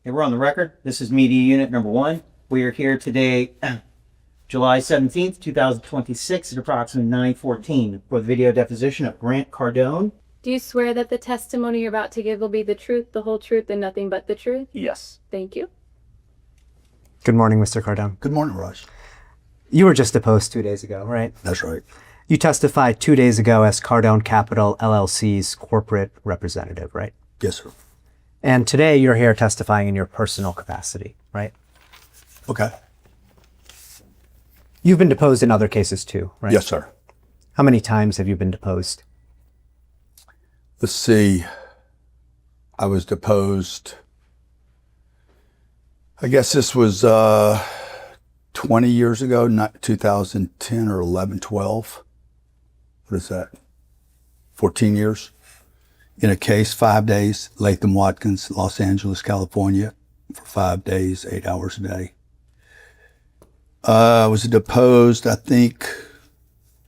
Okay, we're on the record. This is media unit number 1. We are here today, July 17th, 2026 at approximately 9:14 for the video deposition of Grant Cardone. Do you swear that the testimony you're about to give will be the truth, the whole truth, and nothing but the truth? Yes. Thank you. Good morning, Mr. Cardone. Good morning, Raj. You were just deposed 2 days ago, right? That's right. You testified 2 days ago as Cardone Capital LLC's corporate representative, right? Yes, sir. And today you're here testifying in your personal capacity, right? Okay. You've been deposed in other cases too, right? Yes, sir. How many times have you been deposed? Let's see. I was deposed. I guess this was 20 years ago, not 2010 or 11, 12. What is that? 14 years. In a case, 5 days, Latham Watkins, Los Angeles, California, for 5 days, 8 hours a day. I was deposed, I think,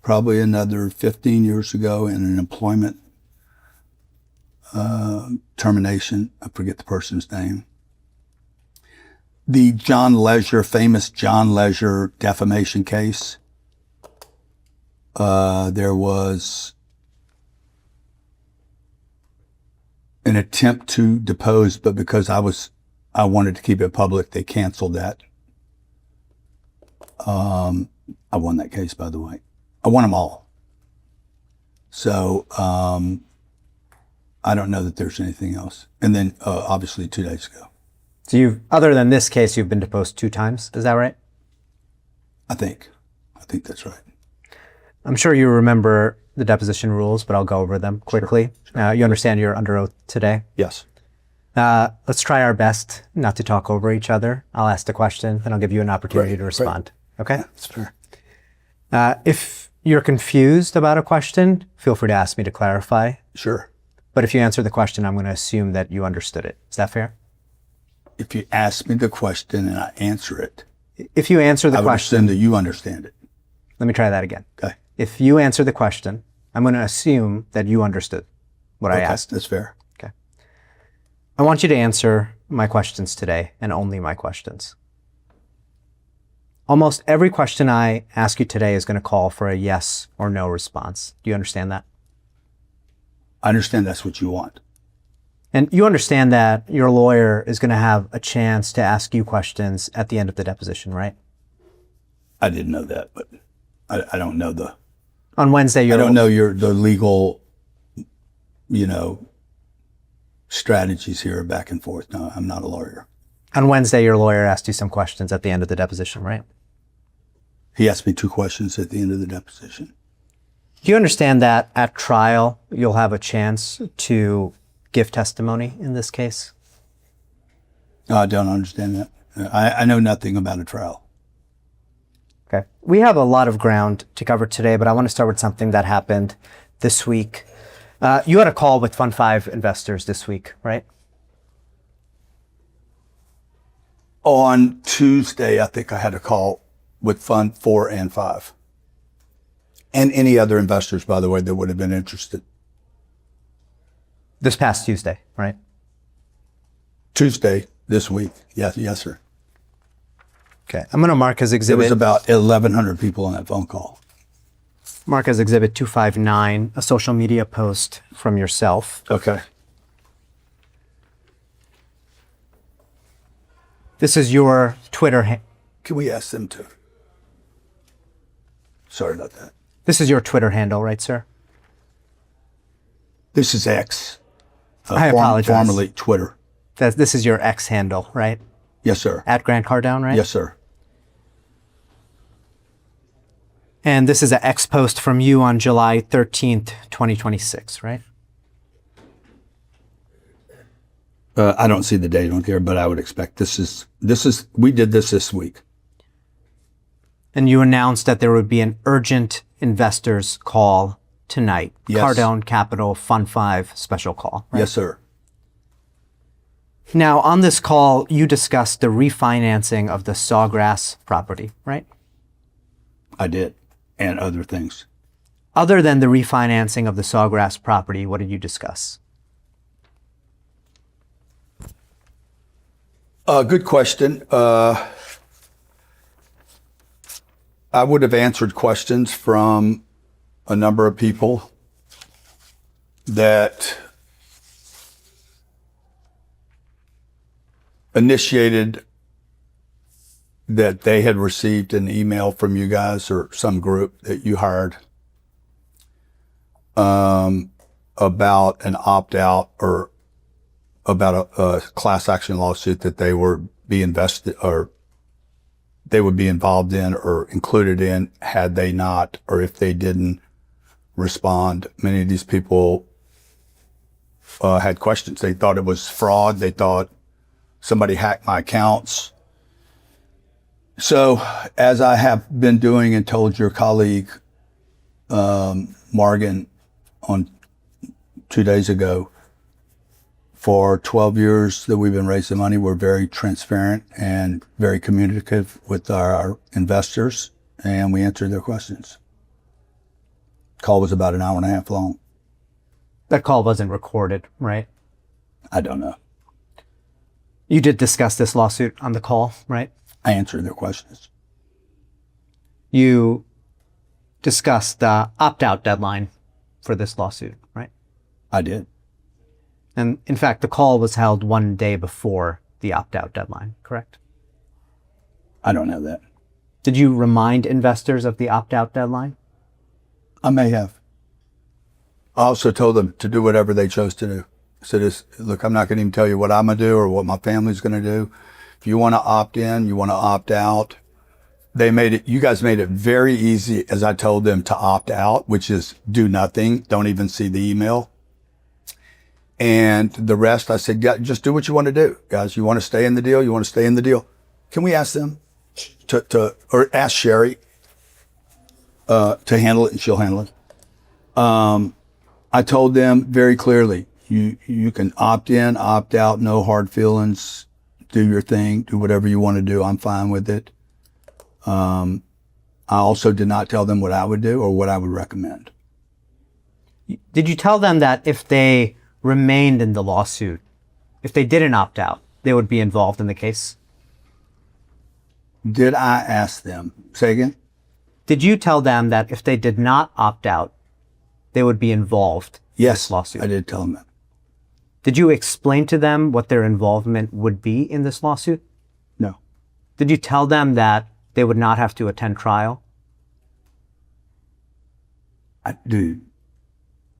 probably another 15 years ago in an employment termination. I forget the person's name. The famous John Leisure defamation case. There was an attempt to depose, but because I wanted to keep it public, they canceled that. I won that case, by the way. I won them all. So, I don't know that there's anything else. And then, obviously 2 days ago. So other than this case, you've been deposed 2 times, is that right? I think that's right. I'm sure you remember the deposition rules, but I'll go over them quickly. Sure. You understand you're under oath today? Yes. Let's try our best not to talk over each other. I'll ask the question, then I'll give you an opportunity to respond. Okay? Yeah, that's fair. If you're confused about a question, feel free to ask me to clarify. Sure. But if you answer the question, I'm going to assume that you understood it. Is that fair? If you ask me the question and I answer it, If you answer the I would question, assume that you understand it. let me try that again. Okay. If you answer the question, I'm going to assume that you understood what I asked. That's fair. Okay. I want you to answer my questions today and only my questions. Almost every question I ask you today is going to call for a yes or no response. Do you understand that? I understand that's what you want. And you understand that your lawyer is going to have a chance to ask you questions at the end of the deposition, right? I didn't know that, but I don't know On Wednesday, I don't know the legal, strategies here back and forth. No, I'm not a lawyer. On Wednesday, your lawyer asked you some questions at the end of the deposition, right? He asked me 2 questions at the end of the deposition. Do you understand that at trial, you'll have a chance to give testimony in this case? No, I don't understand that. I know nothing about a trial. Okay. We have a lot of ground to cover today, but I want to start with something that happened this week. You had a call with Fund 5 investors this week, right? On Tuesday, I think I had a call with Fund 4 and 5. And any other investors, by the way, that would have been interested. This past Tuesday, right? Tuesday, this week. Yes, sir. Okay. I'm going to mark as There exhibit. was about 1,100 people on that phone call. Mark as exhibit 259, a social media post from yourself. Okay. This is your Twitter. Can we ask them to? Sorry about that. This is your Twitter handle, right, sir? This is X. I apologize. Formerly Twitter. This is your X handle, right? Yes, sir. At Grant Cardone, right? Yes, sir. And this is an X post from you on July 13th, 2026, right? I don't see the date on here, but I would expect we did this week. And you announced that there would be an urgent investors call tonight. Yes. Cardone Capital Fund 5 special call, right? Yes, sir. Now, on this call, you discussed the refinancing of the Sawgrass property, right? I did. And other things. Other than the refinancing of the Sawgrass property, what did you discuss? Good question. I would have answered questions from a number of people that initiated that they had received an email from you guys or some group that you hired about an opt-out or about a class action lawsuit that they would be involved in or included in had they not, or if they didn't respond. Many of these people had questions. They thought it was fraud. They thought somebody hacked my accounts. So as I have been doing and told your colleague, Morgan, on 2 days ago, for 12 years that we've been raising money, we're very transparent and very communicative with our investors, and we answer their questions. Call was about an hour and a half long. That call wasn't recorded, right? I don't know. You did discuss this lawsuit on the call, right? I answered their questions. You discussed the opt-out deadline for this lawsuit, right? I did. And in fact, the call was held 1 day before the opt-out deadline, correct? I don't know that. Did you remind investors of the opt-out deadline? I may have. I also told them to do whatever they chose to do. I said, look, I'm not going to even tell you what I'm going to do or what my family's going to do. If you want to opt in, you want to opt out. You guys made it very easy, as I told them, to opt out, which is do nothing. Don't even see the email. And the rest, I said, yeah, just do what you want to do. Guys, you want to stay in the deal? You want to stay in the deal? Can we ask them or ask Sherry to handle it, and she'll handle it. I told them very clearly, you can opt in, opt out, no hard feelings, do your thing, do whatever you want to do. I'm fine with it. I also did not tell them what I would do or what I would recommend. Did you tell them that if they remained in the lawsuit, if they didn't opt out, they would be involved in the case? Did I ask them? Say again? Did you tell them that if they did not opt out, they would be involved in this lawsuit? I did tell them that. Did you explain to them what their involvement would be in this lawsuit? No. Did you tell them that they would not have to attend trial? Dude,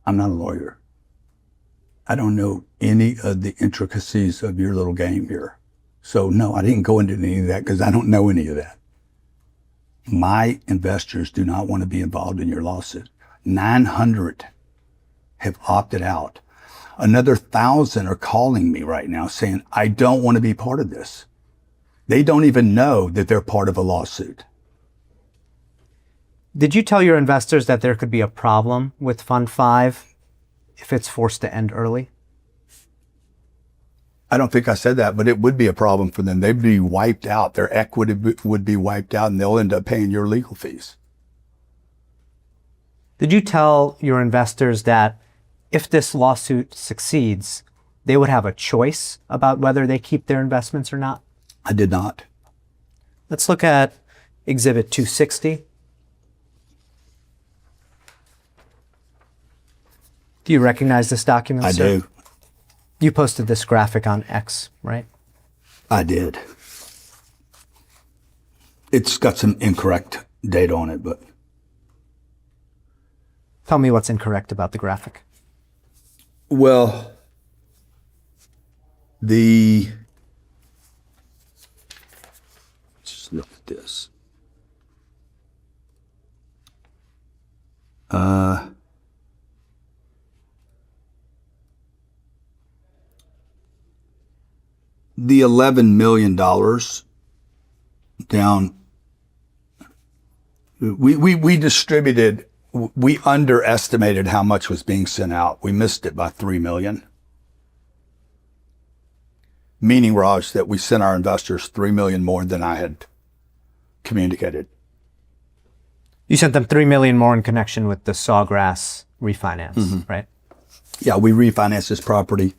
I'm not a lawyer. I don't know any of the intricacies of your little game here. So no, I didn't go into any of that because I don't know any of that. My investors do not want to be involved in your lawsuit. 900 have opted out. Another 1,000 are calling me right now saying, I don't want to be part of this. They don't even know that they're part of a lawsuit. Did you tell your investors that there could be a problem with Fund 5 if it's forced to end early? I don't think I said that, but it would be a problem for them. They'd be wiped out. Their equity would be wiped out, and they'll end up paying your legal fees. Did you tell your investors that if this lawsuit succeeds, they would have a choice about whether they keep their investments or not? I did not. Let's look at Exhibit 260. Do you recognize this document, I sir? do. You posted this graphic on X, right? I did. It's got some incorrect data on it, but Tell me what's incorrect about the graphic. well, just look at this. The $11 million down, we distributed, we underestimated how much was being sent out. We missed it by 3 million. Meaning, Raj, that we sent our investors 3 million more than I had communicated. You sent them $3 million more in connection with the Sawgrass refinance, right? Yeah, we refinanced this property.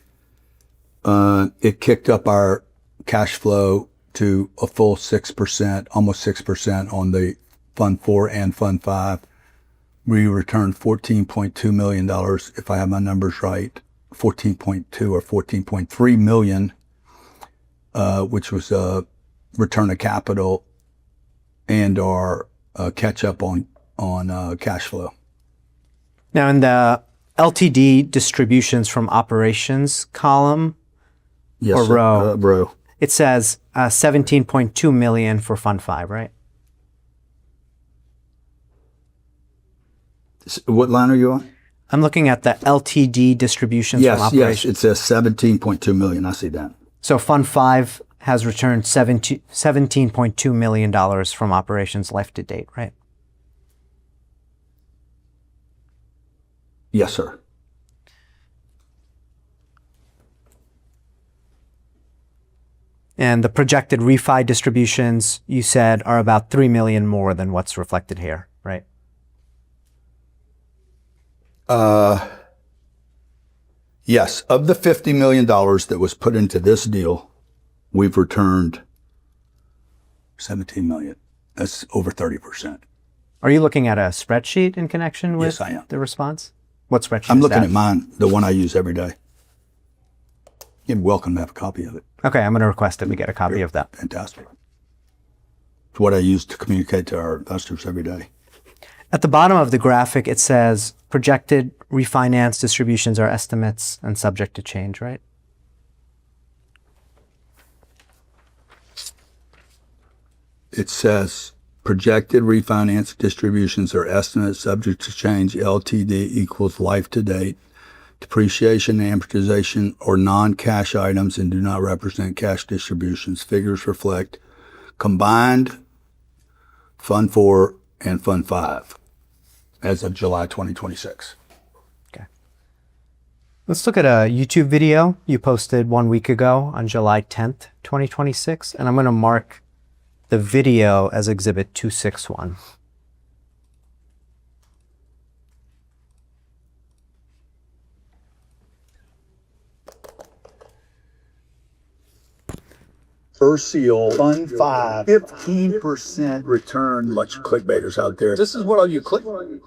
It kicked up our cash flow to a full 6%, almost 6% on the Fund 4 and Fund 5. We returned $14.2 million, if I have my numbers right, 14.2 or 14.3 million, which was a return of capital and our catch up on cash flow. Now, in the LTD distributions from operations column, Yes, or sir. row, Row. it says 17.2 million for Fund 5, right? What line are you on? I'm looking at the LTD distributions from Yes, operations. it says 17.2 million. I see that. So Fund 5 has returned $17.2 million from operations life to date, right? Yes, sir. And the projected refi distributions, you said, are about 3 million more than what's reflected here, right? Yes, of the $50 million that was put into this deal, we've returned 17 million. That's over 30%. Are you looking at a spreadsheet in connection with Yes, I am. the response? What spreadsheet I'm is looking that? at mine, the one I use every day. You're welcome to have a copy of it. Okay, I'm going to request that we get a copy of that. Fantastic. It's what I use to communicate to our investors every day. At the bottom of the graphic, it says projected refinance distributions are estimates and subject to change, right? It says projected refinance distributions are estimates subject to change. LTD equals life to date. Depreciation, amortization, or non-cash items and do not represent cash distributions. Figures reflect combined Fund 4 and Fund 5 as of July 2026. Okay. Let's look at a YouTube video you posted 1 week ago on July 10th, 2026, and I'm going to mark the video as Exhibit 261. First seal, Fund 5, 15% return. Bunch of clickbaiters out there. This is what all you clickbaiters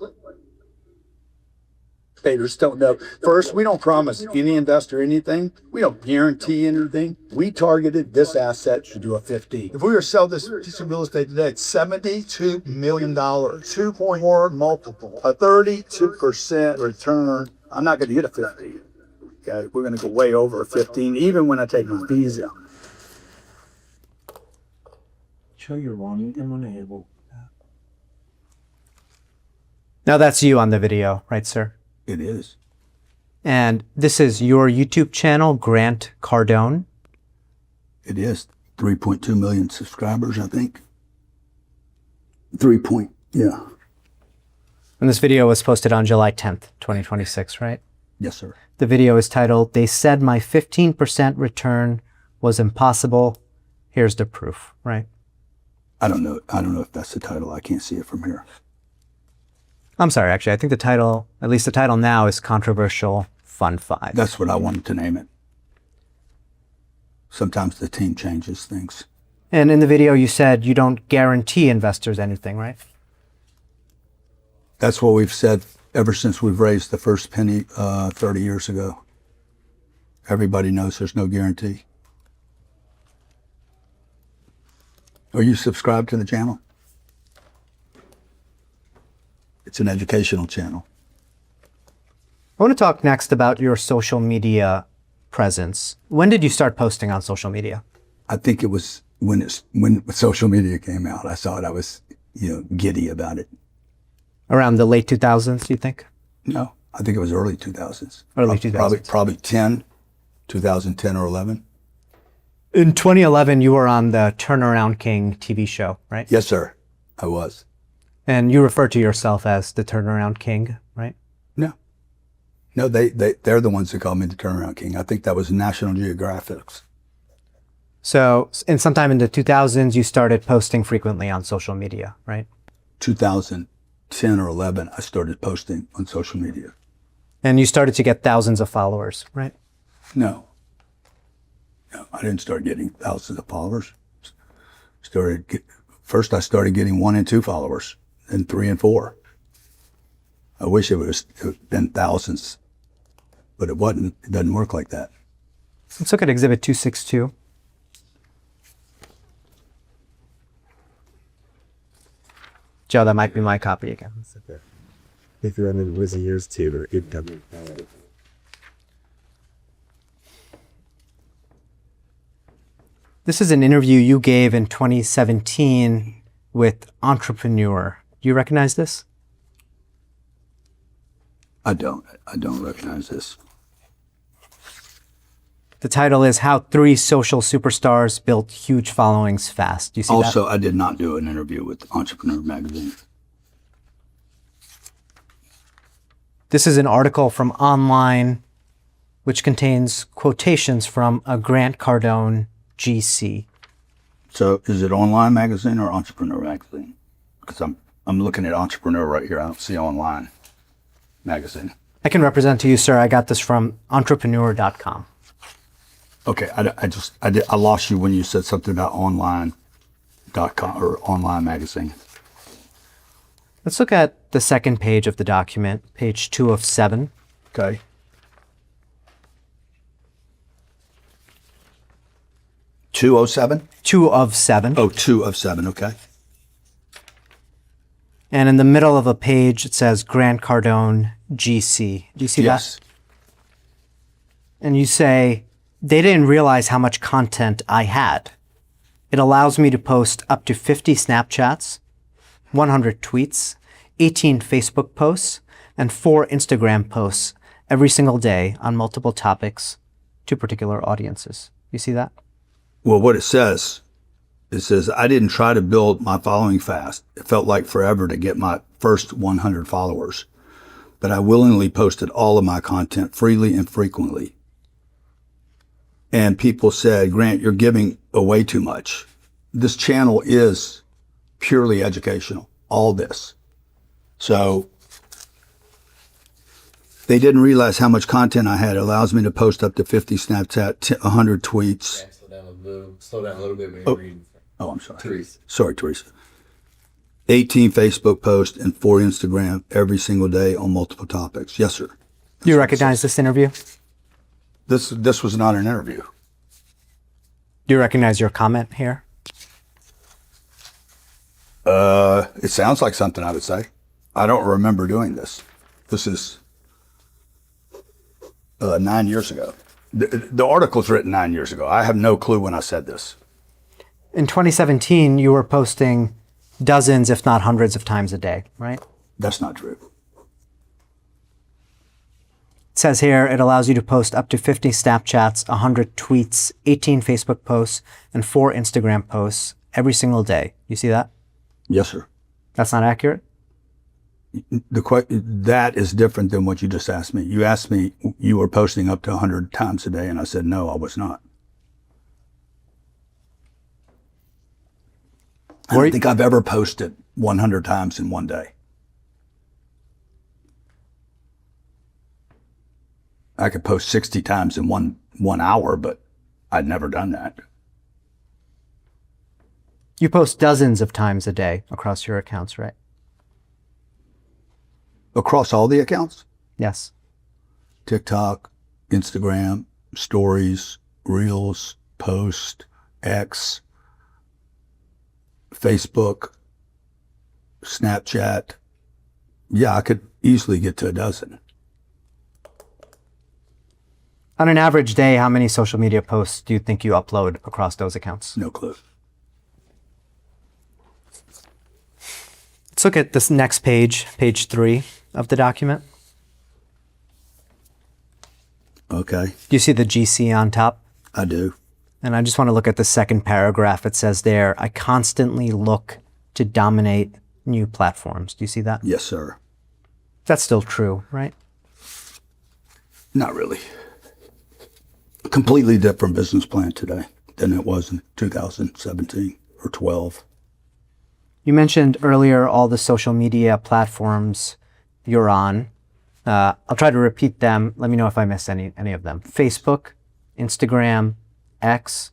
don't know. First, we don't promise any investor anything. We don't guarantee anything. We targeted this asset to do a 50. If we were to sell this piece of real estate today, it's $72 million, 2.4 multiple, a 32% return. I'm not going to hit a 50. Okay, we're going to go way over a 15, even when I take my fees out. Show your wrong and unable. Now that's you on the video, right, sir? It is. And this is your YouTube channel, Grant Cardone. It is. 3.2 million subscribers, I think. Yeah. And this video was posted on July 10th, 2026, right? Yes, sir. The video is titled, "They Said My 15% Return Was Impossible. Here's the Proof," right? I don't know if that's the title. I can't see it from here. I'm sorry, actually. I think the title, at least the title now, is Controversial Fund 5. That's what I wanted to name it. Sometimes the team changes things. And in the video, you said you don't guarantee investors anything, right? That's what we've said ever since we've raised the first penny 30 years ago. Everybody knows there's no guarantee. Are you subscribed to the channel? It's an educational channel. I want to talk next about your social media presence. When did you start posting on social media? I think it was when social media came out. I saw it. I was, giddy about it. Around the late 2000s, do you think? No, I think it was early 2000s. Early 2000s. Probably 2010 or 11. In 2011, you were on the Turnaround King TV show, right? Yes, sir. I was. And you refer to yourself as the Turnaround King, right? No, they're the ones that called me the Turnaround King. I think that was National Geographic's. So, and sometime in the 2000s, you started posting frequently on social media, right? 2010 or 11, I started posting on social media. And you started to get thousands of followers, right? No. I didn't start getting thousands of followers. First I started getting 1 and 2 followers, then 3 and 4. I wish it would have been thousands, but it wasn't. It doesn't work like that. Let's look at Exhibit 262. Joe, that might be my copy again. If you're in with years too, or it doesn't. This is an interview you gave in 2017 with Entrepreneur. Do you recognize this? I don't recognize this. The title is How 3 Social Superstars Built Huge Followings Fast. Do you see that? Also, I did not do an interview with Entrepreneur Magazine. This is an article from online which contains quotations from a Grant Cardone GC. So is it online magazine or Entrepreneur Magazine? Because I'm looking at Entrepreneur right here. I don't see online magazine. I can represent to you, sir. I got this from entrepreneur.com. Okay, I lost you when you said something about online.com or online magazine. Let's look at the second page of the document, page 2 of 7. Okay. Two 07? 2 of 7. Oh, 2 of 7. Okay. And in the middle of a page, it says Grant Cardone GC. Do you see Yes. that? And you say, they didn't realize how much content I had. It allows me to post up to 50 Snapchats, 100 tweets, 18 Facebook posts, and 4 Instagram posts every single day on multiple topics to particular audiences. You see that? Well, what it says, I didn't try to build my following fast. It felt like forever to get my first 100 followers, but I willingly posted all of my content freely and frequently. And people said, Grant, you're giving away too much. This channel is purely educational, all this. So they didn't realize how much content I had. It allows me to post up to 50 Snapchat, 100 tweets. Slow down a little bit when you're reading. Oh, I'm sorry. Teresa. Sorry, Teresa. 18 Facebook posts and 4 Instagram every single day on multiple topics. Yes, sir. Do you recognize this interview? This was not an interview. Do you recognize your comment here? It sounds like something I would say. I don't remember doing this. This is 9 years ago. The article's written 9 years ago. I have no clue when I said this. In 2017, you were posting dozens, if not hundreds of times a day, right? That's not true. It says here it allows you to post up to 50 Snapchats, 100 tweets, 18 Facebook posts, and 4 Instagram posts every single day. You see that? Yes, sir. That's not accurate? That is different than what you just asked me. You asked me, you were posting up to 100 times a day, and I said, no, I was not. I don't think I've ever posted 100 times in one day. I could post 60 times in one hour, but I'd never done that. You post dozens of times a day across your accounts, right? Across all the accounts? Yes. TikTok, Instagram, stories, reels, post, X, Facebook, Snapchat. Yeah, I could easily get to a dozen. On an average day, how many social media posts do you think you upload across those accounts? No clue. Let's look at this next page, page 3 of the document. Okay, Do you see the GC on top? I do. And I just want to look at the second paragraph. It says there, I constantly look to dominate new platforms. Do you see that? Yes, sir. That's still true, right? Not really. A completely different business plan today than it was in 2017 or 12. You mentioned earlier all the social media platforms you're on. I'll try to repeat them. Let me know if I missed any of them. Facebook, Instagram, X,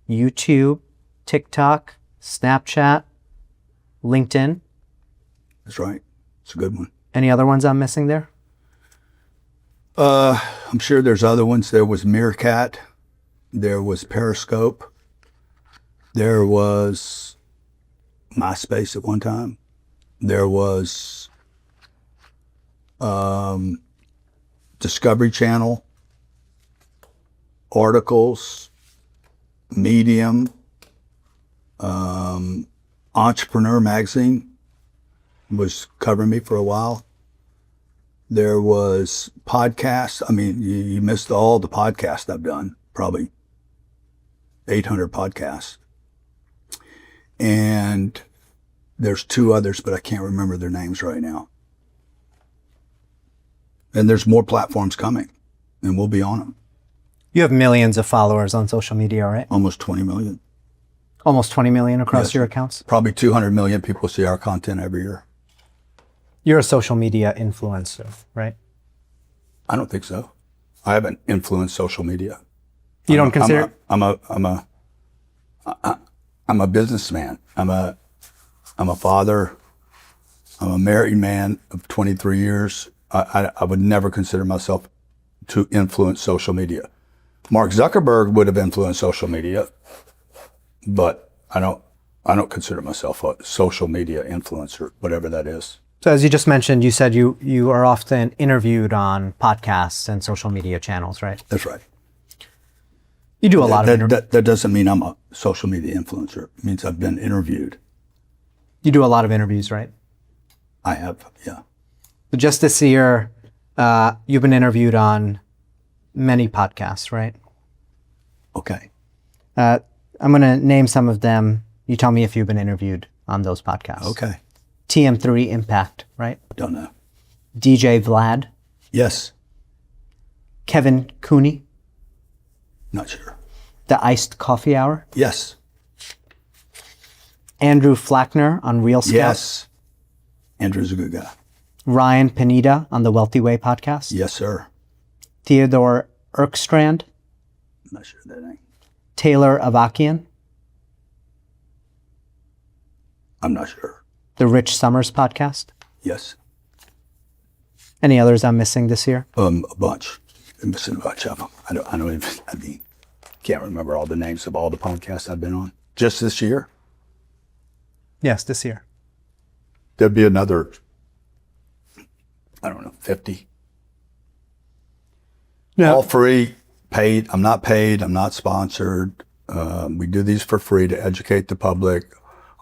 YouTube, TikTok, Snapchat, LinkedIn. That's right. It's a good one. Any other ones I'm missing there? I'm sure there's other ones. There was Meerkat. There was Periscope. There was MySpace at one time. There was Discovery Channel, Articles, Medium, Entrepreneur Magazine was covering me for a while. There was podcasts. I mean, you missed all the podcasts I've done, probably 800 podcasts. And there's two others, but I can't remember their names right now. And there's more platforms coming, and we'll be on them. You have millions of followers on social media, right? Almost 20 million. Almost 20 million across Yes. your accounts. Probably 200 million people see our content every year. You're a social media influencer, right? I don't think so. I haven't influenced social media. You don't consider? I'm a businessman. I'm a father. I'm a married man of 23 years. I would never consider myself to influence social media. Mark Zuckerberg would have influenced social media, but I don't consider myself a social media influencer, whatever that is. So as you just mentioned, you said you are often interviewed on podcasts and social media channels, right? That's right. You do a lot of interviews. That doesn't mean I'm a social media influencer. It means I've been interviewed. You do a lot of interviews, right? I have, yeah. So just this year, you've been interviewed on many podcasts, right? Okay. I'm going to name some of them. You tell me if you've been interviewed on those podcasts. Okay. TM3 Impact, right? Don't know. DJ Vlad, Yes. Kevin Cooney, Not sure. The Iced Coffee Hour, Yes. Andrew Flackner on Real Scout, Yes. Andrew's a good guy. Ryan Pineda on the Wealthy Way podcast, Yes, sir. Theodore Erkstrand, Not sure of that name. Taylor Avakian, I'm not sure. the Rich Summers podcast. Yes. Any others I'm missing this year? A bunch. I'm missing a bunch of them. I don't even, can't remember all the names of all the podcasts I've been on. Just this year? Yes, this year. There'd be another, 50. No. All free, paid. I'm not paid. I'm not sponsored. We do these for free to educate the public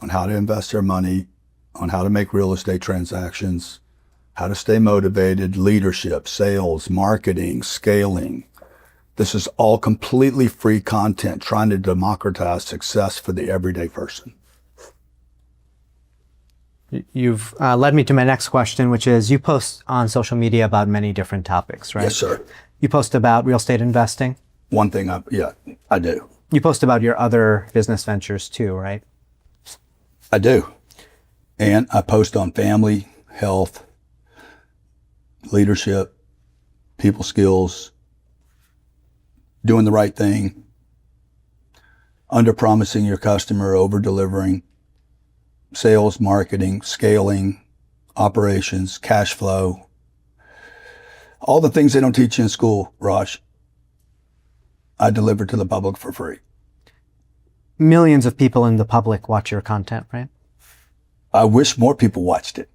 on how to invest their money, on how to make real estate transactions, how to stay motivated, leadership, sales, marketing, scaling. This is all completely free content trying to democratize success for the everyday person. You've led me to my next question, which is you post on social media about many different topics, right? Yes, sir. You post about real estate investing. One thing I do. You post about your other business ventures too, right? I do. And I post on family, health, leadership, people skills, doing the right thing, under promising your customer, over delivering, sales, marketing, scaling, operations, cash flow, all the things they don't teach you in school, Raj, I deliver to the public for free. Millions of people in the public watch your content, right? I wish more people watched it.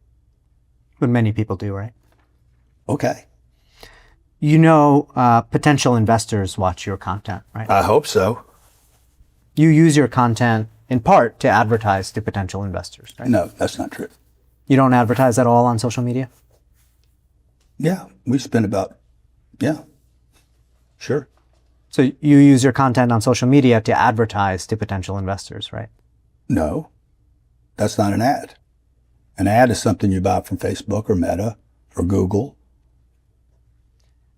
But many people do, right? Okay. You know, potential investors watch your content, right? I hope so. You use your content in part to advertise to potential investors, right? No, that's not true. You don't advertise at all on social media? Yeah, we spend sure. So you use your content on social media to advertise to potential investors, right? No, that's not an ad. An ad is something you buy from Facebook or Meta or Google.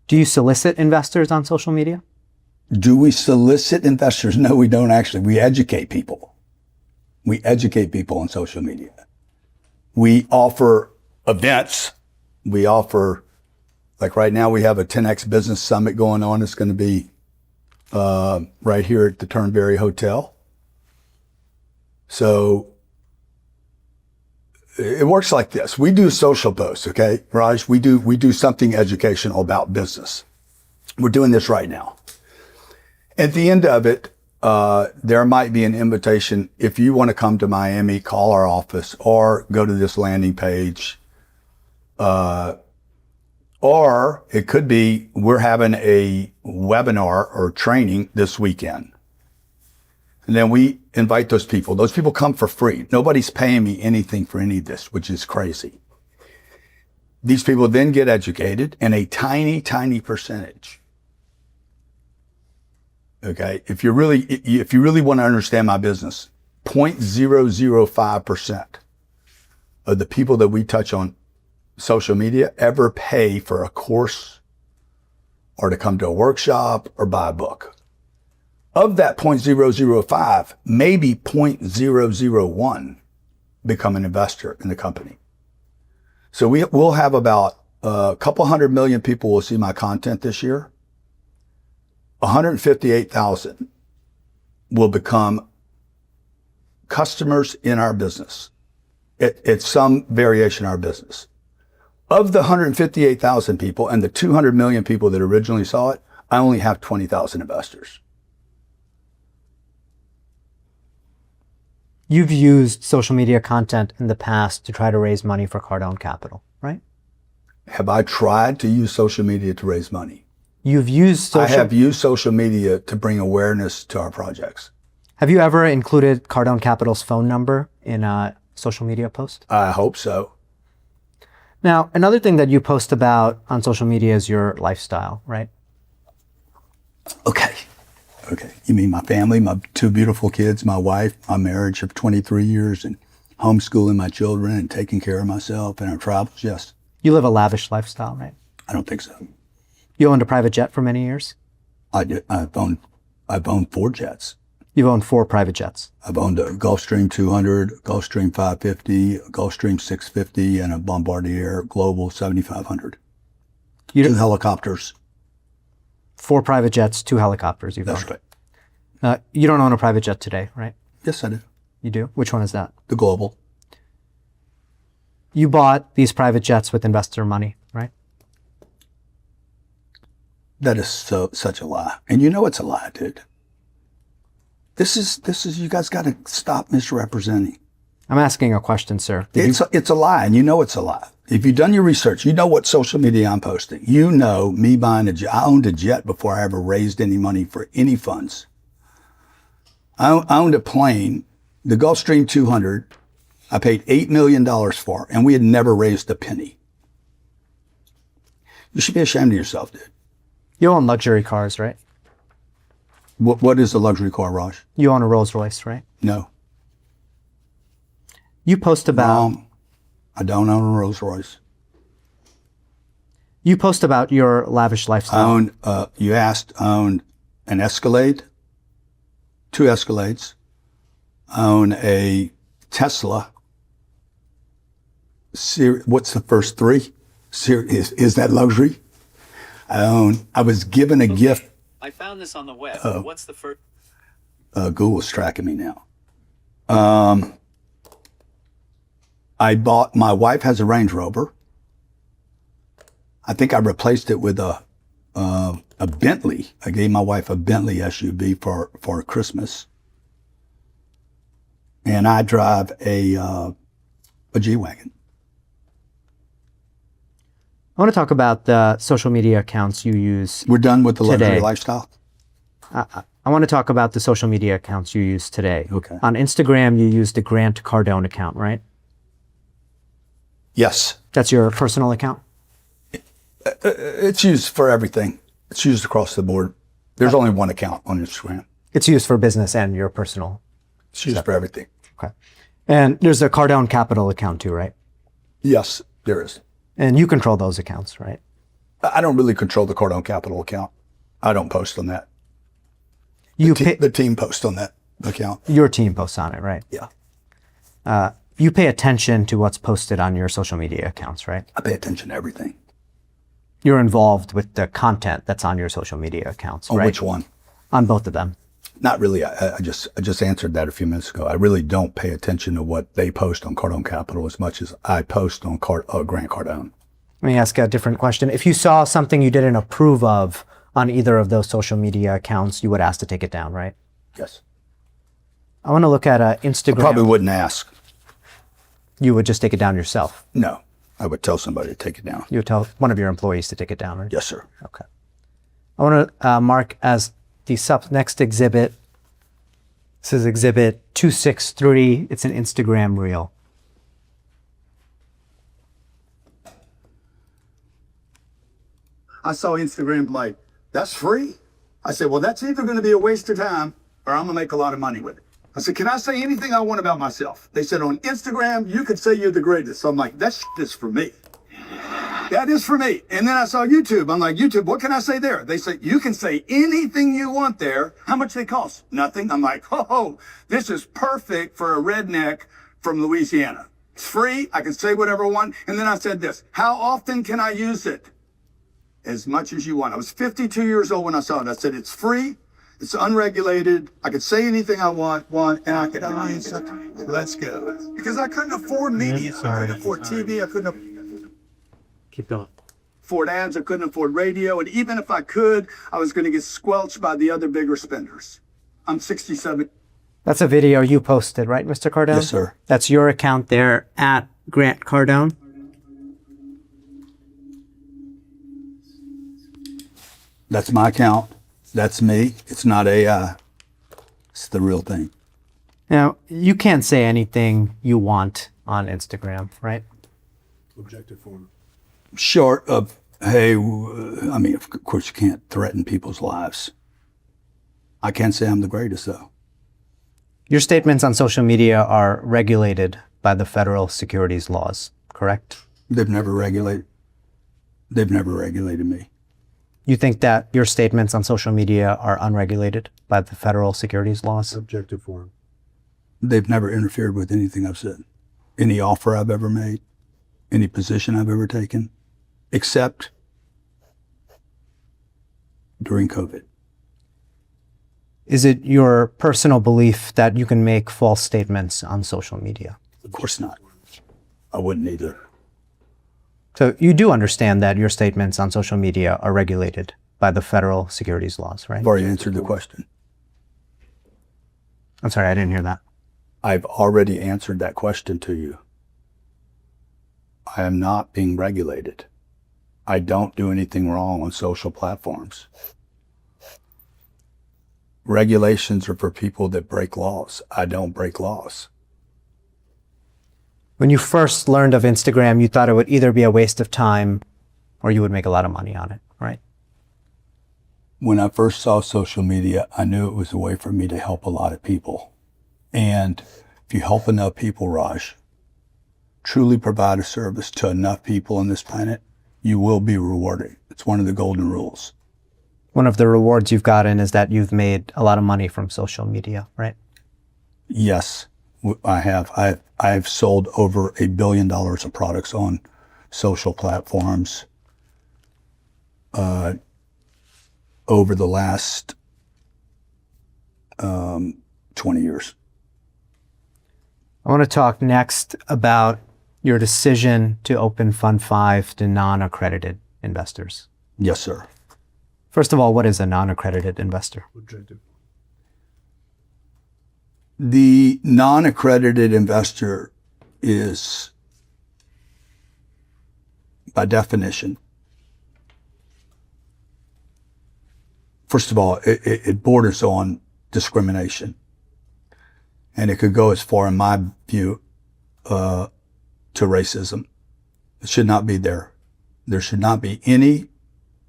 Do you solicit investors on social media? Do we solicit investors? No, we don't actually. We educate people. We educate people on social media. We offer events. We offer, like right now we have a 10X Business Summit going on. It's going to be right here at the Turnberry Hotel. So it works like this. We do social posts, okay, Raj? We do something educational about business. We're doing this right now. At the end of it, there might be an invitation. If you want to come to Miami, call our office or go to this landing page. Or it could be we're having a webinar or training this weekend. And then we invite those people. Those people come for free. Nobody's paying me anything for any of this, which is crazy. These people then get educated, and a tiny, tiny percentage. Okay. If you really want to understand my business, 0.005% of the people that we touch on social media ever pay for a course or to come to a workshop or buy a book. Of that 0.005, maybe 0.001 become an investor in the company. So we'll have about a couple 100 million people will see my content this year. 158,000 will become customers in our business. It's some variation in our business. Of the 158,000 people and the 200 million people that originally saw it, I only have 20,000 investors. You've used social media content in the past to try to raise money for Cardone Capital, right? Have I tried to use social media to raise money? You've used I have used social media to bring awareness to our projects. Have you ever included Cardone Capital's phone number in a social media post? I hope so. Now, another thing that you post about on social media is your lifestyle, right? Okay. You mean my family, my two beautiful kids, my wife, my marriage of 23 years, and homeschooling my children and taking care of myself and our travels? Yes. You live a lavish lifestyle, right? I don't think so. You owned a private jet for many years? I did. I've owned 4 jets. You've owned 4 private jets. I've owned a Gulfstream 200, Gulfstream 550, a Gulfstream 650, and a Bombardier Global 7500. 2 helicopters. 4 private jets, 2 helicopters you've That's owned. right. You don't own a private jet today, right? Yes, I do. You do? Which one is that? The Global. You bought these private jets with investor money, right? That is such a lie. And you know it's a lie, dude. This is, you guys got to stop misrepresenting. I'm asking a question, sir. It's a lie, and you know it's a lie. If you've done your research, you know what social media I'm posting. You know me buying a jet. I owned a jet before I ever raised any money for any funds. I owned a plane, the Gulfstream 200, I paid $8 million for, and we had never raised a penny. You should be ashamed of yourself, dude. You own luxury cars, right? What is a luxury car, Raj? You own a Rolls Royce, right? No. You post about... I don't own a Rolls Royce. You post about your lavish lifestyle. I own, you asked, I own an Escalade, 2 Escalades. I own a Tesla. What's the first 3? Is that luxury? I was given a gift. I found this on the web. What's the first? Google's tracking me now. My wife has a Range Rover. I think I replaced it with a Bentley. I gave my wife a Bentley SUV for Christmas. And I drive a G-Wagon. I want to talk about the social media accounts you use. We're done with the luxury today. lifestyle? I want to talk about the social media accounts you use today. Okay. On Instagram, you use the Grant Cardone account, right? Yes. That's your personal account? It's used for everything. It's used across the board. There's only one account on Instagram. It's used for business and your personal. It's used for everything. Okay. And there's a Cardone Capital account too, right? Yes, there is. And you control those accounts, right? I don't really control the Cardone Capital account. I don't post on that. The team posts on that account. Your team posts on it, right? Yeah. You pay attention to what's posted on your social media accounts, right? I pay attention to everything. You're involved with the content that's on your social media accounts, On right? which one? on both of them? Not really. I just answered that a few minutes ago. I really don't pay attention to what they post on Cardone Capital as much as I post on Grant Cardone. Let me ask a different question. If you saw something you didn't approve of on either of those social media accounts, you would ask to take it down, right? Yes. I want to look at Instagram. I probably wouldn't ask. You would just take it down yourself. No, I would tell somebody to take it down. You would tell one of your employees to take it down, right? Yes, sir. Okay. I want to mark as the next exhibit. This is exhibit 263. It's an Instagram reel. I saw Instagram like, that's free? I said, well, that's either going to be a waste of time or I'm going to make a lot of money with it. I said, can I say anything I want about myself? They said, on Instagram, you could say you're the greatest. So I'm like, that is for me. That is for me. And then I saw YouTube. I'm like, YouTube, what can I say there? They say, you can say anything you want there. How much they cost? Nothing. I'm like, oh, this is perfect for a redneck from Louisiana. It's free. I can say whatever I want. And then I said this, how often can I use it? As much as you want. I was 52 years old when I saw it. I said, it's free. It's unregulated. I could say anything I want, and I could use it. Let's go. Because I couldn't afford media. I couldn't afford TV. I couldn't Keep going. afford ads. I couldn't afford radio. And even if I could, I was going to get squelched by the other bigger spenders. I'm 67. That's a video you posted, right, Mr. Cardone? Yes, sir. That's your account there at Grant Cardone. That's my account. That's me. It's not AI. It's the real thing. Now, you can't say anything you want on Instagram, right? Objective form. Short of, hey, I mean, of course you can't threaten people's lives. I can't say I'm the greatest, though. Your statements on social media are regulated by the federal securities laws, correct? They've never regulated me. You think that your statements on social media are unregulated by the federal securities laws? Objective form. They've never interfered with anything I've said, any offer I've ever made, any position I've ever taken, except during COVID. Is it your personal belief that you can make false statements on social media? Of course not. I wouldn't either. So you do understand that your statements on social media are regulated by the federal securities laws, right? I've already answered the question. I'm sorry, I didn't hear that. I've already answered that question to you. I am not being regulated. I don't do anything wrong on social platforms. Regulations are for people that break laws. I don't break laws. When you first learned of Instagram, you thought it would either be a waste of time or you would make a lot of money on it, right? When I first saw social media, I knew it was a way for me to help a lot of people. And if you help enough people, Raj, truly provide a service to enough people on this planet, you will be rewarded. It's one of the golden rules. One of the rewards you've gotten is that you've made a lot of money from social media, right? Yes, I have. I've sold over $1 billion of products on social platforms over the last 20 years. I want to talk next about your decision to open Fund 5 to non-accredited investors. Yes, sir. First of all, what is a non-accredited investor? Objective. The non-accredited investor is, by definition, first of all, it borders on discrimination. And it could go as far, in my view, to racism. It should not be there. There should not be any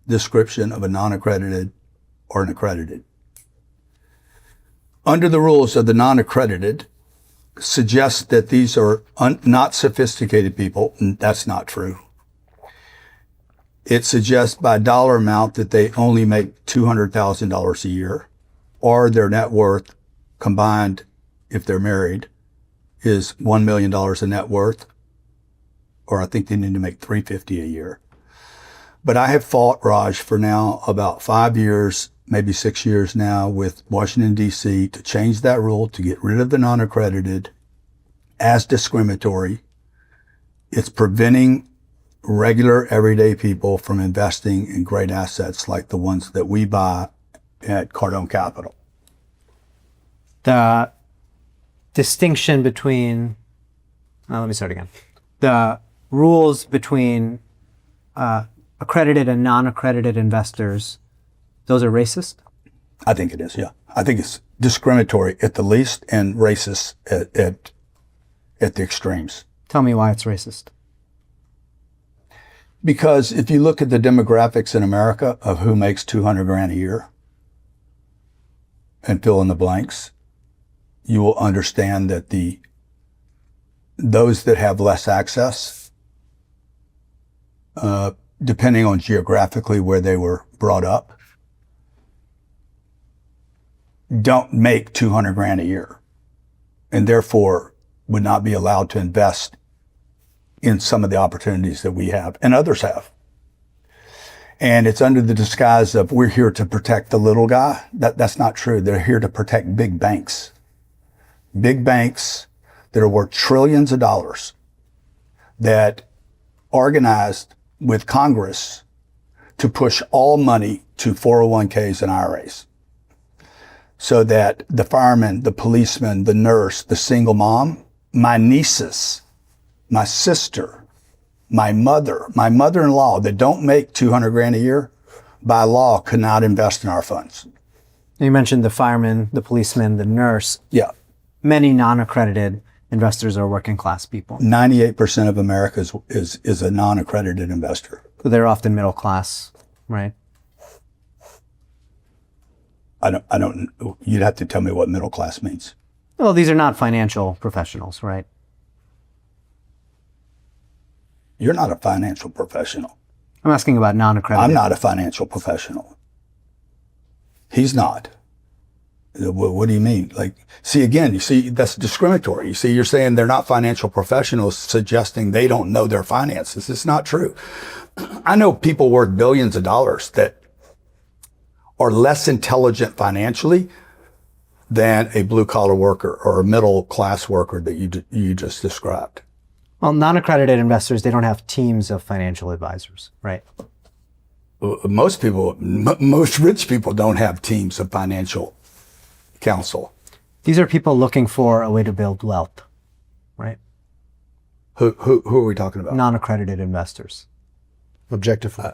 description of a non-accredited or an accredited. Under the rules of the non-accredited, suggests that these are not sophisticated people, and that's not true. It suggests by dollar amount that they only make $200,000 a year, or their net worth combined, if they're married, is $1 million in net worth, or I think they need to make $350,000 a year. But I have fought, Raj, for now about 5 years maybe 6 years now with Washington, D.C. to change that rule to get rid of the non-accredited as discriminatory. It's preventing regular, everyday people from investing in great assets like the ones that we buy at Cardone Capital. The distinction between, let me start again. The rules between accredited and non-accredited investors, those are racist? I think it is, yeah. I think it's discriminatory at the least and racist at the extremes. Tell me why it's racist. Because if you look at the demographics in America of who makes 200 grand a year and fill in the blanks, you will understand that those that have less access, depending on geographically where they were brought up, don't make 200 grand a year and therefore would not be allowed to invest in some of the opportunities that we have and others have. And it's under the disguise of we're here to protect the little guy. That's not true. They're here to protect big banks. Big banks that are worth trillions of dollars that organized with Congress to push all money to 401ks and IRAs so that the fireman, the policeman, the nurse, the single mom, my nieces, my sister, my mother-in-law that don't make 200 grand a year by law could not invest in our funds. You mentioned the fireman, the policeman, the nurse. Yeah. Many non-accredited investors are working class people. 98% of America is a non-accredited investor. So they're often middle class, right? I don't, you'd have to tell me what middle class means. Well, these are not financial professionals, right? You're not a financial professional. I'm asking about non-accredited. I'm not a financial professional. He's not. What do you mean? Like, see, again, you see, that's discriminatory. You see, you're saying they're not financial professionals, suggesting they don't know their finances. It's not true. I know people worth billions of dollars that are less intelligent financially than a blue-collar worker or a middle-class worker that you just described. Well, non-accredited investors, they don't have teams of financial advisors, right? Most rich people don't have teams of financial counsel. These are people looking for a way to build wealth, right? Who are we talking about? Non-accredited investors. Objectively.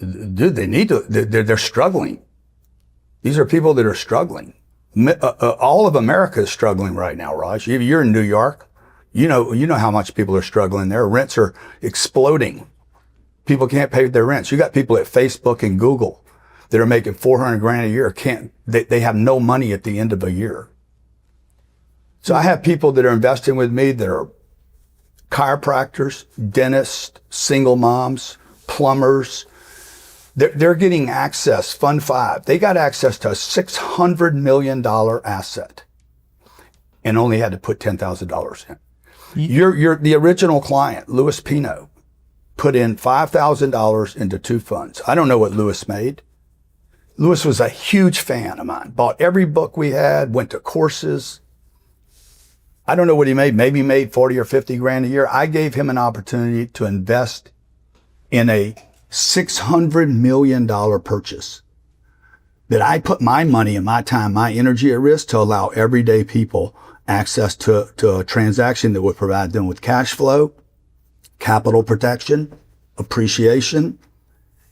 Dude, they need to, they're struggling. These are people that are struggling. All of America is struggling right now, Raj. If you're in New York, you know how much people are struggling there. Rents are exploding. People can't pay their rents. You got people at Facebook and Google that are making 400 grand a year. They have no money at the end of a year. So I have people that are investing with me that are chiropractors, dentists, single moms, plumbers. They're getting access, Fund 5. They got access to a $600 million asset and only had to put $10,000 in. The original client, Louis Pino, put in $5,000 into 2 funds. I don't know what Louis made. Louis was a huge fan of mine, bought every book we had, went to courses. I don't know what he made. Maybe he made 40 or 50 grand a year. I gave him an opportunity to invest in a $600 million purchase that I put my money and my time, my energy at risk to allow everyday people access to a transaction that would provide them with cash flow, capital protection, appreciation,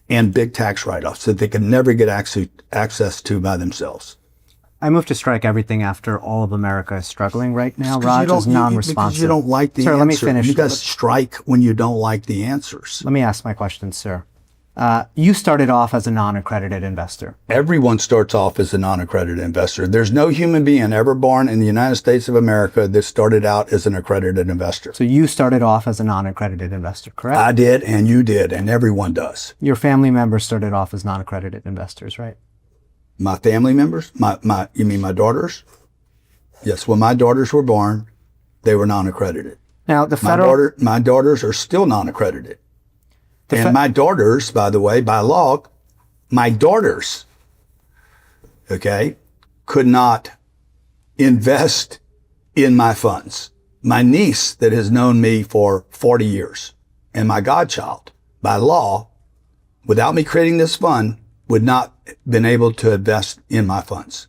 and big tax write-offs that they could never get access to by themselves. I moved to strike everything after all of America is struggling right now. Raj is non-responsive. Because you don't like the answer. Sir, let me finish. You guys strike when you don't like the answers. Let me ask my question, sir. You started off as a non-accredited investor. Everyone starts off as a non-accredited investor. There's no human being ever born in the United States of America that started out as an accredited investor. So you started off as a non-accredited investor, correct? I did, and you did, and everyone does. Your family members started off as non-accredited investors, right? My family members? You mean my daughters? Yes, when my daughters were born, they were non-accredited. Now, the federal... My daughters are still non-accredited. And my daughters, by the way, by law, My daughters, okay, could not invest in my funds. My niece that has known me for 40 years and my godchild, by law, without me creating this fund, would not been able to invest in my funds.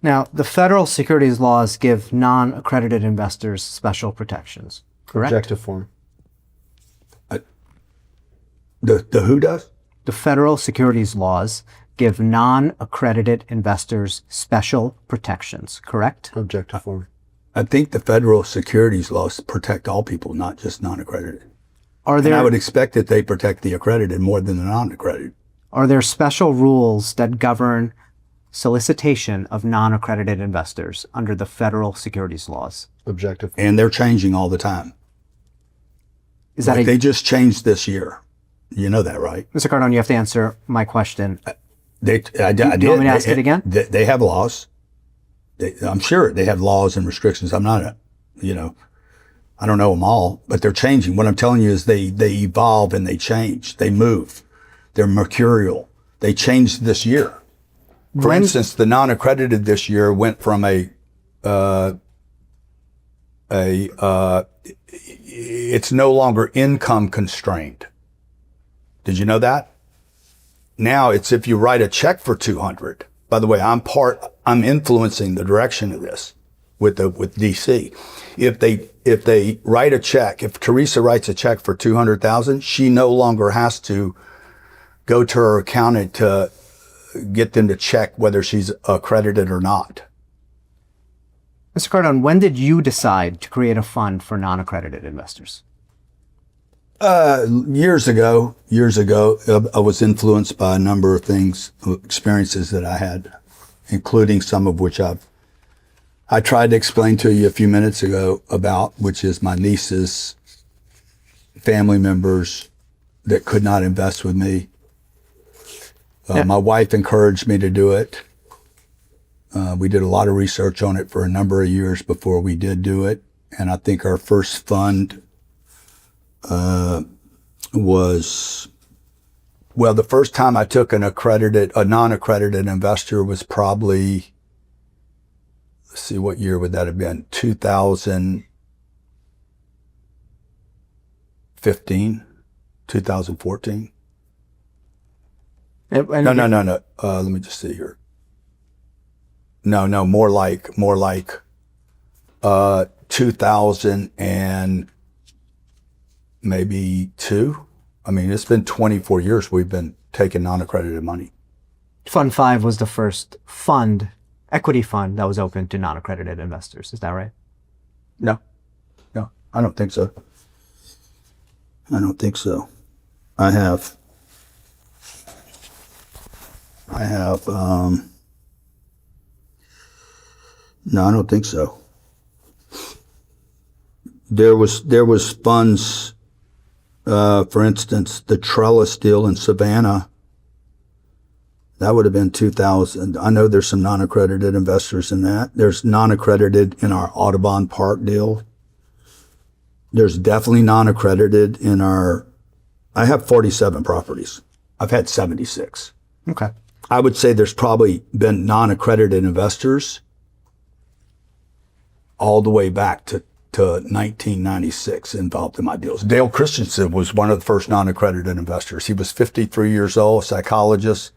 Now, the federal securities laws give non-accredited investors special protections, correct? Objective form. The who does? The federal securities laws give non-accredited investors special protections, correct? Objective form. I think the federal securities laws protect all people, not just non-accredited. Are And I there would expect that they protect the accredited more than the non-accredited. are there special rules that govern solicitation of non-accredited investors under the federal securities laws? Objective. And they're changing all the time. Is that Like a, they just changed this year. You know that, right? Mr. Cardone, you have to answer my question. I did. Do you want me to ask it again? They have laws. I'm sure they have laws and restrictions. I'm not, I don't know them all, but they're changing. What I'm telling you is they evolve and they change. They move. They're mercurial. They changed this year. For instance, the non-accredited this year went from it's no longer income constrained. Did you know that? Now it's if you write a check for 200. By the way, I'm influencing the direction of this with DC. If they write a check, if Teresa writes a check for 200,000, she no longer has to go to her accountant to get them to check whether she's accredited or not. Mr. Cardone, when did you decide to create a fund for non-accredited investors? Years ago, I was influenced by a number of things, experiences that I had, including some of which I tried to explain to you a few minutes ago about, which is my niece's family members that could not invest with me. My wife encouraged me to do it. We did a lot of research on it for a number of years before we did do it. And I think our first fund was, well, the first time I took a non-accredited investor was probably, let's see, what year would that have been? 2015, 2014? No. Let me just see here. No, more like 2000 and maybe 2. I mean, it's been 24 years we've been taking non-accredited money. Fund 5 was the first equity fund that was open to non-accredited investors. Is that right? No, I don't think so. I have, no, I don't think so. There was funds, for instance, the Trellis deal in Savannah. That would have been 2000. I know there's some non-accredited investors in that. There's non-accredited in our Audubon Park deal. There's definitely non-accredited in I have 47 properties. I've had 76. Okay. I would say there's probably been non-accredited investors all the way back to 1996 involved in my deals. Dale Christensen was one of the first non-accredited investors. He was 53 years old, psychologist.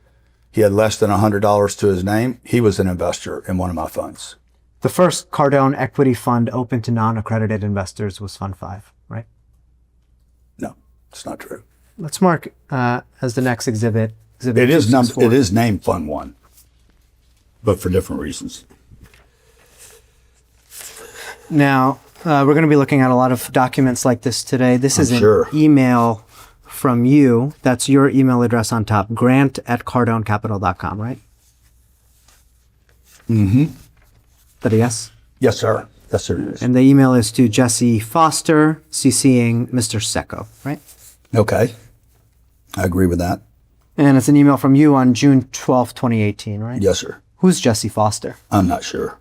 He had less than $100 to his name. He was an investor in one of my funds. The first Cardone equity fund open to non-accredited investors was Fund 5, right? No, it's not true. Let's mark as the next exhibit. It is named Fund 1, but for different reasons. Now, we're going to be looking at a lot of documents like this today. This is sure. an email from you. That's your email address on top, grant@cardonecapital.com, right? Mm-hmm. That a yes? Yes, sir. Yes, sir, it is. And the email is to Jesse Foster, CCing Mr. Secco, right? Okay. I agree with that. And it's an email from you on June 12th, 2018, right? Yes, sir. Who's Jesse Foster? I'm not sure.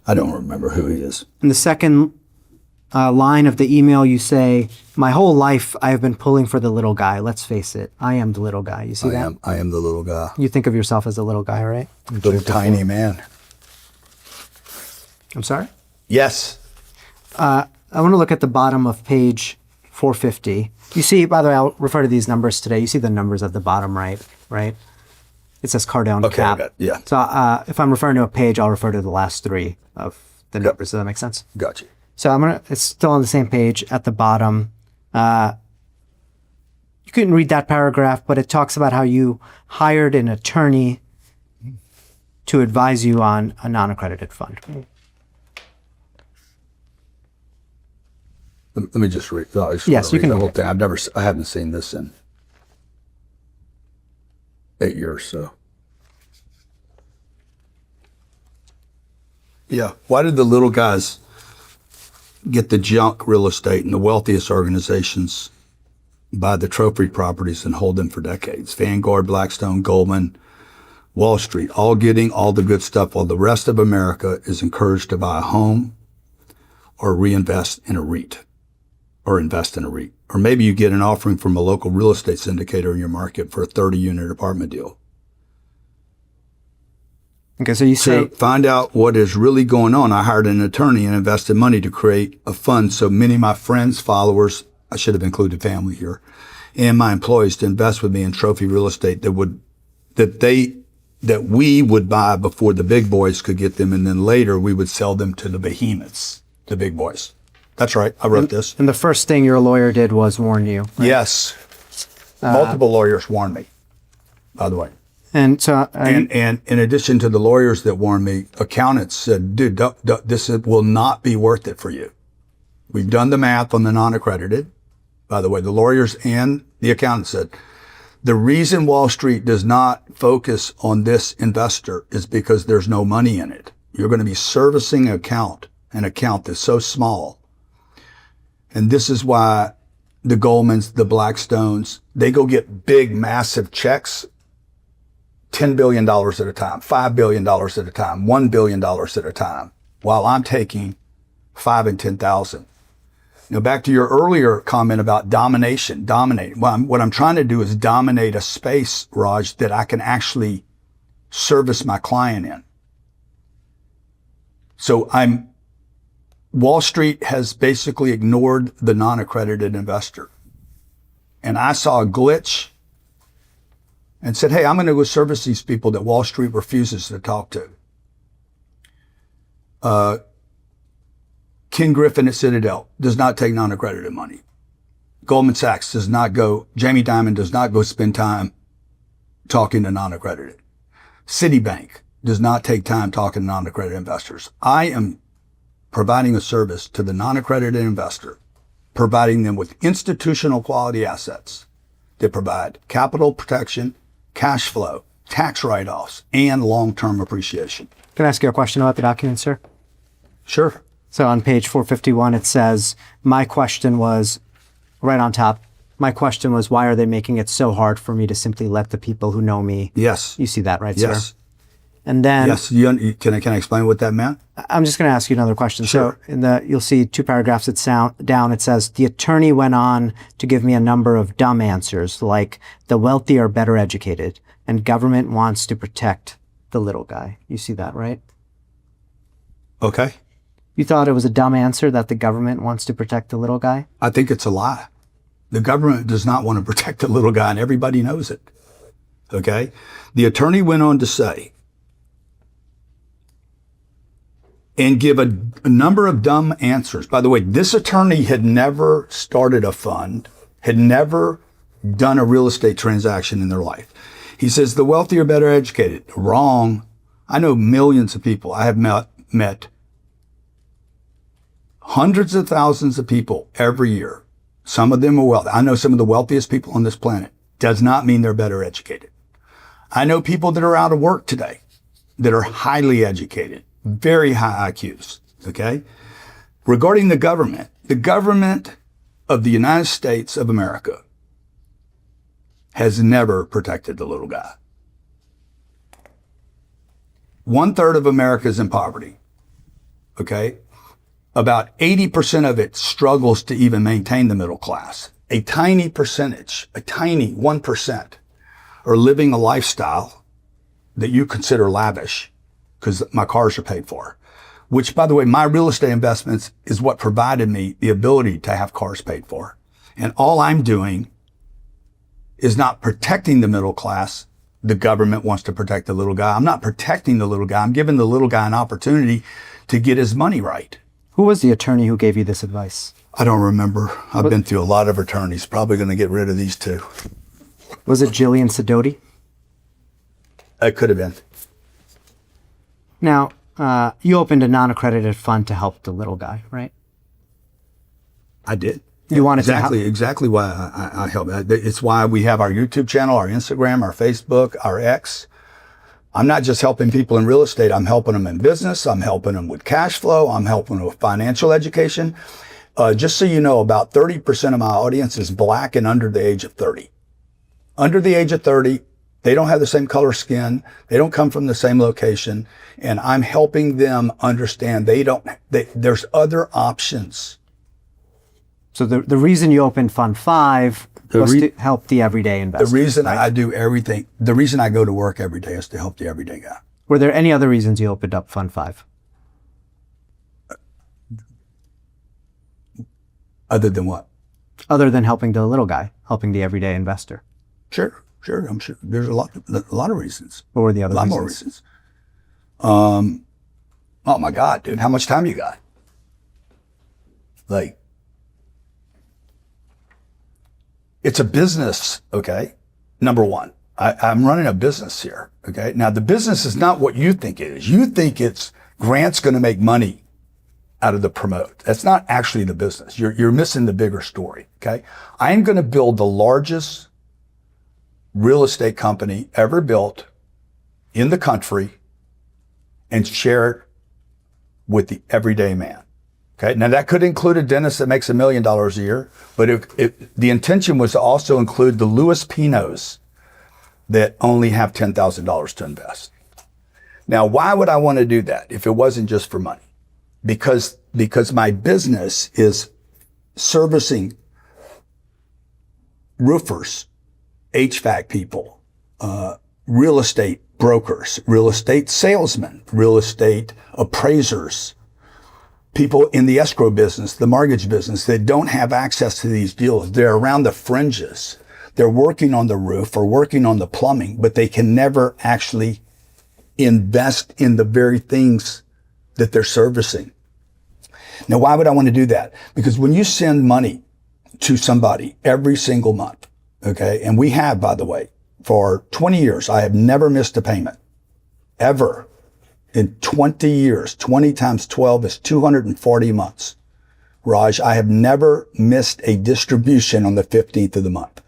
I don't remember who he is. And the second line of the email, you say, "My whole life I have been pulling for the little guy. Let's face it, I am the little guy." You see that? I am the little guy. You think of yourself as the little guy, right? Little tiny man. I'm sorry? Yes. I want to look at the bottom of page 450. You see, by the way, I'll refer to these numbers today. You see the numbers at the bottom right? It says Cardone Okay, cap. yeah. So if I'm referring to a page, I'll refer to the last three of the numbers. Does that make sense? Got you. So it's still on the same page at the bottom. You couldn't read that paragraph, but it talks about how you hired an attorney to advise you on a non-accredited fund. Let me just read. Yes, you can the read whole it. thing. I haven't seen this in 8 years. So, yeah. Why did the little guys get the junk real estate and the wealthiest organizations buy the trophy properties and hold them for decades? Vanguard, Blackstone, Goldman, Wall Street, all getting all the good stuff, while the rest of America is encouraged to buy a home or reinvest in a REIT. Or invest in a REIT. Or maybe you get an offering from a local real estate syndicator in your market for a 30-unit apartment deal. Okay, so you say... To find out what is really going on, I hired an attorney and invested money to create a fund so many of my friends, followers, I should have included family here, and my employees to invest with me in trophy real estate that we would buy before the big boys could get them, and then later we would sell them to the behemoths, the big boys. That's right. I wrote this. And the first thing your lawyer did was warn you. Right? Yes. Multiple lawyers warned me, by the way. And so... And in addition to the lawyers that warned me, accountants said, dude, this will not be worth it for you. We've done the math on the non-accredited. By the way, the lawyers and the accountants said, the reason Wall Street does not focus on this investor is because there's no money in it. You're going to be servicing an account that's so small. And this is why the Goldmans, the Blackstones, they go get big, massive checks, $10 billion at a time, $5 billion at a time, $1 billion at a time, while I'm taking 5 and 10,000. Back to your earlier comment about dominate. Well, what I'm trying to do is dominate a space, Raj, that I can actually service my client in. So Wall Street has basically ignored the non-accredited investor. And I saw a glitch and said, hey, I'm going to go service these people that Wall Street refuses to talk to. Ken Griffin at Citadel does not take non-accredited money. Goldman Sachs does not go, Jamie Dimon does not go spend time talking to non-accredited. Citibank does not take time talking to non-accredited investors. I am providing a service to the non-accredited investor, providing them with institutional quality assets that provide capital protection, cash flow, tax write-offs, and long-term appreciation. Can I ask you a question about the document, sir? Sure. So on page 451, it says, my question was, right on top, my question was, why are they making it so hard for me to simply let the people who know me? Yes. You see that, right, Yes. sir? And then... Yes. Can I explain what that meant? I'm just going to ask you another question. Sure. So you'll see 2 paragraphs down, it says, the attorney went on to give me a number of dumb answers, like the wealthy are better educated, and government wants to protect the little guy. You see that, right? Okay. You thought it was a dumb answer that the government wants to protect the little guy? I think it's a lie. The government does not want to protect the little guy, and everybody knows it. Okay? The attorney went on to say, and give a number of dumb answers. By the way, this attorney had never started a fund, had never done a real estate transaction in their life. He says, the wealthy are better educated. Wrong. I know millions of people. I have met hundreds of thousands of people every year. Some of them are wealthy. I know some of the wealthiest people on this planet. Does not mean they're better educated. I know people that are out of work today that are highly educated, very high IQs, okay? Regarding the government of the United States of America has never protected the little guy. 1/3 of America is in poverty, okay? about 80% of it struggles to even maintain the middle class. A tiny percentage, a tiny 1%, are living a lifestyle that you consider lavish because my cars are paid for. Which, by the way, my real estate investments is what provided me the ability to have cars paid for. And all I'm doing is not protecting the middle class. The government wants to protect the little guy. I'm not protecting the little guy. I'm giving the little guy an opportunity to get his money right. Who was the attorney who gave you this advice? I don't remember. I've been through a lot of attorneys. Probably going to get rid of these two. Was it Jillian Sidoti? It could have been. Now, you opened a non-accredited fund to help the little guy, right? I did. You wanted exactly why I help. It's why we have our YouTube channel, our Instagram, our Facebook, our X. I'm not just helping people in real estate. I'm helping them in business. I'm helping them with cash flow. I'm helping them with financial education. Just so you know, about 30% of my audience is Black and under the age of 30. Under the age of 30, they don't have the same color skin. They don't come from the same location. And I'm helping them understand there's other options. So the reason you opened Fund 5 was to help the everyday investor. The reason I do everything, the reason I go to work every day is to help the everyday guy. Were there any other reasons you opened up Fund 5? Other than what? Other than helping the little guy, helping the everyday investor. Sure. I'm sure there's a lot of reasons. What were the other reasons? A lot more reasons. Oh my God, dude, how much time you got? Like, it's a business, okay? Number one, I'm running a business here, okay? Now, the business is not what you think it is. You think it's Grant's going to make money out of the promote. That's not actually the business. You're missing the bigger story, okay? I am going to build the largest real estate company ever built in the country and share it with the everyday man. Okay. Now that could include a dentist that makes $1 million a year, but the intention was to also include the Louis Pinos that only have $10,000 to invest. Now, why would I want to do that if it wasn't just for money? Because my business is servicing roofers, HVAC people, real estate brokers, real estate salesmen, real estate appraisers, people in the escrow business, the mortgage business that don't have access to these deals. They're around the fringes. They're working on the roof or working on the plumbing, but they can never actually invest in the very things that they're servicing. Now, why would I want to do that? Because when you send money to somebody every single month, okay, and we have, by the way, for 20 years, I have never missed a payment, ever. In 20 years, 20 times 12 is 240 months. Raj, I have never missed a distribution on the 15th of the month.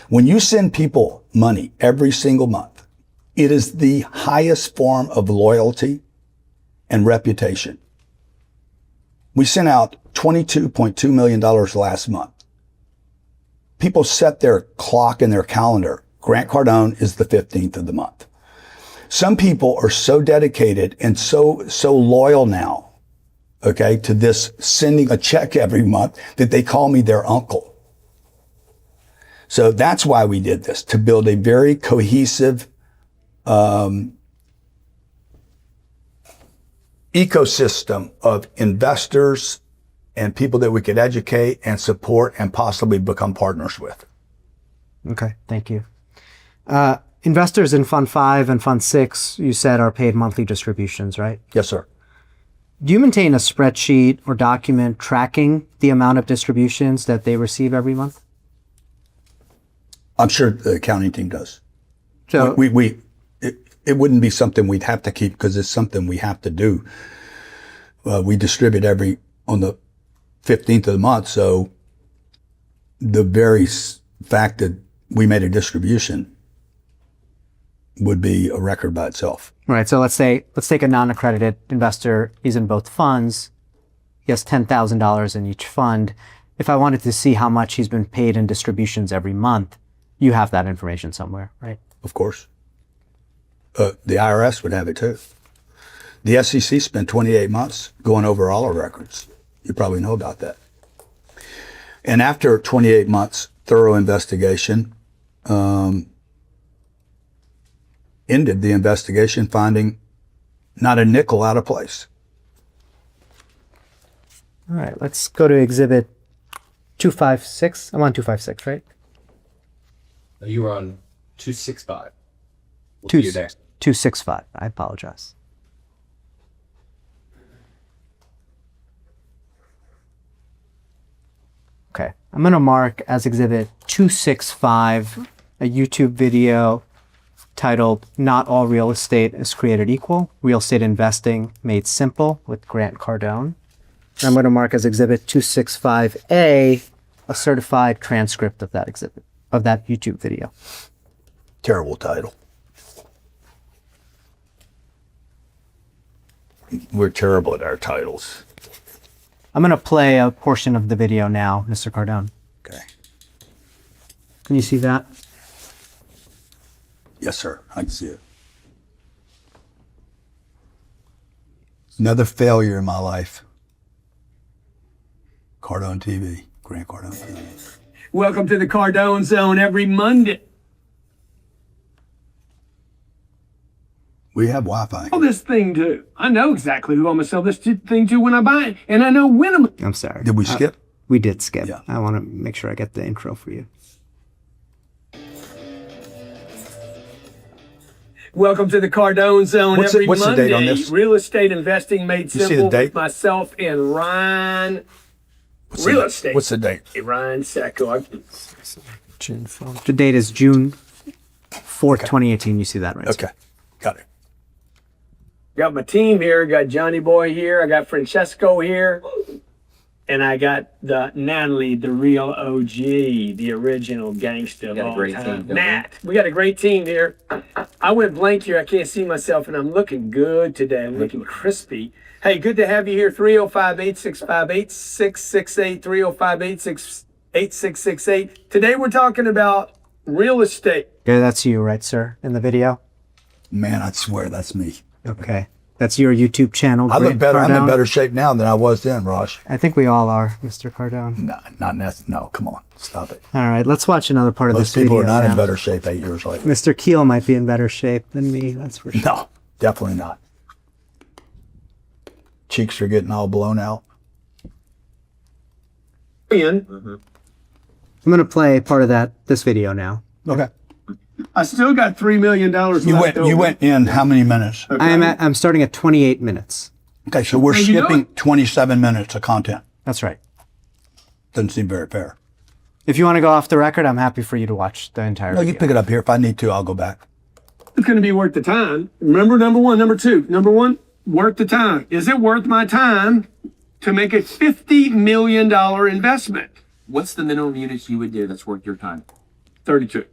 When you send people money every single month, it is the highest form of loyalty and reputation. We sent out $22.2 million last month. People set their clock in their calendar. Grant Cardone is the 15th of the month. Some people are so dedicated and so loyal now, okay, to this sending a check every month that they call me their uncle. So that's why we did this, to build a very cohesive ecosystem of investors and people that we could educate and support and possibly become partners with. Okay, thank you. Investors in Fund 5 and Fund 6, you said, are paid monthly distributions, right? Yes, sir. Do you maintain a spreadsheet or document tracking the amount of distributions that they receive every month? I'm sure the accounting team does. So it wouldn't be something we'd have to keep because it's something we have to do. We distribute on the 15th of the month. So the very fact that we made a distribution would be a record by itself. Right. So let's take a non-accredited investor. He's in both funds. He has $10,000 in each fund. If I wanted to see how much he's been paid in distributions every month, you have that information somewhere, right? Of course. The IRS would have it too. The SEC spent 28 months going over all our records. You probably know about that. And after 28 months, thorough investigation, ended the investigation finding not a nickel out of place. All right, let's go to exhibit 256. I'm on 256, right? You were on 265. We'll Two- see you next. 265. I apologize. Okay, I'm going to mark as exhibit 265 a YouTube video titled Not All Real Estate is Created Equal, Real Estate Investing Made Simple with Grant Cardone. And I'm going to mark as exhibit 265A a certified transcript of that exhibit, of that YouTube video. Terrible title. We're terrible at our titles. I'm going to play a portion of the video now, Mr. Cardone. Okay. Can you see that? Yes, sir. I can see it. Another failure in my life. Cardone TV. Grant Cardone TV. Welcome to the Cardone Zone every Monday. We have Wi-Fi. Sell this thing to. I know exactly who I'm gonna sell this thing to when I buy it, and I know when I'm. I'm sorry. Did we skip? We did skip. Yeah. I want to make sure I get the intro for you. Welcome to the Cardone Zone What's the- every what's the Monday. date on this? Real estate investing made You see the simple date? with myself and Ryan. Real estate. What's the date? Ryan Sacco. The date is June 4th, 2018. You see that, right? Okay. Got it. Got my team here. Got Johnny Boy here. I got Francesco here. And I got the Natalie, the real OG, the original gangster of all time. Nat. We got a great team here. I went blank here. I can't see myself, and I'm looking good today. I'm looking crispy. Hey, good to have you here. 305-865-8668. 305-8668. Today we're talking about real estate. Yeah, that's you, right, sir, in the video? Man, I swear that's me. Okay. That's your YouTube channel. I look Grant better. I'm in Cardone. better shape now than I was then, Raj. I think we all are, Mr. Cardone. No, not necessarily. No, come on. Stop it. All right, let's watch another part of Most this people video. are not now. in better shape 8 years later. Mr. Keel might be in better shape than me, that's for sure. No, definitely not. Cheeks are getting all blown out. Ian, I'm going to play part of this video now. Okay. I still got $3 million left. You went in how many minutes? I'm starting at 28 minutes. Okay, so we're Hey, you know skipping 27 minutes of content. That's right. Doesn't seem very fair. If you want to go off the record, I'm happy for you to watch the entire No, you video. pick it up here. If I need to, I'll go back. It's going to be worth the time. Remember, number one. Number two. Number one, worth the time. Is it worth my time to make a $50 million investment? What's the minimum units you would do that's worth your time? 32.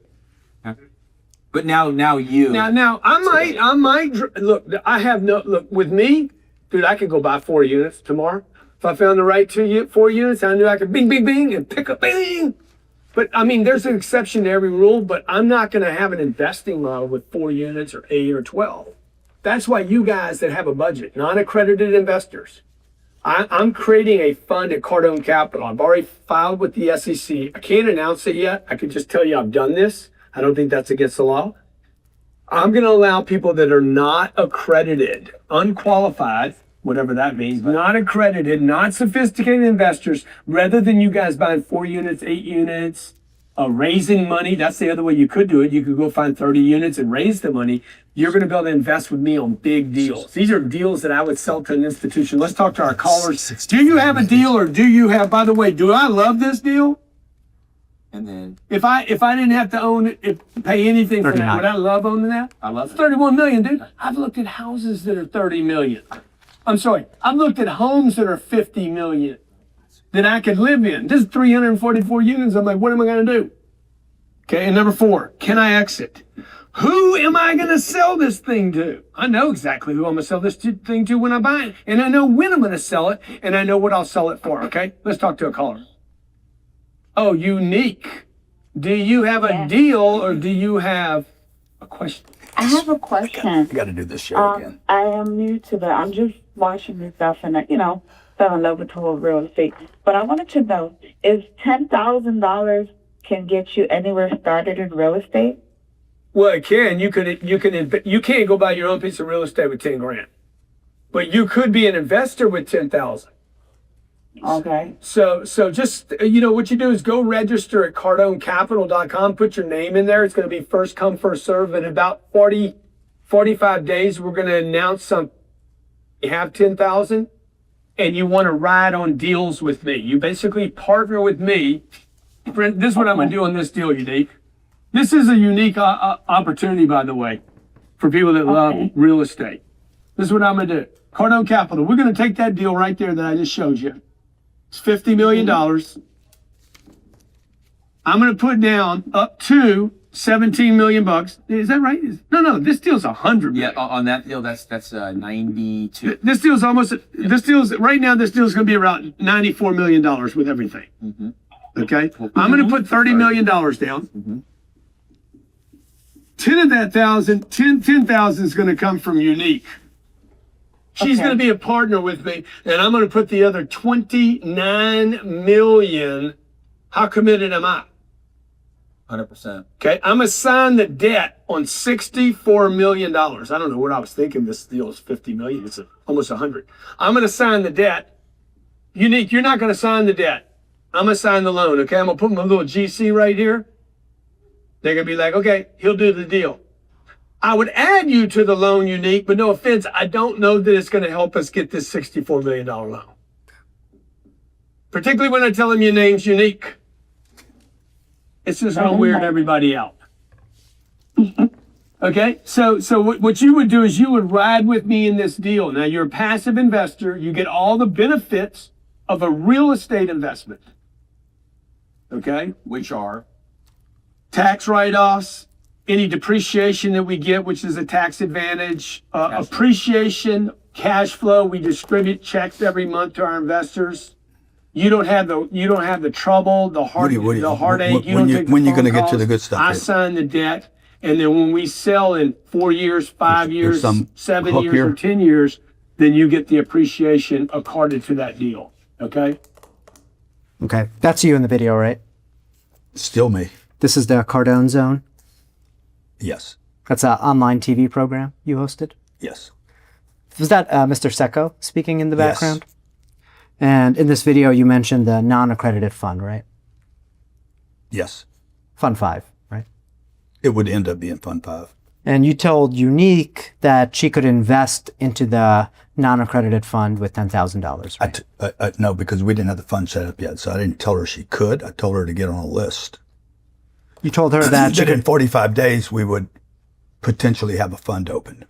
But now you. Now, I might, look, look, with me, dude, I could go buy 4 units tomorrow. If I found the right 4 units, I knew I could bing, bing, bing, and pick up, bing. But I mean, there's an exception to every rule, but I'm not going to have an investing model with 4 units or 8 or 12. That's why you guys that have a budget, non-accredited investors, I'm creating a fund at Cardone Capital. I've already filed with the SEC. I can't announce it yet. I could just tell you I've done this. I don't think that's against the law. I'm going to allow people that are not accredited, unqualified, whatever that means, not accredited, not sophisticated investors, rather than you guys buying 4 units, 8 units, raising money. That's the other way you could do it. You could go find 30 units and raise the money. You're going to be able to invest with me on big deals. These are deals that I would sell to an institution. Let's talk to our callers. Do you have a deal, or do you have, by the way, do I love this deal? And then If I didn't have to own it, pay anything for that, 39. would I love owning that? I love it. 31 million, dude. I've looked at houses that are 30 million. I'm sorry. I've looked at homes that are 50 million that I could live in. This is 344 units. I'm like, what am I going to do? Okay. And number 4, can I exit? Who am I going to sell this thing to? I know exactly who I'm going to sell this thing to when I buy it. And I know when I'm going to sell it. And I know what I'll sell it for. Okay. Let's talk to a caller. Oh, unique. Do you have a deal, or do you have a question? I have a question. I got to do this show again. I am new to I'm just watching this stuff and, fell in love with the whole real estate. But I wanted to know, is $10,000 can get you anywhere started in real estate? Well, it can. You can't go buy your own piece of real estate with 10 grand, but you could be an investor with 10,000. Okay. So just, what you do is go register at CARDONEcapital.com, put your name in there. It's going to be first come, first serve. In about 45 days, we're going to announce something. You have 10,000 and you want to ride on deals with me. You basically partner with me. This is what I'm going to do on this deal, Unique. This is a unique opportunity, by the way, for people that love real estate. This is what I'm going to do. Cardone Capital, we're going to take that deal right there that I just showed you. It's $50 million. I'm going to put down up to 17 million bucks. Is that right? No, this deal's 100 million. Yeah, on that deal, that's 92. This deal's right now, this deal's going to be around $94 million with everything. Mm-hmm. Okay? I'm going to put $30 million down. Mm-hmm. 10,000 is going to come from Unique. She's going to be a partner with me, and I'm going to put the other 29 million. How committed am I? 100%. Okay, I'm going to sign the debt on $64 million. I don't know what I was thinking. This deal is 50 million. It's almost 100. I'm going to sign the debt. Unique, you're not going to sign the debt. I'm going to sign the loan, okay? I'm going to put my little GC right here. They're going to be like, okay, he'll do the deal. I would add you to the loan, Unique, but no offense, I don't know that it's going to help us get this $64 million loan. Particularly when I tell them your name's Unique. It's just going to weird everybody out. Okay, so what you would do is you would ride with me in this deal. Now, you're a passive investor. You get all the benefits of a real estate investment. Okay? Which are? Tax write-offs, any depreciation that we get, which is a tax advantage, appreciation, cash flow. We distribute checks every month to our investors. You don't have the trouble, the heartache. When you going to get to the good stuff? I sign the debt, and then when we sell in 4 years, 5 years, 7 years, or 10 years, then you get the appreciation accorded to that deal. Okay. Okay, that's you in the video, right? Still me. This is the Cardone Zone. Yes. That's an online TV program you hosted. Yes. Was that Mr. Secco speaking in the Yes. background? And in this video, you mentioned the non-accredited fund, right? Yes. Fund 5, right? It would end up being Fund 5. And you told Unique that she could invest into the non-accredited fund with $10,000, right? No, because we didn't have the fund set up yet, so I didn't tell her she could. I told her to get on a list. You told her that she in could, 45 days we would potentially have a fund open.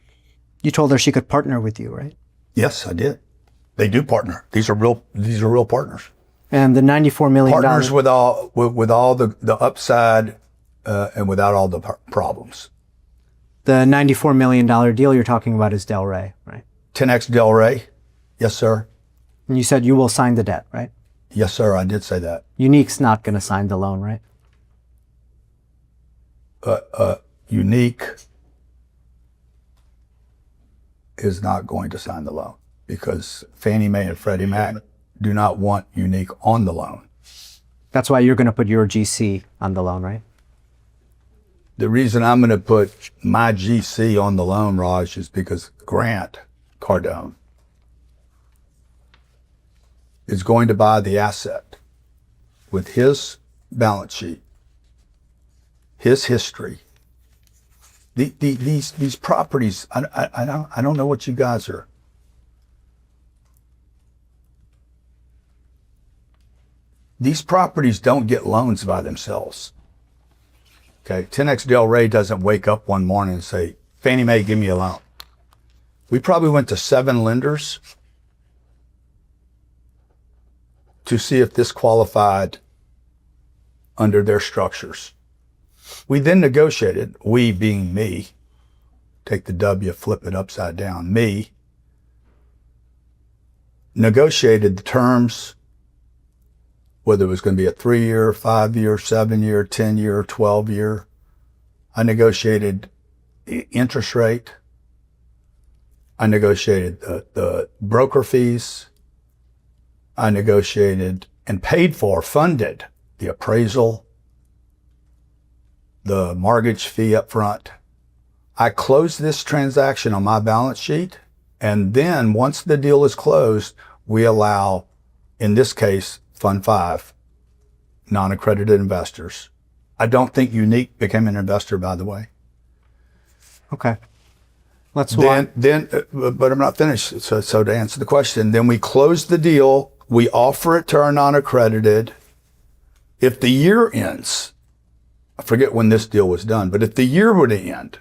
you told her she could partner with you, right? Yes, I did. They do partner. These are real partners. And the $94 million. Partners with all the upside and without all the problems. The $94 million deal you're talking about is Delray, right? 10x Delray. Yes, sir. And you said you will sign the debt, right? Yes, sir. I did say that. Unique's not going to sign the loan, right? Unique is not going to sign the loan because Fannie Mae and Freddie Mac do not want Unique on the loan. That's why you're going to put your GC on the loan, right? The reason I'm going to put my GC on the loan, Raj, is because Grant Cardone is going to buy the asset with his balance sheet, his history. These properties, I don't know what you guys are. These properties don't get loans by themselves. Okay, 10x Delray doesn't wake up one morning and say, Fannie Mae, give me a loan. We probably went to 7 lenders to see if this qualified under their structures. We then negotiated, we being me, take the W, flip it upside down, me, negotiated the terms, whether it was going to be a 3-year, 5-year, 7-year, 10-year, 12-year. I negotiated the interest rate. I negotiated the broker fees. I negotiated and paid for, funded the appraisal, the mortgage fee up front. I closed this transaction on my balance sheet. And then once the deal is closed, we allow, in this case, Fund 5, non-accredited investors. I don't think Unique became an investor, by the way. Okay. Let's But I'm not finished. So to answer the question, then we close the deal. We offer it to our non-accredited. If the year ends, I forget when this deal was done, but if the year were to end,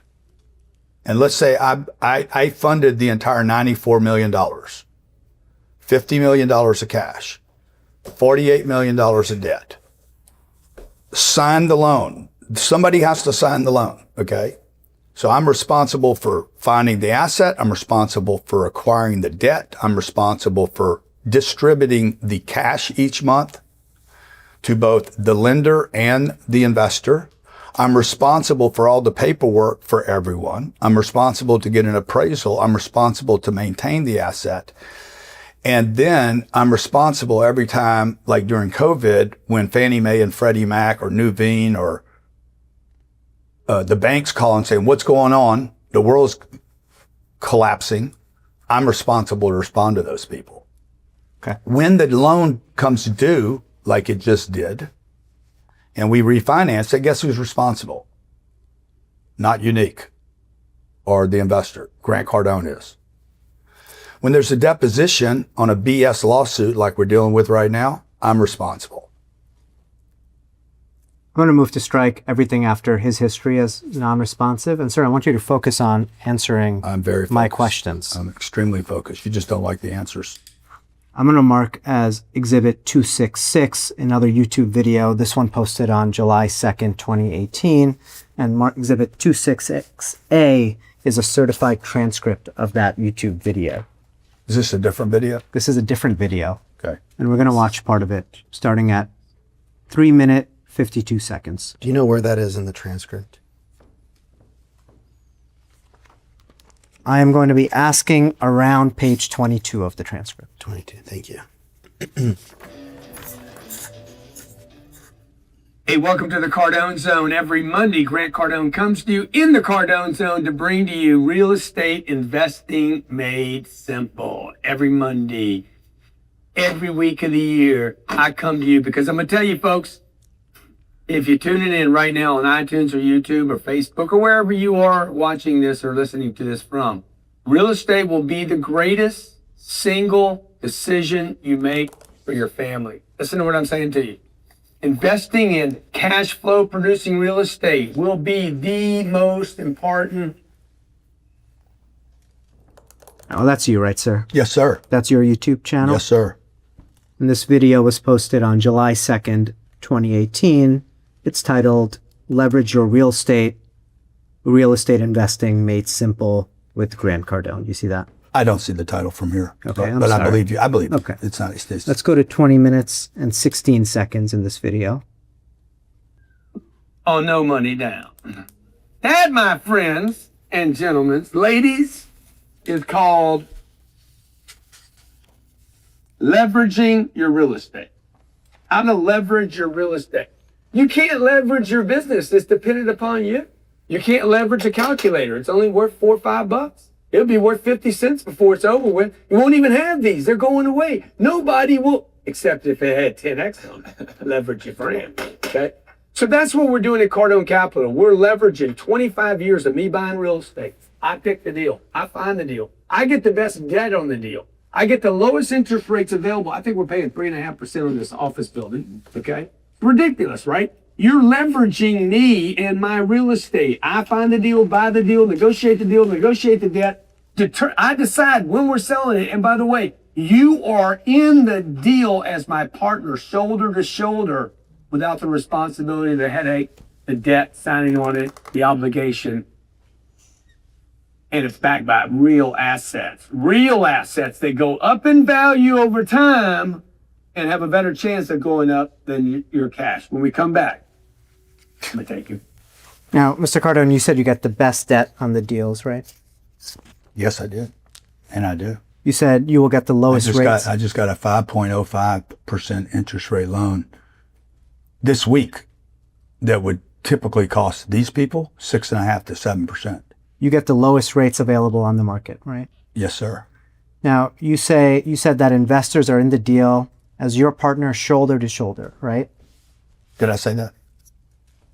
and let's say I funded the entire $94 million, $50 million of cash, $48 million of debt, sign the loan. Somebody has to sign the loan, okay? So I'm responsible for finding the asset. I'm responsible for acquiring the debt. I'm responsible for distributing the cash each month to both the lender and the investor. I'm responsible for all the paperwork for everyone. I'm responsible to get an appraisal. I'm responsible to maintain the asset. And then I'm responsible every time, like during COVID, when Fannie Mae and Freddie Mac or Nuveen or the banks call and say, what's going on? The world's collapsing. I'm responsible to respond to those people. Okay. When the loan comes due, like it just did, and we refinance it, guess who's responsible? Not Unique or the investor. Grant Cardone is. When there's a deposition on a BS lawsuit like we're dealing with right now, I'm responsible. I'm going to move to strike everything after his history as non-responsive. And sir, I want you to focus on answering I'm very focused. my questions. I'm extremely focused. You just don't like the answers. I'm going to mark as Exhibit 266 another YouTube video. This one posted on July 2nd, 2018. And mark Exhibit 266A is a certified transcript of that YouTube video. Is this a different video? This is a different video. Okay. And we're going to watch part of it starting at 3 minutes, 52 seconds. Do you know where that is in the transcript? I am going to be asking around page 22 of the transcript. 22. Thank you. Hey, welcome to the Cardone Zone. Every Monday, Grant Cardone comes to you in the Cardone Zone to bring to you real estate investing made simple. Every Monday, every week of the year, I come to you because I'm going to tell you, folks, if you're tuning in right now on iTunes or YouTube or Facebook or wherever you are watching this or listening to this from, real estate will be the greatest single decision you make for your family. Listen to what I'm saying to you. Investing in cash flow producing real estate will be the most important. Oh, that's you, right, sir? Yes, sir. That's your YouTube channel? Yes, sir. And this video was posted on July 2nd, 2018. It's titled Leverage Your Real Estate Investing Made Simple with Grant Cardone. You see that? I don't see the title from here. Okay, but sorry. I believe you. I believe Okay. you. It's not. It's Let's go to 20 minutes and 16 seconds in this video. Oh, no money down. That, my friends and gentlemen, ladies, is called leveraging your real estate. How to leverage your real estate. You can't leverage your business. It's dependent upon you. You can't leverage a calculator. It's only worth $4 or $5. It'll be worth 50 cents before it's over with. You won't even have these. They're going away. Nobody will, except if it had 10X on it, leverage your brand. Okay? So that's what we're doing at Cardone Capital. We're leveraging 25 years of me buying real estate. I pick the deal. I find the deal. I get the best debt on the deal. I get the lowest interest rates available. I think we're paying 3.5% on this office building. Okay? Ridiculous, right? You're leveraging me and my real estate. I find the deal, buy the deal, negotiate the debt. I decide when we're selling it. And by the way, you are in the deal as my partner, shoulder to shoulder, without the responsibility, the headache, the debt, signing on it, the obligation. And it's backed by real assets that go up in value over time and have a better chance of going up than your cash. When we come back, I'm going to take you Now, Mr. Cardone, you said you got the best debt on the deals, right? Yes, I did. And I do. You said you will get the lowest rates. I just got a 5.05% interest rate loan this week that would typically cost these people 6.5 to 7%. You get the lowest rates available on the market, right? Yes, sir. Now, you said that investors are in the deal as your partner shoulder to shoulder, right? Did I say that?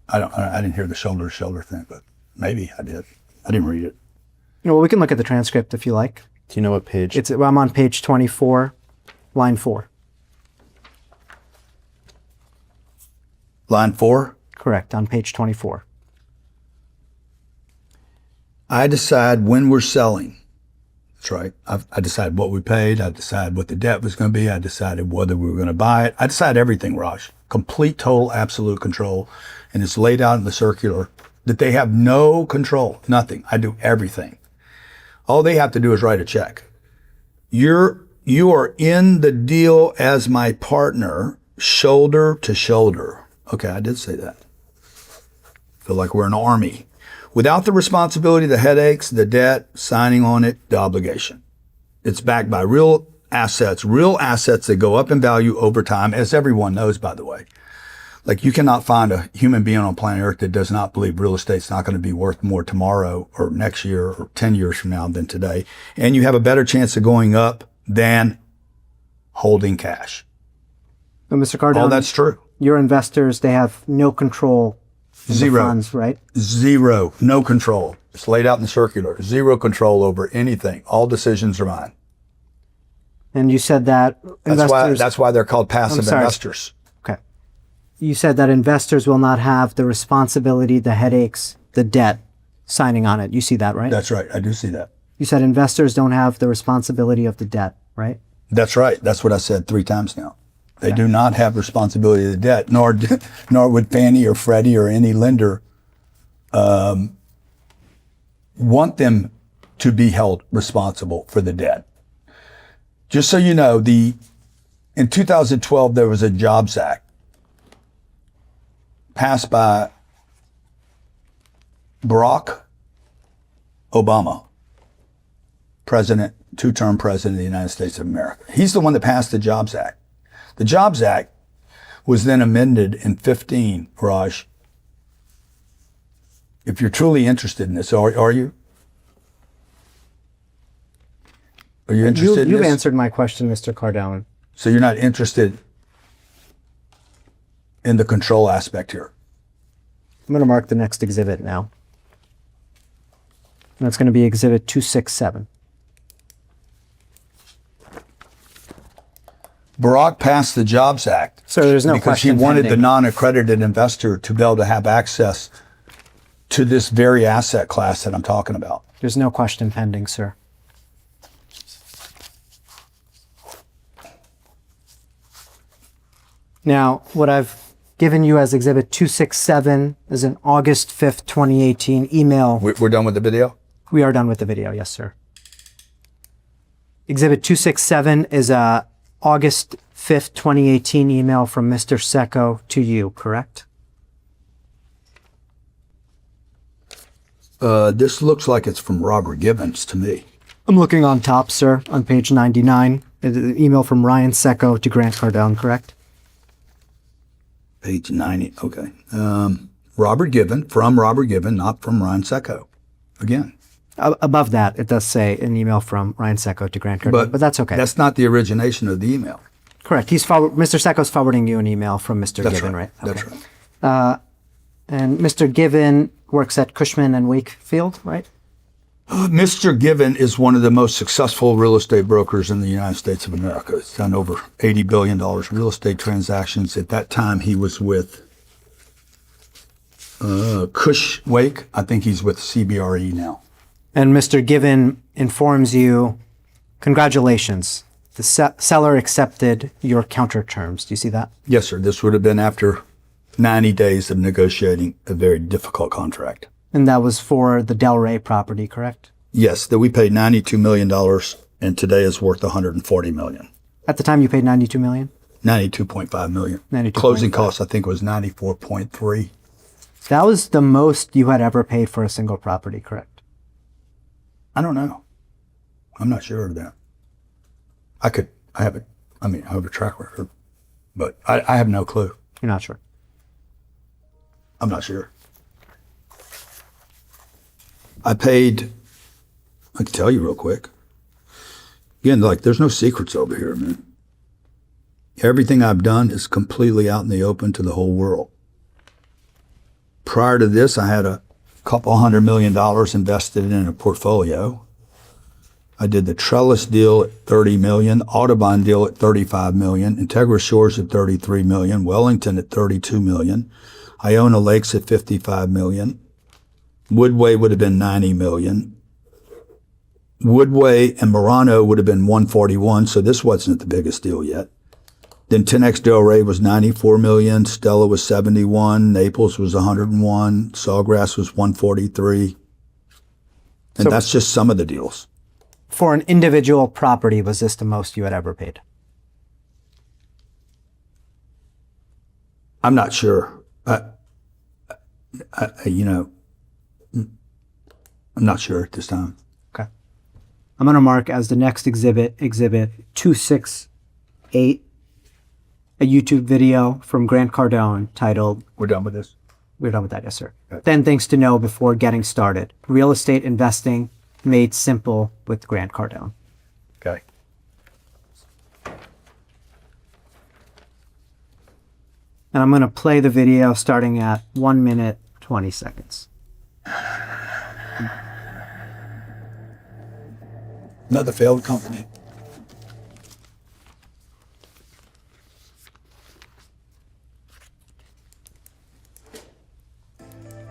I didn't hear the shoulder to shoulder thing, but maybe I did. I didn't read it. Well, we can look at the transcript if you like. Do you know what page? I'm on page 24, line 4. Line 4. Correct, on page 24. I decide when we're selling. That's right. I decide what we paid. I decide what the debt was going to be. I decided whether we were going to buy it. I decide everything, Raj. Complete, total, absolute control. And it's laid out in the circular that they have no control, nothing. I do everything. All they have to do is write a check. You are in the deal as my partner, shoulder to shoulder. Okay, I did say that. Feel like we're an army. Without the responsibility, the headaches, the debt, signing on it, the obligation. It's backed by real assets that go up in value over time, as everyone knows, by the way. Like, you cannot find a human being on planet Earth that does not believe real estate's not going to be worth more tomorrow or next year or 10 years from now than today. And you have a better chance of going up than holding cash. But Mr. Cardone, All that's true. your investors, they have no control of the funds, right? Zero. No control. It's laid out in the circular. Zero control over anything. All decisions are mine. And you said that investors... That's why they're called passive investors. Okay. You said that investors will not have the responsibility, the headaches, the debt signing on it. You see that, right? That's right. I do see that. You said investors don't have the responsibility of the debt, right? That's right. That's what I said 3 times now. They do not have responsibility of the debt, nor would Fannie or Freddie or any lender want them to be held responsible for the debt. Just so you know, in 2012, there was a Jobs Act passed by Barack Obama, president, 2-term president of the United States of America. He's the one that passed the Jobs Act. The Jobs Act was then amended in 15, Raj. If you're truly interested in this, are you? Are you interested in this? You've answered my question, Mr. Cardone. So you're not interested in the control aspect here? I'm going to mark the next exhibit now. And it's going to be exhibit 267. Barack passed the Jobs Act. So there's no because question he wanted pending. the non-accredited investor to be able to have access to this very asset class that I'm talking about. There's no question pending, sir. Now, what I've given you as exhibit 267 is an August 5th, 2018 email. We're done with the video? We are done with the video, yes, sir. Exhibit 267 is a August 5th, 2018 email from Mr. Secco to you, correct? This looks like it's from Robert Gibbons to me. I'm looking on top, sir, on page 99. An email from Ryan Secco to Grant Cardone, correct? Page 90, okay. Robert Gibbon, from Robert Gibbon, not from Ryan Secco. Again. Above that, it does say an email from Ryan Secco to Grant Cardone, but that's okay. That's not the origination of the email. Correct. Mr. Secco's forwarding you an email from Mr. Gibbon, right? That's Okay. right. And Mr. Gibbon works at Cushman and Wakefield, right? Mr. Gibbon is one of the most successful real estate brokers in the United States of America. He's done over $80 billion real estate transactions. At that time, he was with Wake. I think he's with CBRE now. And Mr. Gibbon informs you, congratulations, the seller accepted your counter terms. Do you see that? Yes, sir. This would have been after 90 days of negotiating a very difficult contract. And that was for the Delray property, correct? Yes, that we paid $92 million and today is worth $140 million. At the time you paid $92 million? $92.5 million. 92.5. Closing costs, I think, was $94.3. That was the most you had ever paid for a single property, correct? I don't know. I'm not sure of that. I have a track record, but I have no clue. You're not sure. I'm not sure. I can tell you real quick. Again, like, there's no secrets over here, man. Everything I've done is completely out in the open to the whole world. Prior to this, I had a couple $100 million invested in a portfolio. I did the Trellis deal at $30 million, Audubon deal at $35 million, Integra Shores at $33 million, Wellington at $32 million, Iona Lakes at $55 million, Woodway would have been $90 million, Woodway and Murano would have been 141, so this wasn't the biggest deal yet. Then 10X Delray was 94 million, Stella was 71, Naples was 101, Sawgrass was 143. And So- that's just some of the deals. For an individual property, was this the most you had ever paid? I'm not sure. I'm not sure at this time. Okay. I'm going to mark as the next exhibit 268, a YouTube video from Grant Cardone titled, We're done with this? we're done with that, yes, sir. 10 things to know before getting started. Real estate investing made simple with Grant Cardone. Okay. And I'm going to play the video starting at 1 minute, 20 seconds. Another failed company.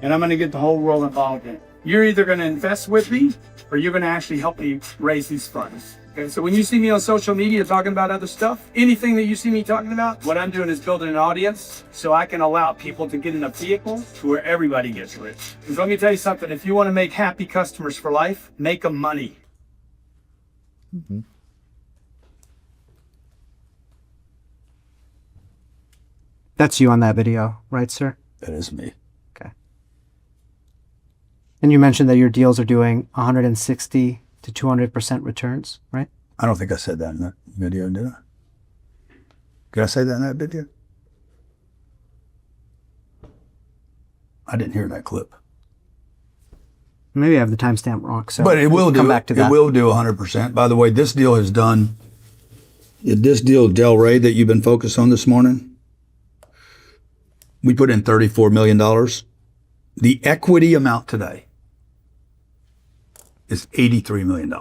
And I'm going to get the whole world involved in it. You're either going to invest with me or you're going to actually help me raise these funds. Okay, so when you see me on social media talking about other stuff, anything that you see me talking about, what I'm doing is building an audience so I can allow people to get in a vehicle to where everybody gets rich. Because let me tell you something, if you want to make happy customers for life, make them money. Mm-hmm. That's you on that video, right, sir? That is me. Okay. And you mentioned that your deals are doing 160 to 200% returns, right? I don't think I said that in that video, did I? Did I say that in that video? I didn't hear that clip. Maybe I have the timestamp wrong. So But it will come do. back to that. It will do 100%. By the way, this deal has done. This deal, Delray, that you've been focused on this morning. We put in $34 million. The equity amount today is $83 million.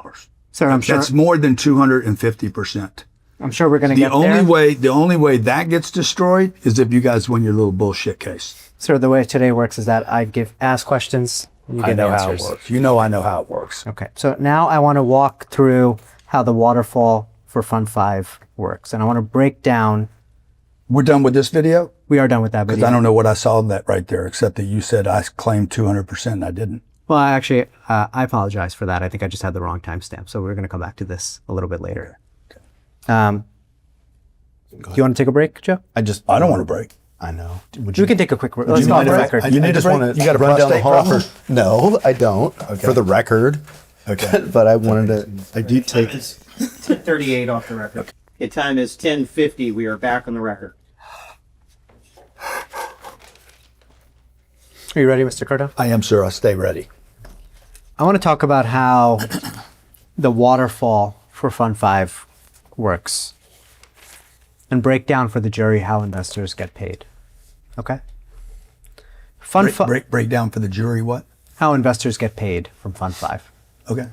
Sir, I'm sure. That's more than 250%. I'm sure we're going to The get there. the only way that gets destroyed is if you guys win your little bullshit case. Sir, the way today works is that I ask questions. You I give know answers. how it works. You know I know how it works. Okay, so now I want to walk through how the waterfall for Fund 5 works, and I want to break down. We're done with this video? We are done with that Because video. I don't know what I saw in that right there, except that you said I claimed 200% and I didn't. Well, actually, I apologize for that. I think I just had the wrong timestamp, so we're going to come back to this a little bit later. Do you want to take a break, Joe? I don't want to break. I know. Would We can take a quick break. Let's you go on mind the if I- record. You need I to just break? want to You got a run down the prostate hall. problem? No, I don't. Okay. For the record. Okay. But I wanted to. I do take. It's 10:38 off the record. The time is 10:50. We are back on the record. Are you ready, Mr. Cardone? I am, sir. I stay ready. I want to talk about how the waterfall for Fund 5 works and break down for the jury how investors get paid. Okay? Break down for the jury what? How investors get paid from Fund 5. Okay.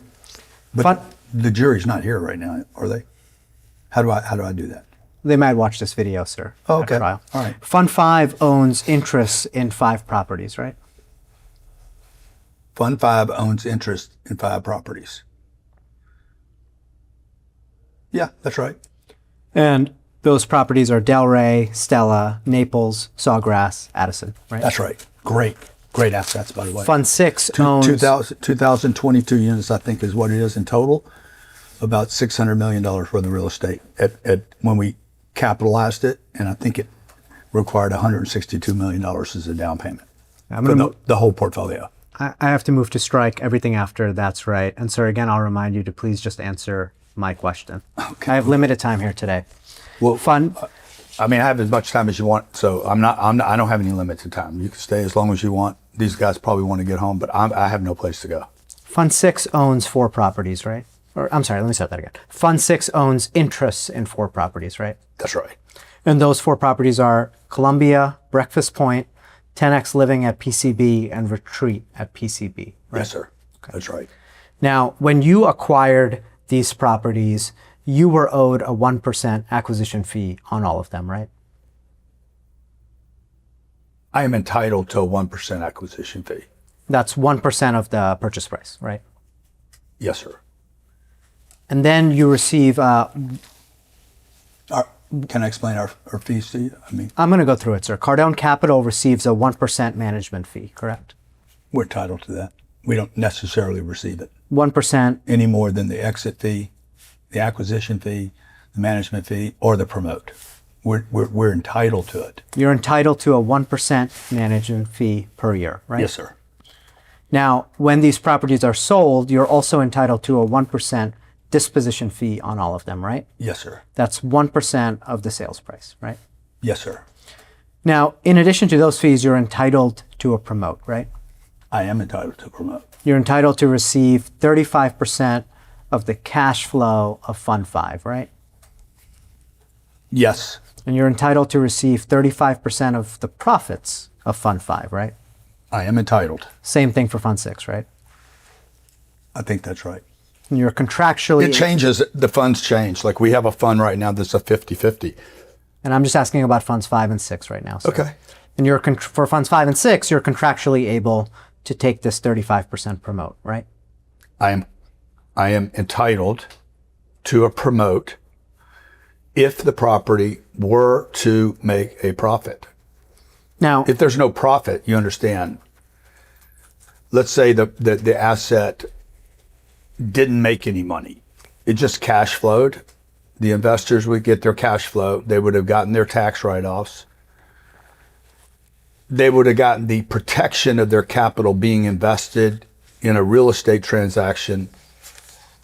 But Fun- the jury's not here right now, are they? How do I do that? They might watch this video, sir. Oh, at okay. trial. All right. Fund 5 owns interests in 5 properties, right? Fund 5 owns interest in 5 properties. Yeah, that's right. And those properties are Delray, Stella, Naples, Sawgrass, Addison, right? That's right. Great assets, by the way. Fund 6 owns 2,022 units, I think, is what it is in total. About $600 million worth of real estate at when we capitalized it, and I think it required $162 million as a down payment. I'm for gonna the whole portfolio. I have to move to strike everything after that's right. And sir, again, I'll remind you to please just answer my question. Okay. I have limited time here today. Well, Fund. I mean, I have as much time as you want, so I don't have any limits of time. You can stay as long as you want. These guys probably want to get home, but I have no place to go. Fund 6 owns 4 properties, right? Or I'm sorry, let me start that again. Fund 6 owns interests in 4 properties, right? That's right. And those 4 properties are Columbia, Breakfast Point, 10X Living at PCB, and Retreat at PCB, right? Yes, sir. Okay. That's right. Now, when you acquired these properties, you were owed a 1% acquisition fee on all of them, right? I am entitled to a 1% acquisition fee. That's 1% of the purchase price, right? Yes, sir. And then you receive, Can I explain our fees to you? I mean, I'm going to go through it, sir. Cardone Capital receives a 1% management fee, correct? we're entitled to that. We don't necessarily receive it 1%. any more than the exit fee, the acquisition fee, the management fee, or the promote. We're entitled to it. You're entitled to a 1% management fee per year, right? Yes, sir. Now, when these properties are sold, you're also entitled to a 1% disposition fee on all of them, right? Yes, sir. That's 1% of the sales price, right? Yes, sir. Now, in addition to those fees, you're entitled to a promote, right? I am entitled to promote. You're entitled to receive 35% of the cash flow of Fund 5, right? Yes. And you're entitled to receive 35% of the profits of Fund 5, right? I am entitled. Same thing for Fund 6, right? I think that's right. And you're contractually... It changes. The funds change. Like we have a fund right now that's a 50-50. And I'm just asking about Funds 5 and 6 right now. Sir. Okay. And you're for Funds 5 and 6, you're contractually able to take this 35% promote, right? I am entitled to a promote if the property were to make a profit. Now, If there's no profit, you understand. Let's say the asset didn't make any money. It just cash flowed. The investors would get their cash flow. They would have gotten their tax write-offs. They would have gotten the protection of their capital being invested in a real estate transaction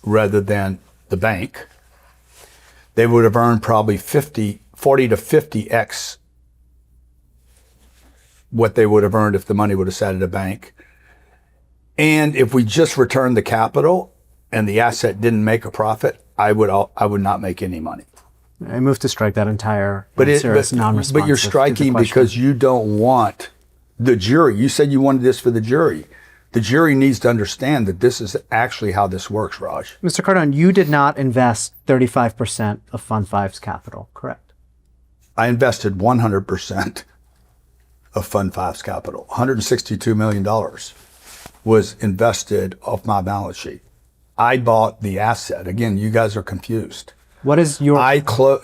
rather than the bank. They would have earned probably 40 to 50x what they would have earned if the money would have sat at a bank. And if we just returned the capital and the asset didn't make a profit, I would not make any money. I move to strike that entire answer as non-responsive. But you're to the striking question. because you don't want the jury. You said you wanted this for the jury. The jury needs to understand that this is actually how this works, Raj. Mr. Cardone, you did not invest 35% of Fund 5's capital, correct? I invested 100% of Fund 5's capital. $162 million was invested off my balance sheet. I bought the asset. Again, you guys are confused. What is your...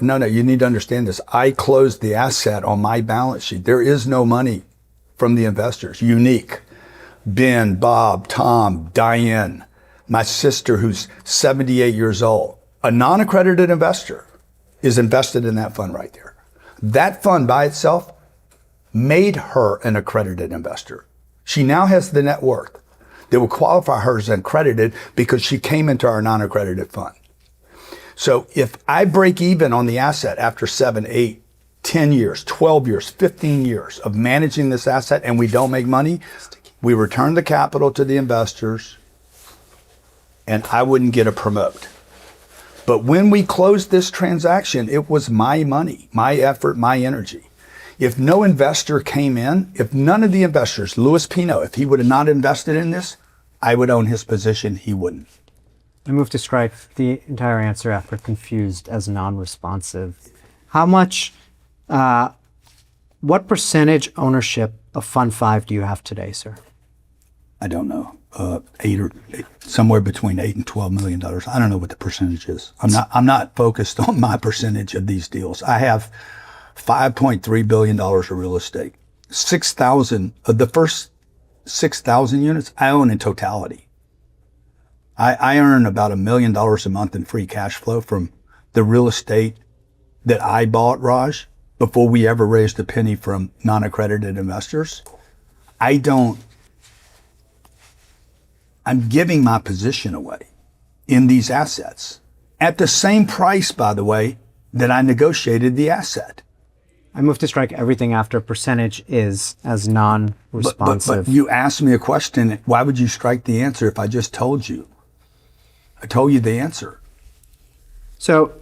No, you need to understand this. I closed the asset on my balance sheet. There is no money from the investors. Unique. Ben, Bob, Tom, Diane, my sister who's 78 years old, a non-accredited investor is invested in that fund right there. That fund by itself made her an accredited investor. She now has the net worth that will qualify her as accredited because she came into our non-accredited fund. So if I break even on the asset after 7, 8, 10 years, 12 years, 15 years of managing this asset and we don't make money, we return the capital to the investors and I wouldn't get a promote. But when we closed this transaction, it was my money, my effort, my energy. If no investor came in, if none of the investors, Louis Pino, if he would have not invested in this, I would own his position, he wouldn't. I move to strike the entire answer after confused as non-responsive. How much, what percentage ownership of Fund 5 do you have today, sir? I don't know, somewhere between $8 and $12 million. I don't know what the percentage is. I'm not focused on my percentage of these deals. I have $5.3 billion of real estate. 6,000 of the first 6,000 units I own in totality. I earn about $1 million a month in free cash flow from the real estate that I bought, Raj, before we ever raised a penny from non-accredited investors. I'm giving my position away in these assets at the same price, by the way, that I negotiated the asset. I move to strike everything after percentage is as non-responsive. But you asked me a question. Why would you strike the answer if I just told you? I told you the answer. So,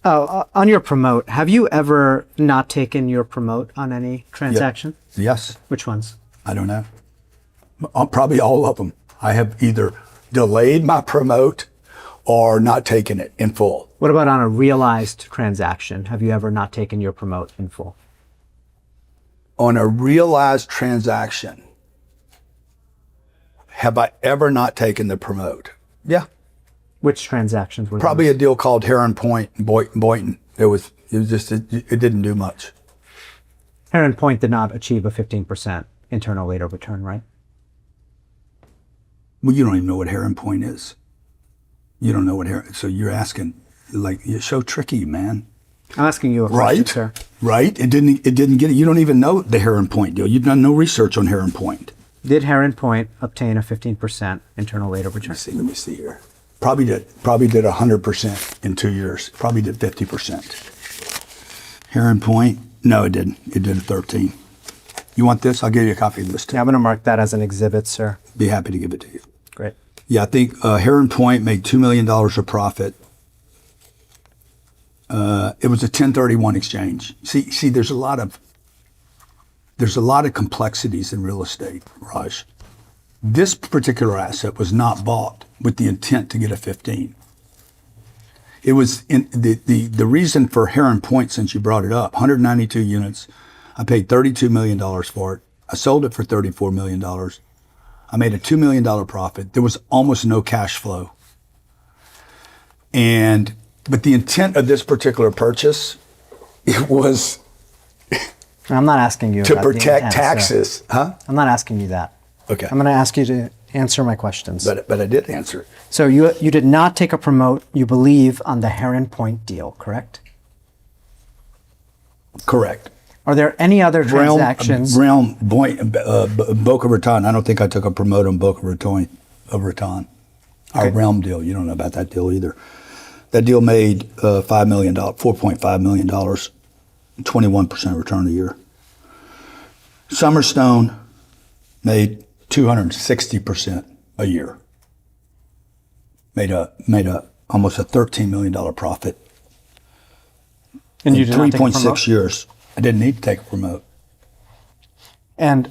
on your promote, have you ever not taken your promote on any transaction? Yes. Which ones? I don't know. Probably all of them. I have either delayed my promote or not taken it in full. What about on a realized transaction? Have you ever not taken your promote in full? On a realized transaction, have I ever not taken the promote? Yeah. Which transactions were Probably those? a deal called Heron Point in Boynton. It didn't do much. Heron Point did not achieve a 15% internal rate of return, right? Well, you don't even know what Heron Point is. You don't know what Heron, so you're asking, like, you're so tricky, man. I'm asking you a question, Right? sir. Right? It didn't get it. You don't even know the Heron Point deal. You've done no research on Heron Point. Did Heron Point obtain a 15% internal rate of return? Let me see here. Probably did 100% in 2 years. Probably did 50%. Heron Point, no, it didn't. It did a 13. You want this? I'll give you a copy of this too. Yeah, I'm going to mark that as an exhibit, sir. Be happy to give it to you. Great. Yeah, I think Heron Point made $2 million of profit. It was a 1031 exchange. See, there's a lot of complexities in real estate, Raj. This particular asset was not bought with the intent to get a 15. It was in the reason for Heron Point, since you brought it up, 192 units. I paid $32 million for it. I sold it for $34 million. I made a $2 million profit. There was almost no cash flow. But the intent of this particular purchase, it was I'm not asking you to about the protect intent, sir. taxes. Huh? I'm not asking you that. Okay. I'm going to ask you to answer my questions. But I did answer it. So you did not take a promote, you believe, on the Heron Point deal, correct? Correct. Are there any other transactions? Boca Raton. I don't think I took a promote on Boca Raton. Our Realm deal. You don't know about that deal either. That deal made $4.5 million, 21% return a year. Summerstone made 260% a year. Made almost a $13 million profit. And you in did not take a 3.6 promote? years. I didn't need to take a promote. And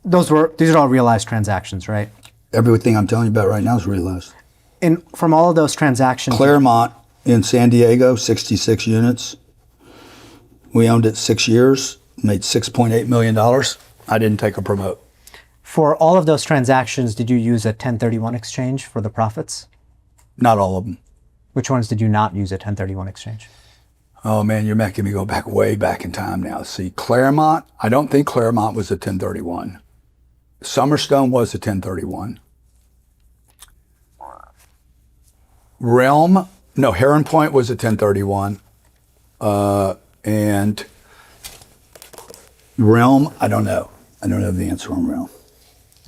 these are all realized transactions, right? Everything I'm telling you about right now is realized. And from all of those transactions, Claremont in San Diego, 66 units. We owned it 6 years, made $6.8 million. I didn't take a promote. for all of those transactions, did you use a 1031 exchange for the profits? Not all of them. Which ones did you not use a 1031 exchange? Oh man, you're making me go back way back in time now. See, Claremont, I don't think Claremont was a 1031. Summerstone was a 1031. Heron Point was a 1031. And Realm, I don't know. I don't have the answer on Realm.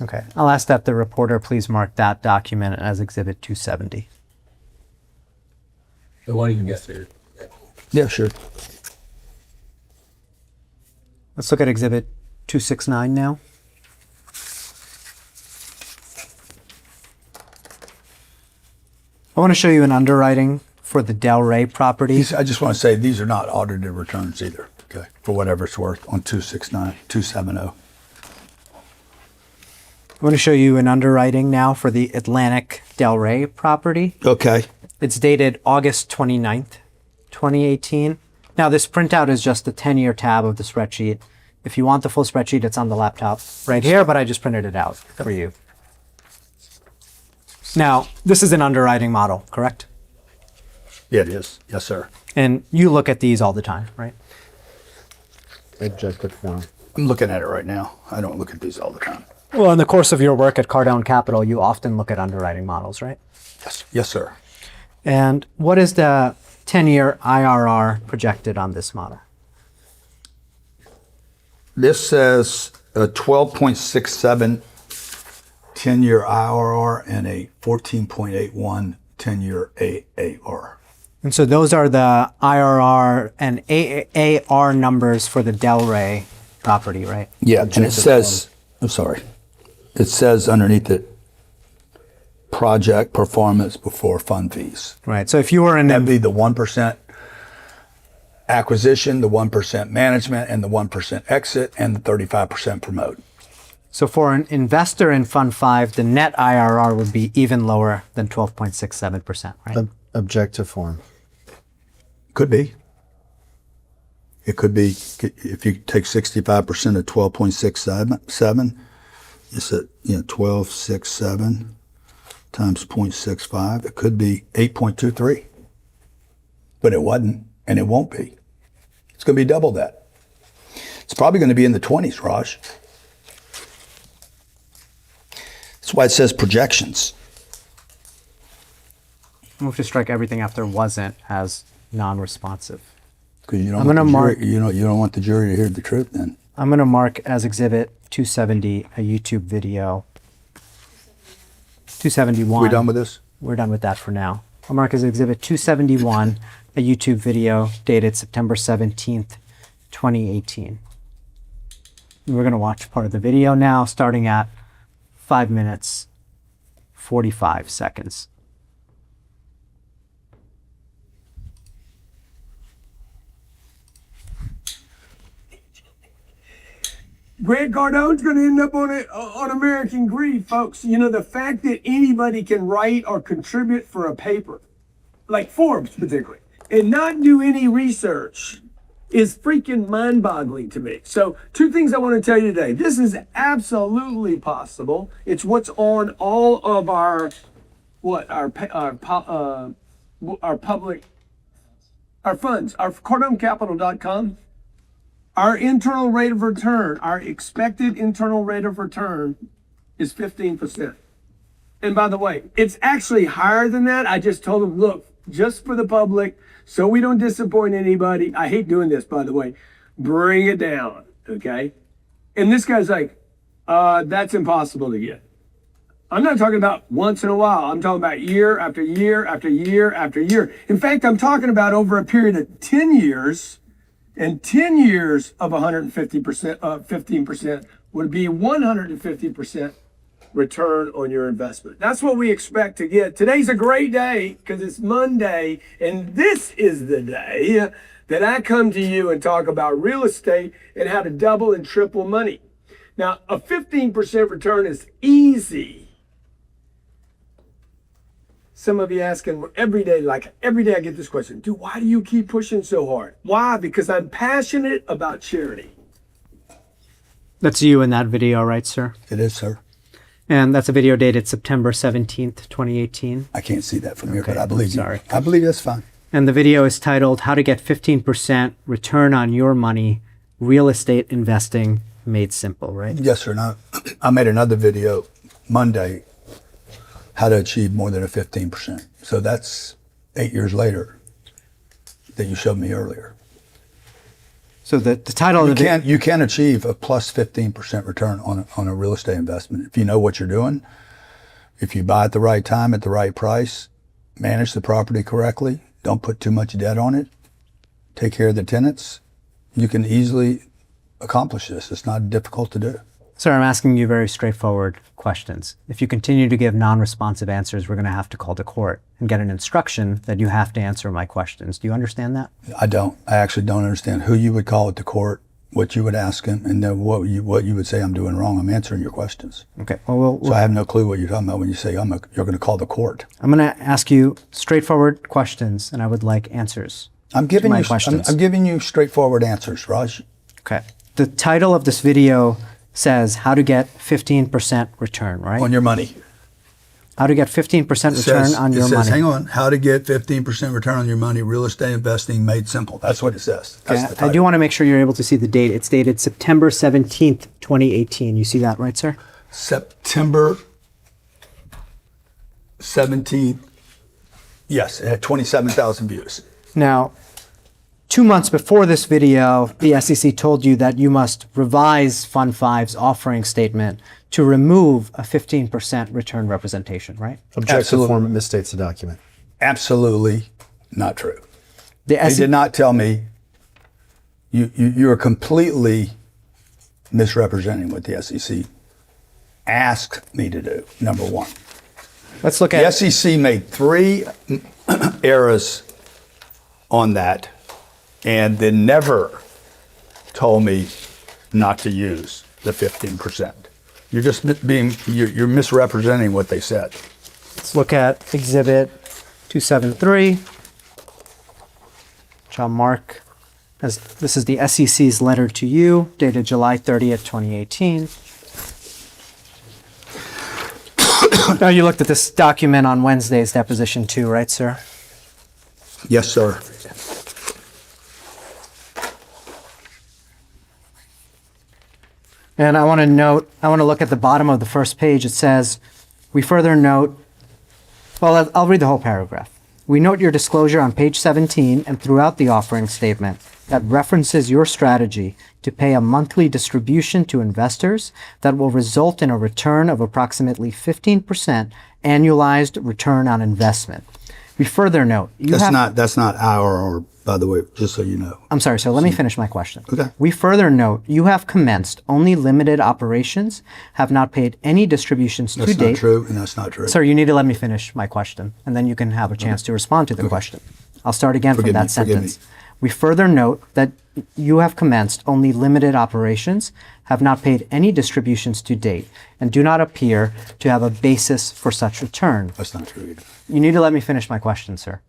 Okay. I'll ask that the reporter please mark that document as Exhibit 270. The one you guessed here. Yeah, sure. Let's look at Exhibit 269 now. I want to show you an underwriting for the Delray property. I just want to say these are not audited returns either, okay, for whatever it's worth on 269, 270. I want to show you an underwriting now for the Atlantic Delray property. Okay. It's dated August 29th, 2018. Now this printout is just the 10-year tab of the spreadsheet. If you want the full spreadsheet, it's on the laptop right here, but I just printed it out for you. Now, this is an underwriting model, correct? Yeah, it is. Yes, sir. And you look at these all the time, right? I just put down. I'm looking at it right now. I don't look at these all the time. Well, in the course of your work at CARDONE Capital, you often look at underwriting models, right? Yes, yes, sir. And what is the 10-year IRR projected on this model? This says a 12.67 10-year IRR and a 14.81 10-year AAR. And so those are the IRR and AAR numbers for the Delray property, right? Yeah, and it says, I'm sorry, it says underneath it, project performance before fund fees. Right. So if you were in That'd be the 1% acquisition, the 1% management, and the 1% exit, and the 35% promote. So for an investor in Fund 5, the net IRR would be even lower than 12.67%, right? Objective form. Could be. It could be, if you take 65% of 12.67, it's at, 12.67 times 0.65. It could be 8.23. But it wasn't, and it won't be. It's going to be double that. It's probably going to be in the 20s, Raj. That's why it says projections. We'll have to strike everything after wasn't as non-responsive. Because you don't I'm want gonna the mark- jury, you don't want the jury to hear the truth then. I'm going to mark as Exhibit 270 a YouTube video. 271. We done with this? We're done with that for now. I'll mark as Exhibit 271 a YouTube video dated September 17th, 2018. We're going to watch part of the video now, starting at 5 minutes, 45 seconds. Grant Cardone's going to end up on American Greed, folks. The fact that anybody can write or contribute for a paper, like Forbes particularly, and not do any research is freaking mind-boggling to me. So 2 things I want to tell you today. This is absolutely possible. It's what's on all of our funds, our CardoneCapital.com. Our internal rate of return, our expected internal rate of return is 15%. And by the way, it's actually higher than that. I just told them, look, just for the public, so we don't disappoint anybody. I hate doing this, by the way. Bring it down, okay? And this guy's like, that's impossible to get. I'm not talking about once in a while. I'm talking about year after year after year after year. In fact, I'm talking about over a period of 10 years. And 10 years of 150%, 15% would be 150% return on your investment. That's what we expect to get. Today's a great day because it's Monday, and this is the day that I come to you and talk about real estate and how to double and triple money. Now, a 15% return is easy. Some of you asking every day I get this question, dude, why do you keep pushing so hard? Why? Because I'm passionate about charity. That's you in that video, right, sir? It is, sir. And that's a video dated September 17th, 2018. I can't see that from here, Okay, but I believe you. sorry. I believe that's fine. And the video is titled, How to Get 15% Return on Your Money, Real Estate Investing Made Simple, right? Yes, sir. Now, I made another video Monday, how to achieve more than a 15%. So that's 8 years later that you showed me earlier. So the title of the video... You can achieve a plus 15% return on a real estate investment if you know what you're doing. If you buy at the right time, at the right price, manage the property correctly, don't put too much debt on it, take care of the tenants, you can easily accomplish this. It's not difficult to do. Sir, I'm asking you very straightforward questions. If you continue to give non-responsive answers, we're going to have to call the court and get an instruction that you have to answer my questions. Do you understand that? I don't. I actually don't understand who you would call at the court, what you would ask him, and then what you would say I'm doing wrong. I'm answering your questions. Okay. Well, So I have no clue what you're talking about when you say you're going to call the court. I'm going to ask you straightforward questions, and I would like answers. I'm giving my you questions. I'm giving you straightforward answers, Raj. Okay. The title of this video says how to get 15% return, right? On your money. How to get 15% return on your it says, money. hang on, how to get 15% return on your money, real estate investing made simple. That's what it says. That's the Okay. I title. do want to make sure you're able to see the date. It's dated September 17th, 2018. You see that, right, sir? September 17th. Yes, it had 27,000 views. Now, 2 months before this video, the SEC told you that you must revise Fund 5's offering statement to remove a 15% return representation, right? Objective form misstates the document. Absolutely not true. The They SEC did not tell me. You are completely misrepresenting what the SEC asked me to do, number one. Let's look The at SEC made 3 errors on that and then never told me not to use the 15%. You're just you're misrepresenting what they said. Let's look at Exhibit 273, which I'll mark as this is the SEC's letter to you, dated July 30th, 2018. Now, you looked at this document on Wednesday's deposition too, right, sir? Yes, sir. And I want to look at the bottom of the first page. It says, we further note, well, I'll read the whole paragraph. We note your disclosure on page 17 and throughout the offering statement that references your strategy to pay a monthly distribution to investors that will result in a return of approximately 15% annualized return on investment. We further note, That's not our, by the way, just so you know. I'm sorry, so let me finish my question. Okay. We further note you have commenced only limited operations, have not paid any distributions to That's date. not true, and that's not true. Sir, you need to let me finish my question, and then you can have a chance to respond to the question. I'll start again from that sentence. We further note that you have commenced only limited operations, have not paid any distributions to date, and do not appear to have a basis for such return. That's not true either. You need to let me finish my question, sir.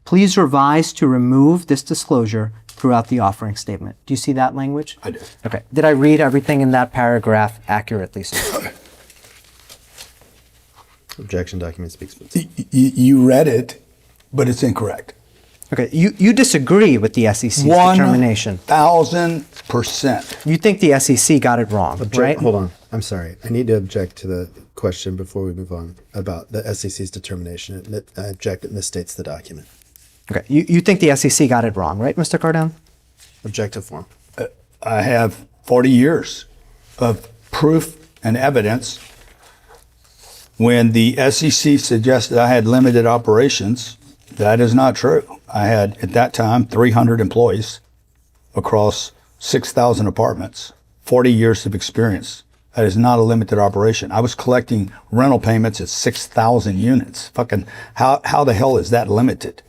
Please revise to remove this disclosure throughout the offering statement. Do you see that language? I do. Okay. Did I read everything in that paragraph accurately, sir? Objection document speaks for itself. You read it, but it's incorrect. Okay. You disagree with the SEC's determination. 1,000%. You think the SEC got it wrong, right? Hold on. I'm sorry. I need to object to the question before we move on about the SEC's determination. I object. It misstates the document. Okay. You think the SEC got it wrong, right, Mr. Cardone? Objective form. I have 40 years of proof and evidence. When the SEC suggested I had limited operations, that is not true. I had, at that time, 300 employees across 6,000 apartments, 40 years of experience. That is not a limited operation. I was collecting rental payments at 6,000 units. Fucking, how the hell is that limited?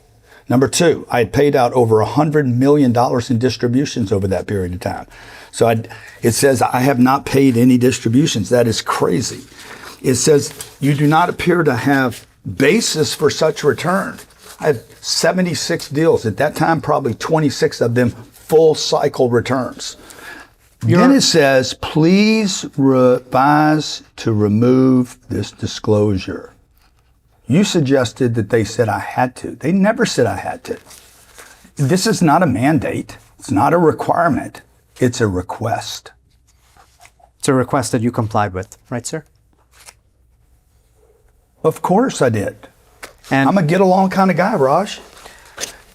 Number 2, I had paid out over $100 million in distributions over that period of time. So it says I have not paid any distributions. That is crazy. It says you do not appear to have basis for such return. I had 76 deals. At that time, probably 26 of them full cycle returns. Then it says, please revise to remove this disclosure. You suggested that they said I had to. They never said I had to. This is not a mandate. It's not a requirement. It's a request. It's a request that you complied with, right, sir? Of course I did. And I'm a get along kind of guy, Raj.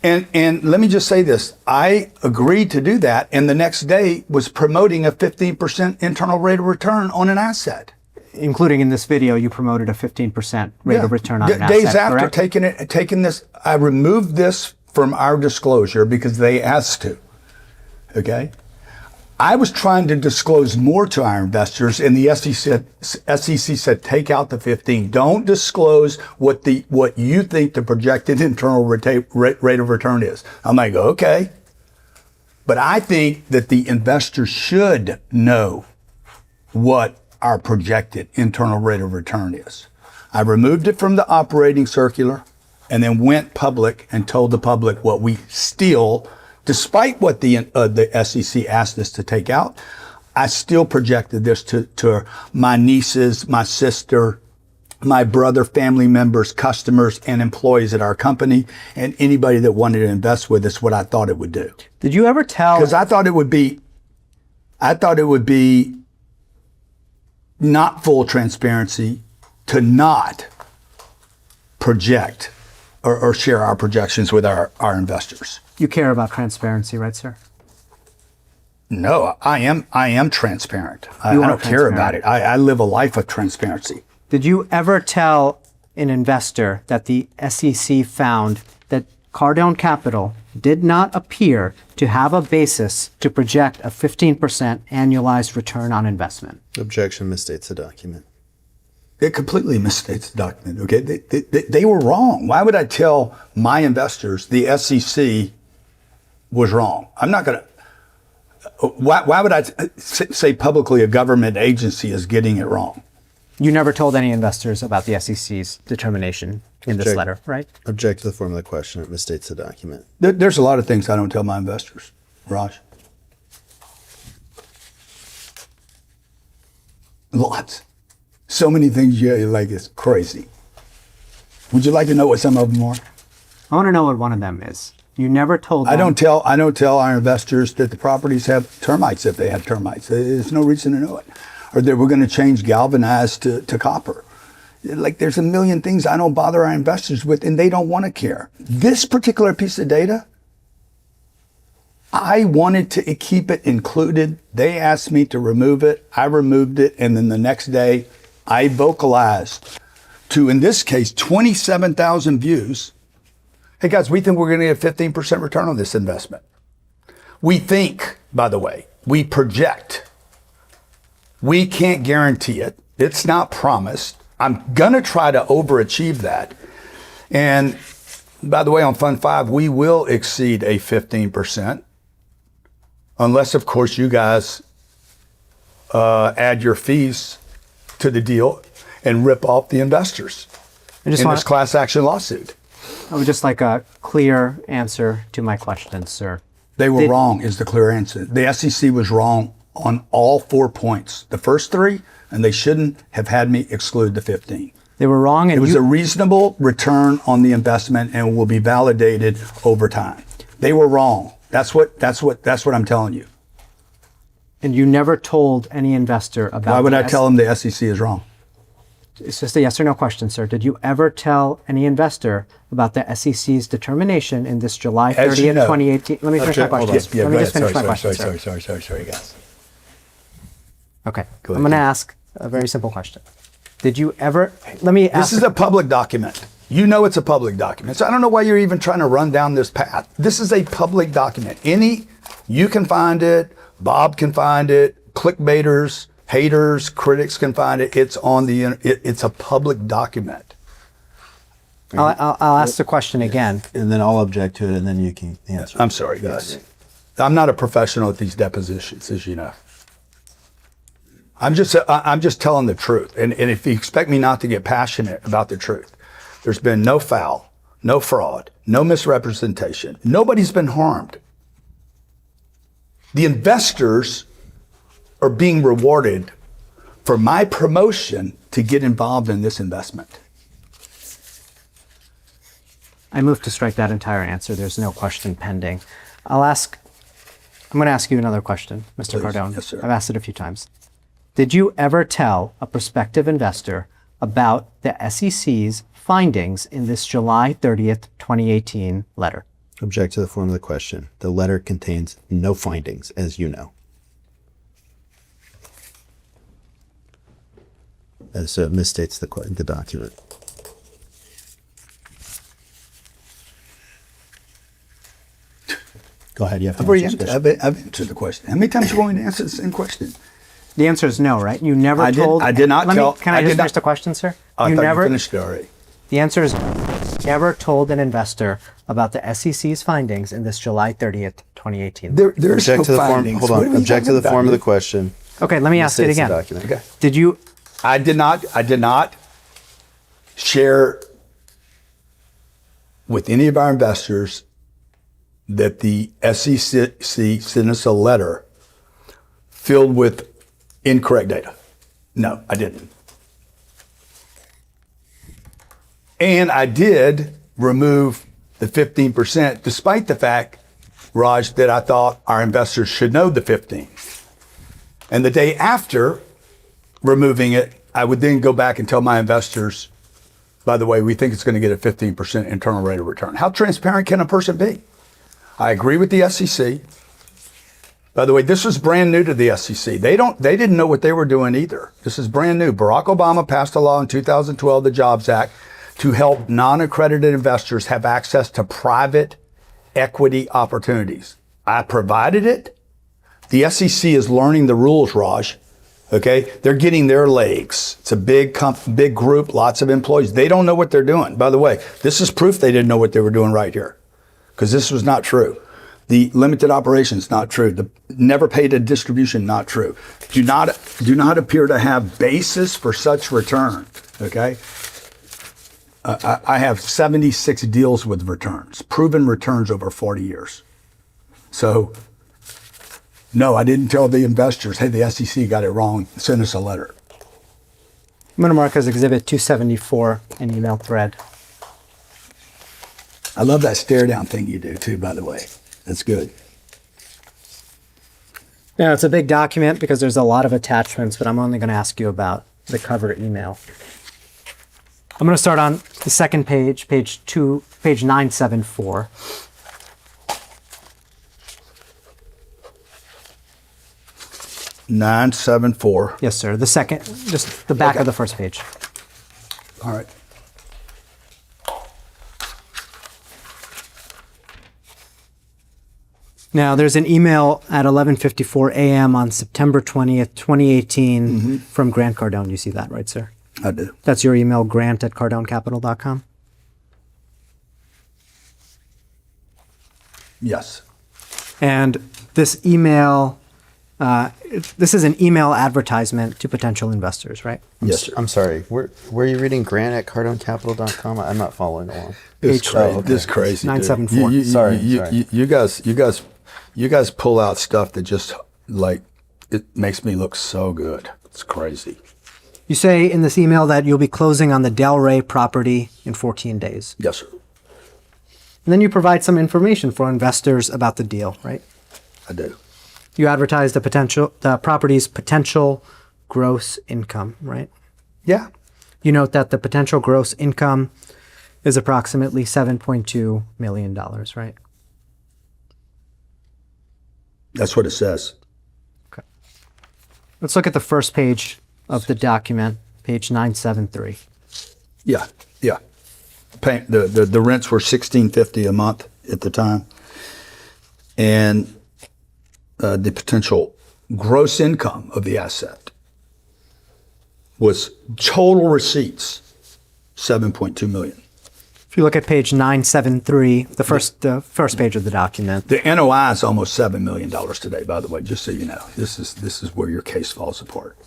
And let me just say this. I agreed to do that, and the next day was promoting a 15% internal rate of return on an asset. including in this video, you promoted a 15% rate of return on an asset, Days after correct? taking this, I removed this from our disclosure because they asked to. Okay? I was trying to disclose more to our investors, and the SEC said, take out the 15. Don't disclose what you think the projected internal rate of return is. I'm like, okay. But I think that the investors should know what our projected internal rate of return is. I removed it from the operating circular and then went public and told the public what we still, despite what the SEC asked us to take out, I still projected this to my nieces, my sister, my brother, family members, customers, and employees at our company, and anybody that wanted to invest with us, what I thought it would do. Did you ever tell? Because I thought it would be not full transparency to not project or share our projections with our investors. You care about transparency, right, sir? No, I am transparent. I You are don't care about transparent. it. I live a life of transparency. Did you ever tell an investor that the SEC found that Cardone Capital did not appear to have a basis to project a 15% annualized return on investment? Objection misstates the document. It completely misstates the document. Okay, they were wrong. Why would I tell my investors the SEC was wrong? I'm not going to. Why would I say publicly a government agency is getting it wrong? You never told any investors about the SEC's determination in this Object- letter, right? Object to the form of the question. It misstates the document. There's a lot of things I don't tell my investors, Raj. Lots. So many things you like, it's crazy. Would you like to know what some of them are? I want to know what one of them is. You never told them. I don't tell our investors that the properties have termites if they have termites. There's no reason to know it. Or that we're going to change galvanized to copper. Like, there's a million things I don't bother our investors with, and they don't want to care. This particular piece of data, I wanted to keep it included. They asked me to remove it. I removed it, and then the next day, I vocalized to, in this case, 27,000 views. Hey guys, we think we're going to get 15% return on this investment. We think, by the way, we project. We can't guarantee it. It's not promised. I'm going to try to overachieve that. And by the way, on Fund 5, we will exceed a 15%. Unless, of course, you guys add your fees to the deal and rip off the investors in this class action lawsuit. I would just like a clear answer to my question, sir. They were wrong is the clear answer. The SEC was wrong on all 4 points. The first 3, and they shouldn't have had me exclude the 15. They were wrong, and it was a reasonable return on the investment and will be validated over time. They were wrong. That's what I'm telling you. And you never told any investor about. Why would I tell them the SEC is wrong? It's just a yes or no question, sir. Did you ever tell any investor about the SEC's determination in this July 30th, 2018? Let me finish my question. Let me just finish my question, sir. Sorry, guys. Okay. I'm going to ask a very simple question. Did you ever, let me ask. This is a public document. You know it's a public document. So I don't know why you're even trying to run down this path. This is a public document. You can find it, Bob can find it, clickbaiters, haters, critics can find it. It's on it's a public document. I'll ask the question again. And then I'll object to it, and then you can answer. I'm sorry, guys. I'm not a professional at these depositions, as you know. I'm just telling the truth. And if you expect me not to get passionate about the truth, there's been no foul, no fraud, no misrepresentation. Nobody's been harmed. The investors are being rewarded for my promotion to get involved in this investment. I move to strike that entire answer. There's no question pending. I'm going to ask you another question, Mr. Cardone. Yes, sir. I've asked it a few times. Did you ever tell a prospective investor about the SEC's findings in this July 30th, 2018 letter? Object to the form of the question. The letter contains no findings, as you know. So it misstates the document. Go ahead. You have to answer this question. I've answered the question. How many times are you going to answer the same question? The answer is no, right? You never told. I did not tell. Can I just finish the question, sir? I thought you finished it already. The answer is never told an investor about the SEC's findings in this July 30th, 2018. There's no Object to the form. findings. Hold What are on. we Object to talking the about, form of the dude? question. Okay, let me ask it Misstates the again. document. Okay. Did you? I did not share with any of our investors that the SEC sent us a letter filled with incorrect data. No, I didn't. And I did remove the 15%, despite the fact, Raj, that I thought our investors should know the 15. And the day after removing it, I would then go back and tell my investors By the way, we think it's going to get a 15% internal rate of return. How transparent can a person be? I agree with the SEC. By the way, this was brand new to the SEC. They didn't know what they were doing either. This is brand new. Barack Obama passed a law in 2012, the Jobs Act, to help non-accredited investors have access to private equity opportunities. I provided it. The SEC is learning the rules, Raj. Okay, they're getting their legs. It's a big group, lots of employees. They don't know what they're doing. By the way, this is proof they didn't know what they were doing right here, because this was not true. The limited operations, not true. The never paid a distribution, not true. Do not appear to have basis for such return. Okay, I have 76 deals with returns, proven returns over 40 years. So. No, I didn't tell the investors, hey, the SEC got it wrong. Send us a letter. I'm going to mark as Exhibit 274 an email thread. I love that stare down thing you do too, by the way. That's good. Now, it's a big document because there's a lot of attachments, but I'm only going to ask you about the cover email. I'm going to start on the second page, page 974. $974. Yes, sir. The second, just the back of the first page. All right. Now, there's an email at 11:54 a.m. on September 20th, 2018 from Grant Cardone. You see that, right, sir? I do. That's your email, grant@cardonecapital.com? Yes. And this email, this is an email advertisement to potential investors, right? Yes, sir. I'm sorry. Where are you reading Grant at CardoneCapital.com? I'm not following along. This Page- crazy. oh, okay. This crazy. 974. Dude. Sorry. You guys pull out stuff that just like it makes me look so good. It's crazy. You say in this email that you'll be closing on the Delray property in 14 days. Yes, sir. And then you provide some information for investors about the deal, right? I do. You advertise the property's potential gross income, right? Yeah. You note that the potential gross income is approximately $7.2 million, right? That's what it says. Let's look at the first page of the document, page 973. Yeah. Yeah. The rents were $1,650 a month at the time. And the potential gross income of the asset was total receipts, $7.2 million. If you look at page 973, the first page of the document. The NOI is almost $7 million today, by the way, just so you know. This is where your case falls apart.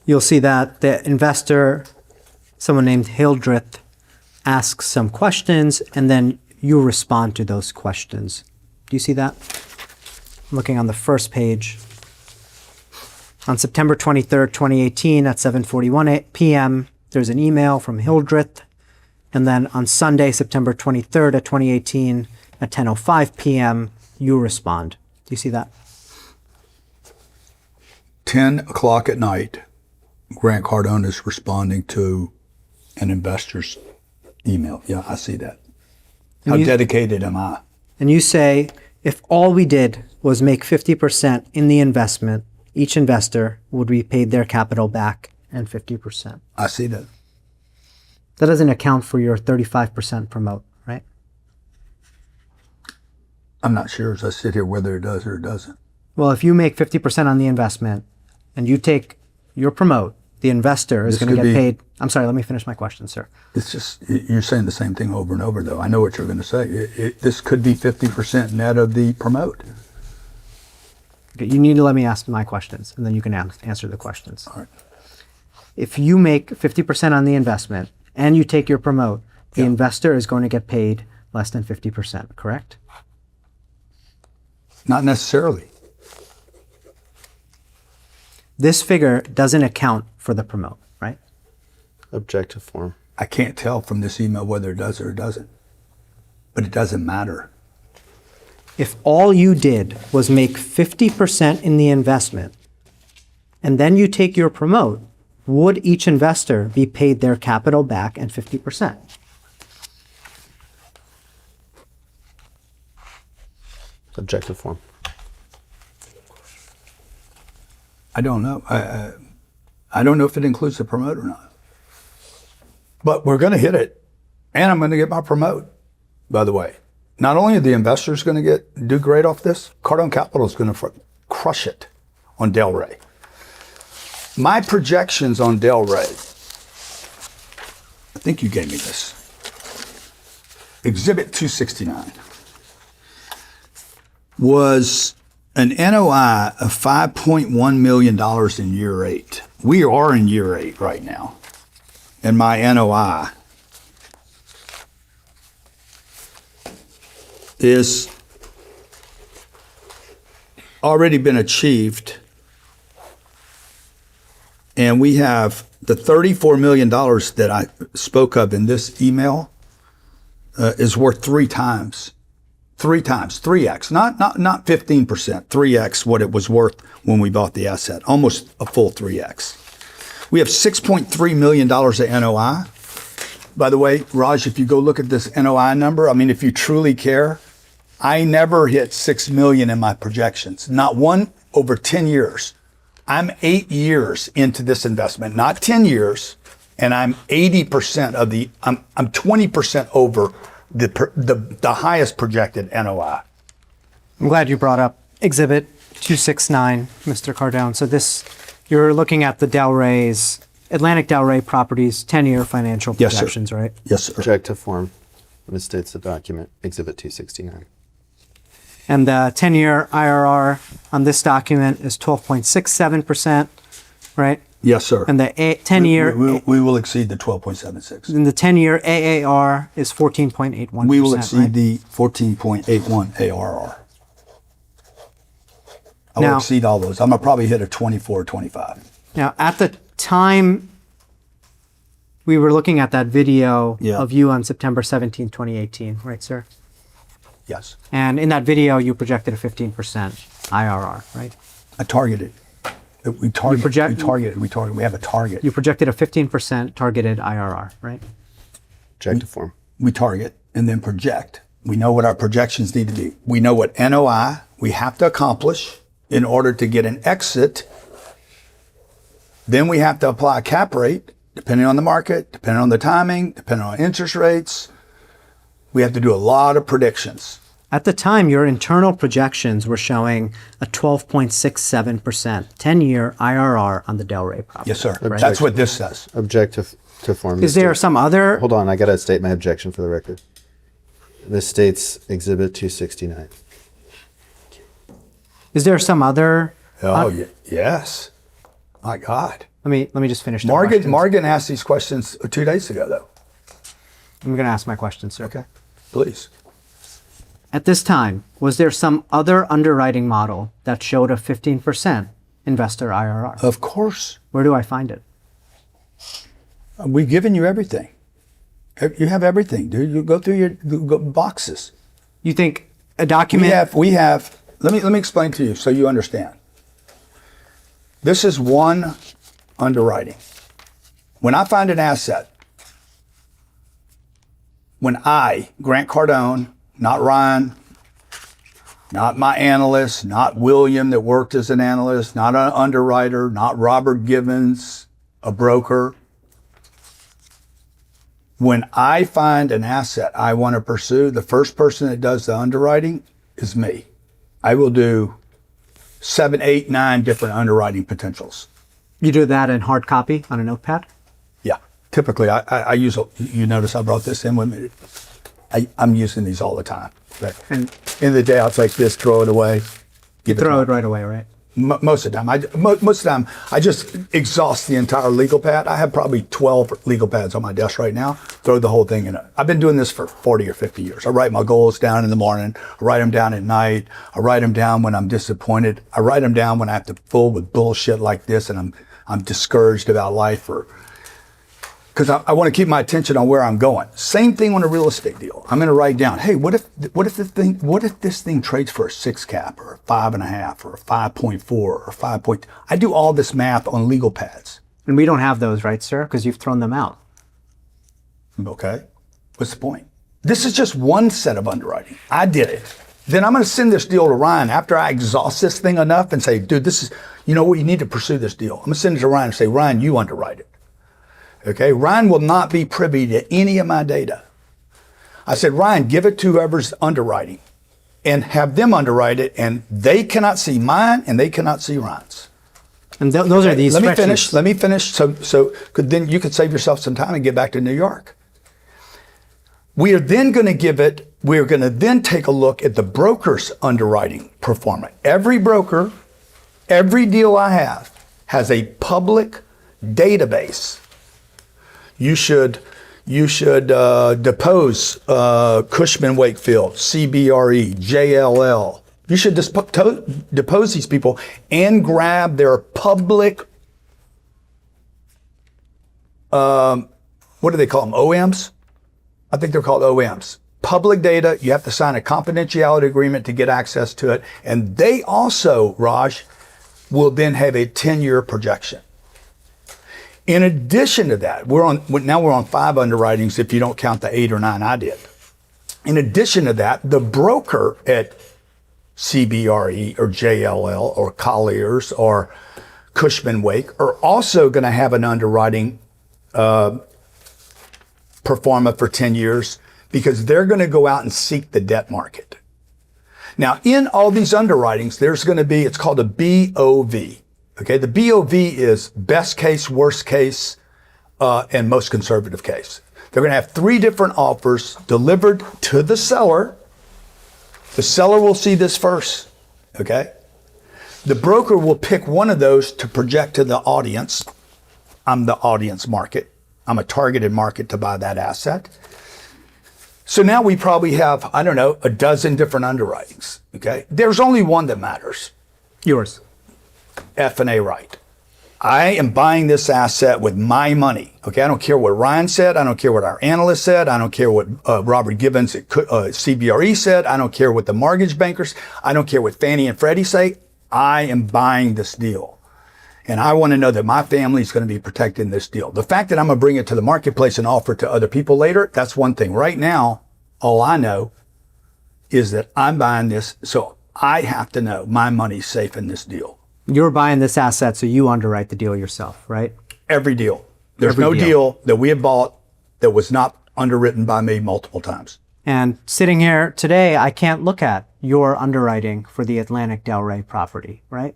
You'll see that the investor, someone named Hildreth, asks some questions, and then you respond to those questions. Do you see that? I'm looking on the first page. On September 23rd, 2018 at 7:41 p.m., there's an email from Hildreth. And then on Sunday, September 23rd of 2018 at 10:05 p.m., you respond. Do you see that? 10 o'clock at night, Grant Cardone is responding to an investor's email. Yeah, I see that. How dedicated am I? And you say, if all we did was make 50% in the investment, each investor would be paid their capital back and 50%. I see that. That doesn't account for your 35% promote, right? I'm not sure as I sit here whether it does or it doesn't. Well, if you make 50% on the investment and you take your promote, the investor is This going to could get be- paid. I'm sorry, let me finish my question, sir. It's just, you're saying the same thing over and over, though. I know what you're going to say. This could be 50% net of the promote. Okay, you need to let me ask my questions, and then you can answer the questions. All right. If you make 50% on the investment and you take your promote, the Yeah. investor is going to get paid less than 50%, correct? Not necessarily. This figure doesn't account for the promote, right? Objective form. I can't tell from this email whether it does or it doesn't. But it doesn't matter. If all you did was make 50% in the investment and then you take your promote, would each investor be paid their capital back and 50%? Objective form. I don't know. I don't know if it includes the promote or not. But we're going to hit it. And I'm going to get my promote, by the way. Not only are the investors going to do great off this, Cardone Capital is going to crush it on Delray. My projections on Delray, I think you gave me this. Exhibit 269 was an NOI of $5.1 million in year 8. We are in year 8 right now. And my NOI is already been achieved. And we have the $34 million that I spoke of in this email is worth 3 times. 3x, not 15%, 3x what it was worth when we bought the asset, almost a full 3x. We have $6.3 million of NOI. By the way, Raj, if you go look at this NOI number, I mean, if you truly care, I never hit 6 million in my projections, not one over 10 years. I'm 8 years into this investment, not 10 years, and I'm 80% of I'm 20% over the highest projected NOI. I'm glad you brought up Exhibit 269, Mr. Cardone. So you're looking at the Delray's, Atlantic Delray Properties 10-year financial Yes, sir. projections, right? Yes, sir. Objective form misstates the document, Exhibit 269. And the 10-year IRR on this document is 12.67%, right? Yes, sir. And the 10-year We will exceed the 12.76. and the 10-year AAR is 14.81%. We will exceed right? the 14.81 ARR. I will Now- exceed all those. I'm going to probably hit a 24, 25. Now, at the time we were looking at that video Yeah. of you on September 17, 2018, right, sir? Yes. And in that video, you projected a 15% IRR, right? I targeted. We target. We have a target. You projected a 15% targeted IRR, right? Objective form. We target and then project. We know what our projections need to be. We know what NOI we have to accomplish in order to get an exit. Then we have to apply a cap rate, depending on the market, depending on the timing, depending on interest rates. We have to do a lot of predictions. At the time, your internal projections were showing a 12.67% 10-year IRR on the Delray property. Yes, sir. Right? That's what this says. Objective to form. Is there some other? Hold on, I gotta state my objection for the record. This states Exhibit 269. Is there some other? Yes. My God. Let me just finish. The questions. Morgan asked these questions 2 days ago, though. I'm going to ask my question, sir. Okay. Please. At this time, was there some other underwriting model that showed a 15% investor IRR? Of course. Where do I find it? We've given you everything. You have everything, dude. You go through your boxes. You think a document? We have. Let me explain to you so you understand. This is one underwriting. When I find an asset, when I, Grant Cardone, not Ryan, not my analyst, not William that worked as an analyst, not an underwriter, not Robert Givens, a broker. When I find an asset I want to pursue, the first person that does the underwriting is me. I will do 7, 8, 9 different underwriting potentials. You do that in hard copy on a notepad? Yeah. Typically, I use, you notice I brought this in with me. I'm using these all the time. But And in the day, I'll take this, throw it away. you throw it right away, right? Most of the time, most of the time, I just exhaust the entire legal pad. I have probably 12 legal pads on my desk right now. Throw the whole thing in it. I've been doing this for 40 or 50 years. I write my goals down in the morning. I write them down at night. I write them down when I'm disappointed. I write them down when I have to fool with bullshit like this and I'm discouraged about life, or because I want to keep my attention on where I'm going. Same thing on a real estate deal. I'm going to write down, hey, what if this thing trades for a 6 cap or a 5.5 or a 5.4 or 5. I do all this math on legal pads. And we don't have those, right, sir? Because you've thrown them out. Okay. What's the point? This is just one set of underwriting. I did it. Then I'm going to send this deal to Ryan after I exhaust this thing enough and say, dude, this is, you know what, you need to pursue this deal. I'm going to send it to Ryan and say, Ryan, you underwrite it. Okay. Ryan will not be privy to any of my data. I said, Ryan, give it to whoever's underwriting and have them underwrite it, and they cannot see mine and they cannot see Ryan's. And those are these Let me spreadsheets. finish. Let me finish. So then you could save yourself some time and get back to New York. We are then going to we're going to then take a look at the broker's underwriting performance. Every broker, every deal I have has a public database. You should depose Cushman Wakefield, CBRE, JLL. You should depose these people and grab their public, what do they call them, OMs? I think they're called OMs. Public data, you have to sign a confidentiality agreement to get access to it. And they also, Raj, will then have a 10-year projection. In addition to that, now we're on 5 underwritings if you don't count the 8 or 9 I did. In addition to that, the broker at CBRE or JLL or Colliers or Cushman Wake are also going to have an underwriting performa for 10 years because they're going to go out and seek the debt market. Now, in all these underwritings, there's going to be, it's called a BOV. Okay, the BOV is best case, worst case, and most conservative case. They're going to have 3 different offers delivered to the seller. The seller will see this first, okay? The broker will pick one of those to project to the audience. I'm the audience market. I'm a targeted market to buy that asset. So now we probably have, I don't know, a dozen different underwritings, okay? There's only one that matters. Yours. F&A right. I am buying this asset with my money. Okay, I don't care what Ryan said. I don't care what our analyst said. I don't care what Robert Gibbons at CBRE said. I don't care what the mortgage bankers. I don't care what Fannie and Freddie say. I am buying this deal. And I want to know that my family is going to be protected in this deal. The fact that I'm going to bring it to the marketplace and offer it to other people later, that's one thing. Right now, all I know is that I'm buying this, so I have to know my money's safe in this deal. You're buying this asset, so you underwrite the deal yourself, right? Every deal. There's Every no deal. deal that we have bought that was not underwritten by me multiple times. And sitting here today, I can't look at your underwriting for the Atlantic Delray property, right?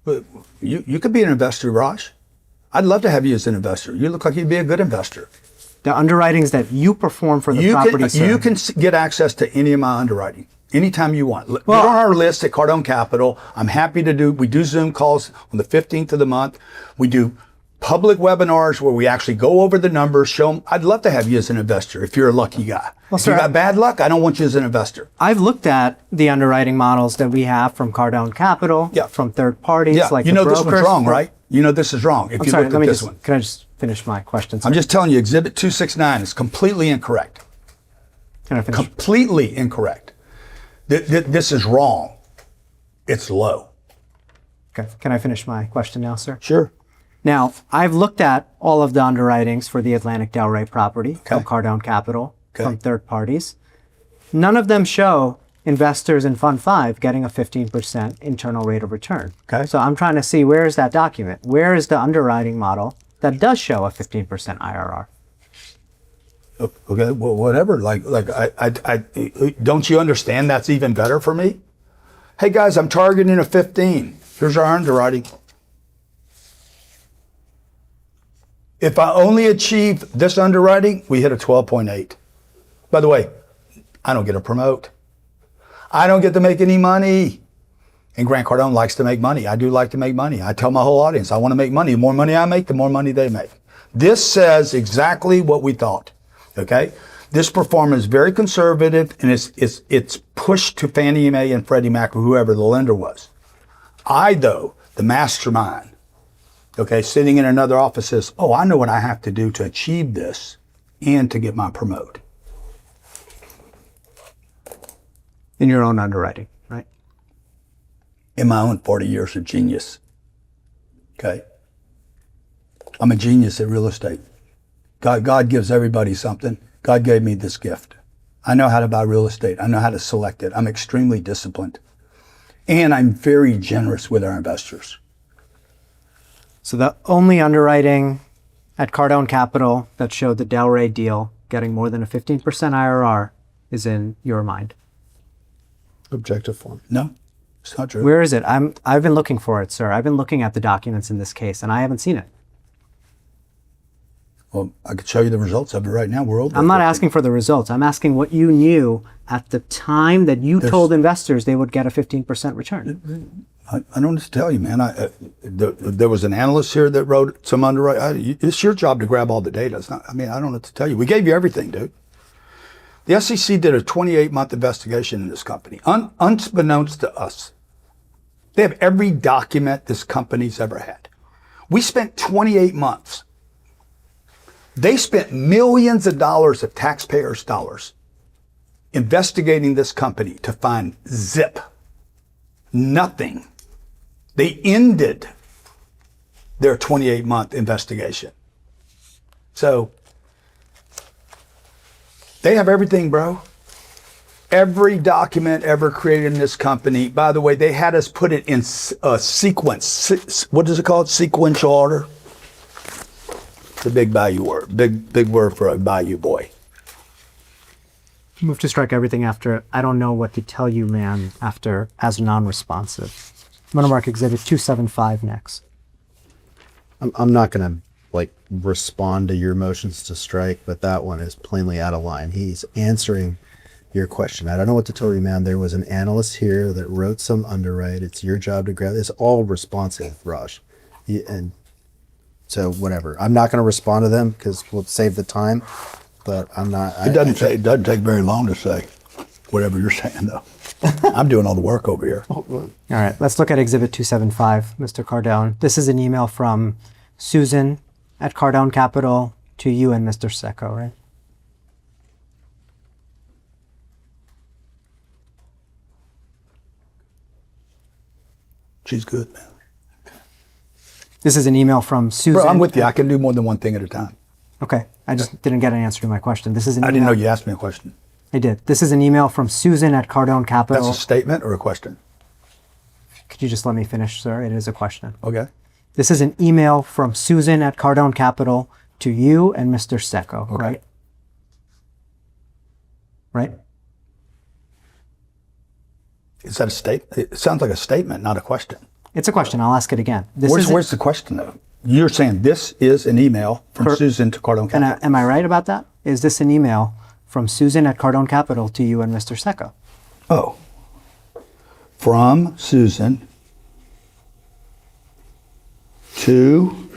But you could be an investor, Raj. I'd love to have you as an investor. You look like you'd be a good investor. The underwritings that you perform for the property, sir. You can get access to any of my underwriting anytime you want. Well, you're on our list at Cardone Capital. I'm happy to we do Zoom calls on the 15th of the month. We do public webinars where we actually go over the numbers, show them. I'd love to have you as an investor if you're a lucky guy. Well, if you got bad luck, I don't want you as an investor. I've looked at the underwriting models that we have from Cardone Capital, from third parties, like you know the this brokers. one's wrong, right? You know this is wrong. If I'm you sorry, look let at me this just, one. can I just finish my question, sir? I'm just telling you, Exhibit 269 is completely incorrect. Can I finish? Completely incorrect. This is wrong. It's low. Okay. Can I finish my question now, sir? Sure. Now, I've looked at all of the underwritings for the Atlantic Delray property from Cardone Capital, from third parties. None of them show investors in Fund 5 getting a 15% internal rate of return. Okay. So I'm trying to see, where is that document? Where is the underwriting model that does show a 15% IRR? Okay, well, whatever. Like, I don't you understand that's even better for me? Hey guys, I'm targeting a 15. Here's our underwriting. If I only achieve this underwriting, we hit a 12.8. By the way, I don't get to promote. I don't get to make any money. And Grant Cardone likes to make money. I do like to make money. I tell my whole audience, I want to make money. The more money I make, the more money they make. This says exactly what we thought. Okay? This performance is very conservative, and it's pushed to Fannie Mae and Freddie Mac or whoever the lender was. I, though, the mastermind, okay, sitting in another office says, oh, I know what I have to do to achieve this and to get my promote. In your own underwriting, right? In my own 40 years of genius. Okay? I'm a genius at real estate. God gives everybody something. God gave me this gift. I know how to buy real estate. I know how to select it. I'm extremely disciplined. And I'm very generous with our investors. So the only underwriting at Cardone Capital that showed the Delray deal getting more than a 15% IRR is in your mind. Objective form. No, it's not true. Where is it? I've been looking for it, sir. I've been looking at the documents in this case, and I haven't seen it. Well, I could show you the results of it right now. We're over. I'm not asking for the results. I'm asking what you knew at the time that you told investors they would get a 15% return. I don't know what to tell you, man. There was an analyst here that wrote some underwriting. It's your job to grab all the data. It's not. I mean, I don't know what to tell you. We gave you everything, dude. The SEC did a 28-month investigation in this company, unbeknownst to us. They have every document this company's ever had. We spent 28 months. They spent millions of dollars of taxpayers' dollars investigating this company to find zip, nothing. They ended their 28-month investigation. So they have everything, bro. Every document ever created in this company. By the way, they had us put it in a sequence. What is it called? Sequential order. It's a big value word. Big word for a value boy. Move to strike everything after I don't know what to tell you, man, after as non-responsive. I'm going to mark Exhibit 275 next. I'm not going to like respond to your motions to strike, but that one is plainly out of line. He's answering your question. I don't know what to tell you, man. There was an analyst here that wrote some underwrite. It's your job to grab. It's all responsive, Raj. And so whatever. I'm not going to respond to them because we'll save the time. But I'm not. It doesn't take very long to say whatever you're saying, though. I'm doing all the work over here. All right, let's look at Exhibit 275, Mr. Cardone. This is an email from Susan at Cardone Capital to you and Mr. Secco, right? She's good, man. This is an email from Susan. Bro, I'm with you. I can do more than one thing at a time. Okay, I just didn't get an answer to my question. This is an I didn't know you asked me a question. I did. This is an email from Susan at Cardone Capital. That's a statement or a question? Could you just let me finish, sir? It is a question. Okay. This is an email from Susan at Cardone Capital to you and Mr. Secco, Okay. right? Right? Is that a statement? It sounds like a statement, not a question. It's a question. I'll ask it again. Where's the question, though? You're saying this is an email from Susan to Cardone Capital. Am I right about that? Is this an email from Susan at Cardone Capital to you and Mr. Secco? Oh. From Susan to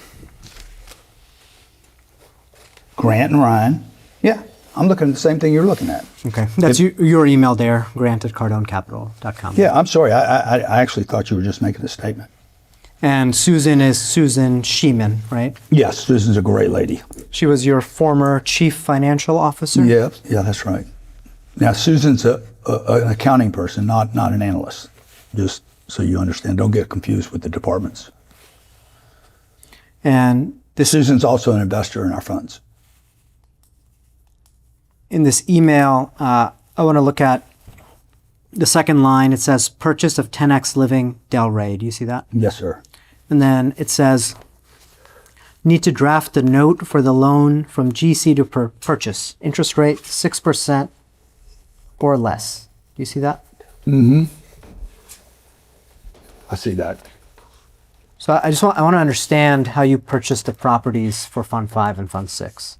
Grant and Ryan. Yeah, I'm looking at the same thing you're looking at. Okay, that's your email there, grant at cardonecapital.com. Yeah, I'm sorry. I actually thought you were just making a statement. And Susan is Susan Sheeman, right? Yes, Susan's a great lady. She was your former chief financial officer? Yeah, that's right. Now, Susan's an accounting person, not an analyst. Just so you understand, don't get confused with the departments. And Susan's also an investor in our funds. In this email, I want to look at the second line. It says purchase of 10X Living Delray. Do you see that? Yes, sir. And then it says need to draft a note for the loan from GC to purchase. Interest rate 6% or less. Do you see that? Mm-hmm. I see that. So I want to understand how you purchased the properties for Fund 5 and Fund 6.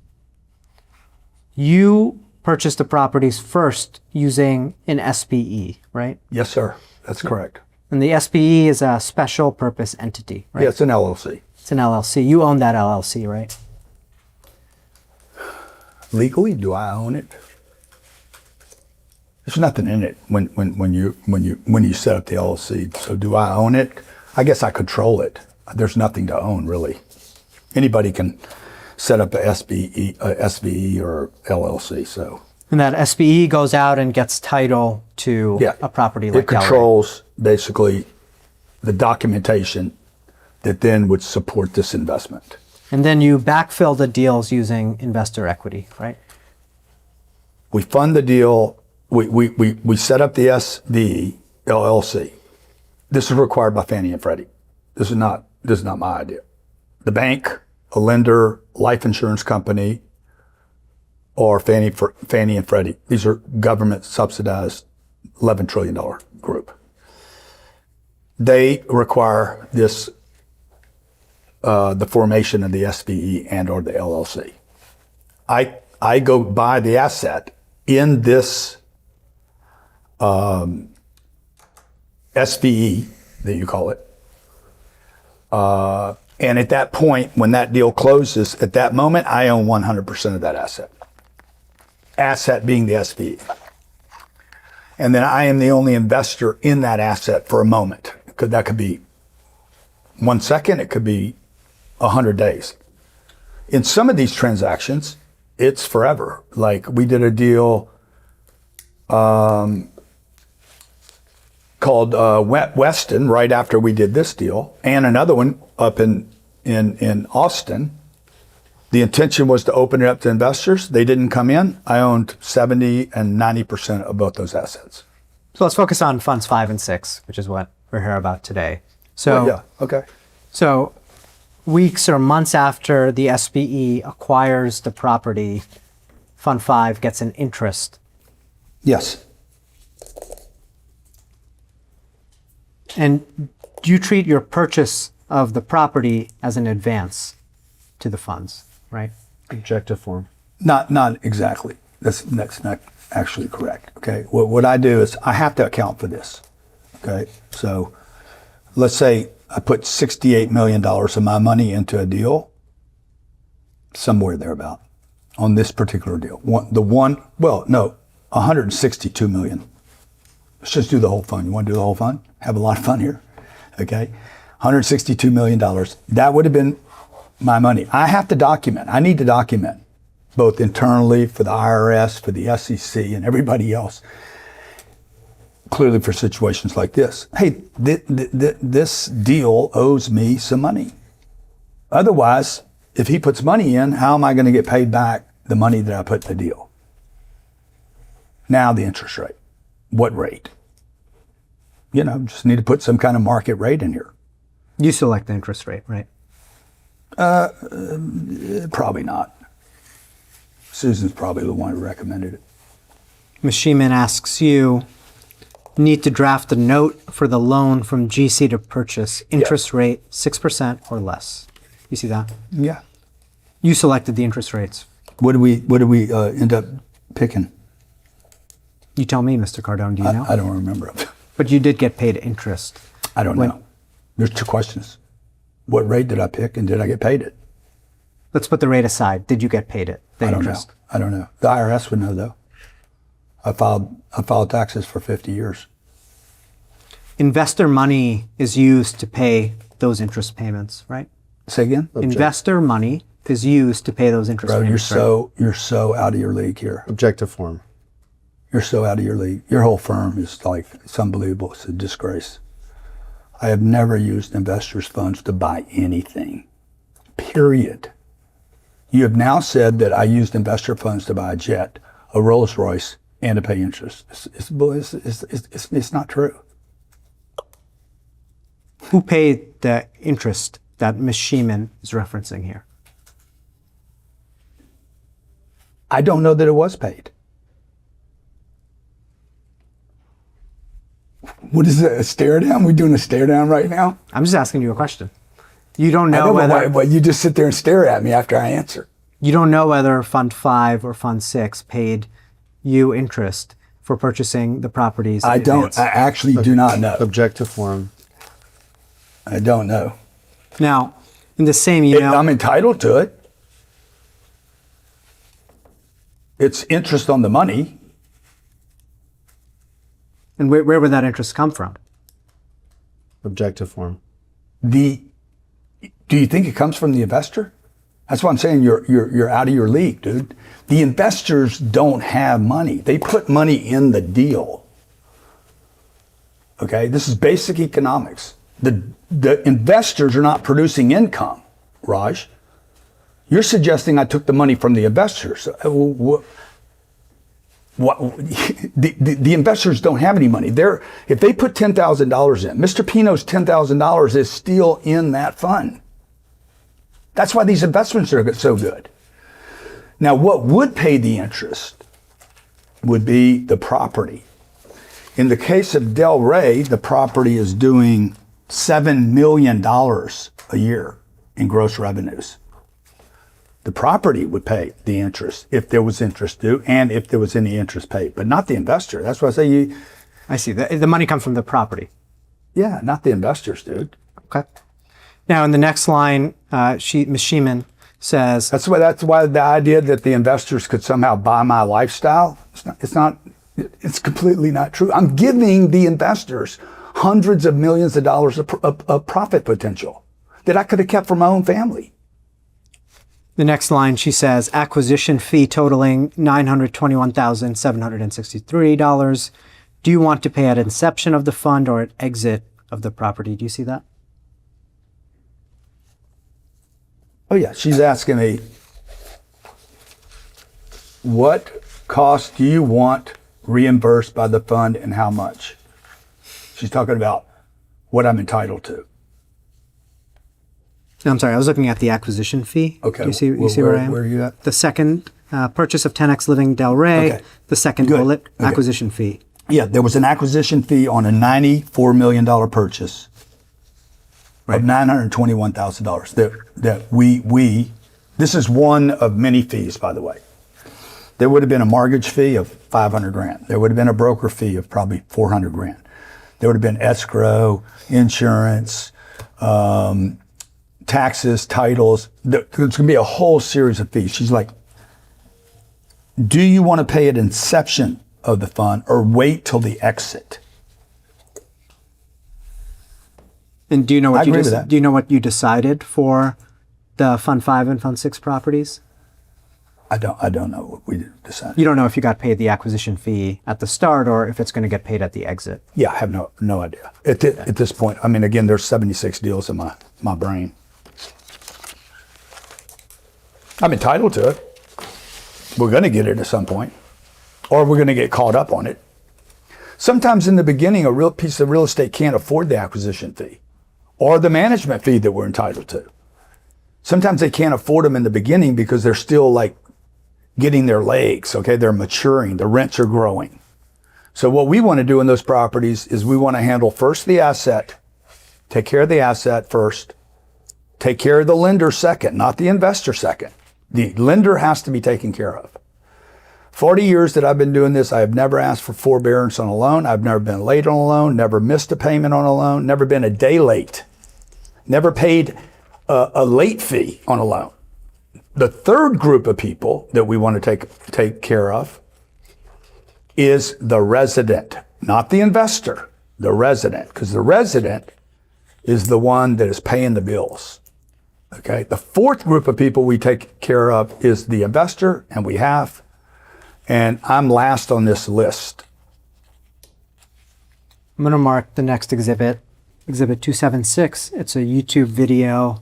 You purchased the properties first using an SPE, right? Yes, sir. That's correct. And the SPE is a special purpose entity, right? Yeah, it's an LLC. It's an LLC. You own that LLC, right? Legally, do I own it? There's nothing in it when you set up the LLC. So do I own it? I guess I control it. There's nothing to own, really. Anybody can set up a SBE or LLC. So. And that SPE goes out and gets title to a property like it controls basically the documentation that then would support this investment. And then you backfill the deals using investor equity, right? We fund the deal. We set up the SVE LLC. This is required by Fannie and Freddie. This is not my idea. The bank, a lender, life insurance company, or Fannie and Freddie. These are government subsidized $11 trillion group. They require this, the formation of the SVE and or the LLC. I go buy the asset in this SVE that you call it. And at that point, when that deal closes, at that moment, I own 100% of that asset. Asset being the SVE. And then I am the only investor in that asset for a moment. That could be 1 second, it could be 100 days. In some of these transactions, it's forever. Like we did a deal called Weston right after we did this deal, and another one up in Austin. The intention was to open it up to investors. They didn't come in. I owned 70 and 90% of both those assets. So let's focus on funds 5 and 6, which is what we're here about today. So yeah, okay. So weeks or months after the SPE acquires the property, Fund 5 gets an interest. Yes. And do you treat your purchase of the property as an advance to the funds, right? Objective form. Not exactly. That's not actually correct. Okay. What I do is I have to account for this. Okay. So let's say I put $68 million of my money into a deal, somewhere thereabout, on this particular deal. 162 million. Let's just do the whole fund. You want to do the whole fund? Have a lot of fun here. Okay. $162 million. That would have been my money. I have to document. I need to document both internally for the IRS, for the SEC, and everybody else. Clearly for situations like this. Hey, this deal owes me some money. Otherwise, if he puts money in, how am I going to get paid back the money that I put in the deal? Now the interest rate. What rate? Just need to put some kind of market rate in here. You select the interest rate, right? Probably not. Susan's probably the one who recommended it. Mashiman asks you, need to draft a note for the loan from GC to purchase, interest rate 6% or less. You see that? Yeah. You selected the interest rates. What did we end up picking? You tell me, Mr. Cardone, do you know? I don't remember. But you did get paid interest. I don't know. There's two questions. What rate did I pick and did I get paid it? Let's put the rate aside. Did you get paid it? The I don't interest? know. I don't know. The IRS would know though. I filed taxes for 50 years. Investor money is used to pay those interest payments, right? Say again? Investor money is used to pay those interest Bro, payments. you're so out of your league here. Objective form. You're so out of your league. Your whole firm is it's unbelievable. It's a disgrace. I have never used investors' funds to buy anything. Period. You have now said that I used investor funds to buy a jet, a Rolls Royce, and to pay interest. It's not true. Who paid the interest that Ms. Sheeman is referencing here? I don't know that it was paid. What is it, a stare down? We're doing a stare down right now? I'm just asking you a question. You don't know, but you just sit there and stare at me after I answer. You don't know whether Fund 5 or Fund 6 paid you interest for purchasing the properties. I don't. I actually do not know. Objective form. I don't know. Now, in the same email, I'm entitled to it. It's interest on the money. and where would that interest come from? Objective form. Do you think it comes from the investor? That's why I'm saying you're out of your league, dude. The investors don't have money. They put money in the deal. Okay, this is basic economics. The investors are not producing income, Raj. You're suggesting I took the money from the investors. The investors don't have any money. If they put $10,000 in, Mr. Pino's $10,000 is still in that fund. That's why these investments are so good. Now, what would pay the interest would be the property. In the case of Delray, the property is doing $7 million a year in gross revenues. The property would pay the interest if there was interest due and if there was any interest paid, but not the investor. That's why I say I see. The money comes from the property. Yeah, not the investors, dude. Okay. Now in the next line, Ms. Sheeman says... That's why the idea that the investors could somehow buy my lifestyle, it's completely not true. I'm giving the investors hundreds of millions of dollars of profit potential that I could have kept for my own family. The next line, she says, acquisition fee totaling $921,763. Do you want to pay at inception of the fund or at exit of the property? Do you see that? Oh, yeah. She's asking me, what cost do you want reimbursed by the fund and how much? She's talking about what I'm entitled to. No, I'm sorry. I was looking at the acquisition fee. Okay. Do you see where I am? Where are you at? The second purchase of 10X Living Delray. Okay. The second Good. bullet, Okay. acquisition fee. Yeah, there was an acquisition fee on a $94 million purchase of $921,000 that we, this is one of many fees, by the way. There would have been a mortgage fee of $500,000. There would have been a broker fee of probably $400,000. There would have been escrow, insurance, taxes, titles. There's going to be a whole series of fees. She's like, do you want to pay at inception of the fund or wait till the exit? And do you know I what agree with that. do you know what you decided for the Fund 5 and Fund 6 properties? I don't know what we decided. You don't know if you got paid the acquisition fee at the start or if it's going to get paid at the exit. Yeah, I have no idea. At this point, I mean, again, there's 76 deals in my brain. I'm entitled to it. We're going to get it at some point, or we're going to get caught up on it. Sometimes in the beginning, a real piece of real estate can't afford the acquisition fee or the management fee that we're entitled to. Sometimes they can't afford them in the beginning because they're still like getting their legs, okay? They're maturing, the rents are growing. So what we want to do in those properties is we want to handle first the asset, take care of the asset first, take care of the lender second, not the investor second. The lender has to be taken care of. 40 years that I've been doing this, I have never asked for forbearance on a loan. I've never been late on a loan, never missed a payment on a loan, never been a day late, never paid a late fee on a loan. The third group of people that we want to take care of is the resident, not the investor, the resident, because the resident is the one that is paying the bills. Okay. The fourth group of people we take care of is the investor, and we have, and I'm last on this list. I'm going to mark the next exhibit, Exhibit 276. It's a YouTube video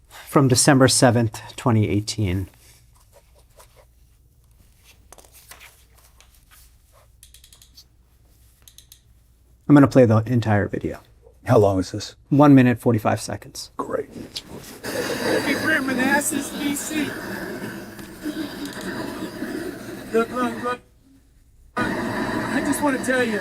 from December 7th, 2018. I'm going to play the entire video. How long is this? 1 minute, 45 seconds. Great. We're in Manassas, BC. Look. I just want to tell you,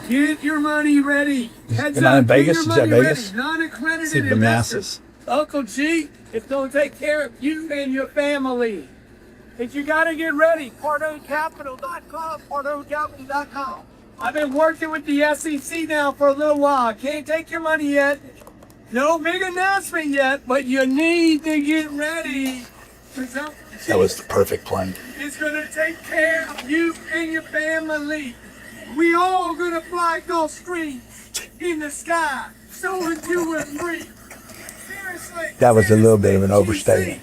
get your money ready. Heads Am I in up, get Vegas? your Is that money Vegas? ready. Non-accredited See, investors. Manassas. Uncle G, it's going to take care of you and your family. But you got to get ready. CARDONEcapital.com, CARDONEcapital.com. I've been working with the SEC now for a little while. Can't take your money yet. No big announcement yet, but you need to get ready. That was the perfect plan. It's going to take care of you and your family. We all going to fly Gulfstream in the sky. So would you agree? Seriously. That was a little bit of an seriously, overstatement.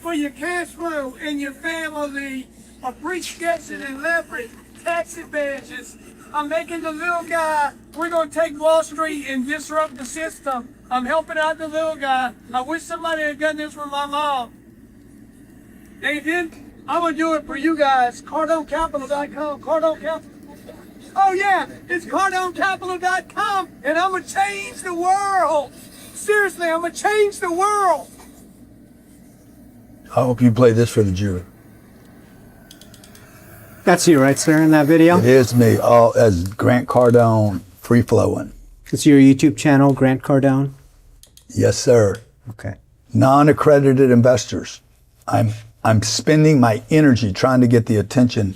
For your cash flow and your family, appreciation and leverage, tax advantages. I'm making the little guy. We're going to take Wall Street and disrupt the system. I'm helping out the little guy. I wish somebody had done this for my mom. They did. I'm gonna do it for you guys. CardoneCapital.com. Cardone Capital. Oh yeah, it's CardoneCapital.com, and I'm gonna change the world. Seriously, I'm gonna change the world. I hope you play this for the jury. That's you, right, sir, in that video? It is me, all as Grant Cardone, free flowing. It's your YouTube channel, Grant Cardone? Yes, sir. Okay. Non-accredited investors. I'm spending my energy trying to get the attention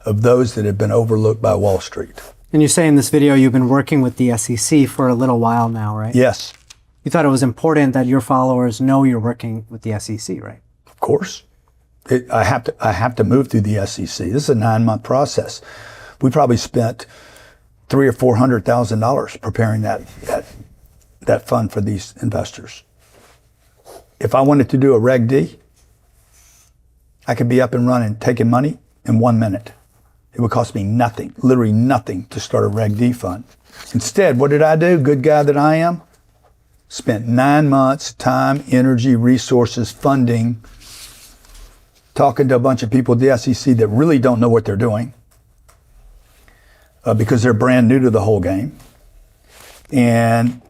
of those that have been overlooked by Wall Street. And you say in this video you've been working with the SEC for a little while now, right? Yes, You thought it was important that your followers know you're working with the SEC, right? of course. I have to move through the SEC. This is a 9-month process. We probably spent $300,000 or $400,000 preparing that fund for these investors. If I wanted to do a Reg D, I could be up and running, taking money in 1 minute. It would cost me nothing, literally nothing, to start a Reg D fund. Instead, what did I do? Good guy that I am. Spent 9 months, time, energy, resources, funding, talking to a bunch of people at the SEC that really don't know what they're doing because they're brand new to the whole game. And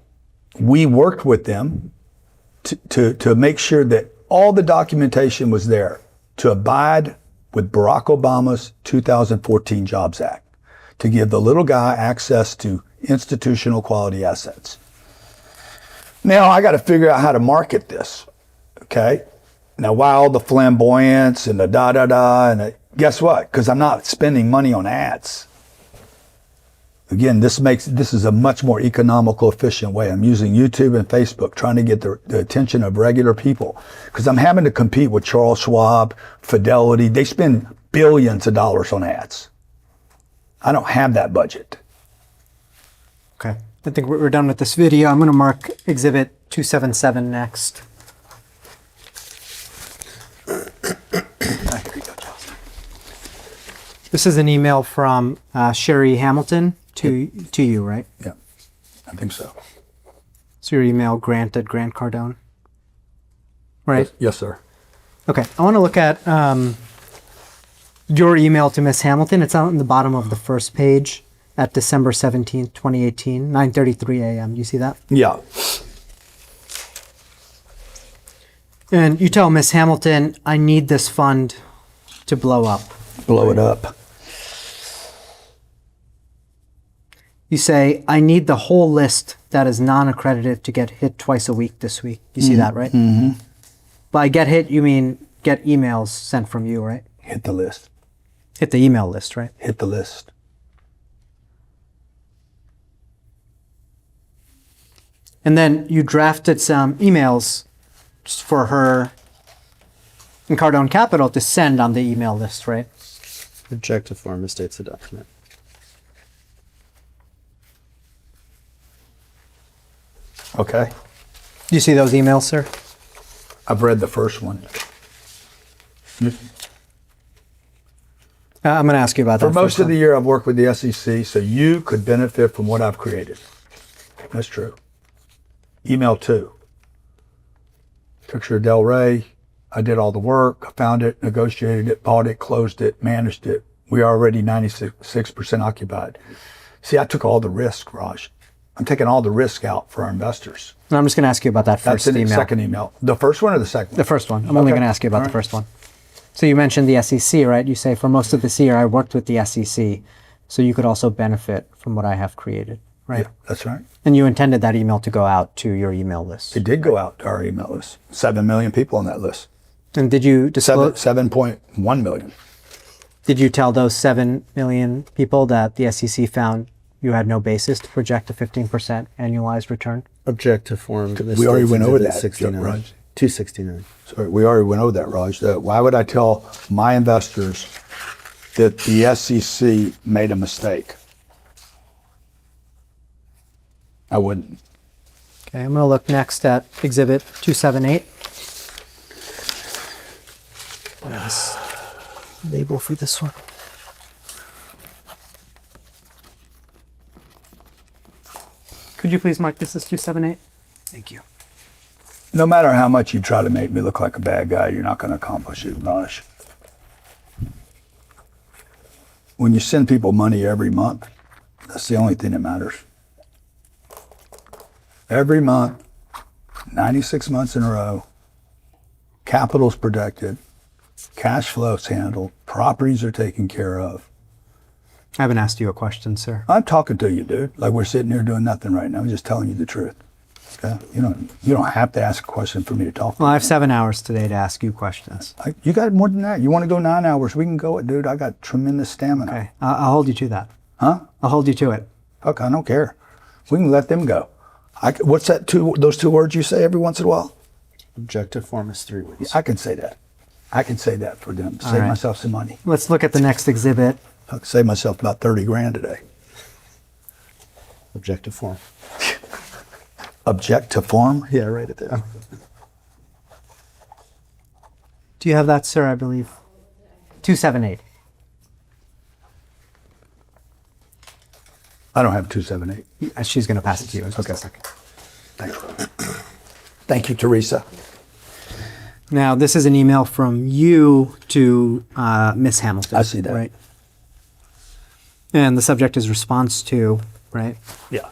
we worked with them to make sure that all the documentation was there to abide with Barack Obama's 2014 Jobs Act, to give the little guy access to institutional quality assets. Now I got to figure out how to market this, okay? Now, why all the flamboyance and the da-da-da, and guess what? Because I'm not spending money on ads. Again, this is a much more economical, efficient way. I'm using YouTube and Facebook, trying to get the attention of regular people. Because I'm having to compete with Charles Schwab, Fidelity. They spend billions of dollars on ads. I don't have that budget. Okay. I think we're done with this video. I'm going to mark Exhibit 277 next. This is an email from Sherry Hamilton to you, right? Yeah, I think so. So your email, Grant Cardone, right? Yes, sir. Okay, I want to look at your email to Miss Hamilton. It's out on the bottom of the first page at December 17th, 2018, 9:33 a.m. Do you see that? Yeah. And you tell Miss Hamilton, I need this fund to blow up. Blow it up. You say, I need the whole list that is non-accredited to get hit twice a week this week. You see that, right? Mm-hmm. By get hit, you mean get emails sent from you, right? Hit the list. Hit the email list, right? Hit the list. And then you drafted some emails for her and Cardone Capital to send on the email list, right? Objective form misstates the document. Okay. Do you see those emails, sir? I've read the first one. I'm going to ask you about that. For most of the year, I've worked with the SEC, so you could benefit from what I've created. That's true. Email 2. Picture of Delray. I did all the work. I found it, negotiated it, bought it, closed it, managed it. We are already 96% occupied. See, I took all the risk, Raj. I'm taking all the risk out for our investors. And I'm just going to ask you about that first That's in email. the second email. The first one or the second one? The first one. I'm only going to ask you about the first one. So you mentioned the SEC, right? You say for most of this year, I worked with the SEC, so you could also benefit from what I have created, right? Yeah, that's right. And you intended that email to go out to your email list. It did go out to our email list. 7 million people on that list. And did you disclose? 7.1 million. Did you tell those 7 million people that the SEC found you had no basis to project a 15% annualized return? Objective form. We already went over that, 69. Raj. 269. Sorry, we already went over that, Raj. Why would I tell my investors that the SEC made a mistake? I wouldn't. Okay, I'm going to look next at Exhibit 278. Nice label for this one. Could you please mark this as 278? Thank you. No matter how much you try to make me look like a bad guy, you're not going to accomplish it much. When you send people money every month, that's the only thing that matters. Every month, 96 months in a row, capital's protected, cash flow's handled, properties are taken care of. I haven't asked you a question, sir. I'm talking to you, dude. Like we're sitting here doing nothing right now. I'm just telling you the truth. Okay? You don't have to ask a question for me to talk. Well, I have 7 hours today to ask you questions. You got more than that. You want to go 9 hours? We can go it, dude. I got tremendous stamina. Okay, I'll hold you to that. Huh? I'll hold you to it. Fuck, I don't care. We can let them go. What's that? Those two words you say every once in a while? Objective form is 3 weeks. I can say that. I can say that for them. Save right. myself some money. Let's look at the next exhibit. I can save myself about 30 grand today. Objective form. Object to form? Yeah, write it down. Do you have that, sir? I believe 278. I don't have 278. She's going to pass it to you in just Okay. a second. Thank you. Thank you, Teresa. Now, this is an email from you to Miss Hamilton. I see that. Right. And the subject is response to, right? Yeah.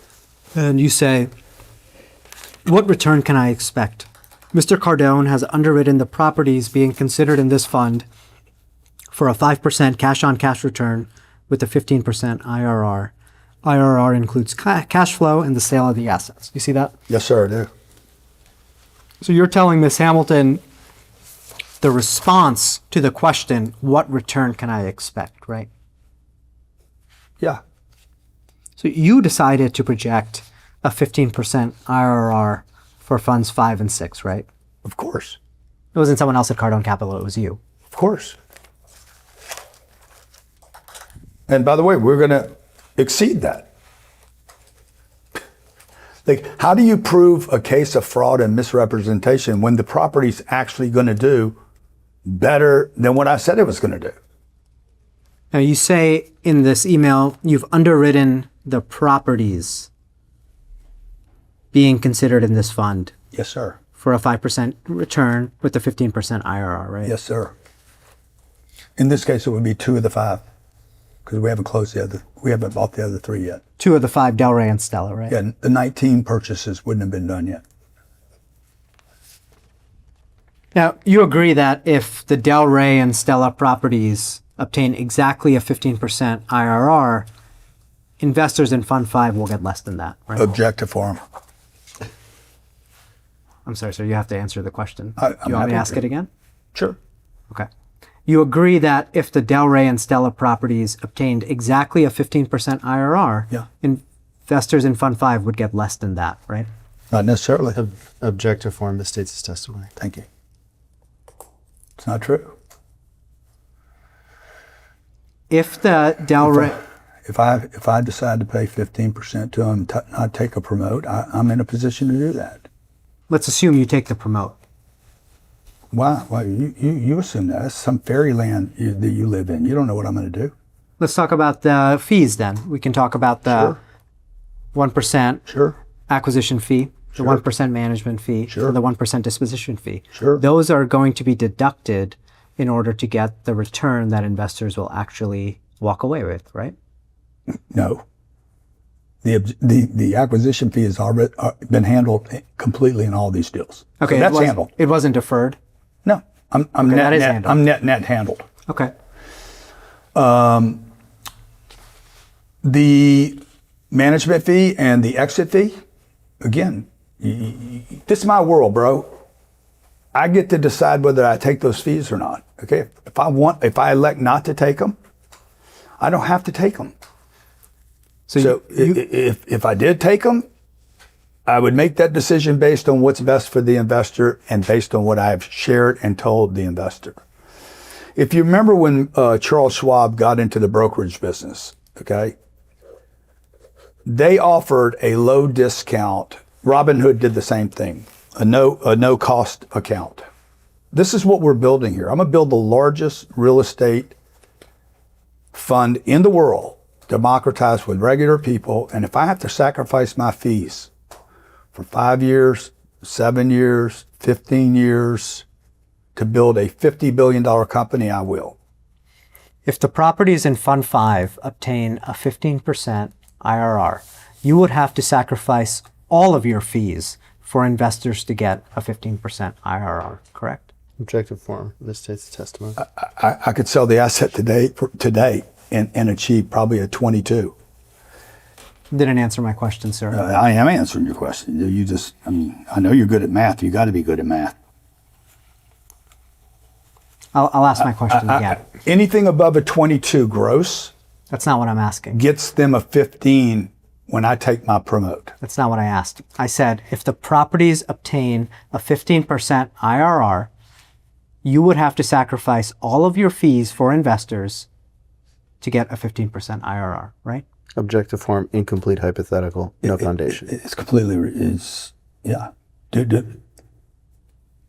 And you say, what return can I expect? Mr. Cardone has underwritten the properties being considered in this fund for a 5% cash-on-cash return with a 15% IRR. IRR includes cash flow and the sale of the assets. You see that? Yes, sir, I do. So you're telling Miss Hamilton the response to the question, what return can I expect, right? Yeah. So you decided to project a 15% IRR for funds 5 and 6, right? Of course. It wasn't someone else at Cardone Capital, it was you. Of course. And by the way, we're going to exceed that. Like, how do you prove a case of fraud and misrepresentation when the property's actually going to do better than what I said it was going to do? Now you say in this email, you've underwritten the properties being considered in this fund Yes, sir. for a 5% return with a 15% IRR, right? Yes, sir. In this case, it would be 2 of the 5 because we haven't closed the other. We haven't bought the other 3 yet. 2 of the 5, Delray and Stella, right? Yeah, the 19 purchases wouldn't have been done yet. Now, you agree that if the Delray and Stella properties obtain exactly a 15% IRR, investors in Fund 5 will get less than that, right? Objective form. I'm sorry, sir, you have to answer the question. I'm Do you want me happy to ask to. it again? Sure. Okay. You agree that if the Delray and Stella properties obtained exactly a 15% IRR, Yeah. investors in Fund 5 would get less than that, right? Not necessarily. Objective form misstates his testimony. Thank you. It's not true. If the Delray... If I decide to pay 15% to them, not take a promote, I'm in a position to do that. Let's assume you take the promote. Why? Why you assume that? That's some fairyland that you live in. You don't know what I'm going to do. Let's talk about the fees then. We can talk about the 1% Sure. acquisition fee, the Sure. 1% management fee, Sure. and the 1% disposition fee. Sure. Those are going to be deducted in order to get the return that investors will actually walk away with, right? No. The acquisition fee has already been handled completely in all these deals. Okay, So that's handled. It wasn't deferred. No, I'm Okay, that net, is net handled. I'm net handled. Okay. The management fee and the exit fee, again, this is my world, bro. I get to decide whether I take those fees or not. Okay, if I elect not to take them, I don't have to take them. So if I did take them, I would make that decision based on what's best for the investor and based on what I've shared and told the investor. If you remember when Charles Schwab got into the brokerage business, okay, they offered a low discount. Robinhood did the same thing, a no cost account. This is what we're building here. I'm gonna build the largest real estate fund in the world, democratized with regular people. And if I have to sacrifice my fees for 5 years, 7 years, 15 years to build a $50 billion company, I will. If the properties in Fund 5 obtain a 15% IRR, you would have to sacrifice all of your fees for investors to get a 15% IRR, correct? Objective form. This states the testimony. I could sell the asset today and achieve probably a 22. Didn't answer my question, sir. I am answering your question. You just, I mean, I know you're good at math. You got to be good at math. I'll ask my question again. Anything above a 22 gross That's not what I'm asking. gets them a 15 when I take my promote. That's not what I asked. I said, if the properties obtain a 15% IRR, you would have to sacrifice all of your fees for investors to get a 15% IRR, right? Objective form, incomplete hypothetical, no foundation. It's completely, yeah. Dude,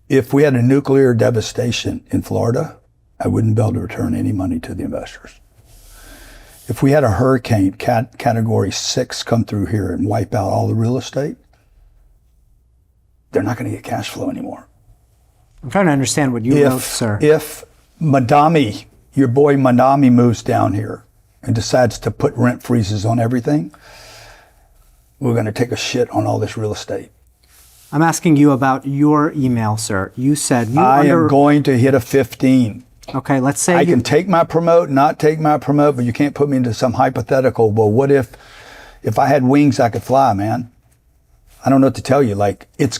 if we had a nuclear devastation in Florida, I wouldn't be able to return any money to the investors. If we had a hurricane category 6 come through here and wipe out all the real estate, they're not going to get cash flow anymore. I'm trying to understand what you wrote, sir. If Madami, your boy Madami, moves down here and decides to put rent freezes on everything, we're going to take a shit on all this real estate. I'm asking you about your email, sir. You said you I am going to hit a 15. Okay, let's say I can take my promote, not take my promote, but you can't put me into some hypothetical. Well, what if I had wings, I could fly, man? I don't know what to tell you. Like, it's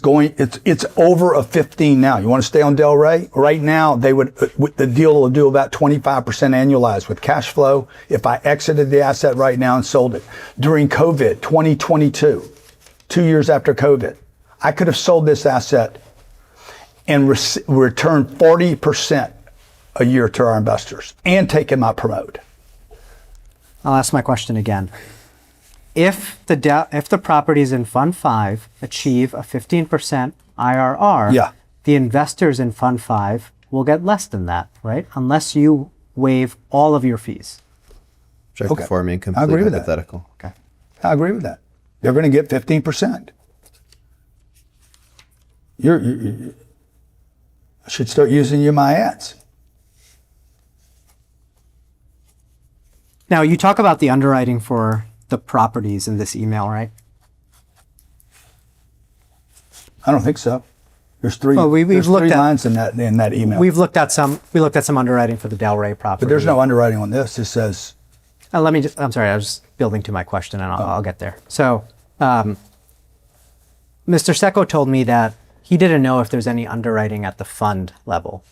over a 15 now. You want to stay on Delray? Right now, the deal will do about 25% annualized with cash flow if I exited the asset right now and sold it. During COVID, 2022, 2 years after COVID, I could have sold this asset and returned 40% a year to our investors and taken my promote. I'll ask my question again. If the properties in Fund 5 achieve a 15% IRR, yeah, the investors in Fund 5 will get less than that, right? Unless you waive all of your fees. Objective form, incomplete I agree with hypothetical. that. Okay. I agree with that. They're going to get 15%. I should start using you in my ads. Now, you talk about the underwriting for the properties in this email, right? I don't think so. There's three. Well, there's three lines in that email. We looked at some underwriting for the Delray property. But there's no underwriting on this. It says. I'm sorry. I was just building to my question, and I'll get there. So, Mr. Secco told me that he didn't know if there's any underwriting at the fund level.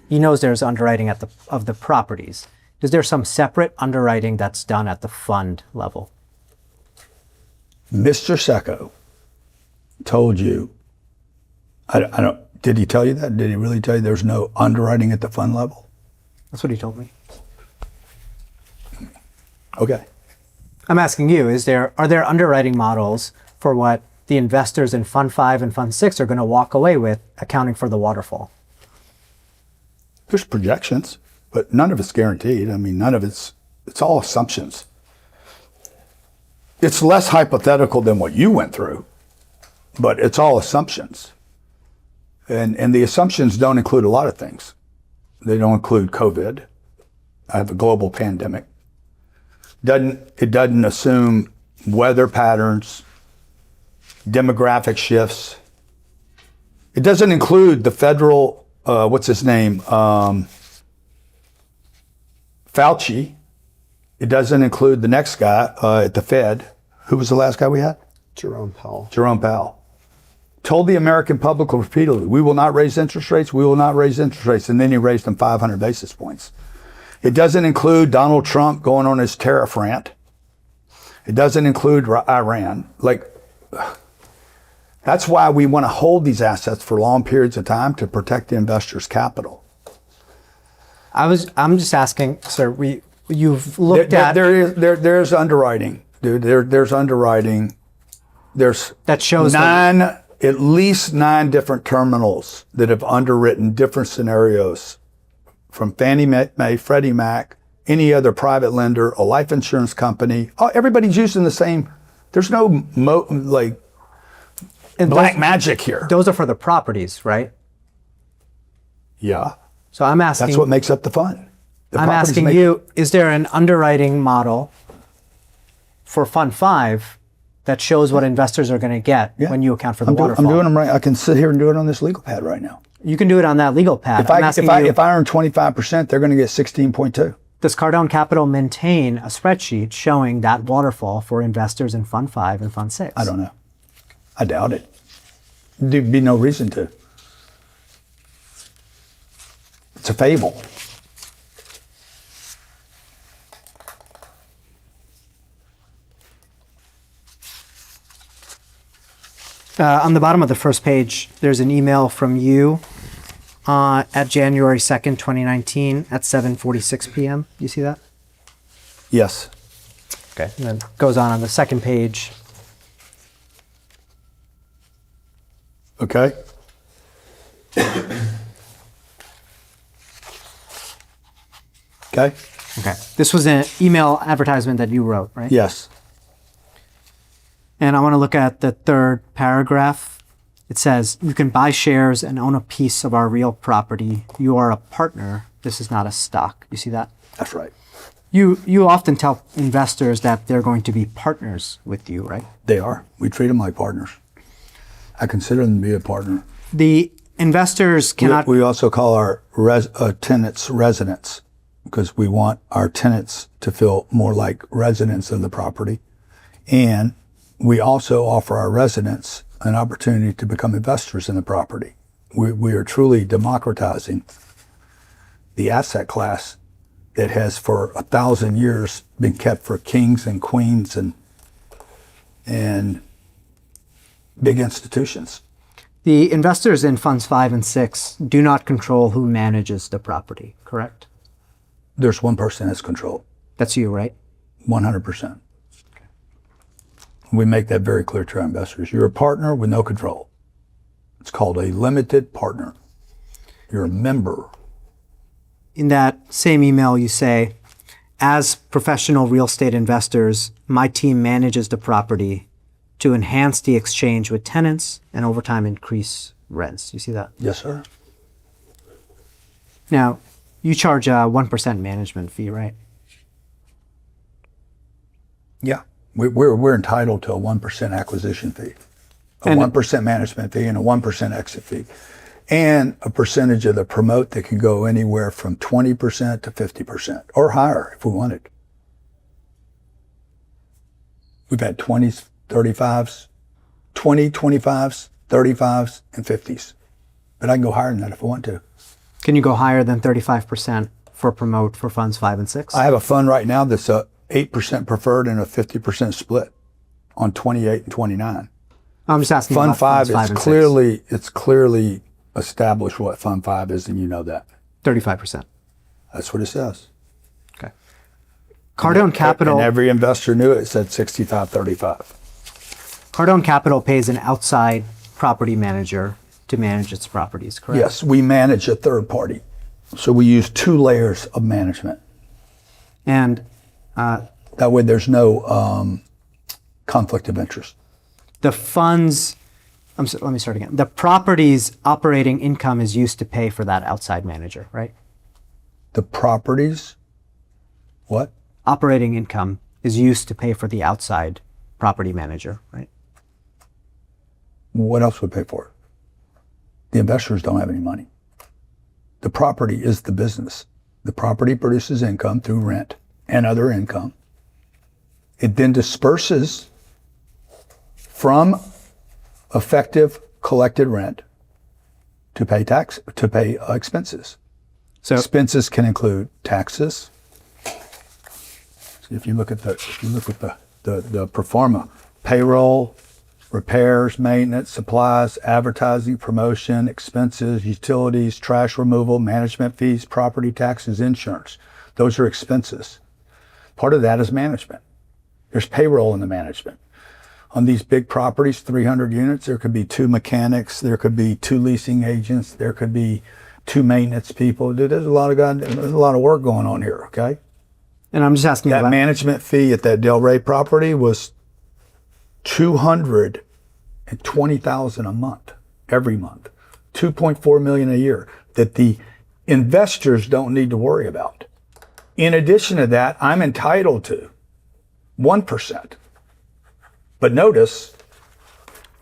He knows there's underwriting of the properties. Is there some separate underwriting that's done at the fund level? Mr. Secco told you, I don't, did he tell you that? Did he really tell you there's no underwriting at the fund level? That's what he told me. Okay. I'm asking you, are there underwriting models for what the investors in Fund 5 and Fund 6 are going to walk away with, accounting for the waterfall? There's projections, but none of it's guaranteed. I mean, it's all assumptions. It's less hypothetical than what you went through, but it's all assumptions. And the assumptions don't include a lot of things. They don't include COVID. I have a global pandemic. It doesn't assume weather patterns, demographic shifts. It doesn't include the federal, what's his name? Fauci. It doesn't include the next guy at the Fed. Who was the last guy we had? Jerome Powell. Jerome Powell. Told the American public repeatedly, we will not raise interest rates, we will not raise interest rates. And then he raised them 500 basis points. It doesn't include Donald Trump going on his tariff rant. It doesn't include Iran. That's why we want to hold these assets for long periods of time to protect the investor's capital. I'm just asking, sir, you've looked at... There's underwriting, dude. There's underwriting. That shows at least 9 different terminals that have underwritten different scenarios from Fannie Mae, Freddie Mac, any other private lender, a life insurance company. Oh, everybody's using the same. There's no And black magic here. Those are for the properties, right? Yeah. So I'm asking. That's what makes up the fund. The I'm properties asking make- you, is there an underwriting model for Fund 5 that shows what investors are going to get Yeah. when you account for the I'm waterfall? doing them right. I can sit here and do it on this legal pad right now. You can do it on that legal pad. I'm asking you, If I earn 25%, they're going to get 16.2. does Cardone Capital maintain a spreadsheet showing that waterfall for investors in Fund 5 and Fund 6? I don't know. I doubt it. There'd be no reason to. It's a fable. On the bottom of the first page, there's an email from you at January 2nd, 2019 at 7:46 p.m. You see that? Yes. Okay. And then it goes on the second page. Okay. Okay. Okay. This was an email advertisement that you wrote, right? Yes. And I want to look at the third paragraph. It says, you can buy shares and own a piece of our real property. You are a partner. This is not a stock. You see that? That's right. You often tell investors that they're going to be partners with you, right? They are. We treat them like partners. I consider them to be a partner. The investors cannot... We also call our tenants residents because we want our tenants to feel more like residents of the property. And we also offer our residents an opportunity to become investors in the property. We are truly democratizing the asset class that has for 1,000 years been kept for kings and queens and big institutions. The investors in Funds 5 and 6 do not control who manages the property, correct? There's one person that's controlled. That's you, right? 100%. We make that very clear to our investors. You're a partner with no control. It's called a limited partner. You're a member. In that same email, you say, as professional real estate investors, my team manages the property to enhance the exchange with tenants and over time increase rents. You see that? Yes, sir. Now, you charge a 1% management fee, right? Yeah. We're entitled to a 1% acquisition fee, a 1% management fee, and a 1% exit fee, and a percentage of the promote that can go anywhere from 20% to 50% or higher if we wanted. We've had 20s, 35s, 20, 25s, 35s, and 50s. But I can go higher than that if I want to. Can you go higher than 35% for promote for Funds 5 and 6? I have a fund right now that's a 8% preferred and a 50% split on 28 and 29. I'm just asking Fund about 5 Funds 5 is and 6. it's clearly established what Fund 5 is, and you know that. 35%. That's what it says. Okay. Cardone Capital. And every investor knew it said 65-35. Cardone Capital pays an outside property manager to manage its properties, correct? Yes, we manage a third party. So we use 2 layers of management. And that way there's no conflict of interest. the funds, let me start again. The property's operating income is used to pay for that outside manager, right? The properties, what? Operating income is used to pay for the outside property manager, right? What else would pay for it? The investors don't have any money. The property is the business. The property produces income through rent and other income. It then disperses from effective collected rent to pay expenses. So Expenses can include taxes. If you look at the pro forma, payroll, repairs, maintenance, supplies, advertising, promotion, expenses, utilities, trash removal, management fees, property taxes, insurance. Those are expenses. Part of that is management. There's payroll in the management. On these big properties, 300 units, there could be 2 mechanics, there could be 2 leasing agents, there could be 2 maintenance people. Dude, there's a lot of work going on here, okay? and I'm just asking That about management fee at that Delray property was $200 and $20,000 a month, every month, 2.4 million a year that the investors don't need to worry about. In addition to that, I'm entitled to 1%. But notice,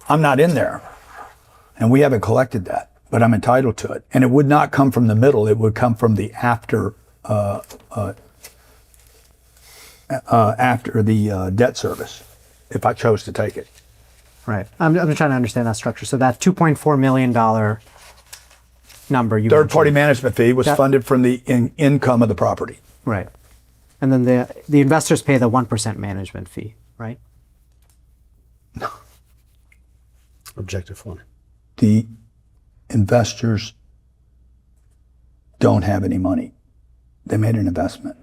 I'm not in there, and we haven't collected that, but I'm entitled to it. And it would not come from the middle; it would come from the after the debt service, if I chose to take it. Right. I'm trying to understand that structure. So that $2.4 million number you Third-party mentioned, management fee was funded from the income of the property. right? And then the investors pay the 1% management fee, right? Objective one. The investors don't have any money. They made an investment.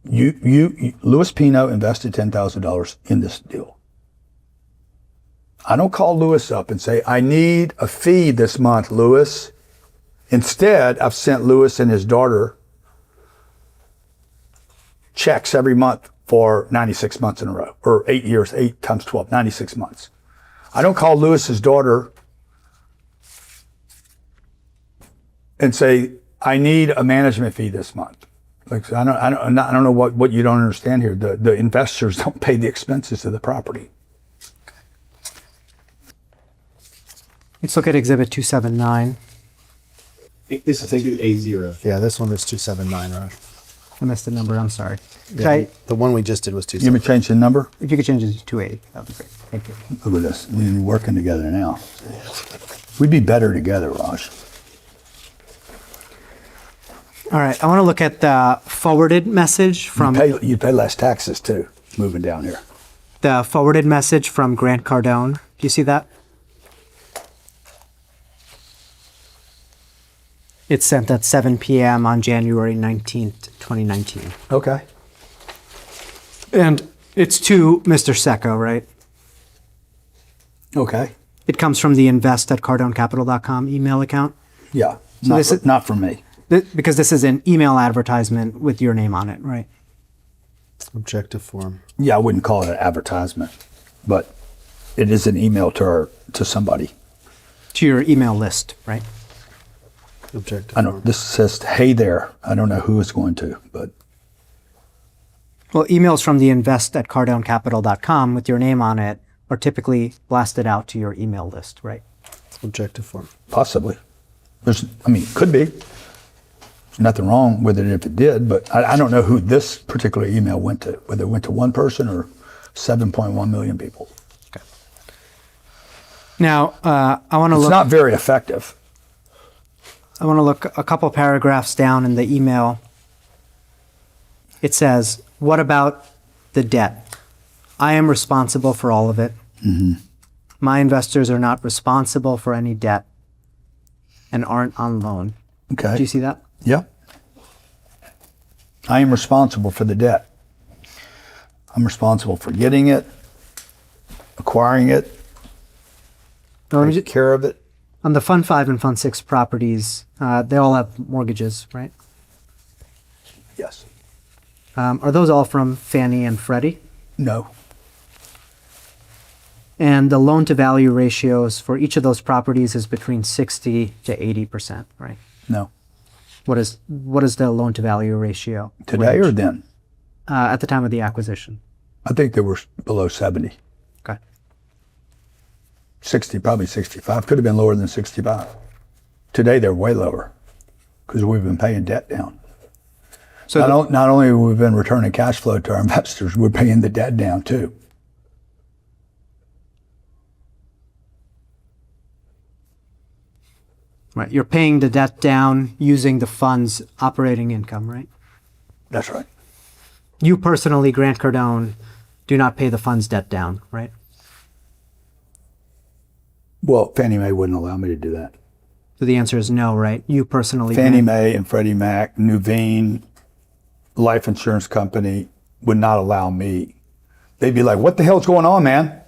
Louis Pino invested $10,000 in this deal. I don't call Louis up and say, I need a fee this month, Louis. Instead, I've sent Louis and his daughter checks every month for 96 months in a row, or 8 years, 8 times 12, 96 months. I don't call Louis's daughter and say, I need a management fee this month. Like, I don't know what you don't understand here. The investors don't pay the expenses of the property. Let's look at Exhibit 279. This is A0. Yeah, this one is 279, right? I missed the number. I'm sorry. Yeah, the one we just did was You want me 279. to change the number? If you could change it to 280, that would be great. Thank you. Look at this. We're working together now. We'd be better together, Raj. All right. I want to look at the forwarded message from You pay less taxes too, moving down here. the forwarded message from Grant Cardone. Do you see that? It's sent at 7 p.m. on January 19th, 2019. Okay. And it's to Mr. Secco, right? Okay. It comes from the invest@cardonecapital.com email account. Yeah. So this is- Not for me. Because this is an email advertisement with your name on it, right? Objective form. Yeah, I wouldn't call it an advertisement, but it is an email to somebody. To your email list, right? Objective I know form. this says, "Hey there." I don't know who it's going to, but Well, emails from the invest@cardonecapital.com with your name on it are typically blasted out to your email list, right? Objective form. possibly. Could be. There's nothing wrong with it if it did, but I don't know who this particular email went to, whether it went to one person or 7.1 million people. Now, I want to It's look. not very effective. I want to look a couple paragraphs down in the email. It says, "What about the debt? I am responsible for all of it. My investors are not responsible for any debt and aren't on loan." Okay. Do you see that? Yeah. I am responsible for the debt. I'm responsible for getting it, acquiring it, Let me taking ju- care of it. On the Fund 5 and Fund 6 properties, they all have mortgages, right? Yes. Are those all from Fannie and Freddie? No. And the loan to value ratios for each of those properties is between 60 to 80%, right? No. What is the loan to value ratio? Today or range? then? At the time of the acquisition. I think they were below 70. Okay. 60, probably 65. Could have been lower than 65. Today they're way lower because we've been paying debt down. So Not only have we been returning cash flow to our investors, we're paying the debt down too. right, you're paying the debt down using the fund's operating income, right? That's right. You personally, Grant Cardone, do not pay the fund's debt down, right? Well, Fannie Mae wouldn't allow me to do that. So the answer is no, right? You personally. Fannie Grant- Mae and Freddie Mac, Nuveen, life insurance company would not allow me. They'd be like, "What the hell's going on, man?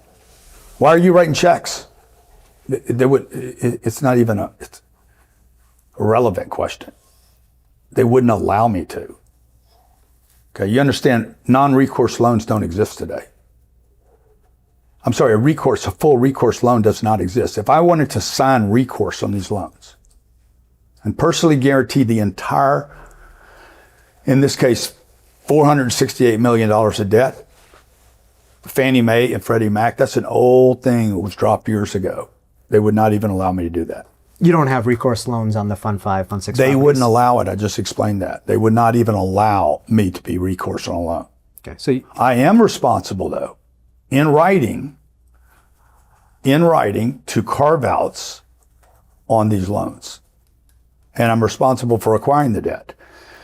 Why are you writing checks?" It's not even it's a relevant question. They wouldn't allow me to. Okay, you understand, non-recourse loans don't exist today. I'm sorry, a full recourse loan does not exist. If I wanted to sign recourse on these loans and personally guarantee the entire, in this case, $468 million of debt, Fannie Mae and Freddie Mac, that's an old thing that was dropped years ago. They would not even allow me to do that. You don't have recourse loans on the Fund 5, Fund 6 They properties? wouldn't allow it. I just explained that. They would not even allow me to be recourse on a loan. Okay, so I am responsible, though, in writing, to carve-outs on these loans. And I'm responsible for acquiring the debt.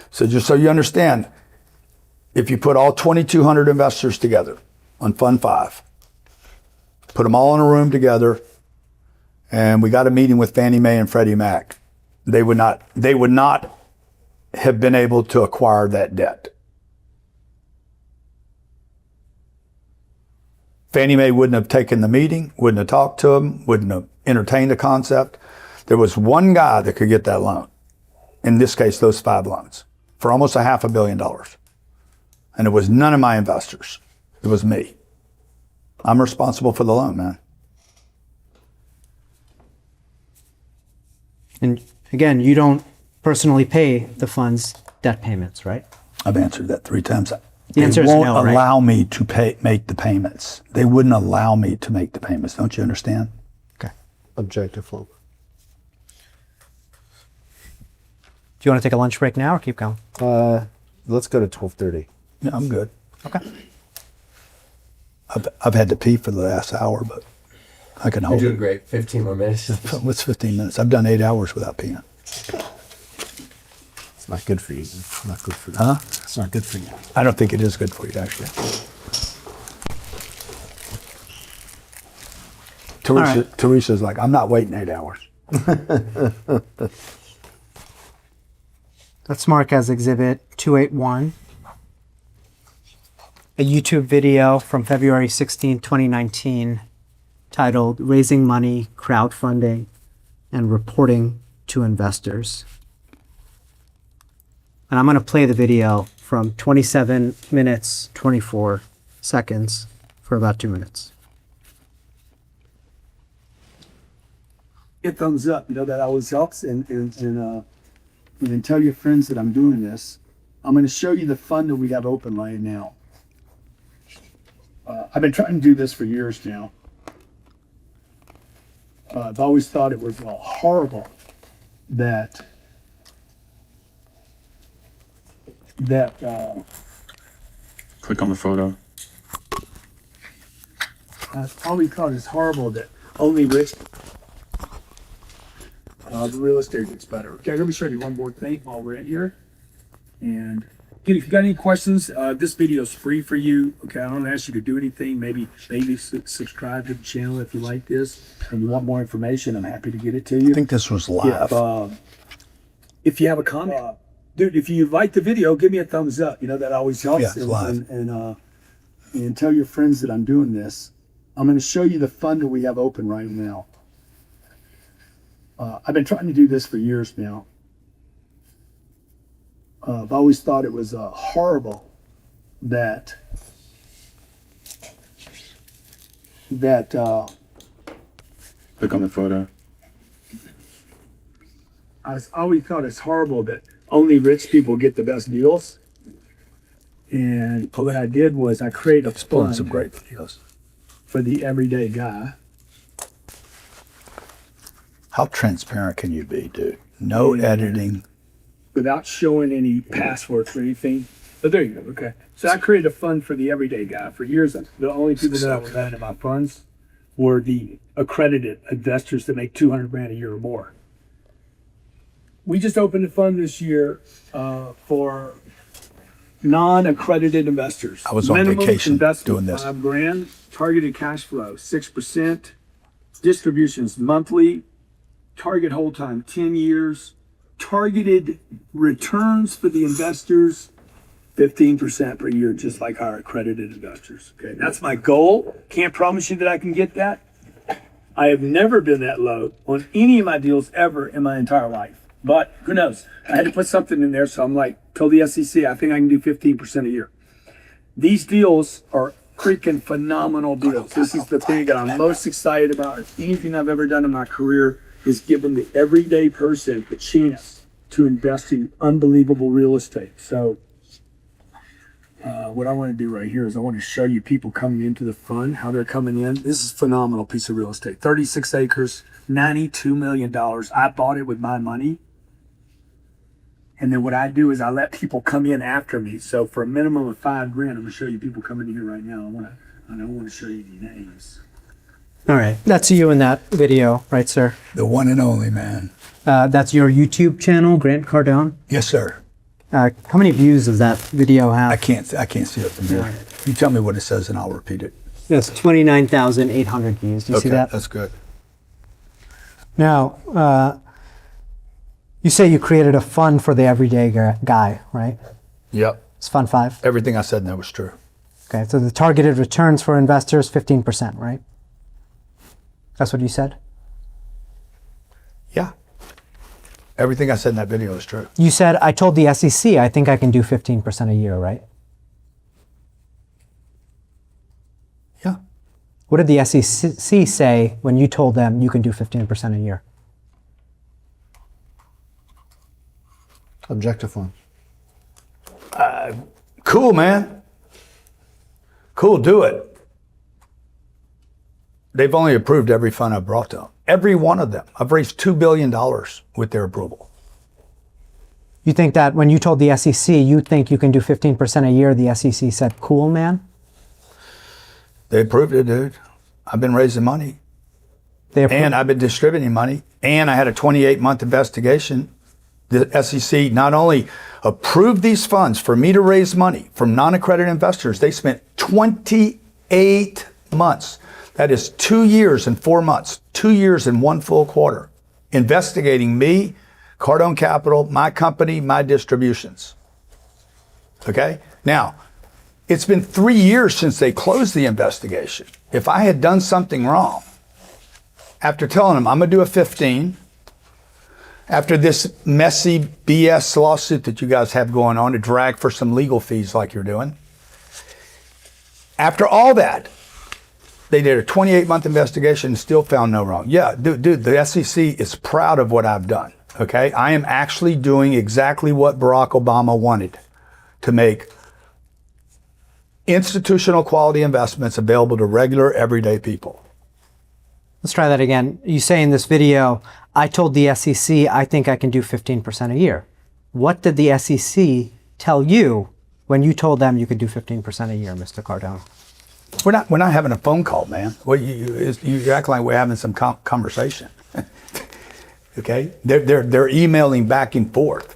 So just so you understand, if you put all 2,200 investors together on Fund 5, put them all in a room together, and we got a meeting with Fannie Mae and Freddie Mac, they would not have been able to acquire that debt. Fannie Mae wouldn't have taken the meeting, wouldn't have talked to them, wouldn't have entertained the concept. There was one guy that could get that loan. In this case, those 5 loans for almost $500 million. And it was none of my investors. It was me. I'm responsible for the loan, man. and again, you don't personally pay the fund's debt payments, right? I've answered that 3 times. The answer they is won't no, right? allow me to make the payments. They wouldn't allow me to make the payments. Don't you understand? Okay. Objective flow. Do you want to take a lunch break now or keep going? Let's go to 12:30. Yeah, I'm good. Okay. I've had to pee for the last hour, but I can hold it. great. 15 more minutes. What's 15 minutes? I've done 8 hours without peeing. It's not good for you. It's not good for you. Huh? It's not good for you. I don't think it is good for you, actually. Teresa's like, I'm not waiting 8 hours. Let's mark as Exhibit 281 a YouTube video from February 16, 2019, titled Raising Money, Crowdfunding, and Reporting to Investors. And I'm going to play the video from 27 minutes, 24 seconds for about 2 minutes. Get thumbs up. You know, that always helps. And tell your friends that I'm doing this. I'm going to show you the fund that we have open right now. I've been trying to do this for years now. I've always thought it was horrible that Click on the photo. I've always thought it's horrible that only rich the real estate gets better. Okay, let me show you one more thing while we're in here. And again, if you got any questions, this video is free for you. Okay, I don't ask you to do anything. Maybe subscribe to the channel if you like this and you want more information. I'm happy to get it to you. I think this was live. If you have a comment, dude, if you like the video, give me a thumbs up. You know, that always helps. Yeah, it's live. And tell your friends that I'm doing this. I'm going to show you the fund that we have open right now. I've been trying to do this for years now. I've always thought it was horrible that Click on the photo. I always thought it's horrible that only rich people get the best deals. And what I did was I created a fund Some great videos. for the everyday guy. How transparent can you be, dude? No editing. Without showing any passwords or anything. But there you go, okay. So I created a fund for the everyday guy. For years, the only people that I was adding in my funds were the accredited investors that make 200 grand a year or more. We just opened a fund this year for non-accredited investors. I was on Minimum vacation investment, doing this. 5 grand, targeted cash flow, 6%, distributions monthly, target hold time, 10 years, targeted returns for the investors, 15% per year, just like our accredited investors. Okay, that's my goal. Can't promise you that I can get that. I have never been that low on any of my deals ever in my entire life. But who knows? I had to put something in there, so I'm like, told the SEC, I think I can do 15% a year. These deals are freaking phenomenal deals. This is the thing that I'm most excited about. Anything I've ever done in my career is given the everyday person a chance to invest in unbelievable real estate. So what I want to do right here is I want to show you people coming into the fund, how they're coming in. This is a phenomenal piece of real estate. 36 acres, $92 million. I bought it with my money. And then what I do is I let people come in after me. So for a minimum of $5 grand, I'm gonna show you people coming in here right now. I don't want to show you any names. All right. That's you in that video, right, sir? The one and only, man. That's your YouTube channel, Grant Cardone. Yes, sir. How many views does that video have? I can't see it from here. You tell me what it says and I'll repeat it. Yes, 29,800 views. Do you see that? That's good. Now, you say you created a fund for the everyday guy, right? Yep. It's Fund 5. Everything I said in that was true. Okay, so the targeted returns for investors, 15%, right? That's what you said? Yeah. Everything I said in that video is true. You said, I told the SEC I think I can do 15% a year, right? Yeah. What did the SEC say when you told them you can do 15% a year? Objective one. Cool, man. Cool, do it. They've only approved every fund I've brought to them. Every one of them. I've raised $2 billion with their approval. You think that when you told the SEC you think you can do 15% a year, the SEC said, cool, man? They approved it, dude. I've been raising money. And I've been distributing money. And I had a 28-month investigation. The SEC not only approved these funds for me to raise money from non-accredited investors, they spent 28 months. That is 2 years and 4 months, 2 years and 1 full quarter, investigating me, Cardone Capital, my company, my distributions. Okay? Now, it's been 3 years since they closed the investigation. If I had done something wrong, after telling them I'm going to do a 15, after this messy BS lawsuit that you guys have going on to drag for some legal fees like you're doing, after all that, they did a 28-month investigation and still found no wrong. Yeah, dude, the SEC is proud of what I've done, okay? I am actually doing exactly what Barack Obama wanted, to make institutional quality investments available to regular, everyday people. Let's try that again. You say in this video, I told the SEC I think I can do 15% a year. What did the SEC tell you when you told them you could do 15% a year, Mr. Cardone? We're not having a phone call, man. Well, you act like we're having some conversation. Okay, they're emailing back and forth.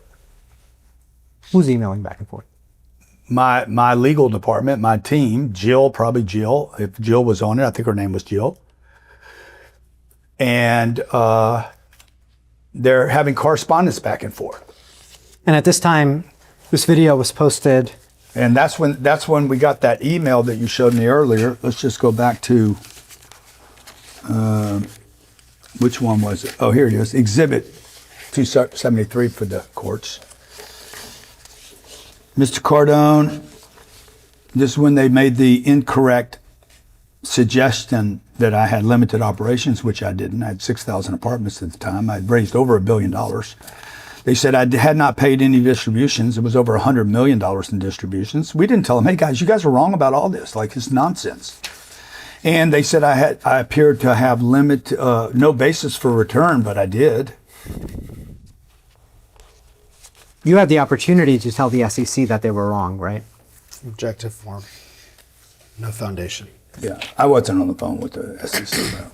Who's emailing back and forth? My legal department, my team, Jill, probably Jill. If Jill was on it, I think her name was Jill. And they're having correspondence back and forth. And at this time, this video was posted. And that's when we got that email that you showed me earlier. Let's just go back to, which one was it? Oh, here it is. Exhibit 273 for the courts. Mr. Cardone, this is when they made the incorrect suggestion that I had limited operations, which I didn't. I had 6,000 apartments at the time. I'd raised over $1 billion. They said I had not paid any distributions. It was over $100 million in distributions. We didn't tell them, hey guys, you guys are wrong about all this. Like, it's nonsense. And they said I appeared to have no basis for return, but I did. You had the opportunity to tell the SEC that they were wrong, right? Objective form. No foundation. Yeah, I wasn't on the phone with the SEC.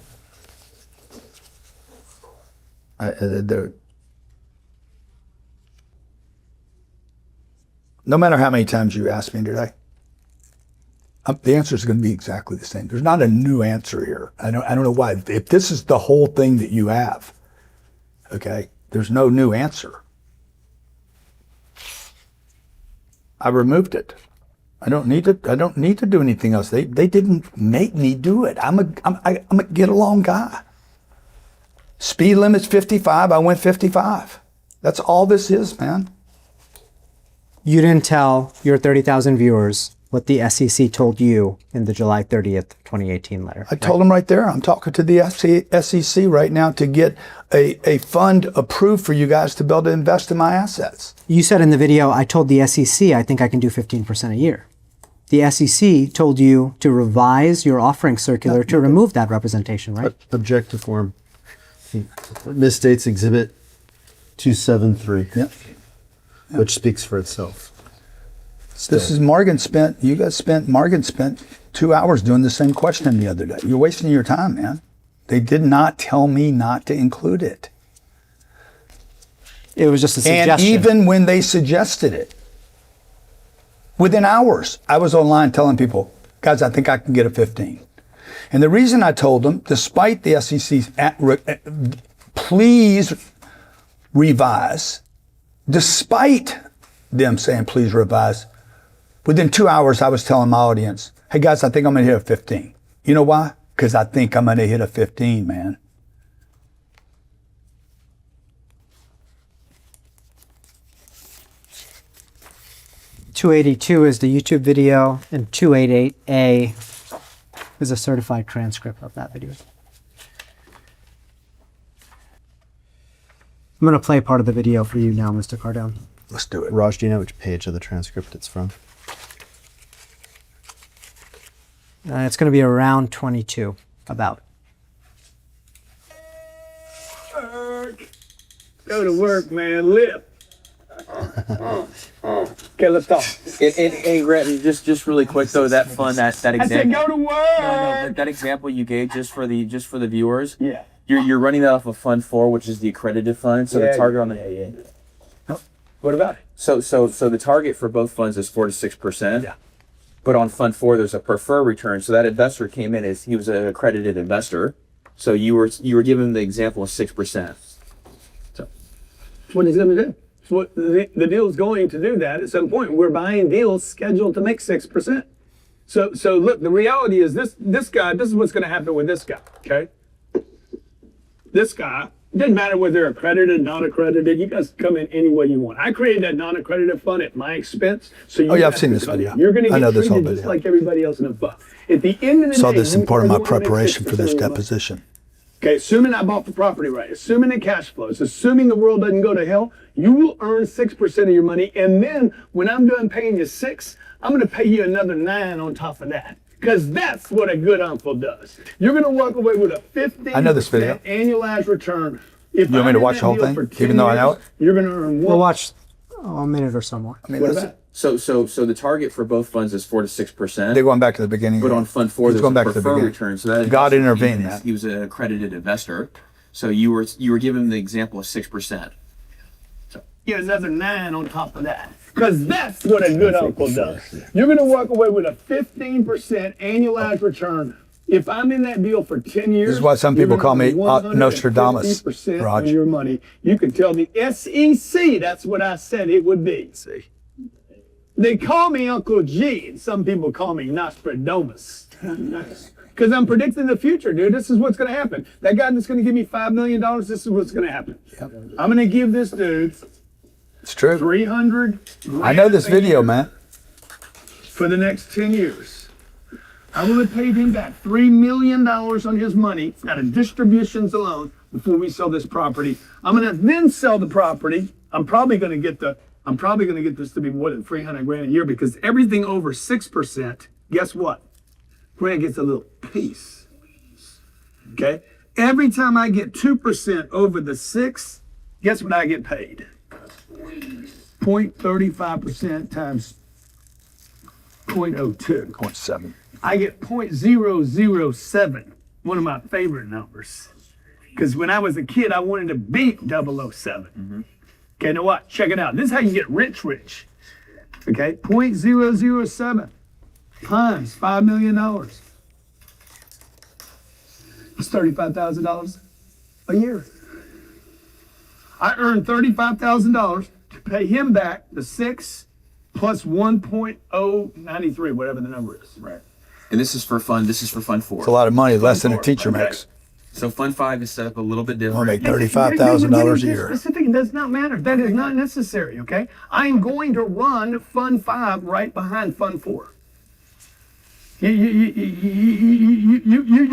No matter how many times you ask me today, the answer is going to be exactly the same. There's not a new answer here. I don't know why. If this is the whole thing that you have, okay, there's no new answer. I removed it. I don't need to do anything else. They didn't make me do it. I'm a get along guy. Speed limit's 55. I went 55. That's all this is, man. You didn't tell your 30,000 viewers what the SEC told you in the July 30th, 2018 letter. I told them right there, I'm talking to the SEC right now to get a fund approved for you guys to be able to invest in my assets. You said in the video, I told the SEC I think I can do 15% a year. The SEC told you to revise your offering circular to remove that representation, right? Object to form. Misstates Exhibit 273, Yep. which speaks for itself. This is Morgan Morgan spent 2 hours doing the same question the other day. You're wasting your time, man. They did not tell me not to include it. It was just a suggestion. And even when they suggested it, within hours, I was online telling people, guys, I think I can get a 15. And the reason I told them, despite the SEC's please revise, despite them saying please revise, within 2 hours, I was telling my audience, hey guys, I think I'm going to hit a 15. You know why? Because I think I'm going to hit a 15, man. .282 is the YouTube video, and 288A is a certified transcript of that video. I'm going to play part of the video for you now, Mr. Cardone. Let's do it. Raj, do you know which page of the transcript it's from? It's going to be around 22, about. Go to work, man. Live. Okay, let's talk. Hey, Grant, just really quick though, that fund, that example. I said go to work. No, that example you gave just for the viewers. Yeah. You're running that off of Fund 4, which is the accredited fund. So the target on the What about it? So the target for both funds is 4 to 6%. Yeah. But on Fund 4, there's a preferred return. So that investor came in as he was an accredited investor. So you were given the example of 6%. So What he's going to do. So what the deal's going to do that at some point. We're buying deals scheduled to make 6%. So look, the reality is this guy. This is what's going to happen with this guy. Okay. This guy. It doesn't matter whether they're accredited, not accredited. You guys come in any way you want. I created that non-accredited fund at my expense. So you I've seen this video. You're going to I know get this whole treated just video. like everybody else in the fund. At the end of the Saw day, this in you part of are my the one that makes preparation for 6% this of your money. deposition. Okay, assuming I bought the property right, assuming it cash flows, assuming the world doesn't go to hell, you will earn 6% of your money. And then when I'm done paying you 6, I'm going to pay you another 9 on top of that. Because that's what a good uncle does. You're going to walk away with a 15% I know this video. annualized return. If You want me I'm to in watch that the whole deal thing, for 10 even though I know years, it? You're going to earn We'll watch a minute or so more. I mean, What listen, about it? so the target for both funds is 4 to 6%. they're going back to the beginning. But on Fund 4, He's there's going a back to the preferred beginning. return. So that God investor intervened, came in man. as he was an accredited investor. So you were given the example of 6%. You another 9 on top of that. Because that's what a good uncle does. You're going to walk away with a 15% annualized return. If I'm in that deal for 10 years, This is why some you're people gonna call me earn Nostradamus, 150% Raj. of your money. You can tell the SEC that's what I said it would be. See. They call me Uncle G, and some people call me Nostradamus. Because I'm predicting the future, dude. This is what's going to happen. That guy that's going to give me $5 million, this is what's going to happen. Yep. I'm going to give this dude It's true. 300. I know this video, man. For the next 10 years. I will have paid him back $3 million on his money out of distributions alone before we sell this property. I'm going to then sell the property. I'm probably going to get this to be more than 300 grand a year because everything over 6%, guess what? Grant gets a little piece. Okay? Every time I get 2% over the 6, guess what I get paid? 0.35% times 0.02. 0.7. I get 0.007, one of my favorite numbers. Because when I was a kid, I wanted to beat 007. Okay, now what? Check it out. This is how you get rich. Okay, 0.007 times $5 million. That's $35,000 a year. I earned $35,000 to pay him back the 6 plus 1.093, whatever the number is. Right. And this is for Fund 4. It's a lot of money, less than a teacher makes. So Fund 5 is set up a little bit I'll different. make $35,000 a year. Specific, it does not matter. That is not necessary, okay? I am going to run Fund 5 right behind Fund 4. You're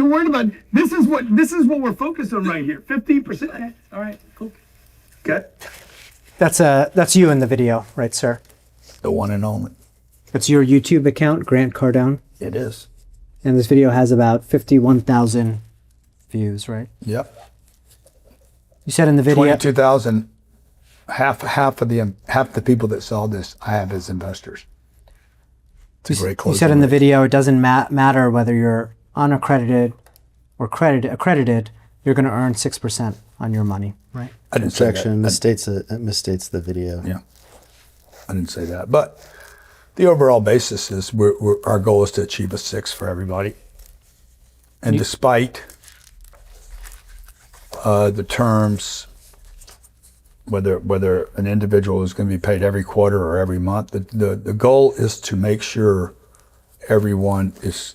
worried about this is what we're focused on right here. 15%. All right, cool. Okay. That's you in the video, right, sir? The one and only. That's your YouTube account, Grant Cardone. It is. And this video has about 51,000 views, right? Yep. You said in the video 22,000. Half the people that saw this I have as investors. It's a great you closing said in the rate. video it doesn't matter whether you're unaccredited or accredited, you're going to earn 6% on your money, right? I didn't say that. Objection misstates the video. Yeah, I didn't say that. But the overall basis is our goal is to achieve a 6 for everybody. And despite the terms, whether an individual is going to be paid every quarter or every month, the goal is to make sure everyone is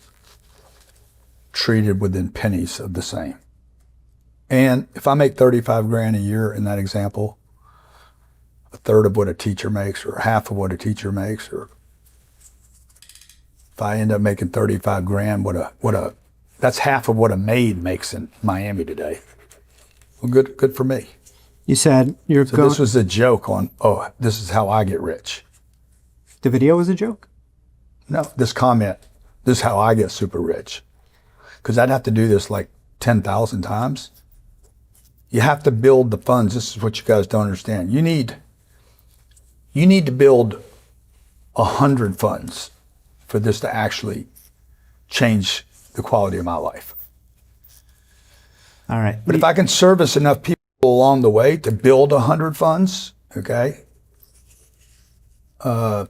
treated within pennies of the same. And if I make 35 grand a year in that example, a third of what a teacher makes or half of what a teacher makes, or if I end up making 35 grand, that's half of what a maid makes in Miami today. Well, good for me. You said this was a joke on, this is how I get rich. The video was a joke? No, this comment, this is how I get super rich. Because I'd have to do this like 10,000 times. You have to build the funds. This is what you guys don't understand. You need to build 100 funds for this to actually change the quality of my life. All right. But if I can service enough people along the way to build 100 funds, okay, then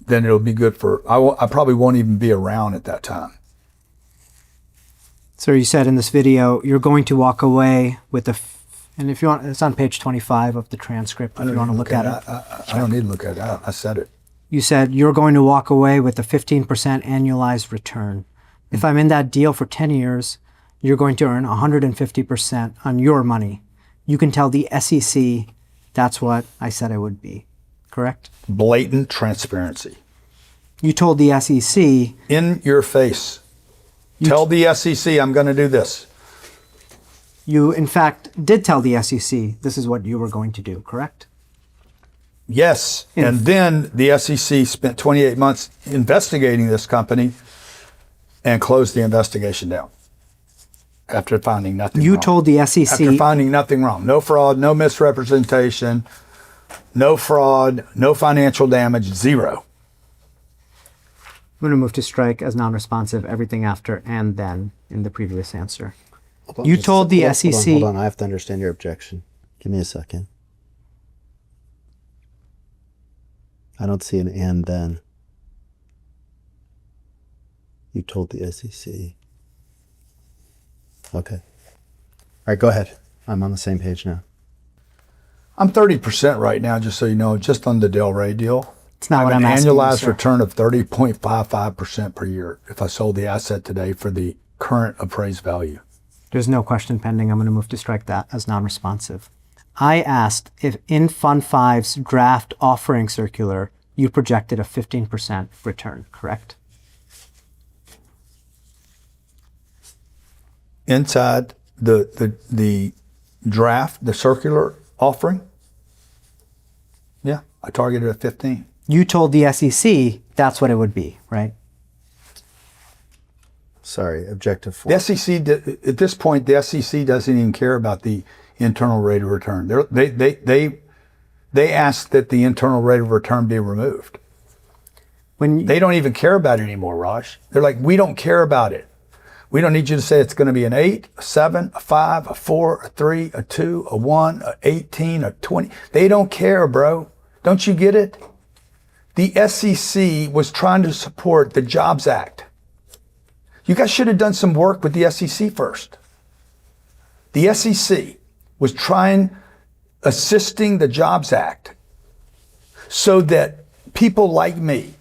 it'll be good for, I probably won't even be around at that time. So you said in this video, you're going to walk away with and if you want, it's on page 25 of the transcript, if you want to look at it. I don't need to look at it. I said it. You said you're going to walk away with a 15% annualized return. If I'm in that deal for 10 years, you're going to earn 150% on your money. You can tell the SEC that's what I said it would be, correct? Blatant transparency. You told the SEC. In your face. Tell the SEC I'm going to do this. You, in fact, did tell the SEC this is what you were going to do, correct? Yes. And then the SEC spent 28 months investigating this company and closed the investigation down after finding nothing wrong. You told the SEC. After finding nothing wrong. No fraud, no misrepresentation, no fraud, no financial damage, zero. I'm going to move to strike as non-responsive everything after and then in the previous answer. You told the SEC. Hold on, I have to understand your objection. Give me a second. I don't see an and then. You told the SEC. Okay. All right, go ahead. I'm on the same page now. I'm 30% right now, just so you know, just on the Delray deal. It's not what I'm asking. asking you, Annualized sir. return of 30.55% per year if I sold the asset today for the current appraised value. There's no question pending. I'm going to move to strike that as non-responsive. I asked if in Fund 5's draft offering circular, you projected a 15% return, correct? Inside the draft, the circular offering, yeah, I targeted at 15. You told the SEC that's what it would be, right? Sorry, objective 4. The SEC, at this point, the SEC doesn't even care about the internal rate of return. They ask that the internal rate of return be removed. They don't even care about it anymore, Raj. They're like, we don't care about it. We don't need you to say it's going to be an 8, a 7, a 5, a 4, a 3, a 2, a 1, a 18, a 20. They don't care, bro. Don't you get it? The SEC was trying to support the Jobs Act. You guys should have done some work with the SEC first. The SEC was assisting the Jobs Act so that people like me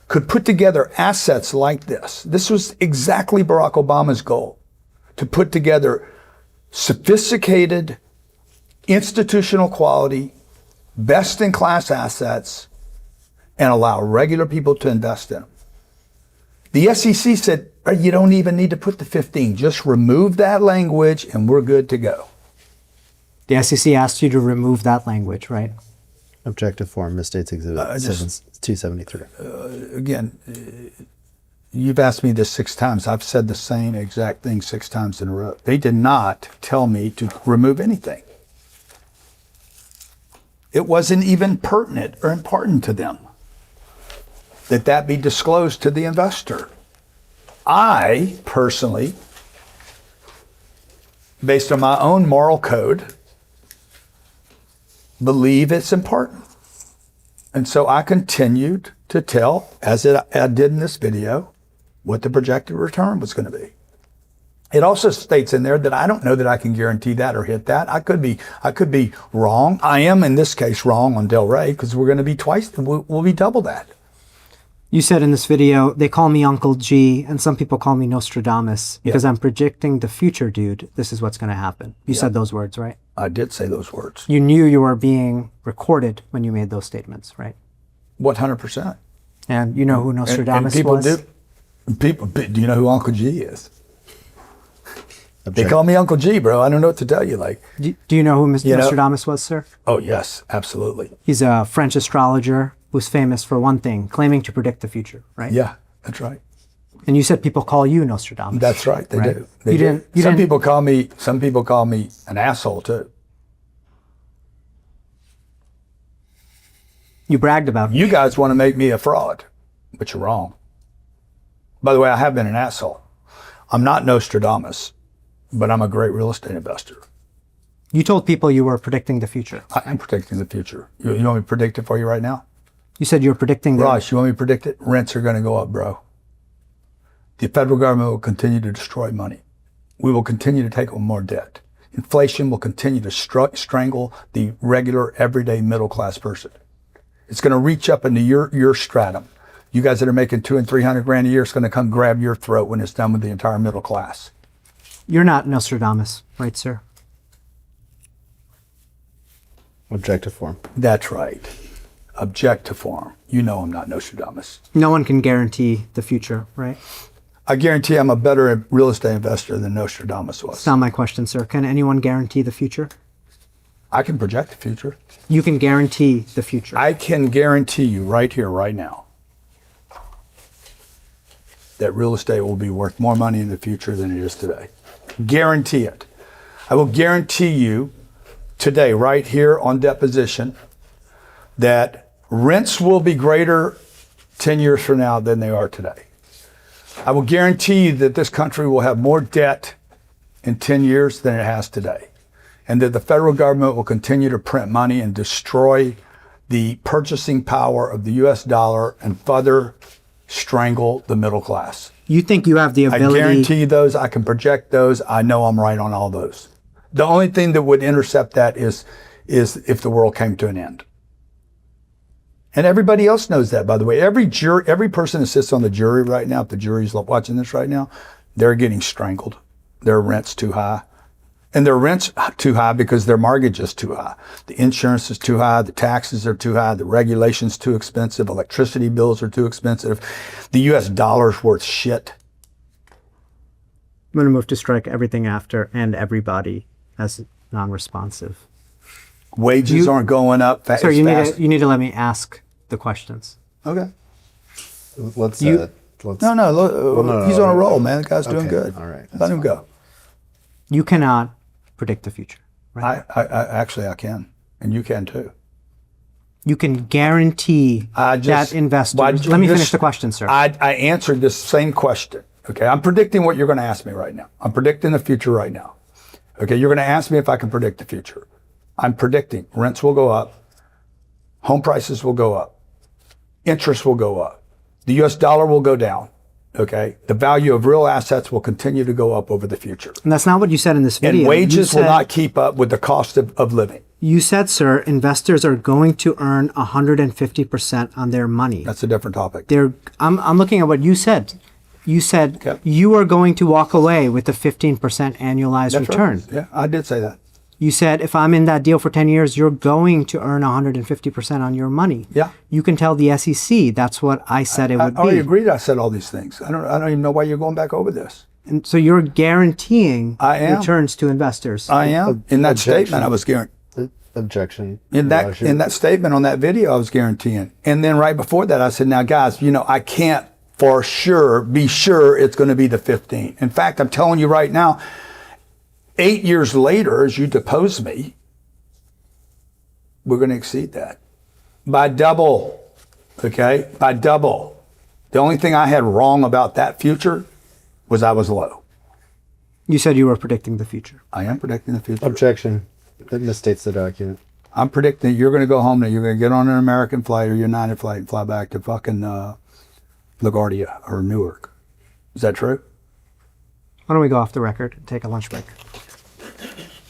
could put together assets like this. This was exactly Barack Obama's goal, to put together sophisticated, institutional quality, best-in-class assets and allow regular people to invest in them. The SEC said, you don't even need to put the 15. Just remove that language and we're good to go. The SEC asked you to remove that language, right? Objective form, misstates exhibit 273. Again, you've asked me this 6 times. I've said the same exact thing 6 times in a row. They did not tell me to remove anything. It wasn't even pertinent or important to them that be disclosed to the investor. I personally, based on my own moral code, believe it's important. And so I continued to tell, as I did in this video, what the projected return was going to be. It also states in there that I don't know that I can guarantee that or hit that. I could be wrong. I am in this case wrong on Delray because we're going to be we'll be double that. You said in this video, they call me Uncle G, and some people call me Nostradamus because I'm predicting the future, dude. This is what's going to happen. You said those words, right? I did say those words. You knew you were being recorded when you made those statements, right? 100%. And you know who Nostradamus and people was? Do you know who Uncle G is? They call me Uncle G, bro. I don't know what to tell you. Like, Do you know who Nostradamus was, sir? Oh, yes, absolutely. He's a French astrologer who's famous for one thing, claiming to predict the future, right? Yeah, that's right. And you said people call you Nostradamus. That's right. They do. They you do. Didn't, Some people call me an asshole too. You bragged about it. You guys want to make me a fraud, but you're wrong. By the way, I have been an asshole. I'm not Nostradamus, but I'm a great real estate investor. You told people you were predicting the future. I am predicting the future. You want me to predict it for you right now? You said you were predicting Ross, you want me to predict it? Rents are going to go up, bro. The federal government will continue to destroy money. We will continue to take on more debt. Inflation will continue to strangle the regular, everyday middle-class person. It's going to reach up into your stratum. You guys that are making $200,000 and $300,000 a year, it's going to come grab your throat when it's done with the entire middle class. You're not Nostradamus, right, sir? Objective form. That's right. Objective form. You know I'm not Nostradamus. No one can guarantee the future, right? I guarantee I'm a better real estate investor than Nostradamus was. That's not my question, sir. Can anyone guarantee the future? I can project the future. You can guarantee the future. I can guarantee you right here, right now, that real estate will be worth more money in the future than it is today. Guarantee it. I will guarantee you today, right here on Deposition, that rents will be greater 10 years from now than they are today. I will guarantee you that this country will have more debt in 10 years than it has today, and that the federal government will continue to print money and destroy the purchasing power of the U.S. dollar and further strangle the middle class. You think you have the ability... I guarantee you those. I can project those. I know I'm right on all those. The only thing that would intercept that is if the world came to an end. And everybody else knows that, by the way. Every person that sits on the jury right now, if the jury's watching this right now, they're getting strangled. Their rent's too high. And their rent's too high because their mortgage is too high. The insurance is too high. The taxes are too high. The regulation's too expensive. Electricity bills are too expensive. The U.S. dollar's worth shit. I'm going to move to strike everything after and everybody as non-responsive. Wages aren't going up fast. Sir, you need to let me ask the questions. Okay. Let's. No, he's on a roll, man. The guy's doing good. All right. Let him go. You cannot predict the future, right? I actually can, and you can too. You can guarantee that investors. Let me finish the question, sir. I answered this same question. Okay, I'm predicting what you're going to ask me right now. I'm predicting the future right now. Okay, you're going to ask me if I can predict the future. I'm predicting rents will go up, home prices will go up, interest will go up, the U.S. dollar will go down. Okay, the value of real assets will continue to go up over the future. And that's not what you said in this video. And wages will not keep up with the cost of living. You said, sir, investors are going to earn 150% on their money. That's a different topic. I'm looking at what you said. You said you are going to walk away with a 15% annualized return. Right. Yeah, I did say that. You said if I'm in that deal for 10 years, you're going to earn 150% on your money. Yeah. You can tell the SEC that's what I said it would I already be. agreed I said all these things. I don't even know why you're going back over this. And so you're guaranteeing I am. returns to investors. I am. In that Objection. statement, I was guaranteeing. Objection. In that statement on that video, I was guaranteeing. And then right before that, I said, now guys, I can't for sure be sure it's going to be the 15. In fact, I'm telling you right now, 8 years later, as you depose me, we're going to exceed that by double. Okay? By double. The only thing I had wrong about that future was I was low. You said you were predicting the future. I am predicting the future. Objection. That misstates the document. I'm predicting that you're going to go home, that you're going to get on an American flight or United flight and fly back to fucking LaGuardia or Newark. Is that true? Why don't we go off the record and take a lunch break?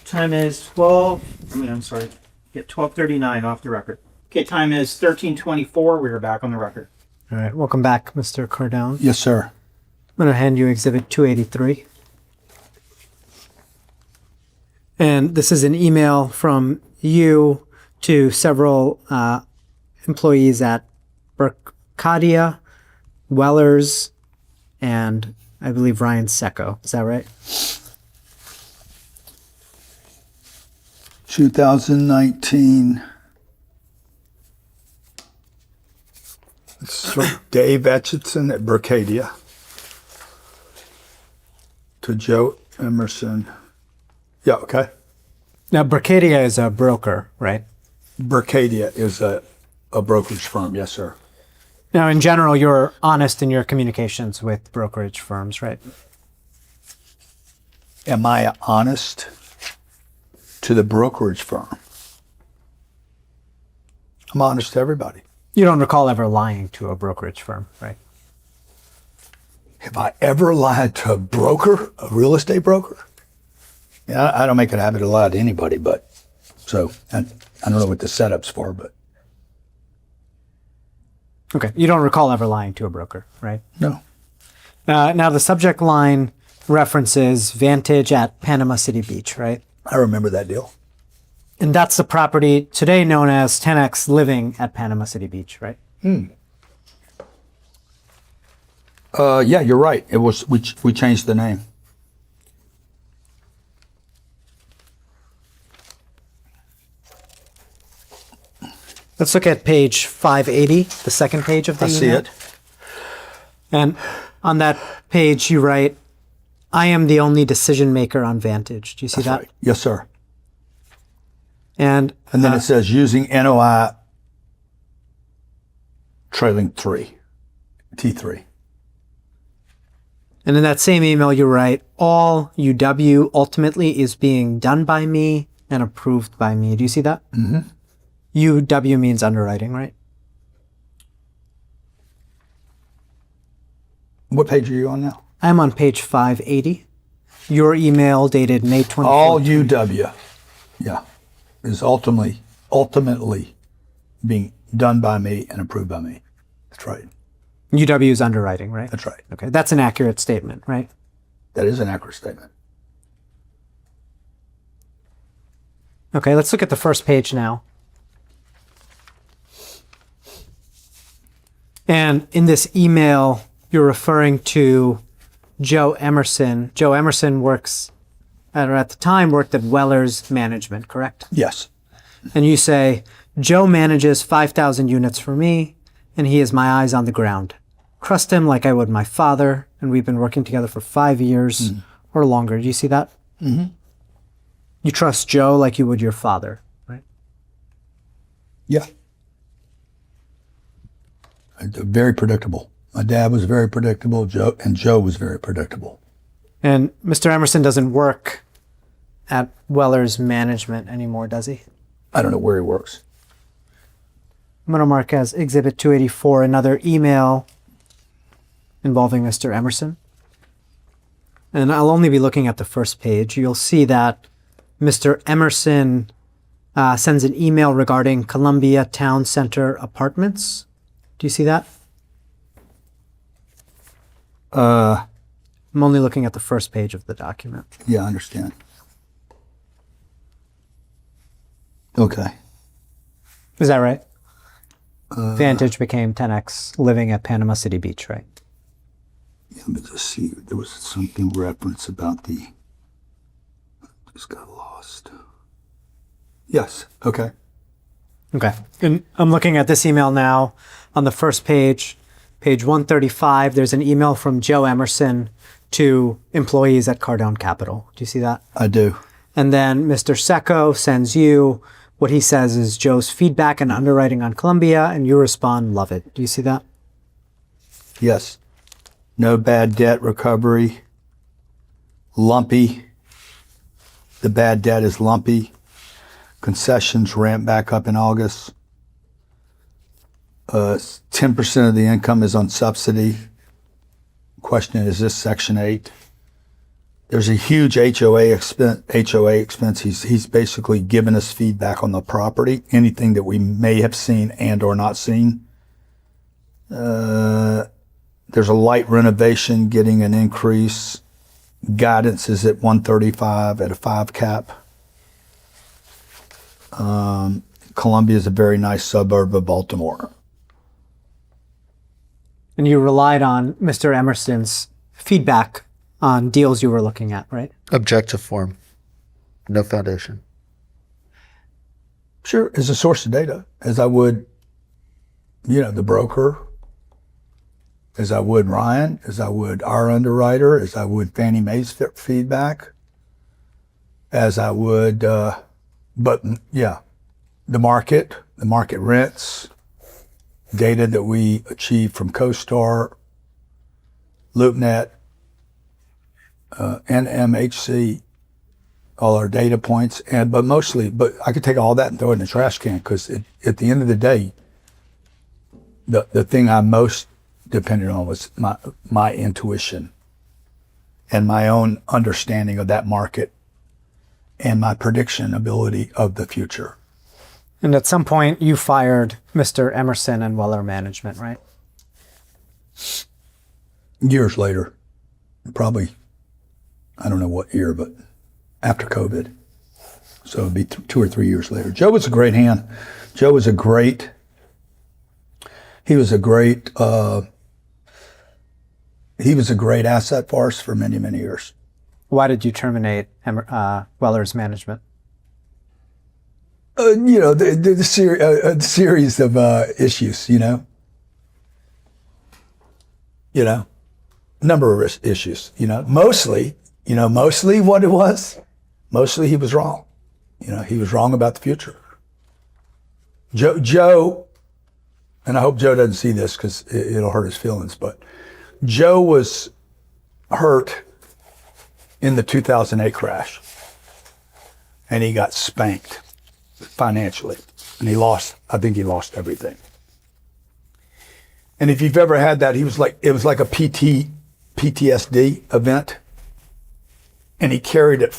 Time is 12:39 off the record. Okay, time is 13:24. We are back on the record. All right, welcome back, Mr. Cardone. Yes, sir. I'm going to hand you Exhibit 283. And this is an email from you to several employees at Berkadia, Wellers, and I believe Ryan Secco. Is that right? 2019. It's from Dave Etchison at Berkadia to Joe Emerson. Yeah, okay. Now, Berkadia is a broker, right? Berkadia is a brokerage firm. Yes, sir. Now, in general, you're honest in your communications with brokerage firms, right? Am I honest to the brokerage firm? I'm honest to everybody. You don't recall ever lying to a brokerage firm, right? Have I ever lied to a broker, a real estate broker? Yeah, I don't make it a habit to lie to anybody, but so I don't know what the setup's for, but Okay, you don't recall ever lying to a broker, right? no. Now, the subject line references Vantage at Panama City Beach, right? I remember that deal. And that's the property today known as 10X Living at Panama City Beach, right? Yeah, you're right. It was we changed the name. Let's look at page 580, the second page of the I email. see it. And on that page, you write, I am the only decision maker on Vantage. Do you see that? Right. Yes, sir. And And then it says using NOI trailing 3, T3. And in that same email, you write, all UW ultimately is being done by me and approved by me. Do you see that? Mm-hmm. UW means underwriting, right? What page are you on now? I'm on page 580. Your email dated May 24th. All UW, yeah, is ultimately being done by me and approved by me. That's right. UW is underwriting, right? That's right. Okay, that's an accurate statement, right? That is an accurate statement. Okay, let's look at the first page now. And in this email, you're referring to Joe Emerson. Joe Emerson works, or at the time, worked at Wellers Management, correct? Yes. And you say, Joe manages 5,000 units for me, and he is my eyes on the ground. Trust him like I would my father, and we've been working together for 5 years or longer. Do you see that? Mm-hmm. You trust Joe like you would your father, right? Yeah. Very predictable. My dad was very predictable, Joe was very predictable. And Mr. Emerson doesn't work at Wellers Management anymore, does he? I don't know where he works. I'm going to mark as Exhibit 284 another email involving Mr. Emerson. And I'll only be looking at the first page. You'll see that Mr. Emerson sends an email regarding Columbia Town Center Apartments. Do you see that? I'm only looking at the first page of the document. Yeah, I understand. Okay. Is that right? Vantage became 10x living at Panama City Beach, right? Let me just see. There was something reference about the. Just got lost. Yes. Okay. Okay. And I'm looking at this email now. On the first page, page 135, there's an email from Joe Emerson to employees at Cardone Capital. Do you see that? I do. And then Mr. Secco sends you what he says is Joe's feedback and underwriting on Columbia, and you respond, love it. Do you see that? Yes. No bad debt recovery. Lumpy. The bad debt is lumpy. Concessions ramp back up in August. 10% of the income is on subsidy. Question is this Section 8? There's a huge HOA expense. He's basically given us feedback on the property, anything that we may have seen and or not seen. There's a light renovation getting an increase. Guidance is at 135 at a 5 cap. Columbia is a very nice suburb of Baltimore. And you relied on Mr. Emerson's feedback on deals you were looking at, right? Objective form. No foundation. Sure, as a source of data, as I would, the broker, as I would Ryan, as I would our underwriter, as I would Fannie Mae's feedback, as I would, the market rents, data that we achieved from CoStar, LoopNet, NMHC, all our data points, but I could take all that and throw it in the trash can because at the end of the day, the thing I most depended on was my intuition and my own understanding of that market and my prediction ability of the future. And at some point, you fired Mr. Emerson and Weller Management, right? Years later, probably, I don't know what year, but after COVID. So it'd be 2 or 3 years later. Joe was a great hand. Joe was a great asset for us for many, many years. Why did you terminate Weller's management? The series of issues, number of issues, mostly what it was, mostly he was wrong. He was wrong about the future. Joe, and I hope Joe doesn't see this because it'll hurt his feelings, but Joe was hurt in the 2008 crash and he got spanked financially and I think he lost everything. And if you've ever had that, it was like a PTSD event, and he carried it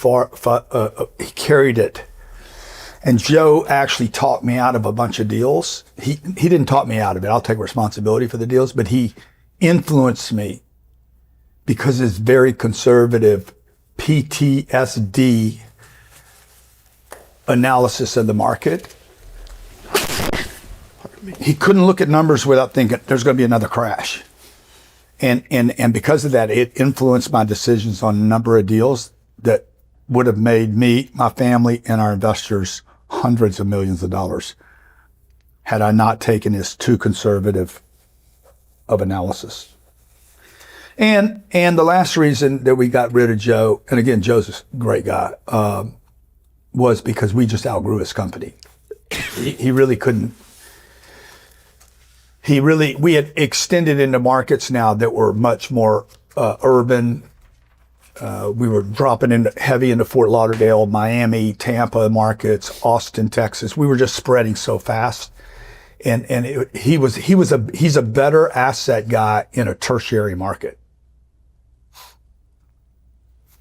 And Joe actually talked me out of a bunch of deals. He didn't talk me out of it. I'll take responsibility for the deals, but he influenced me because his very conservative PTSD analysis of the market. He couldn't look at numbers without thinking there's going to be another crash. And because of that, it influenced my decisions on a number of deals that would have made me, my family, and our investors hundreds of millions of dollars had I not taken his too conservative of analysis. And the last reason that we got rid of Joe, and again, Joe's a great guy, was because we just outgrew his company. He really couldn't. We had extended into markets now that were much more urban. We were dropping in heavy into Fort Lauderdale, Miami, Tampa markets, Austin, Texas. We were just spreading so fast. He's a better asset guy in a tertiary market.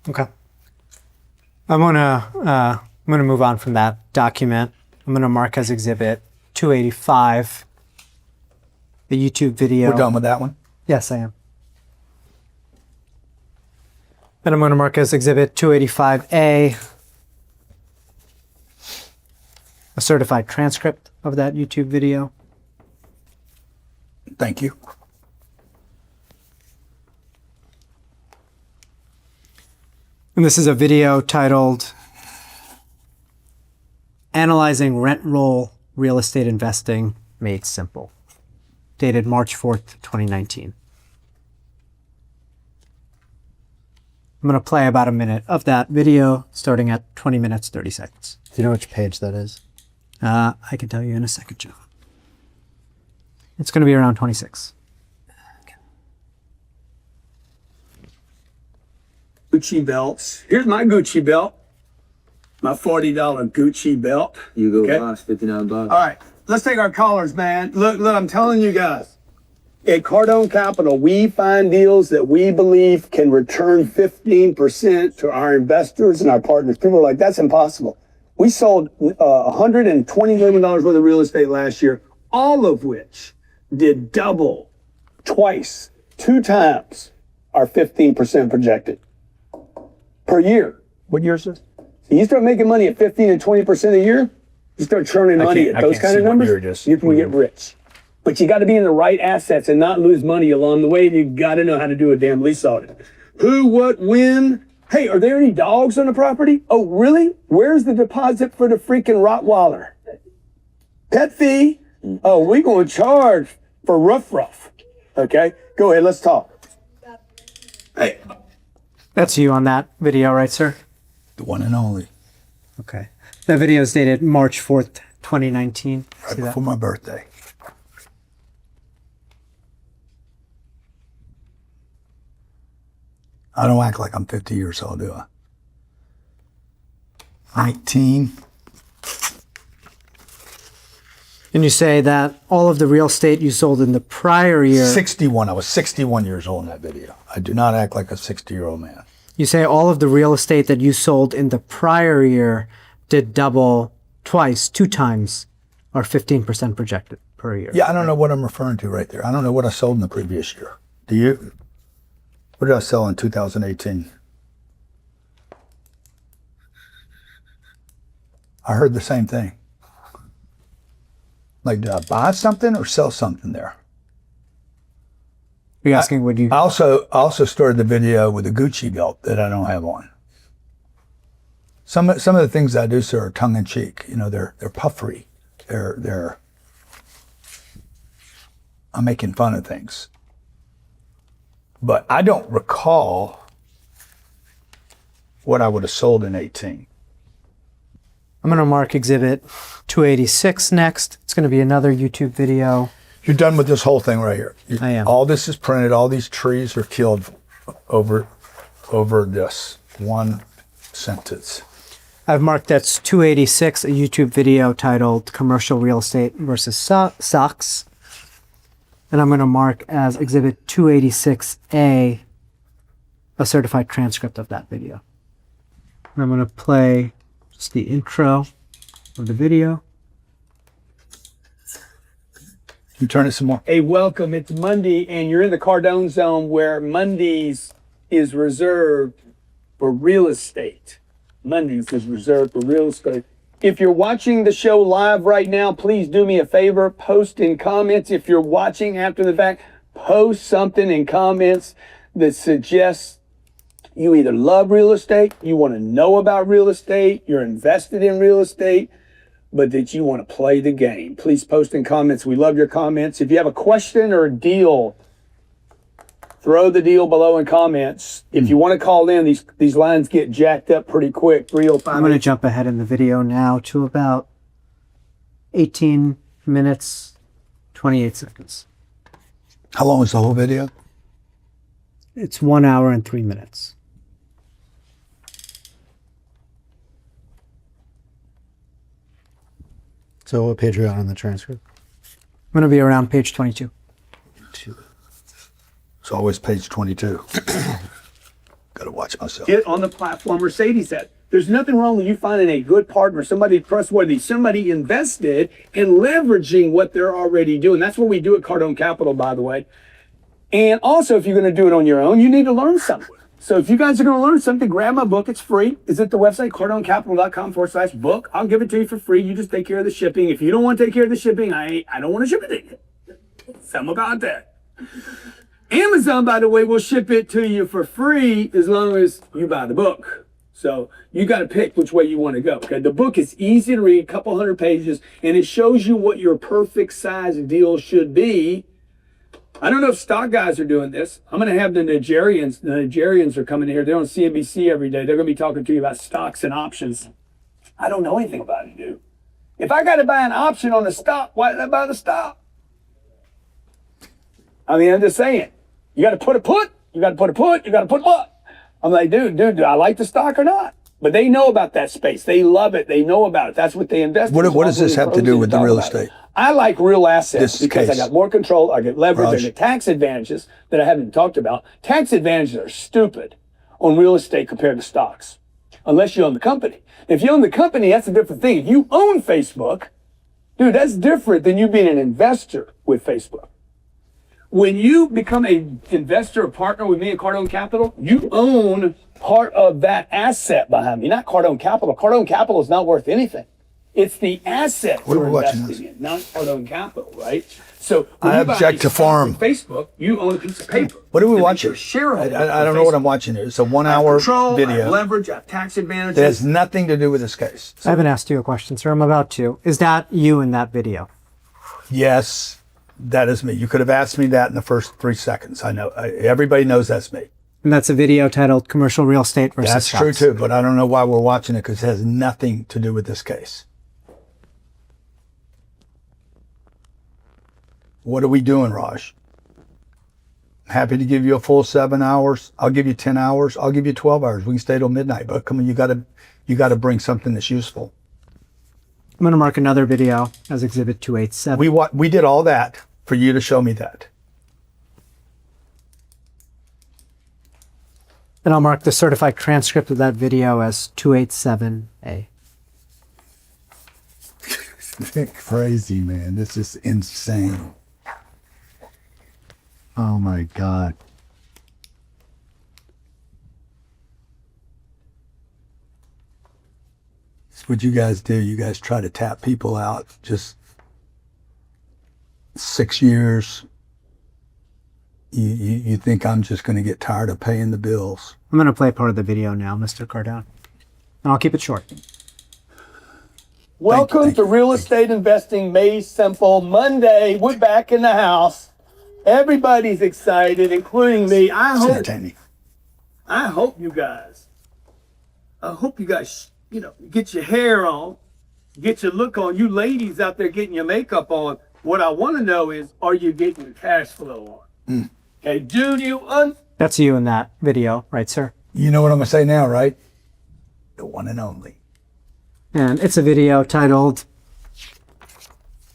Okay. I'm gonna move on from that document. I'm gonna mark as exhibit 285 the YouTube video. We're done with that one? Yes, I am. And I'm going to mark as exhibit 285A a certified transcript of that YouTube video. Thank you. And this is a video titled Analyzing Rent Roll Real Estate Investing Made Simple, dated March 4th, 2019. I'm going to play about a minute of that video, starting at 20 minutes, 30 seconds. Do you know which page that is? I can tell you in a second, Joe. It's going to be around 26. Gucci belts. Here's my Gucci belt. My $40 Gucci belt. You go Okay. lost $59. All right, let's take our callers, man. Look, I'm telling you guys. At Cardone Capital, we find deals that we believe can return 15% to our investors and our partners. People are like, that's impossible. We sold $120 million worth of real estate last year, all of which did double, twice, 2 times our 15% projected per year. What year is this? So you start making money at 15 and 20% a year, you start churning money at those kind of numbers, you can get rich. But you got to be in the right assets and not lose money along the way. You got to know how to do a damn lease audit. Who, what, when? Hey, are there any dogs on the property? Oh, really? Where's the deposit for the freaking Rottweiler? Pet fee? Oh, we going to charge for rough. Okay, go ahead. Let's talk. Hey, That's you on that video, right, sir? The one and only. Okay. That video is dated March 4th, 2019. Right See that? before my birthday. I don't act like I'm 50 years old, do I? 19. And you say that all of the real estate you sold in the prior year, 61. I was 61 years old in that video. I do not act like a 60-year-old man. you say all of the real estate that you sold in the prior year did double twice, 2 times, or 15% projected per year. Yeah, I don't know what I'm referring to right there. I don't know what I sold in the previous year. Do you? What did I sell in 2018? I heard the same thing. Like, did I buy something or sell something there? Are you asking would you? I also started the video with a Gucci belt that I don't have on. Some of the things I do, sir, are tongue in cheek. You know, they're puffery. I'm making fun of things. But I don't recall what I would have sold in 18. I'm going to mark exhibit 286 next. It's going to be another YouTube video. You're done with this whole thing right here. I am. All this is printed. All these trees are killed over this one sentence. I've marked that's 286, a YouTube video titled Commercial Real Estate versus Stocks. And I'm going to mark as exhibit 286A a certified transcript of that video. And I'm going to play just the intro of the video. Can you turn it some more? Hey, welcome. It's Monday, and you're in the Cardone zone where Mondays is reserved for real estate. Mondays is reserved for real estate. If you're watching the show live right now, please do me a favor, post in comments. If you're watching after the fact, post something in comments that suggests you either love real estate, you want to know about real estate, you're invested in real estate, but that you want to play the game. Please post in comments. We love your comments. If you have a question or a deal, throw the deal below in comments. If you want to call in, these lines get jacked up pretty quick. 305. I'm going to jump ahead in the video now to about 18 minutes, 28 seconds. How long is the whole video? It's 1 hour and 3 minutes. So what page are you on the transcript? I'm going to be around page 22. It's always page 22. Got to watch myself. Get on the platform Mercedes said. There's nothing wrong with you finding a good partner, somebody trustworthy, somebody invested and leveraging what they're already doing. That's what we do at Cardone Capital, by the way. And also, if you're going to do it on your own, you need to learn something. So if you guys are going to learn something, grab my book. It's free. It's at the website, cardonecapital.com/book. I'll give it to you for free. You just take care of the shipping. If you don't want to take care of the shipping, I don't want to ship it to you. Something about that. Amazon, by the way, will ship it to you for free as long as you buy the book. So you got to pick which way you want to go. Okay, the book is easy to read, a couple hundred pages, and it shows you what your perfect size deal should be. I don't know if stock guys are doing this. I'm going to have the Nigerians. The Nigerians are coming here. They're on CNBC every day. They're going to be talking to you about stocks and options. I don't know anything about it, dude. If I got to buy an option on a stock, why did I buy the stock? I mean, I'm just saying. You got to put a put. You got to put a put. You got to put what? I'm like, dude, do I like the stock or not? But they know about that space. They love it. They know about it. That's what they invest in. What does this have to do with the real estate? I like real assets This because case. I got more control. I get leverage. I Raj. get tax advantages that I haven't talked about. Tax advantages are stupid on real estate compared to stocks, unless you own the company. If you own the company, that's a different thing. If you own Facebook, dude, that's different than you being an investor with Facebook. When you become an investor or partner with me at Cardone Capital, you own part of that asset behind me, not Cardone Capital. Cardone Capital is not worth anything. It's the asset What are we're we watching investing in, not Cardone Capital, right? So when I you buy object these to stocks farm. on Facebook, you own a piece of paper. What are we that makes watching? you a shareholder I don't of know what Facebook. I'm watching here. It's a I have 1 hour control, I have video leverage, I have tax advantages. that has nothing to do with this case. I haven't asked you a question, sir. I'm about to. Is that you in that video? Yes, that is me. You could have asked me that in the first 3 seconds. I know. Everybody knows that's me. And that's a video titled Commercial Real Estate versus That's true Stocks. too, but I don't know why we're watching it because it has nothing to do with this case. What are we doing, Raj? Happy to give you a full 7 hours. I'll give you 10 hours. I'll give you 12 hours. We can stay till midnight, but come on, you gotta bring something that's useful. I'm going to mark another video as Exhibit 287. We did all that for you to show me that. And I'll mark the certified transcript of that video as 287A. Crazy, man. This is insane. Oh my God. It's what you guys do. You guys try to tap people out. Just 6 years. You think I'm just going to get tired of paying the bills. I'm going to play part of the video now, Mr. Cardone. And I'll keep it short. Welcome thank to you, Real thank Estate Investing Made Simple Monday. We're back in the house. Everybody's excited, including me. It's entertaining. I hope you guys, get your hair on, get your look on. You ladies out there getting your makeup on. What I want to know is, are you getting your cash flow on? Okay, do you That's you in that video, right, sir? You know what I'm going to say now, right? The one and only. And it's a video titled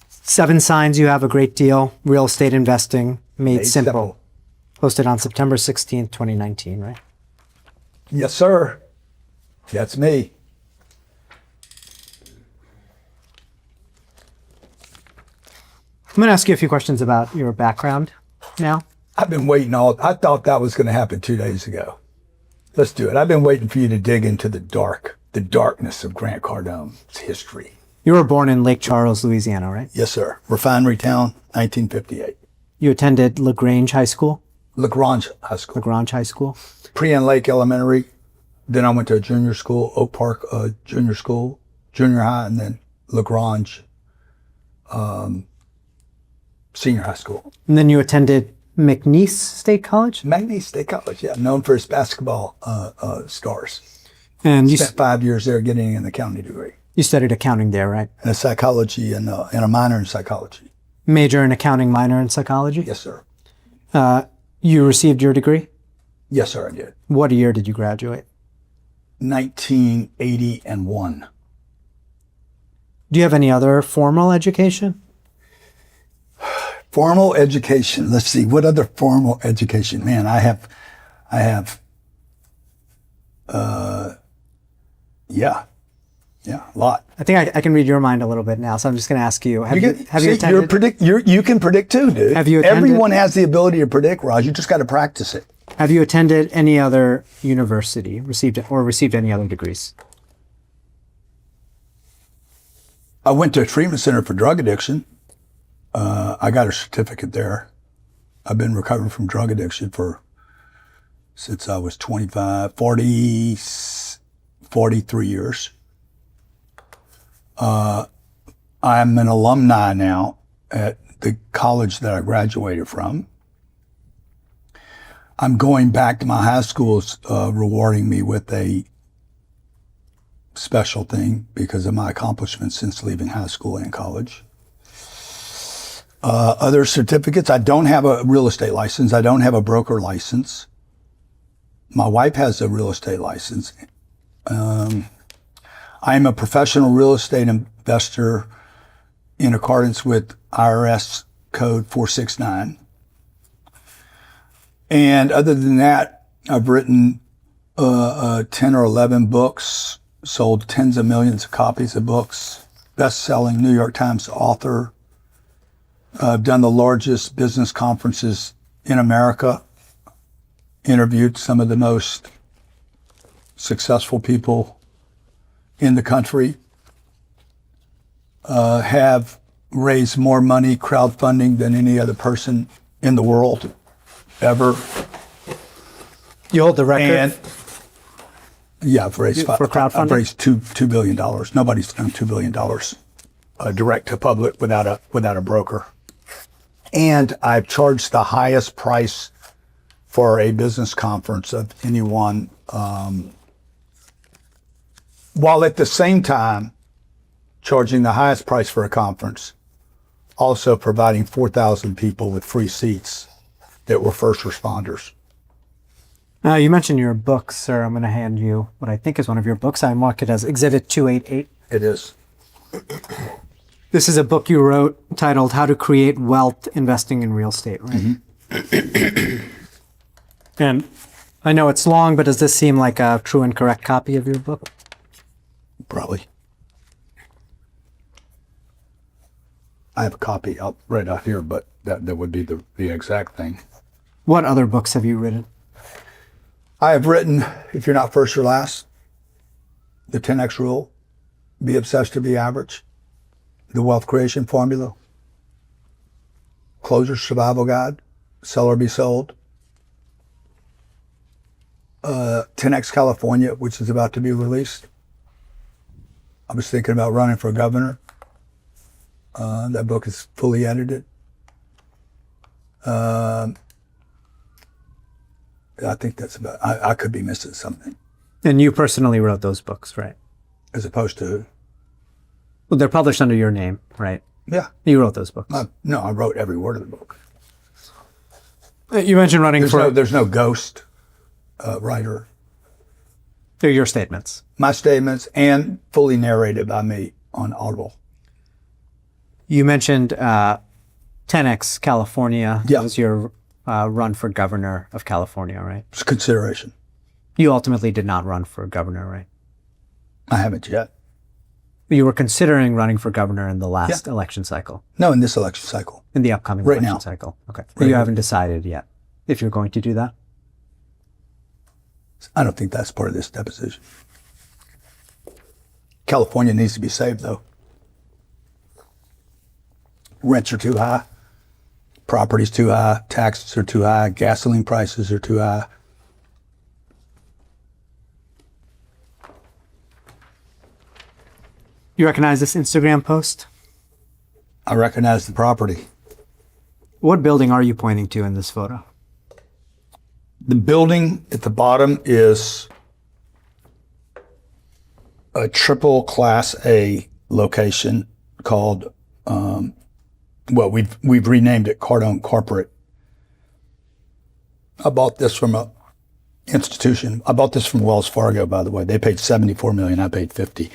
7 Signs You Have a Great Deal, Real Estate Investing Made Simple. Posted on September 16th, 2019, right? Yes, sir. That's me. I'm going to ask you a few questions about your background now. I've been waiting I thought that was going to happen 2 days ago. Let's do it. I've been waiting for you to dig into the darkness of Grant Cardone's history. You were born in Lake Charles, Louisiana, right? Yes, sir. Refinery Town, 1958. You attended LaGrange High School? LaGrange High School. LaGrange High School. Pre-Ann Lake Elementary. Then I went to a junior school, Oak Park Junior School, junior high, and then LaGrange Senior High School. And then you attended McNeese State College? McNeese State College, yeah. Known for its basketball stars. And you Spent 5 years there getting an accounting degree. You studied accounting there, right? And a psychology and a minor in psychology. Major in accounting, minor in psychology? Yes, sir. You received your degree? Yes, sir, I did. What year did you graduate? 1981. Do you have any other formal education? Formal education. Let's see. What other formal education? Man, I have, a lot. I think I can read your mind a little bit now, so I'm just going to ask you. Have you attended? You can predict too, dude. Have you attended? Everyone has the ability to predict, Raj. You just got to practice it. Have you attended any other university, received any other degrees? I went to a treatment center for drug addiction. I got a certificate there. I've been recovering from drug addiction since I was 25, 40, 43 years. I'm an alumni now at the college that I graduated from. I'm going back to my high schools, rewarding me with a special thing because of my accomplishments since leaving high school and college. Other certificates, I don't have a real estate license. I don't have a broker license. My wife has a real estate license. I am a professional real estate investor in accordance with IRS code 469. And other than that, I've written 10 or 11 books, sold tens of millions of copies of books, best-selling New York Times author. I've done the largest business conferences in America, interviewed some of the most successful people in the country, have raised more money crowdfunding than any other person in the world ever. You hold the record? And yeah, I've raised for crowdfunding? I've raised $2 billion. Nobody's done $2 billion direct to public without a broker. And I've charged the highest price for a business conference of anyone, while at the same time charging the highest price for a conference, also providing 4,000 people with free seats that were first responders. You mentioned your book, sir. I'm going to hand you what I think is one of your books. I mark it as Exhibit 288. It is. This is a book you wrote titled How to Create Wealth Investing in Real Estate, right? Mm-hmm. And I know it's long, but does this seem like a true and correct copy of your book? Probably. I have a copy right out here, but that would be the exact thing. What other books have you written? I have written If You're Not First or Last, The 10X Rule, Be Obsessed to Be Average, The Wealth Creation Formula, Closer Survival Guide, Sell or Be Sold, 10X California, which is about to be released. I was thinking about running for governor. That book is fully edited. I think that's about, I could be missing something. And you personally wrote those books, right? As opposed to? Well, they're published under your name, right? Yeah. You wrote those books. No, I wrote every word of the book. You mentioned running There's no ghost writer. They're your statements. My statements, and fully narrated by me on Audible. You mentioned 10X California. Yeah. That was your run for governor of California, right? It's a consideration. You ultimately did not run for governor, right? I haven't yet. You were considering running for governor in the last election cycle. No, in this election cycle. In the upcoming Right election now. cycle. Okay. Right You now. haven't decided yet if you're going to do that? I don't think that's part of this deposition. California needs to be saved, though. Rents are too high. Property's too high. Taxes are too high. Gasoline prices are too high. You recognize this Instagram post? I recognize the property. What building are you pointing to in this photo? The building at the bottom is a triple Class A location called, we've renamed it CARDONE Corporate. I bought this from a institution. I bought this from Wells Fargo, by the way. They paid $74 million. I paid $50.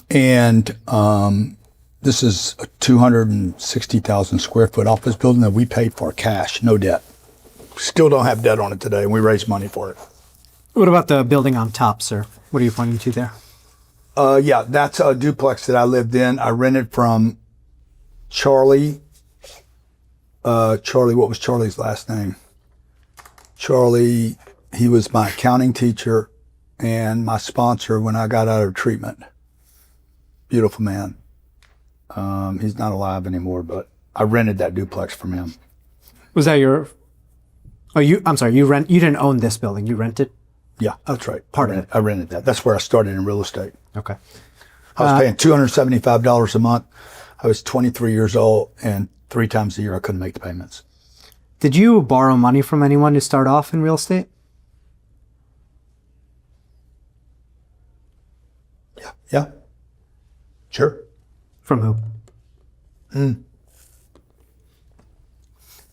And this is a 260,000 square foot office building that we paid for cash, no debt. Still don't have debt on it today, and we raised money for it. What about the building on top, sir? What are you pointing to there? Yeah, that's a duplex that I lived in. I rented from Charlie. What was Charlie's last name? Charlie, he was my accounting teacher and my sponsor when I got out of treatment. Beautiful man. He's not alive anymore, but I rented that duplex from him. Was that your? Oh, I'm sorry. You didn't own this building. You rented. Yeah, that's right. Part of it. I rented that. That's where I started in real estate. Okay. I was paying $275 a month. I was 23 years old, and 3 times a year I couldn't make the payments. Did you borrow money from anyone to start off in real estate? Yeah. Sure. From who?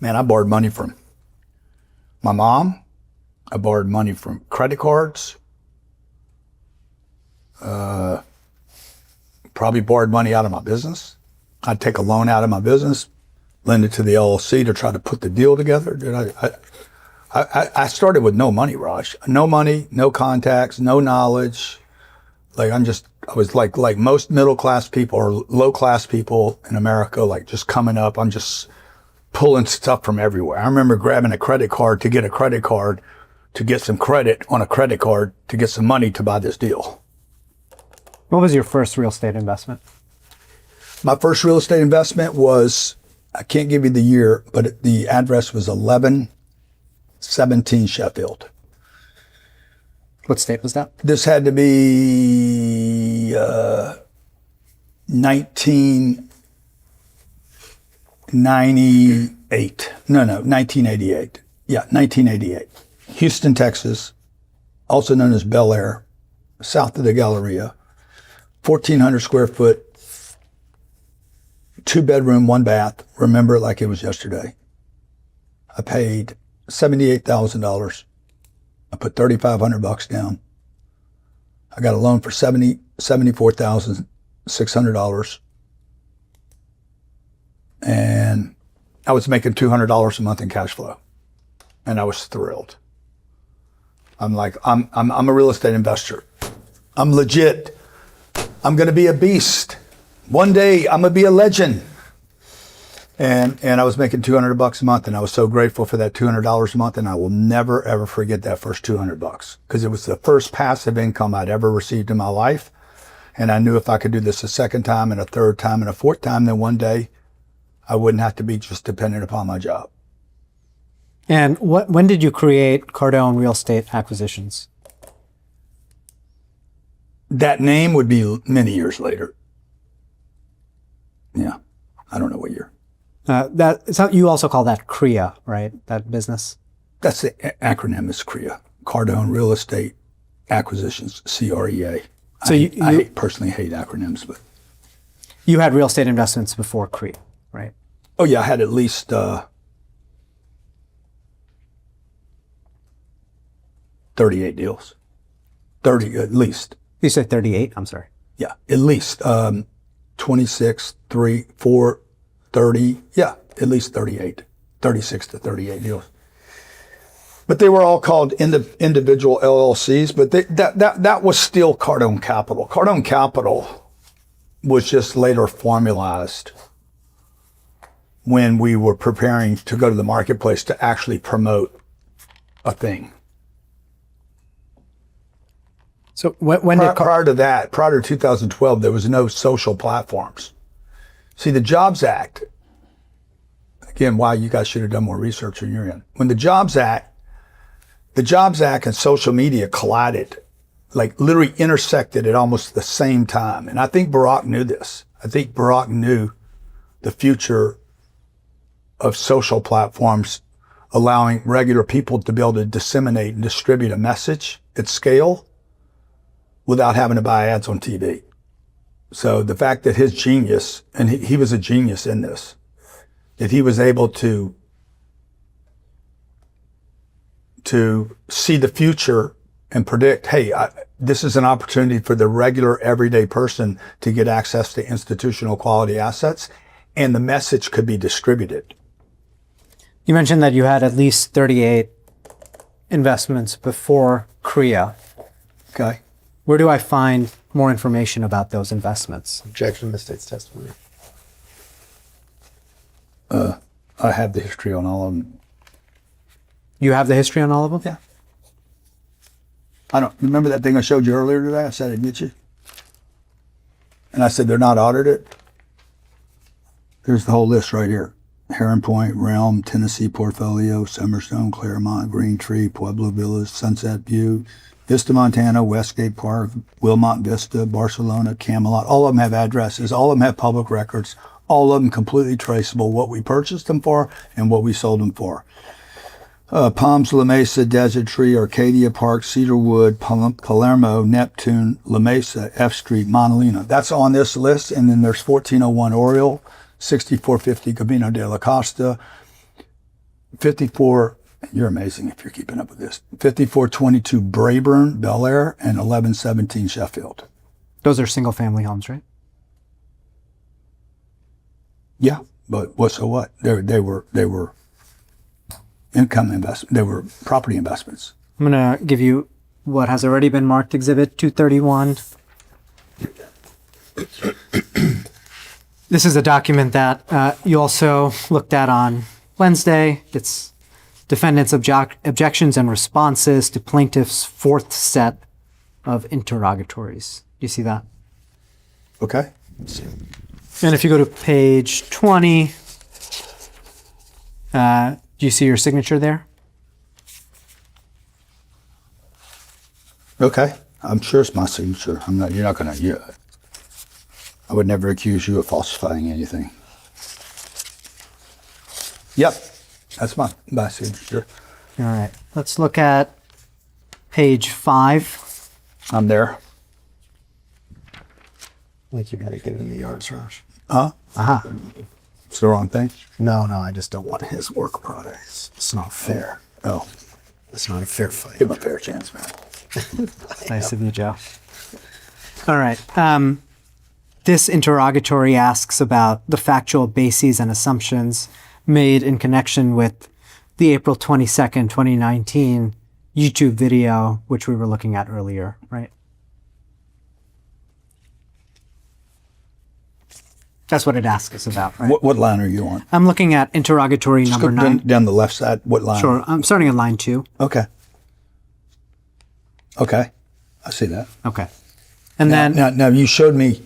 Man, I borrowed money from my mom. I borrowed money from credit cards. Probably borrowed money out of my business. I'd take a loan out of my business, lend it to the LLC to try to put the deal together. Dude, I started with no money, Raj. No money, no contacts, no knowledge. Like I was like most middle class people or low class people in America, like just coming up. I'm just pulling stuff from everywhere. I remember grabbing a credit card to get a credit card to get some credit on a credit card to get some money to buy this deal. What was your first real estate investment? My first real estate investment was, I can't give you the year, but the address was 1117 Sheffield. What state was that? This had to be 1998. No, 1988. Yeah, 1988. Houston, Texas, also known as Bel Air, south of the Galleria. 1,400 square foot, 2-bedroom, 1 bath. Remember it like it was yesterday. I paid $78,000. I put $3,500 down. I got a loan for $74,600. And I was making $200 a month in cash flow. And I was thrilled. I'm like, I'm a real estate investor. I'm legit. I'm going to be a beast. One day I'm going to be a legend. And I was making $200 a month, and I was so grateful for that $200 a month, and I will never ever forget that first $200 because it was the first passive income I'd ever received in my life. And I knew if I could do this a second time and a third time and a fourth time, then one day I wouldn't have to be just dependent upon my job. And when did you create Cardone Real Estate Acquisitions? That name would be many years later. Yeah, I don't know what year. You also call that CREA, right? That business? That's the acronym is CREA. Cardone Real Estate Acquisitions, CREA. So I personally hate acronyms, but. You had real estate investments before CREA, right? Oh yeah, I had at least 38 deals. 30 at least. You said 38? I'm sorry. Yeah, at least 26, 3, 4, 30. Yeah, at least 38. 36 to 38 deals. But they were all called individual LLCs, but that was still Cardone Capital. Cardone Capital was just later formalized when we were preparing to go to the marketplace to actually promote a thing. So when did prior to 2012, there was no social platforms. See, the Jobs Act, again, why you guys should have done more research on your end. When the Jobs Act and social media collided, like literally intersected at almost the same time. And I think Barack knew this. I think Barack knew the future of social platforms allowing regular people to be able to disseminate and distribute a message at scale without having to buy ads on TV. So the fact that his genius, and he was a genius in this, that he was able to see the future and predict, hey, this is an opportunity for the regular everyday person to get access to institutional quality assets, and the message could be distributed. You mentioned that you had at least 38 investments before CREA. Okay. Where do I find more information about those investments? Objection to the state's testimony. I have the history on all of them. You have the history on all of them? Yeah. I don't remember that thing I showed you earlier today. I said I'd get you. And I said they're not audited. There's the whole list right here. Heron Point, Realm, Tennessee Portfolio, Summerstone, Claremont, Green Tree, Pueblo Villas, Sunset View, Vista, Montana, Westgate Park, Wilmot Vista, Barcelona, Camelot. All of them have addresses. All of them have public records. All of them completely traceable, what we purchased them for and what we sold them for. Palms, La Mesa, Desert Tree, Arcadia Park, Cedarwood, Palermo, Neptune, La Mesa, F Street, Montalina. That's on this list. And then there's 1401 Oriole, 6450 Camino de la Costa, 54, you're amazing if you're keeping up with this, 5422 Brayburn, Bel Air, and 1117 Sheffield. Those are single family homes, right? Yeah, but what? So what? They were income investment. They were property investments. I'm going to give you what has already been marked Exhibit 231. This is a document that you also looked at on Wednesday. It's defendants' objections and responses to plaintiff's fourth set of interrogatories. Do you see that? Okay. And if you go to page 20, do you see your signature there? Okay. I'm sure it's my signature. You're not going to, I would never accuse you of falsifying anything. Yep. That's my signature. All right. Let's look at page 5. I'm there. Like you got to get in the yards rush. Huh? Uh-huh. It's the wrong thing? No, I just don't want his work product. It's not fair. Oh. It's not a fair fight. Give him a fair chance, man. Nice of you, Joe. All right. This interrogatory asks about the factual bases and assumptions made in connection with the April 22nd, 2019 YouTube video, which we were looking at earlier, right? That's what it asks us about, right? What line are you on? I'm looking at interrogatory Just number go 9. down the left side. What line? Sure. I'm starting at line 2. Okay. Okay. I see that. Okay. And then Now you showed me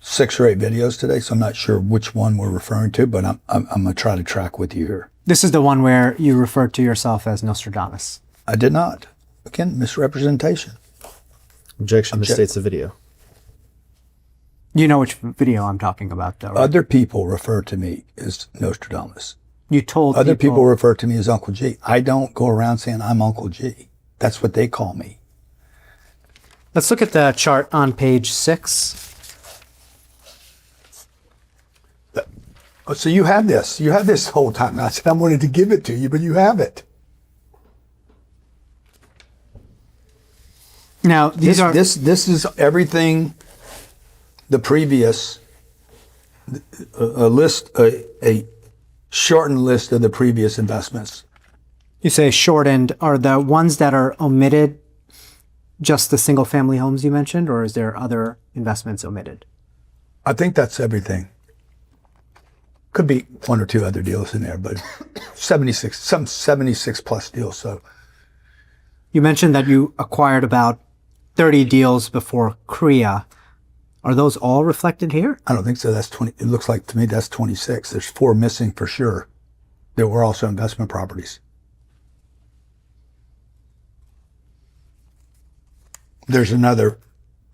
6 or 8 videos today, so I'm not sure which one we're referring to, but I'm going to try to track with you here. this is the one where you referred to yourself as Nostradamus. I did not. Again, misrepresentation. Objection misstates the video. You know which video I'm talking about, though, right? Other people refer to me as Nostradamus. You told Other people refer to me as Uncle G. I don't go around saying I'm Uncle G. That's what they call me. Let's look at the chart on page 6. So you have this. You have this whole time. I said I wanted to give it to you, but you have it. Now, these are... This is everything the previous, a shortened list of the previous investments. You say shortened. Are the ones that are omitted just the single family homes you mentioned, or is there other investments omitted? I think that's everything. Could be 1 or 2 other deals in there, but 76 plus deals. So You mentioned that you acquired about 30 deals before Korea. Are those all reflected here? I don't think so. That's 20. It looks like to me that's 26. There's 4 missing for sure. There were also investment properties. There's another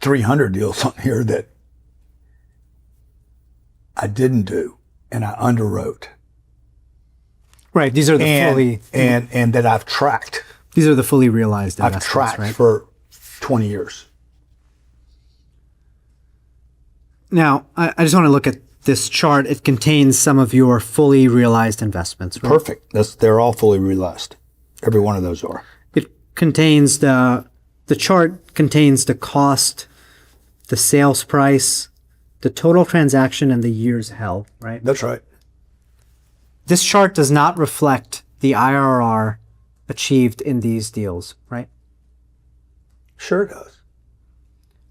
300 deals on here that I didn't do and I underwrote. Right. These are the fully... And that I've tracked. These are the fully realized I've investments, tracked right? for 20 years. Now, I just want to look at this chart. It contains some of your fully realized investments, right? Perfect. They're all fully realized. Every one of those are. It contains the chart contains the cost, the sales price, the total transaction, and the years held, right? That's right. This chart does not reflect the IRR achieved in these deals, right? Sure it does.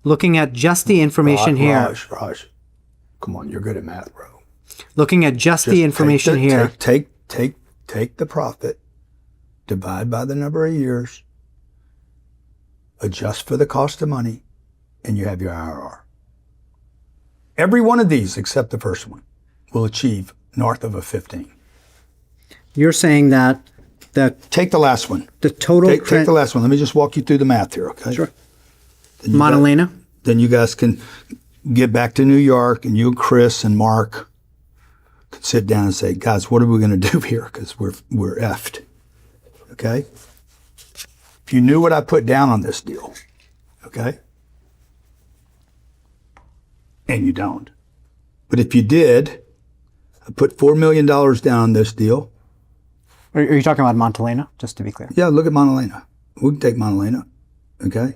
Looking at just the information here. Raj, come on, you're good at math, bro. Looking at just the information here. Take the profit divide by the number of years, adjust for the cost of money, and you have your IRR. Every one of these, except the first one, will achieve north of a 15. You're saying that Take the last one. the total Take the last one. Let me just walk you through the math here, okay? Sure. Then you Montelena? then you guys can get back to New York, and you and Chris and Mark can sit down and say, guys, what are we going to do here? Because we're effed, okay? If you knew what I put down on this deal, okay? And you don't. But if you did, I put $4 million down on this deal. Are you talking about Montelena, just to be clear? Yeah, look at Montelena. We can take Montelena, okay?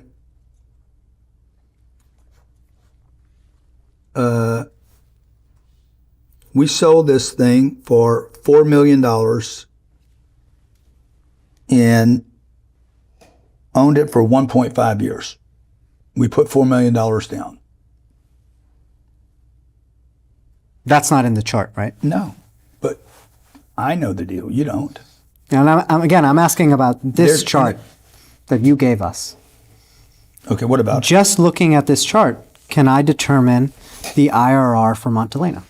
We sold this thing for $4 million and owned it for 1.5 years. We put $4 million down. That's not in the chart, right? No, but I know the deal. You don't. And I'm asking about this There's- chart that you gave us. Okay, what about it? Just looking at this chart, can I determine the IRR for Montelena?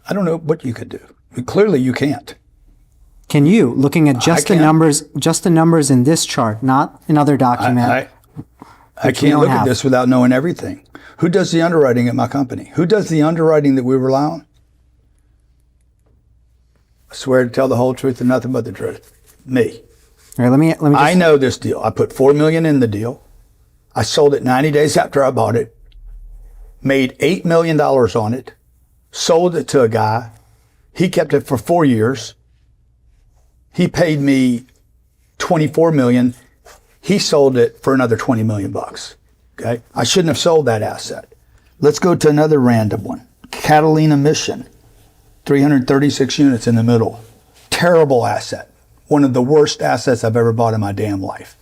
I don't know what you could do. Clearly, you can't. Can you, looking at just the can't. numbers in this chart, not another document? I you can't don't look at have. this without knowing everything. Who does the underwriting at my company? Who does the underwriting that we rely on? I swear to tell the whole truth and nothing but the truth. Me. All right, let me just, I know this deal. I put $4 million in the deal. I sold it 90 days after I bought it. Made $8 million on it. Sold it to a guy. He kept it for 4 years. He paid me $24 million. He sold it for another $20 million bucks. Okay? I shouldn't have sold that asset. Let's go to another random one. Catalina Mission. 336 units in the middle. Terrible asset. One of the worst assets I've ever bought in my damn life.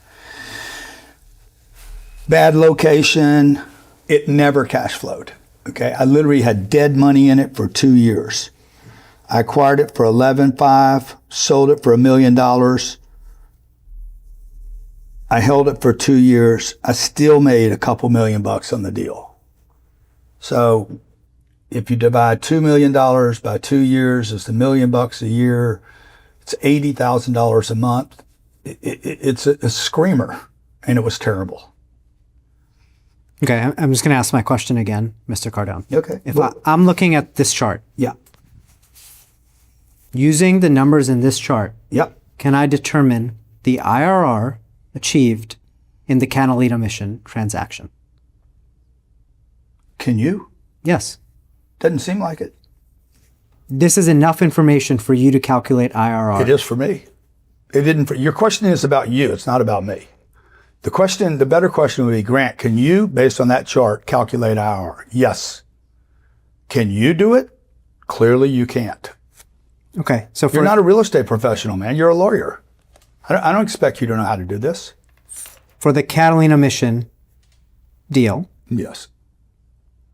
Bad location. It never cash flowed. Okay? I literally had dead money in it for 2 years. I acquired it for $11.5, sold it for $1 million. I held it for 2 years. I still made a couple million bucks on the deal. So if you divide $2 million by 2 years, it's $1 million bucks a year. It's $80,000 a month. It's a screamer, and it was terrible. okay, I'm just going to ask my question again, Mr. Cardone. Okay. If I'm looking at this chart, Yeah. using the numbers in this chart, Yep. can I determine the IRR achieved in the Catalina Mission transaction? Can you? Yes. Doesn't seem like it. This is enough information for you to calculate IRR. It is for me. It didn't. Your question is about you. It's not about me. The better question would be, Grant, can you, based on that chart, calculate IRR? Yes. Can you do it? Clearly you can't. Okay, so You're not a real estate professional, man. You're a lawyer. I don't expect you to know how to do this. for the Catalina Mission deal, Yes.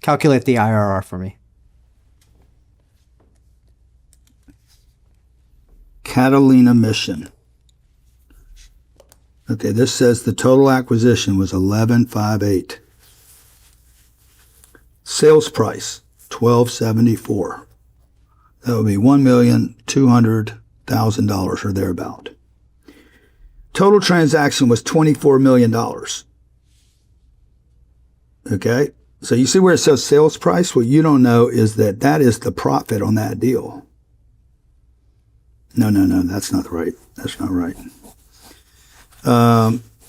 calculate the IRR for me. Catalina Mission. Okay, this says the total acquisition was $11.58. Sales price $12.74. That would be $1,200,000 or thereabout. Total transaction was $24 million. Okay, so you see where it says sales price? What you don't know is that is the profit on that deal. No, that's not right. That's not right.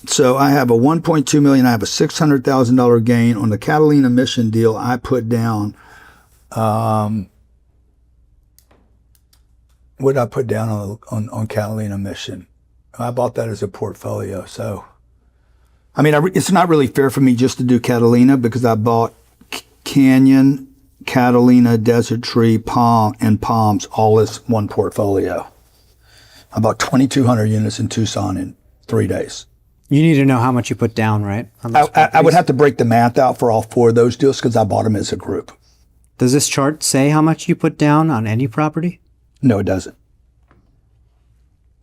So I have a $1.2 million. I have a $600,000 gain on the Catalina Mission deal. I put down. What did I put down on Catalina Mission? I bought that as a portfolio. So, I mean, it's not really fair for me just to do Catalina because I bought Canyon, Catalina, Desert Tree, Palm, and Palms all as one portfolio. I bought 2,200 units in Tucson in 3 days. You need to know how much you put down, right? I would have to break the math out for all 4 of those deals because I bought them as a group. Does this chart say how much you put down on any property? No, it doesn't.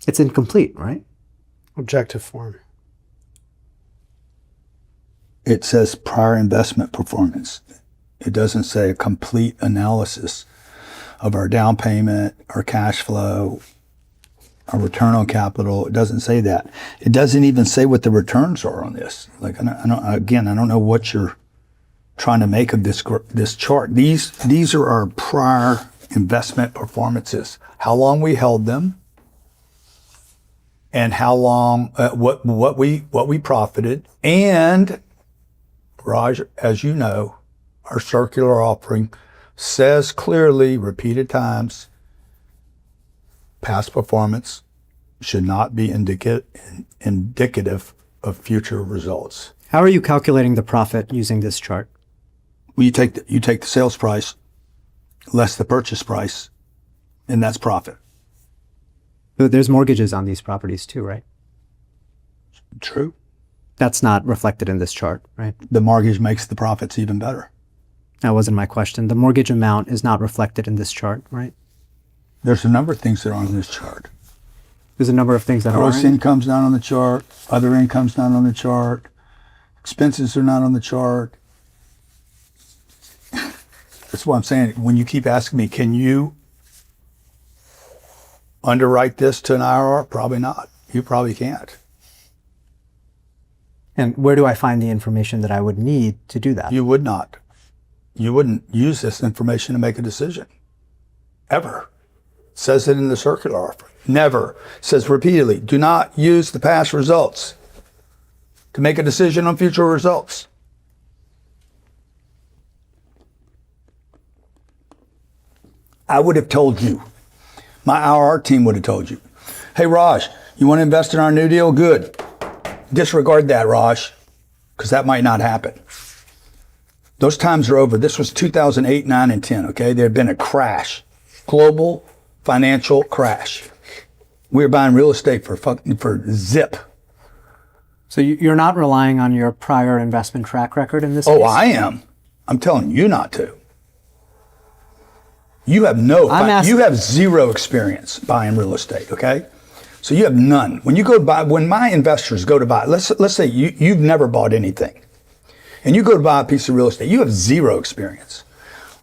It's incomplete, right? Objective form. It says prior investment performance. It doesn't say a complete analysis of our down payment, our cash flow, our return on capital. It doesn't say that. It doesn't even say what the returns are on this. Like, I don't know what you're trying to make of this chart. These are our prior investment performances. How long we held them, and how long what we profited. And Raj, as you know, our circular offering says clearly, repeated times, past performance should not be indicative of future results. How are you calculating the profit using this chart? Well, you take the sales price less the purchase price, and that's profit. But there's mortgages on these properties too, right? True. That's not reflected in this chart, right? The mortgage makes the profits even better. That wasn't my question. The mortgage amount is not reflected in this chart, right? There's a number of things that are on this chart. There's a number of things that Gross are income's not on the chart. Other income's not on the chart. Expenses are not on the chart. That's what I'm saying. When you keep asking me, can you underwrite this to an IRR? Probably not. You probably can't. And where do I find the information that I would need to do that? You would not. You wouldn't use this information to make a decision. Ever. It says it in the circular offer. Never. It says repeatedly, do not use the past results to make a decision on future results. I would have told you. My IRR team would have told you. Hey, Raj, you want to invest in our new deal? Good. Disregard that, Raj, because that might not happen. Those times are over. This was 2008, 9, and 10, okay? There had been a crash, global financial crash. We were buying real estate for zip. So you're not relying on your prior investment track record in this case? Oh, I am. I'm telling you not to. You have you have zero experience buying real estate, okay? So you have none. When you go to buy, when my investors go to buy, let's say you've never bought anything, and you go to buy a piece of real estate, you have zero experience.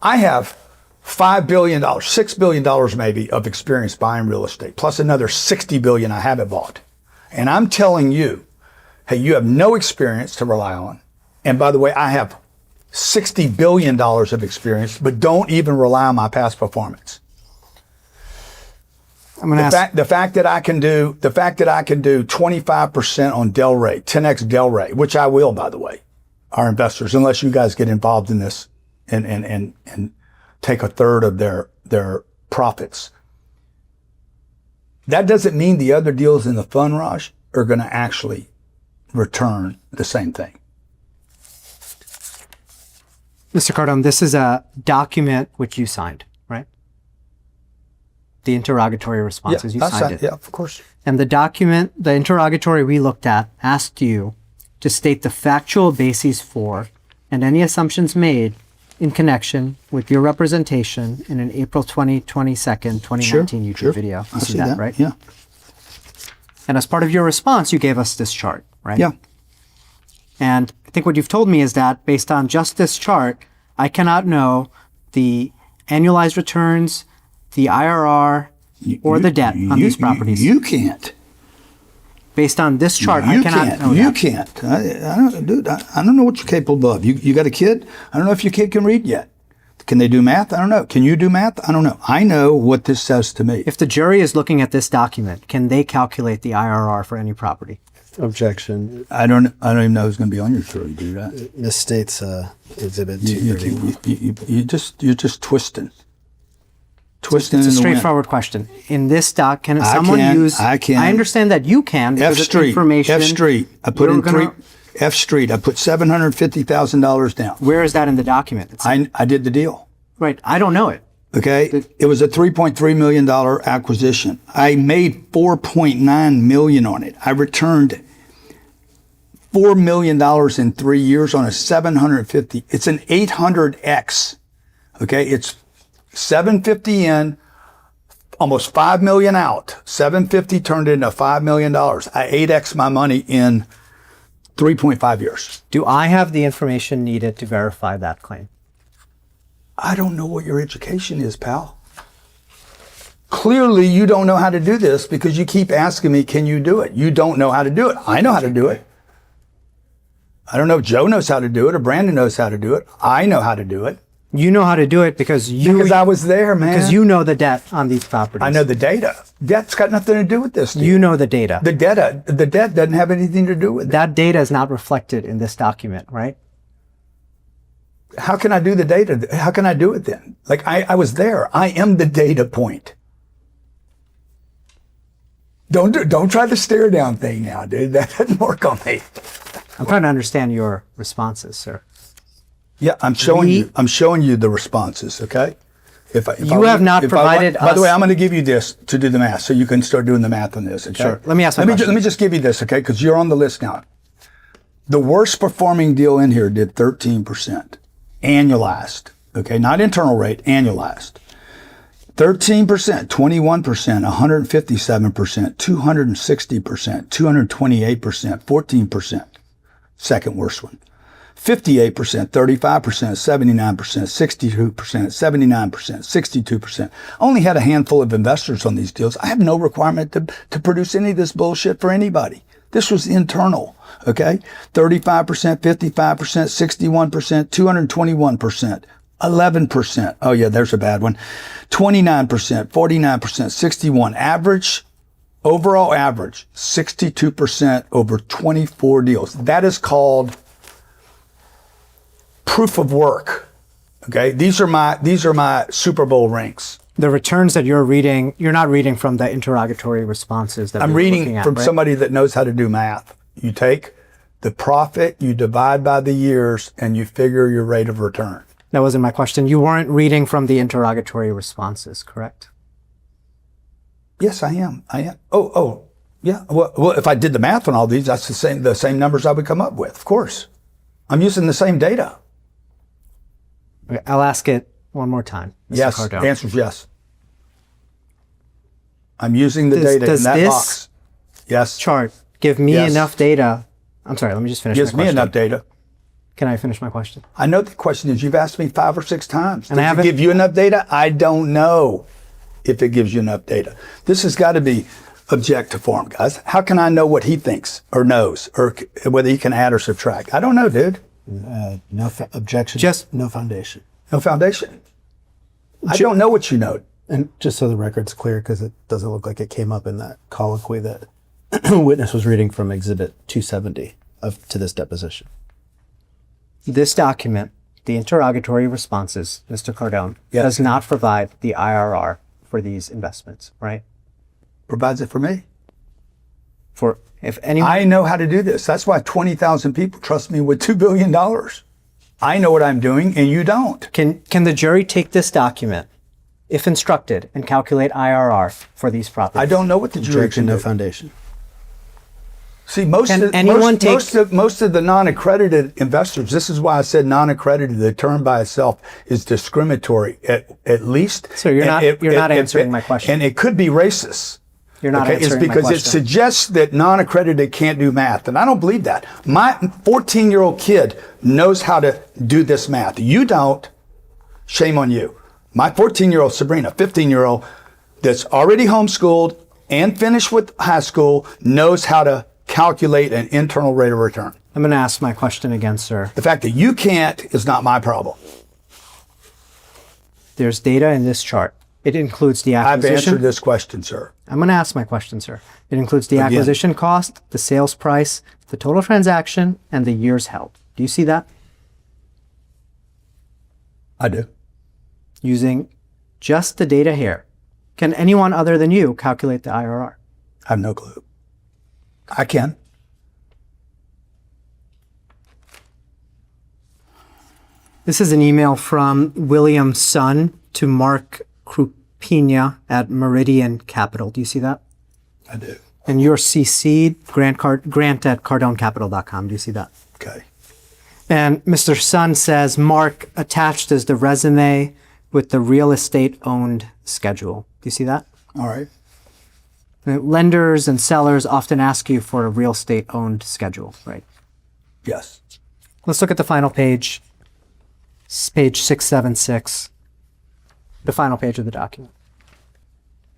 I have $5 billion, $6 billion maybe of experience buying real estate, plus another $60 billion I haven't bought. And I'm telling you, hey, you have no experience to rely on. And by the way, I have $60 billion of experience, but don't even rely on my past performance. The fact that I can do 25% on Delray, 10x Delray, which I will, by the way, our investors, unless you guys get involved in this and take a third of their profits. That doesn't mean the other deals in the fund, Raj, are going to actually return the same thing. Mr. Cardone, this is a document which you signed, right? The interrogatory responses, you signed it. Yeah, of course. And the document, the interrogatory we looked at, asked you to state the factual bases for and any assumptions made in connection with your representation in an April 22nd, 2019 YouTube video. You see that, right? Yeah. And as part of your response, you gave us this chart, right? Yeah. And I think what you've told me is that based on just this chart, I cannot know the annualized returns, the IRR, or the debt on these properties. You can't. Based on this chart, I cannot know You that. can't. I don't know what you're capable of. You got a kid? I don't know if your kid can read yet. Can they do math? I don't know. Can you do math? I don't know. I know what this says to me. If the jury is looking at this document, can they calculate the IRR for any property? Objection. I don't even know who's going to be on your jury, dude. This states Exhibit 231. You're just twisting. It's a straightforward question. In this doc, can someone use? I can. I understand that you can because it's information. F Street. I put in F Street. I put $750,000 down. Where is that in the document? I did the deal. Right. I don't know it. Okay. It was a $3.3 million acquisition. I made $4.9 million on it. I returned $4 million in 3 years on a 750. It's an 800X. Okay. It's 750 in, almost $5 million out. 750 turned into $5 million. I 8x my money in 3.5 years. Do I have the information needed to verify that claim? I don't know what your education is, pal. Clearly, you don't know how to do this because you keep asking me, can you do it? You don't know how to do it. I know how to do it. I don't know if Joe knows how to do it or Brandon knows how to do it. I know how to do it. You know how to do it because I was there, man. Because you know the debt on these properties. I know the data. Debt's got nothing to do with this. Dude. You know the data. The debt doesn't have anything to do with it. That data is not reflected in this document, right? How can I do the data? How can I do it then? Like I was there. I am the data point. Don't try the stare down thing now, dude. That doesn't work on me. I'm trying to understand your responses, sir. Yeah, I'm showing you the responses, okay? You have not provided us. By the way, I'm going to give you this to do the math so you can start doing the math on this, okay? Sure. Let me ask my question. Let me just give you this, okay? Because you're on the list now. The worst performing deal in here did 13%. Annualized, okay? Not internal rate, annualized. 13%, 21%, 157%, 260%, 228%, 14%. Second worst one. 58%, 35%, 79%, 62%, 79%, 62%. Only had a handful of investors on these deals. I have no requirement to produce any of this bullshit for anybody. This was internal, okay? 35%, 55%, 61%, 221%. 11%. Oh yeah, there's a bad one. 29%, 49%, 61. Average, overall average, 62% over 24 deals. That is called proof of work. Okay, these are my Super Bowl ranks. The returns that you're reading, you're not reading from the interrogatory responses that I'm we're reading looking at, from right? somebody that knows how to do math. You take the profit, you divide by the years, and you figure your rate of return. That wasn't my question. You weren't reading from the interrogatory responses, correct? Yes, I am. Oh, yeah. Well, if I did the math on all these, that's the same numbers I would come up with. Of course, I'm using the same data. Okay, I'll ask it one more time. Mr. Yes, Cardone. the answer is yes. I'm using the data in that box. Yes. Chart give me enough data. I'm sorry, let me just finish my question. Gives me enough data. Can I finish my question? I know the question is, you've asked me 5 or 6 times. And I haven't. Does it give you enough data? I don't know if it gives you enough data. This has got to be objective form, guys. How can I know what he thinks or knows, or whether he can add or subtract? I don't know, dude. No objection. Just no foundation. No foundation. I don't know what you know. And just so the record's clear, because it doesn't look like it came up in that colloquy that witness was reading from Exhibit 270 to this deposition. This document, the interrogatory responses, Mr. Cardone, does not provide the IRR for these investments, right? Provides it for me. For if anyone, I know how to do this. That's why 20,000 people trust me with $2 billion. I know what I'm doing, and you don't. Can the jury take this document, if instructed, and calculate IRR for these properties? I don't know what the jury can do. No foundation. See, most of the non-accredited investors, this is why I said non-accredited, the term by itself is discriminatory at least. So you're not answering my question. And it could be racist. You're not answering it's because my question. it suggests that non-accredited can't do math, and I don't believe that. My 14-year-old kid knows how to do this math. You don't. Shame on you. My 14-year-old Sabrina, 15-year-old, that's already homeschooled and finished with high school, knows how to calculate an internal rate of return. I'm going to ask my question again, sir. The fact that you can't is not my problem. There's data in this chart. It includes the acquisition. I've answered this question, sir. I'm going to ask my question, sir. It includes the acquisition cost, the sales price, the total transaction, and the years held. Do you see that? I do. Using just the data here, can anyone other than you calculate the IRR? I have no clue. I can. This is an email from William's son to Mark Krupina at Meridian Capital. Do you see that? I do. And you're CC'd, grant at CardoneCapital.com. Do you see that? Okay. And Mr. Sun says, Mark, attached is the resume with the real estate owned schedule. Do you see that? All right. Lenders and sellers often ask you for a real estate owned schedule, right? Yes. Let's look at the final page. Page 676. The final page of the document.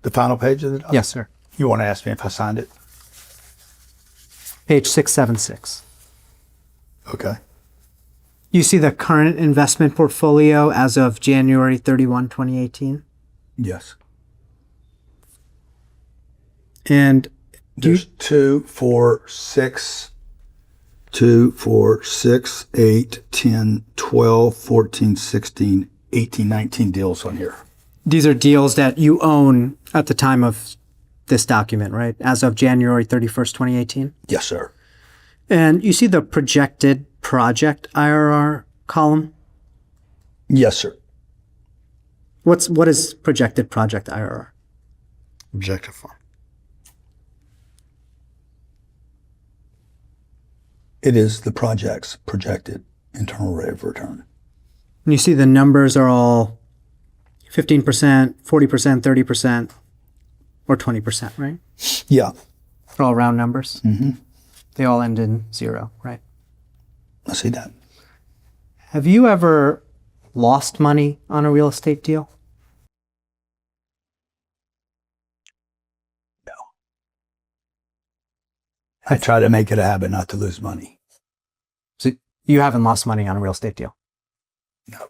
The final page of the document? Yes, sir. You want to ask me if I signed it? Page 676. Okay. You see the current investment portfolio as of January 31, 2018? Yes. And There's 2, 4, 6, 8, 10, 12, 14, 16, 18, 19 deals on here. these are deals that you own at the time of this document, right? As of January 31st, 2018? Yes, sir. And you see the projected project IRR column? Yes, sir. What is projected project IRR? Objective form. It is the project's projected internal rate of return. And you see the numbers are all 15%, 40%, 30%, or 20%, right? Yeah. They're all round numbers. Mm-hmm. They all end in 0, right? I see that. Have you ever lost money on a real estate deal? No. I try to make it a habit not to lose money. So you haven't lost money on a real estate deal? No.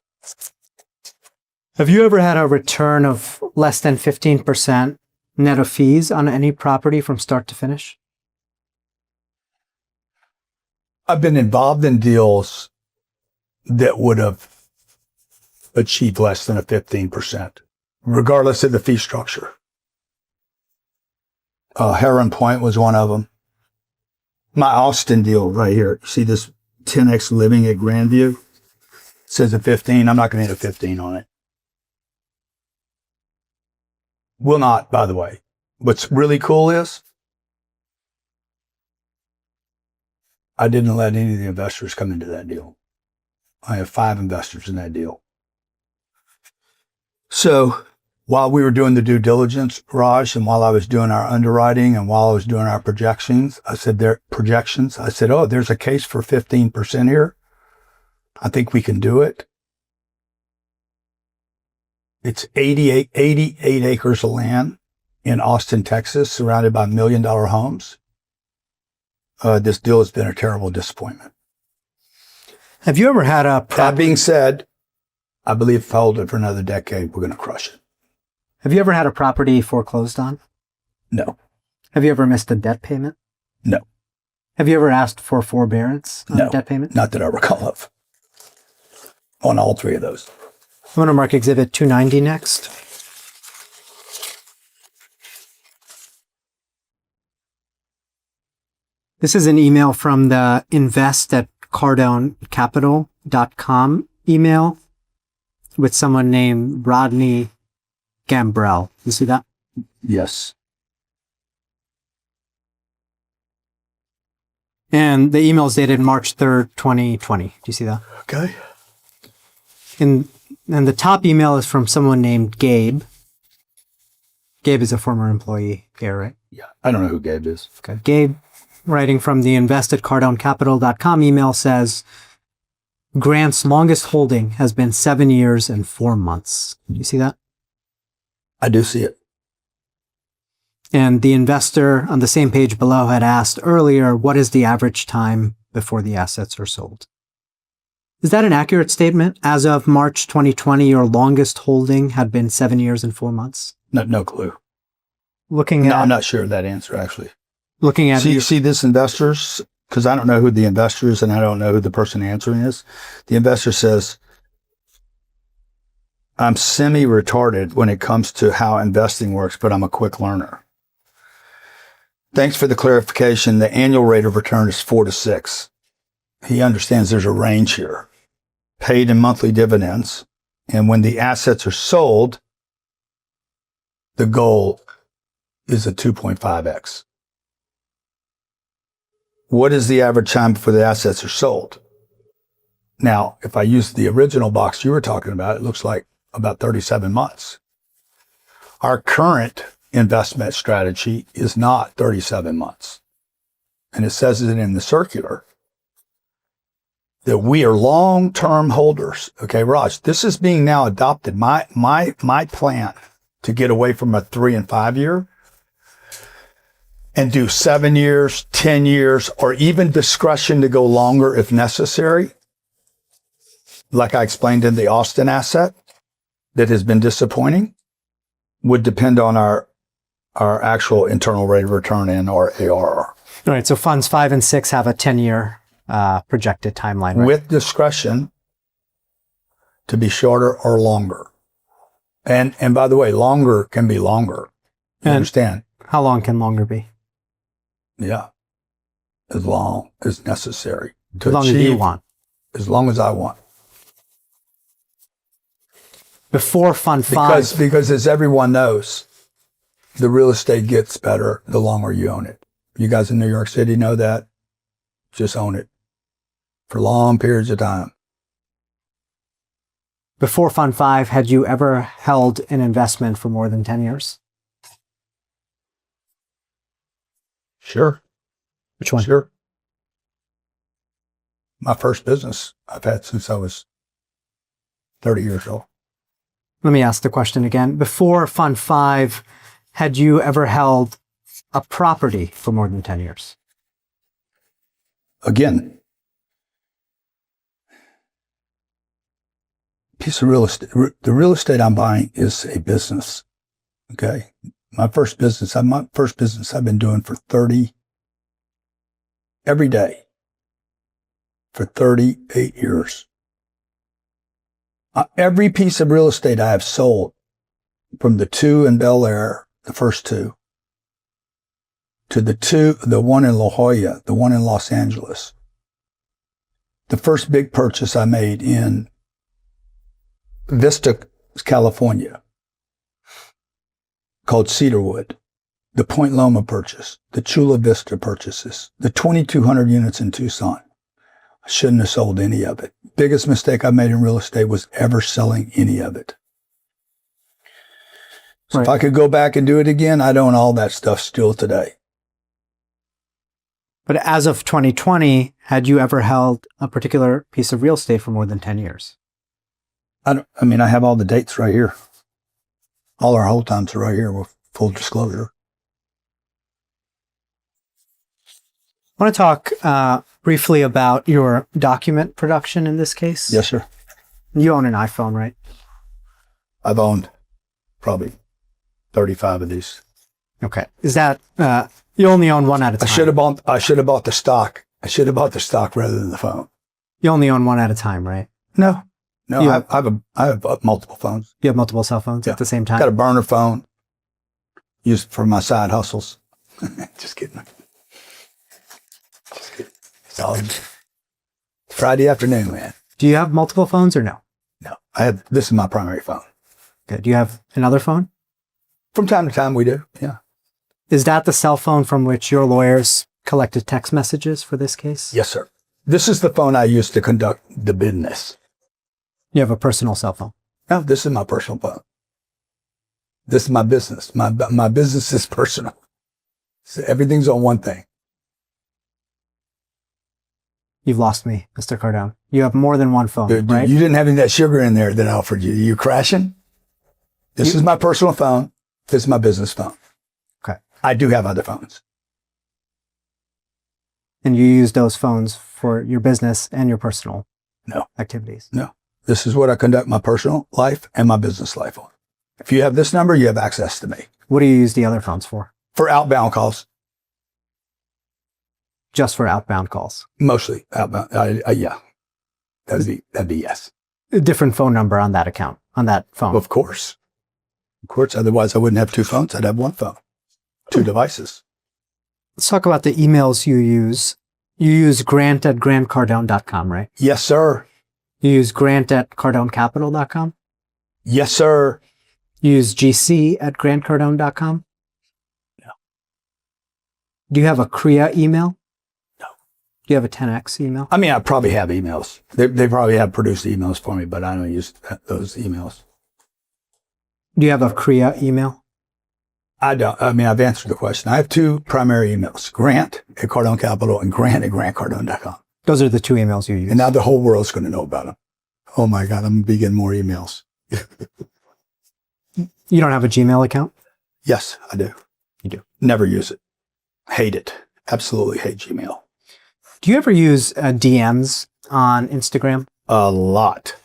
Have you ever had a return of less than 15% net of fees on any property from start to finish? I've been involved in deals that would have achieved less than a 15%, regardless of the fee structure. Heron Point was one of them. My Austin deal right here. See this 10X living at Grandview? It says a 15. I'm not going to hit a 15 on it. Will not, by the way. What's really cool is I didn't let any of the investors come into that deal. I have 5 investors in that deal. So while we were doing the due diligence, Raj, and while I was doing our underwriting and while I was doing our projections, I said, oh, there's a case for 15% here. I think we can do it. It's 88 acres of land in Austin, Texas, surrounded by $1 million homes. This deal has been a terrible disappointment. Have you ever had a That being said, I believe if I hold it for another decade, we're going to crush it. Have you ever had a property foreclosed on? No. Have you ever missed a debt payment? No. Have you ever asked for forbearance on No. a debt payment? Not that I recall of. On all 3 of those. I'm going to mark Exhibit 290 next. This is an email from the invest@cardonecapital.com email with someone named Rodney Gambrell. You see that? Yes. And the email is dated March 3rd, 2020. Do you see that? Okay. And the top email is from someone named Gabe. Gabe is a former employee here, right? Yeah. I don't know who Gabe is. Okay. Gabe, writing from the invest@cardonecapital.com email, says, Grant's longest holding has been 7 years and 4 months. You see that? I do see it. And the investor on the same page below had asked earlier, what is the average time before the assets are sold? Is that an accurate statement? As of March 2020, your longest holding had been 7 years and 4 months? No clue. Looking No, at, I'm not sure of that answer, actually. looking at See this investors, because I don't know who the investor is and I don't know who the person answering is. The investor says, I'm semi-retarded when it comes to how investing works, but I'm a quick learner. Thanks for the clarification. The annual rate of return is 4 to 6. He understands there's a range here. Paid in monthly dividends. And when the assets are sold, the goal is a 2.5x. What is the average time before the assets are sold? Now, if I use the original box you were talking about, it looks like about 37 months. Our current investment strategy is not 37 months. And it says it in the circular that we are long-term holders. Okay, Raj, this is being now adopted. My plan to get away from a 3 and 5 year and do 7 years, 10 years, or even discretion to go longer if necessary. Like I explained in the Austin asset that has been disappointing, would depend on our actual internal rate of return and our ARR. All right. So funds 5 and 6 have a 10-year projected timeline, right? With discretion to be shorter or longer. And by the way, longer can be longer. You understand? How long can longer be? Yeah. As long as necessary. To As long achieve, as you want. As long as I want. Before Fund 5. Because as everyone knows, the real estate gets better the longer you own it. You guys in New York City know that. Just own it for long periods of time. Before Fund 5, had you ever held an investment for more than 10 years? Sure. Which one? Sure. My first business I've had since I was 30 years old. Let me ask the question again. Before Fund 5, had you ever held a property for more than 10 years? Again, piece of real estate. The real estate I'm buying is a business. Okay. My first business I've been doing for every day for 38 years. Every piece of real estate I have sold, from the 2 in Bel Air, the first 2, to the one in La Jolla, the one in Los Angeles. The first big purchase I made in Vista, California, called Cedarwood, the Point Loma purchase, the Chula Vista purchases, the 2,200 units in Tucson. I shouldn't have sold any of it. Biggest mistake I made in real estate was ever selling any of it. So if I could go back and do it again, I'd own all that stuff still today. But as of 2020, had you ever held a particular piece of real estate for more than 10 years? I have all the dates right here. All our hold times are right here with full disclosure. I want to talk briefly about your document production in this case. Yes, sir. You own an iPhone, right? I've owned probably 35 of these. Okay. Is that, you only own one at a time? I should have bought the stock. I should have bought the stock rather than the phone. You only own one at a time, right? No, I have multiple phones. You have multiple cell phones at the same time? Got a burner phone used for my side hustles. Just kidding. It's all Friday afternoon, man. Do you have multiple phones or no? No, this is my primary phone. Okay. Do you have another phone? From time to time we do, yeah. Is that the cell phone from which your lawyers collected text messages for this case? Yes, sir. This is the phone I use to conduct the business. You have a personal cell phone? No, this is my personal phone. This is my business. My business is personal. So everything's on one thing. You've lost me, Mr. Cardone. You have more than one phone, right? You didn't have any of that sugar in there that I offered you. You crashing? This is my personal phone. This is my business phone. Okay. I do have other phones. And you use those phones for your business and your personal activities? No. This is what I conduct my personal life and my business life on. If you have this number, you have access to me. What do you use the other phones for? For outbound calls. Just for outbound calls? Mostly outbound. Yeah. That'd be yes. A different phone number on that account, on that phone? Of course. Of course. Otherwise, I wouldn't have 2 phones. I'd have 1 phone. 2 devices. Let's talk about the emails you use. You use grant@grantcardone.com, right? Yes, sir. You use grant@cardonecapital.com? Yes, sir. You use gc@grantcardone.com? No. Do you have a CREA email? No. Do you have a 10X email? I probably have emails. They probably have produced emails for me, but I don't use those emails. Do you have a CREA email? I've answered the question. I have two primary emails, Grant at Cardone Capital and Grant at GrantCardone.com. Those are the two emails you use. And now the whole world's going to know about them. Oh my God, I'm going to be getting more emails. You don't have a Gmail account? Yes, I do. You do. Never use it. Hate it. Absolutely hate Gmail. Do you ever use DMs on Instagram? A lot.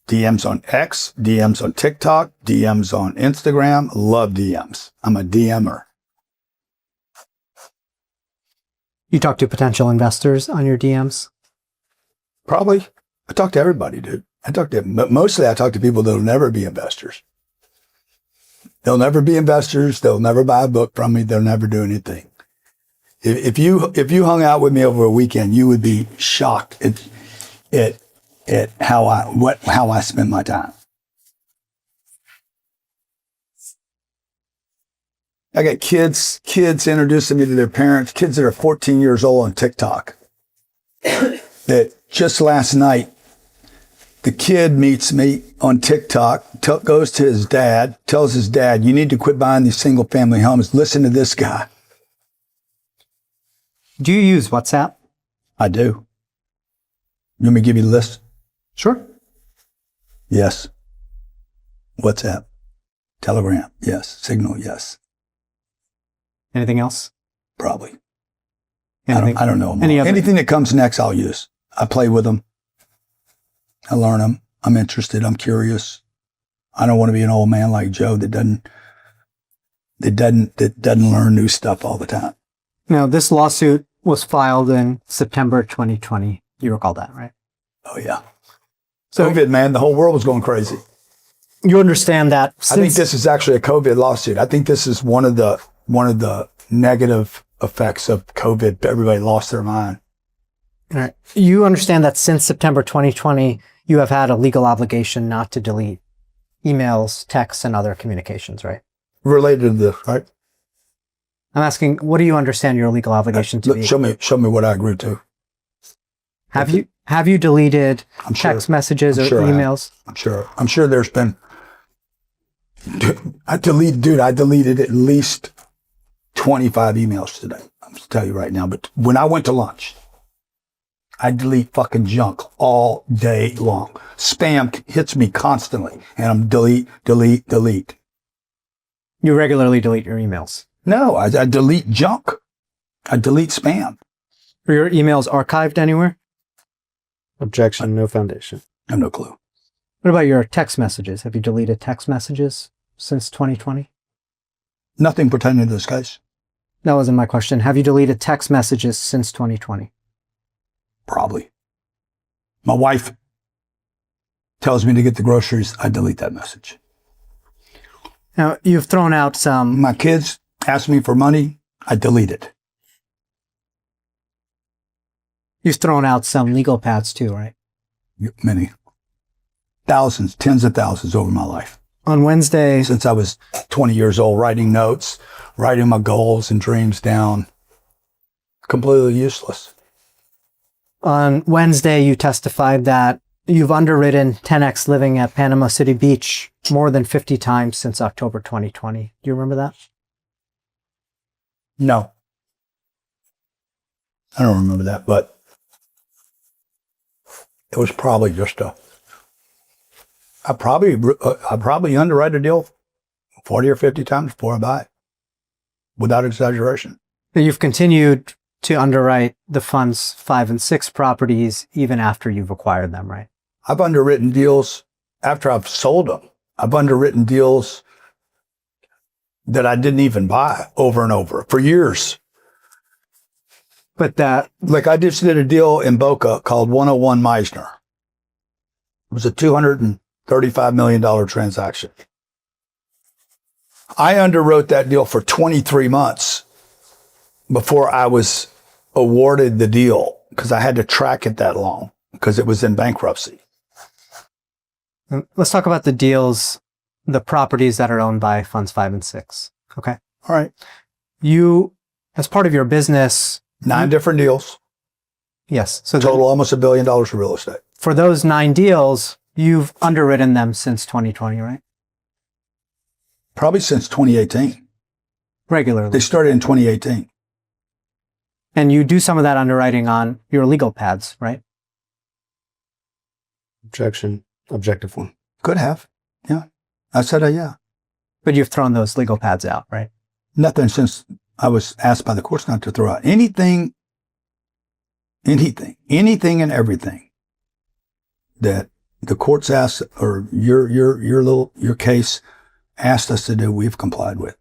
DMs on X, DMs on TikTok, DMs on Instagram. Love DMs. I'm a DMer. You talk to potential investors on your DMs? Probably. I talk to everybody, dude. But mostly I talk to people that'll never be investors. They'll never be investors. They'll never buy a book from me. They'll never do anything. If you hung out with me over a weekend, you would be shocked at how I spend my time. I got kids introducing me to their parents, kids that are 14 years old on TikTok. That just last night, the kid meets me on TikTok, goes to his dad, tells his dad, you need to quit buying these single family homes. Listen to this guy. Do you use WhatsApp? I do. You want me to give you the list? Sure. Yes. WhatsApp. Telegram. Yes. Signal. Yes. Anything else? Probably. Anything? I don't know. Any Anything that comes next, I'll use. I play with them. I learn them. I'm interested. I'm curious. I don't want to be an old man like Joe that doesn't learn new stuff all the time. Now, this lawsuit was filed in September 2020. You recall that, right? Oh yeah. So COVID, man, the whole world was going crazy. You understand that? I think this is actually a COVID lawsuit. I think this is one of the negative effects of COVID. Everybody lost their mind. All right. You understand that since September 2020, you have had a legal obligation not to delete emails, texts, and other communications, right? Related to this, right? I'm asking, what do you understand your legal obligation to be? Show me what I agreed to. Have you deleted text messages or emails? I'm sure there's been. I deleted at least 25 emails today. I'm going to tell you right now. But when I went to lunch, I delete fucking junk all day long. Spam hits me constantly, and I'm delete. You regularly delete your emails? No, I delete junk. I delete spam. Are your emails archived anywhere? Objection, no foundation. I have no clue. What about your text messages? Have you deleted text messages since 2020? Nothing pertaining to this case. That wasn't my question. Have you deleted text messages since 2020? Probably. My wife tells me to get the groceries. I delete that message. Now, you've thrown out some... My kids ask me for money. I delete it. You've thrown out some legal paths too, right? Many. Thousands, tens of thousands over my life. On Wednesday... Since I was 20 years old, writing notes, writing my goals and dreams down. Completely useless. On Wednesday, you testified that you've underwritten 10X living at Panama City Beach more than 50 times since October 2020. Do you remember that? No. I don't remember that, but it was probably just I probably underwrite a deal 40 or 50 times before I buy it, without exaggeration. You've continued to underwrite the fund's 5 and 6 properties even after you've acquired them, right? I've underwritten deals after I've sold them. I've underwritten deals that I didn't even buy over and over for years. But that... Like I just did a deal in Boca called 101 Meisner. It was a $235 million transaction. I underwrote that deal for 23 months before I was awarded the deal because I had to track it that long because it was in bankruptcy. Let's talk about the deals, the properties that are owned by Funds 5 and 6. Okay. All right. You, as part of your business... 9 different deals. Yes. So total almost $1 billion for real estate. For those 9 deals, you've underwritten them since 2020, right? Probably since 2018. Regularly. They started in 2018. And you do some of that underwriting on your legal pads, right? Objection. Objective one. Could have. Yeah. I said, yeah. But you've thrown those legal pads out, right? Nothing since I was asked by the courts not to throw out anything and everything that the courts asked, or your case asked us to do, we've complied with.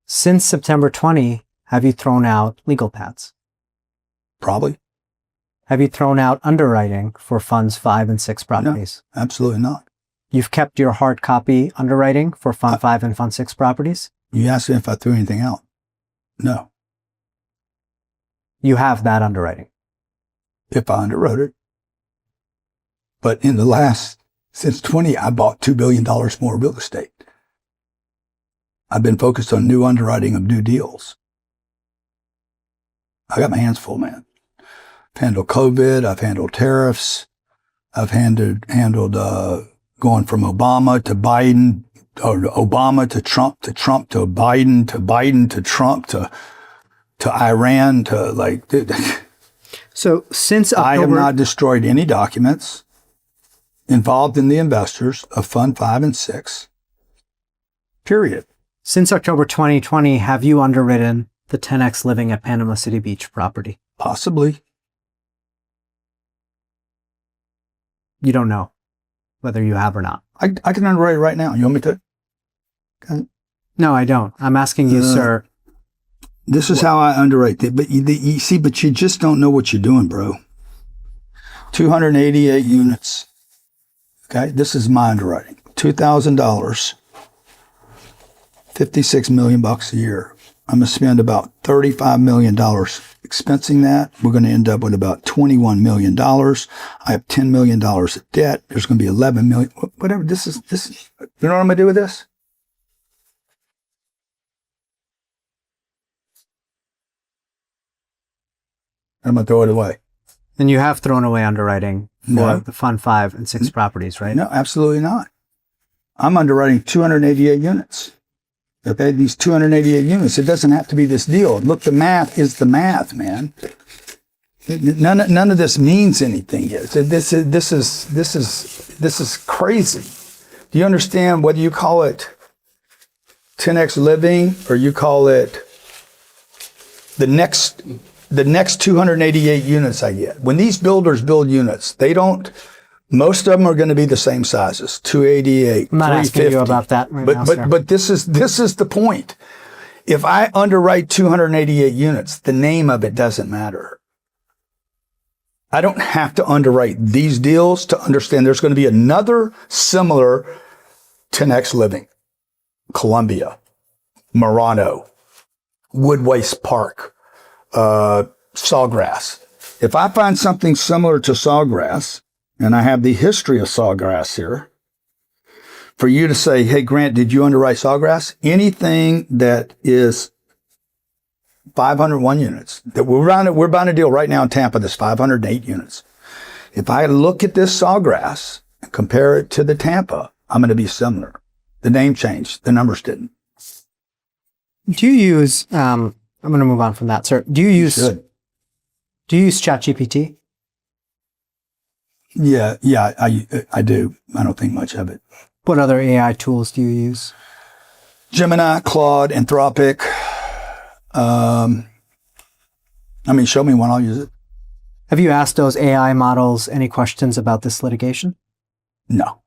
Since September 20, have you thrown out legal pads? Probably. Have you thrown out underwriting for funds 5 and 6 properties? No, absolutely not. You've kept your hard copy underwriting for Fund 5 and Fund 6 properties? You asked me if I threw anything out. No. You have that underwriting? If I underwrote it. But in the since 20, I bought $2 billion more real estate. I've been focused on new underwriting of new deals. I got my hands full, man. I've handled COVID. I've handled tariffs. I've handled going from Obama to Biden, or Obama to Trump to Trump to Biden to Biden to Trump to Iran to like. So since October, I have not destroyed any documents involved in the investors of Fund 5 and 6. Period. Since October 2020, have you underwritten the 10X Living at Panama City Beach property? Possibly. You don't know whether you have or not. I can underwrite it right now. You want me to? Okay. No, I don't. I'm asking you, sir. This is how I underwrite it. But you see, but you just don't know what you're doing, bro. 288 units. Okay, this is my underwriting. $2,000. $56 million a year. I'm going to spend about $35 million expensing that. We're going to end up with about $21 million. I have $10 million of debt. There's going to be $11 million. Whatever. This is, you know what I'm going to do with this? I'm going to throw it away. And you have thrown away underwriting for the Fund 5 and 6 properties, right? No, absolutely not. I'm underwriting 288 units. Okay, these 288 units. It doesn't have to be this deal. Look, the math is the math, man. None of this means anything yet. This is crazy. Do you understand whether you call it 10X Living or you call it the next 288 units I get? When these builders build units, most of them are going to be the same sizes, 288, I'm not 350. asking you about that right now, sir. But this is the point. If I underwrite 288 units, the name of it doesn't matter. I don't have to underwrite these deals to understand there's going to be another similar 10X Living, Columbia, Murano, Wood Waste Park, Sawgrass. If I find something similar to Sawgrass, and I have the history of Sawgrass here, for you to say, hey, Grant, did you underwrite Sawgrass? Anything that is 501 units, that we're buying a deal right now in Tampa that's 508 units. If I look at this Sawgrass and compare it to the Tampa, I'm going to be similar. The name changed. The numbers didn't. Do you use, I'm going to move on from that, sir. Do you use ChatGPT? Yeah, I do. I don't think much of it. What other AI tools do you use? Gemini, Claude, Anthropic. Show me one, I'll use it. Have you asked those AI models any questions about this litigation? No.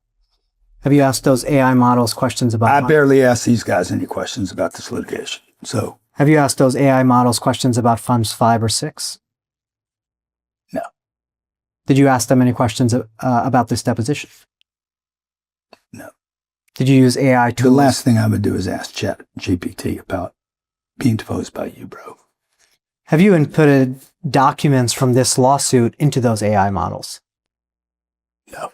Have you asked those AI models questions about... I barely ask these guys any questions about this litigation. So. Have you asked those AI models questions about Funds 5 or 6? No. Did you ask them any questions about this deposition? No. Did you use AI tools? The last thing I would do is ask ChatGPT about being deposed by you, bro. Have you inputted documents from this lawsuit into those AI models? No.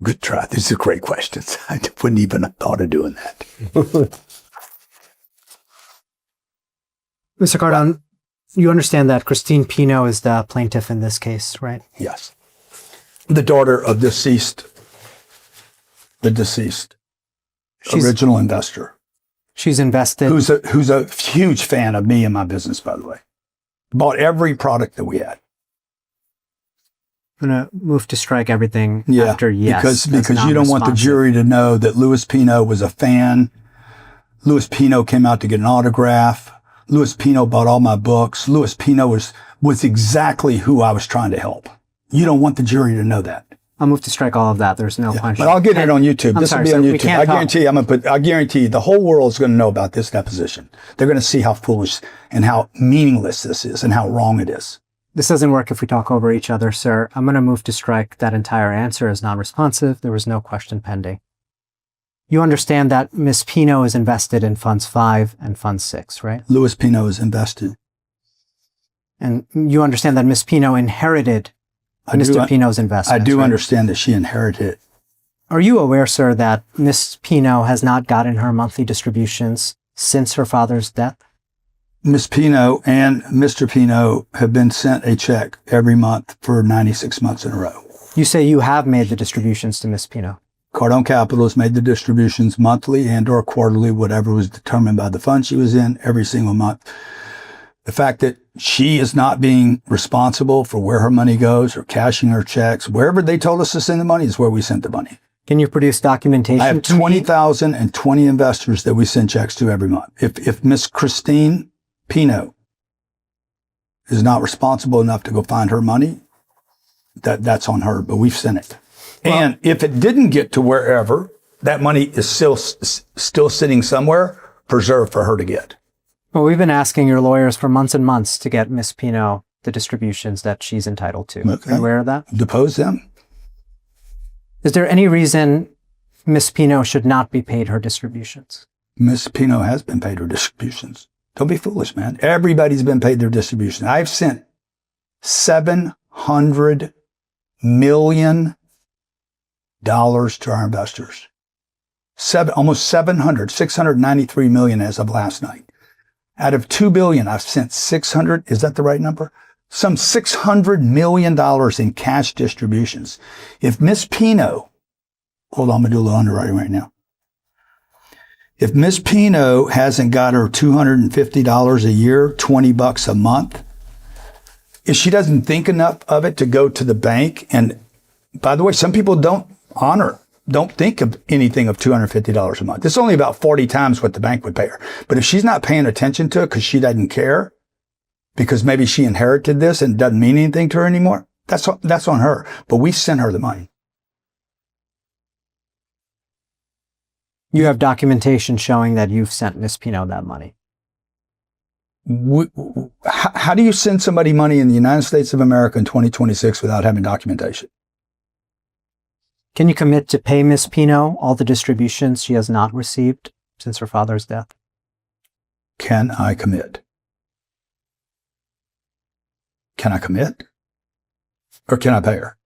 Good try. These are great questions. I wouldn't even have thought of doing that. Mr. Cardone, you understand that Christine Pino is the plaintiff in this case, right? Yes. The daughter of the deceased She's original investor. She's invested. who's a huge fan of me and my business, by the way. Bought every product that we had. I'm going to move to strike everything Yeah, after yes. because you don't want the non-responsive. jury to know that Louis Pino was a fan. Louis Pino came out to get an autograph. Louis Pino bought all my books. Louis Pino was exactly who I was trying to help. You don't want the jury to know that. I'll move to strike all of that. There's no question. But I'll get it on YouTube. I'm This sorry, will be sir, on we YouTube. can't I talk. guarantee you, I guarantee you the whole world's going to know about this deposition. They're going to see how foolish and how meaningless this is and how wrong it is. This doesn't work if we talk over each other, sir. I'm going to move to strike that entire answer as non-responsive. There was no question pending. You understand that Miss Pino is invested in Funds 5 and Fund 6, right? Louis Pino is invested. And you understand that Miss Pino inherited Mr. Pino's investment. I do understand that she inherited it. Are you aware, sir, that Miss Pino has not gotten her monthly distributions since her father's death? Miss Pino and Mr. Pino have been sent a check every month for 96 months in a row. You say you have made the distributions to Miss Pino. Cardone Capital has made the distributions monthly and or quarterly, whatever was determined by the fund she was in, every single month. The fact that she is not being responsible for where her money goes or cashing her checks, wherever they told us to send the money is where we sent the money. Can you produce documentation? I have 20,020 investors that we send checks to every month. If Miss Christine Pino is not responsible enough to go find her money, that's on her, but we've sent it. Well, and if it didn't get to wherever, that money is still sitting somewhere, preserved for her to get. Well, we've been asking your lawyers for months and months to get Miss Pino the distributions that she's entitled to. Okay. Are you aware of that? Depose them. Is there any reason Miss Pino should not be paid her distributions? Miss Pino has been paid her distributions. Don't be foolish, man. Everybody's been paid their distribution. I've sent $700 million to our investors. Almost 693 million as of last night. Out of 2 billion, I've sent 600, is that the right number? Some $600 million in cash distributions. If Miss Pino, hold on, I'm gonna do a little underwriting right now. If Miss Pino hasn't got her $250 a year, $20 a month, if she doesn't think enough of it to go to the bank, and by the way, some people don't think of anything of $250 a month. It's only about 40 times what the bank would pay her. But if she's not paying attention to it because she doesn't care, because maybe she inherited this and it doesn't mean anything to her anymore, that's on her. But we sent her the money. You have documentation showing that you've sent Miss Pino that money. How do you send somebody money in the United States of America in 2026 without having documentation? Can you commit to pay Miss Pino all the distributions she has not received since her father's death? Can I commit? Can I commit? Or can I pay her?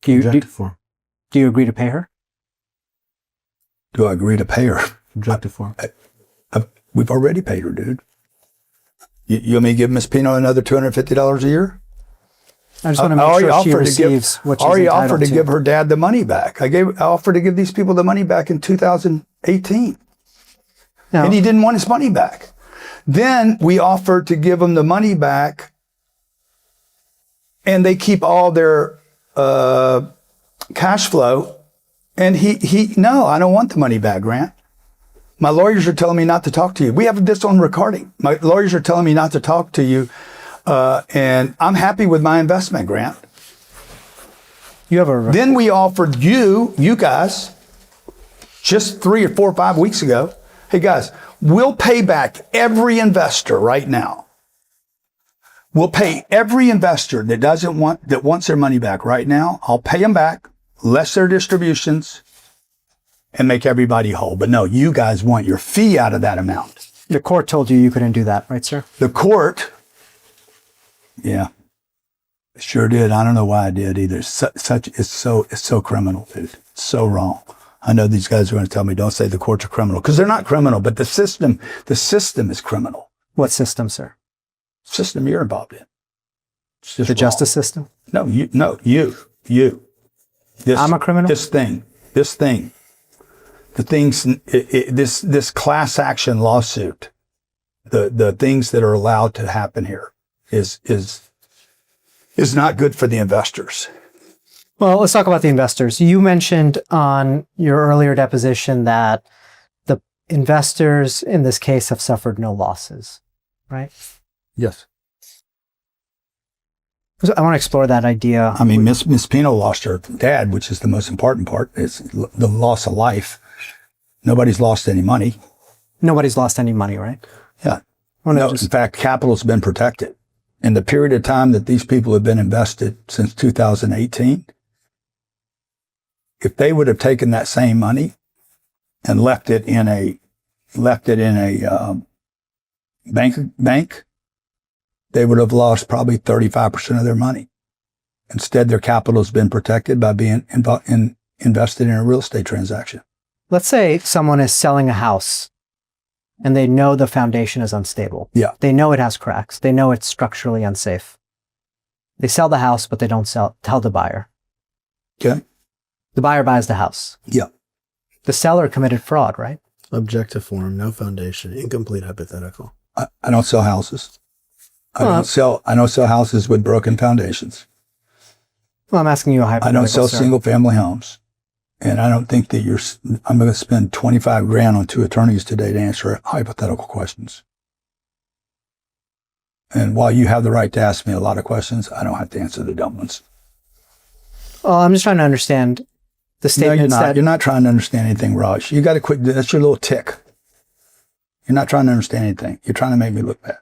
Do you agree to pay her? Do I agree to pay her? Objective form. We've already paid her, dude. You want me to give Miss Pino another $250 a year? I just want to make sure she receives what she's already entitled offered to to. give her dad the money back. I offered to give these people the money back in 2018. No. And he didn't want his money back. Then we offered to give him the money back, and they keep all their cash flow. And no, I don't want the money back, Grant. My lawyers are telling me not to talk to you. We have this on recording. My lawyers are telling me not to talk to you. And I'm happy with my investment, Grant. Then we offered you guys, just 3 or 4 or 5 weeks ago, hey guys, we'll pay back every investor right now. We'll pay every investor that wants their money back right now. I'll pay them back, less their distributions, and make everybody whole. But no, you guys want your fee out of that amount. The court told you couldn't do that, right, sir? The court, yeah, it sure did. I don't know why I did either. It's so criminal, dude. It's so wrong. I know these guys are going to tell me don't say the courts are criminal because they're not criminal, but the system is criminal. What system, sir? System you're involved in. It's just the wrong. Justice system? No, you. I'm a criminal? This thing. the things, this class action lawsuit, the things that are allowed to happen here is not good for the investors. Well, let's talk about the investors. You mentioned on your earlier deposition that the investors in this case have suffered no losses, right? Yes. So I want to explore that idea. I mean, Miss Pino lost her dad, which is the most important part. It's the loss of life. Nobody's lost any money. Nobody's lost any money, right? Yeah. No, In fact, capital's been protected. In the period of time that these people have been invested since 2018, if they would have taken that same money and left it in a bank, they would have lost probably 35% of their money. Instead, their capital has been protected by being invested in a real estate transaction. Let's say someone is selling a house and they know the foundation is unstable. Yeah. They know it has cracks. They know it's structurally unsafe. They sell the house, but they don't tell the buyer. Okay. The buyer buys the house. Yeah. The seller committed fraud, right? Objective form, no foundation, incomplete hypothetical. I don't sell houses. I don't sell houses with broken foundations. Well, I'm asking you a hypothetical. I don't sell sir. single family homes. And I don't think that I'm going to spend 25 grand on 2 attorneys today to answer hypothetical questions. And while you have the right to ask me a lot of questions, I don't have to answer the dumb ones. Well, I'm just trying to understand the statement. No, you're not trying to understand anything, Raj. You got to quit. That's your little tick. You're not trying to understand anything. You're trying to make me look bad.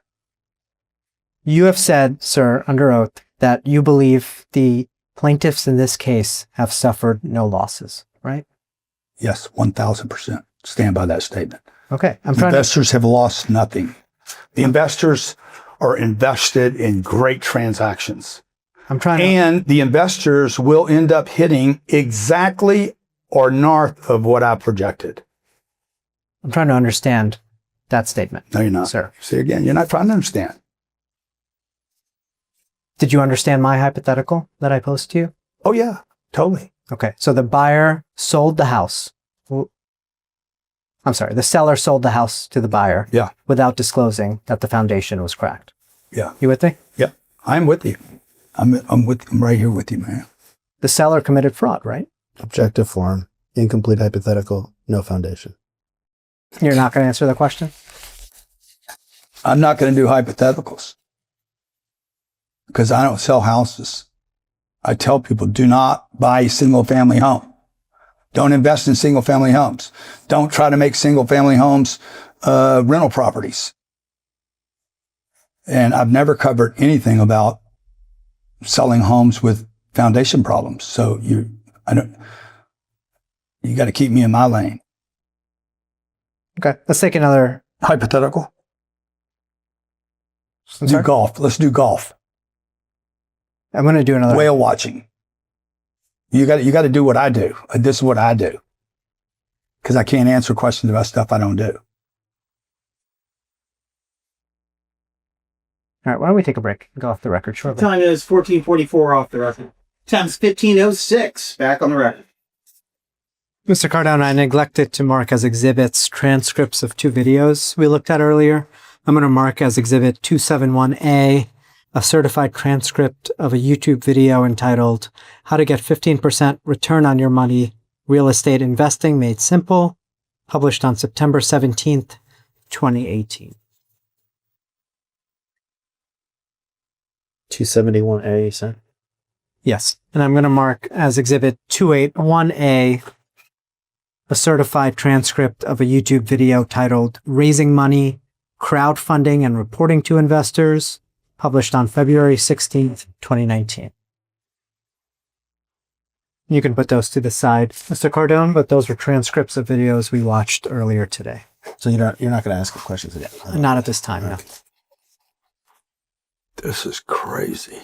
You have said, sir, under oath, that you believe the plaintiffs in this case have suffered no losses, right? Yes, 1,000%. Stand by that statement. Okay. Investors have lost nothing. The investors are invested in great transactions. And the investors will end up hitting exactly or north of what I projected. I'm trying to understand that statement. No, you're not. Sir. See, again, you're not trying to understand. Did you understand my hypothetical that I posed to you? Oh, yeah, totally. Okay. So the buyer sold the house. I'm sorry. The seller sold the house to the buyer. Yeah. Without disclosing that the foundation was cracked. Yeah. You with me? Yeah. I'm with you. I'm right here with you, man. The seller committed fraud, right? Objective form, incomplete hypothetical, no foundation. You're not going to answer the question? I'm not going to do hypotheticals because I don't sell houses. I tell people, do not buy a single family home. Don't invest in single family homes. Don't try to make single family homes rental properties. And I've never covered anything about selling homes with foundation problems. So you got to keep me in my lane. Okay. Let's take another hypothetical. I'm sorry? Golf. Let's do golf. I'm going to do another whale watching. You got to do what I do. This is what I do. Because I can't answer questions about stuff I don't do. All right, why don't we take a break and go off the record shortly? Time is 14:44 off the record. Time's 15:06 back on the record. Mr. Cardone, I neglected to mark as exhibits transcripts of 2 videos we looked at earlier. I'm going to mark as exhibit 271A, a certified transcript of a YouTube video entitled How to Get 15% Return on Your Money, Real Estate Investing Made Simple, published on September 17th, 2018. 271A, you said? Yes. And I'm going to mark as exhibit 281A, a certified transcript of a YouTube video titled Raising Money, Crowdfunding and Reporting to Investors, published on February 16th, 2019. You can put those to the side, Mr. Cardone, but those were transcripts of videos we watched earlier today. So you're not going to ask questions again? Not at this time, no. This is crazy.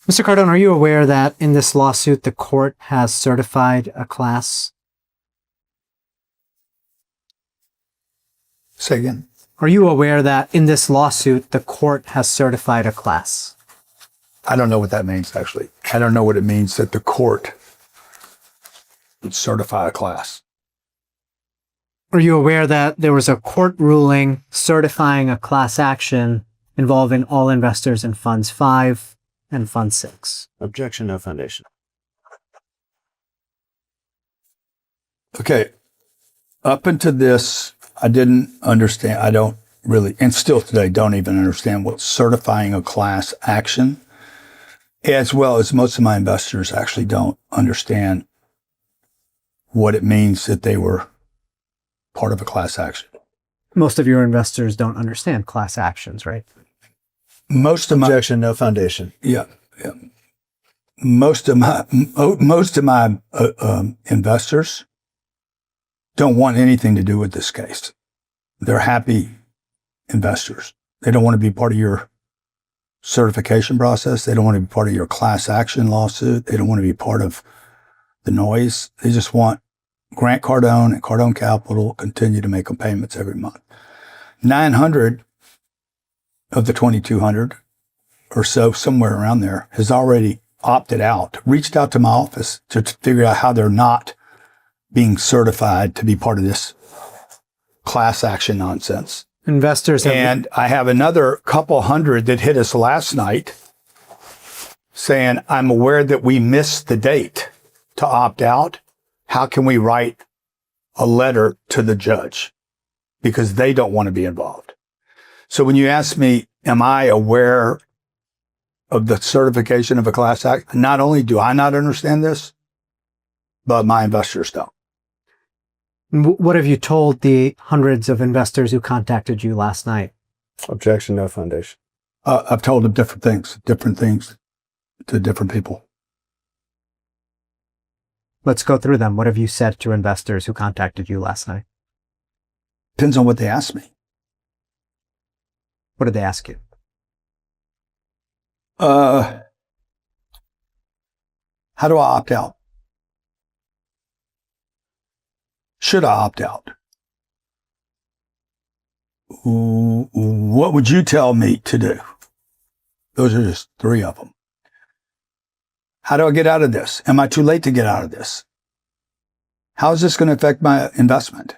Mr. Cardone, are you aware that in this lawsuit, the court has certified a class? Say again. Are you aware that in this lawsuit, the court has certified a class? I don't know what that means, actually. I don't know what it means that the court certify a class. Are you aware that there was a court ruling certifying a class action involving all investors in Funds 5 and Fund 6? Objection, no foundation. Okay. Up until this, I didn't understand. I don't really, and still today, don't even understand what certifying a class action, as well as most of my investors actually don't understand what it means that they were part of a class action. Most of your investors don't understand class actions, right? Most of my Objection, no foundation. yeah. Most of my investors don't want anything to do with this case. They're happy investors. They don't want to be part of your certification process. They don't want to be part of your class action lawsuit. They don't want to be part of the noise. They just want Grant Cardone and Cardone Capital continue to make them payments every month. 900 of the 2,200 or so, somewhere around there, has already opted out, reached out to my office to figure out how they're not being certified to be part of this class action nonsense. Investors have... And I have another couple hundred that hit us last night saying, I'm aware that we missed the date to opt out. How can we write a letter to the judge? Because they don't want to be involved. So when you ask me, am I aware of the certification of a class act? Not only do I not understand this, but my investors don't. What have you told the hundreds of investors who contacted you last night? Objection, no foundation. I've told them different things to different people. Let's go through them. What have you said to investors who contacted you last night? Depends on what they ask me. What did they ask you? How do I opt out? Should I opt out? What would you tell me to do? Those are just three of them. How do I get out of this? Am I too late to get out of this? How is this going to affect my investment?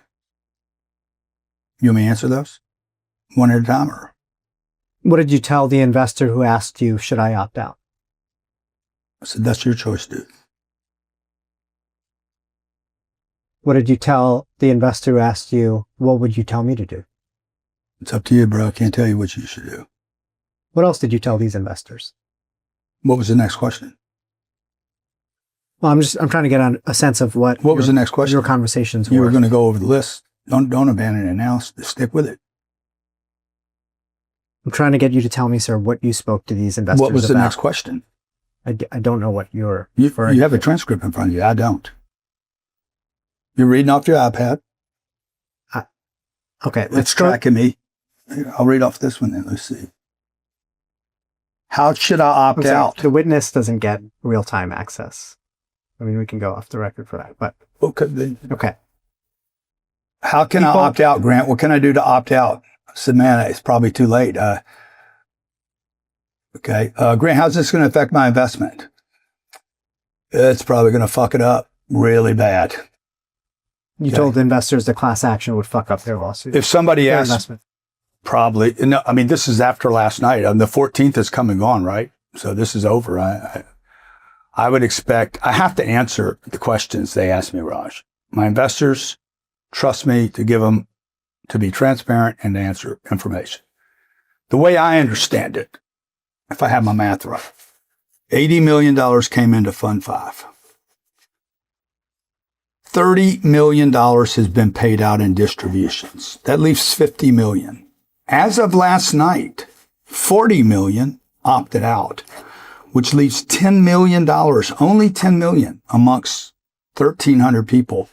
You want me to answer those one at a time? Or? What did you tell the investor who asked you, should I opt out? I said, that's your choice, dude. What did you tell the investor who asked you, what would you tell me to do? It's up to you, bro. I can't tell you what you should do. What else did you tell these investors? What was the next question? Well, I'm trying to get on a sense of what was the next question? Your conversations You were. were going to go over the list. Don't abandon it now. Stick with it. I'm trying to get you to tell me, sir, what you spoke to these investors about. What was the next question? I don't know what you're You referring have a to. transcript in front of you. I don't. You're reading off your iPad. Okay, It's tracking me. Here, I'll read off this one then. Let's see. How should I opt out? The witness doesn't get real-time access. I mean, we can go off the record for that, but Okay. Then. okay. How can I opt out, Grant? What can I do to opt out? I said, man, it's probably too late. Okay. Grant, how's this going to affect my investment? It's probably going to fuck it up really bad. You told investors the class action would fuck up their lawsuit. If somebody Their asks, investment. probably, no, I mean, this is after last night. The 14th is come and gone, right? So this is over. I would expect, I have to answer the questions they ask me, Raj. My investors trust me to give them, to be transparent and to answer information. The way I understand it, if I have my math right, $80 million came into Fund 5. $30 million has been paid out in distributions. That leaves $50 million. As of last night, $40 million opted out, which leaves $10 million, only $10 million amongst 1,300 people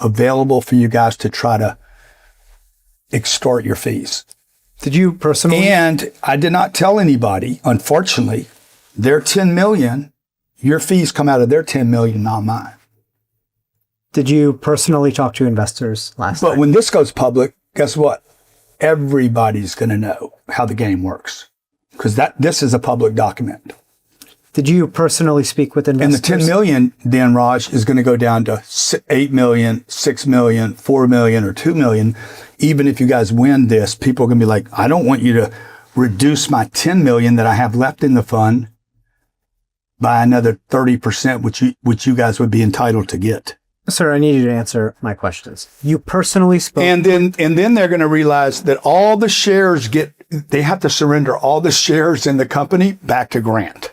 available for you guys to try to extort your fees. Did you personally? And I did not tell anybody, unfortunately, their $10 million, your fees come out of their $10 million, not mine. Did you personally talk to investors last night? But when this goes public, guess what? Everybody's going to know how the game works because this is a public document. Did you personally speak with And investors? the 10 million, then Raj, is going to go down to 8 million, 6 million, 4 million, or 2 million. Even if you guys win this, people are going to be like, I don't want you to reduce my 10 million that I have left in the fund by another 30%, which you guys would be entitled to get. Sir, I need you to answer my questions. You personally spoke. And then they're going to realize that all the shares they have to surrender all the shares in the company back to Grant.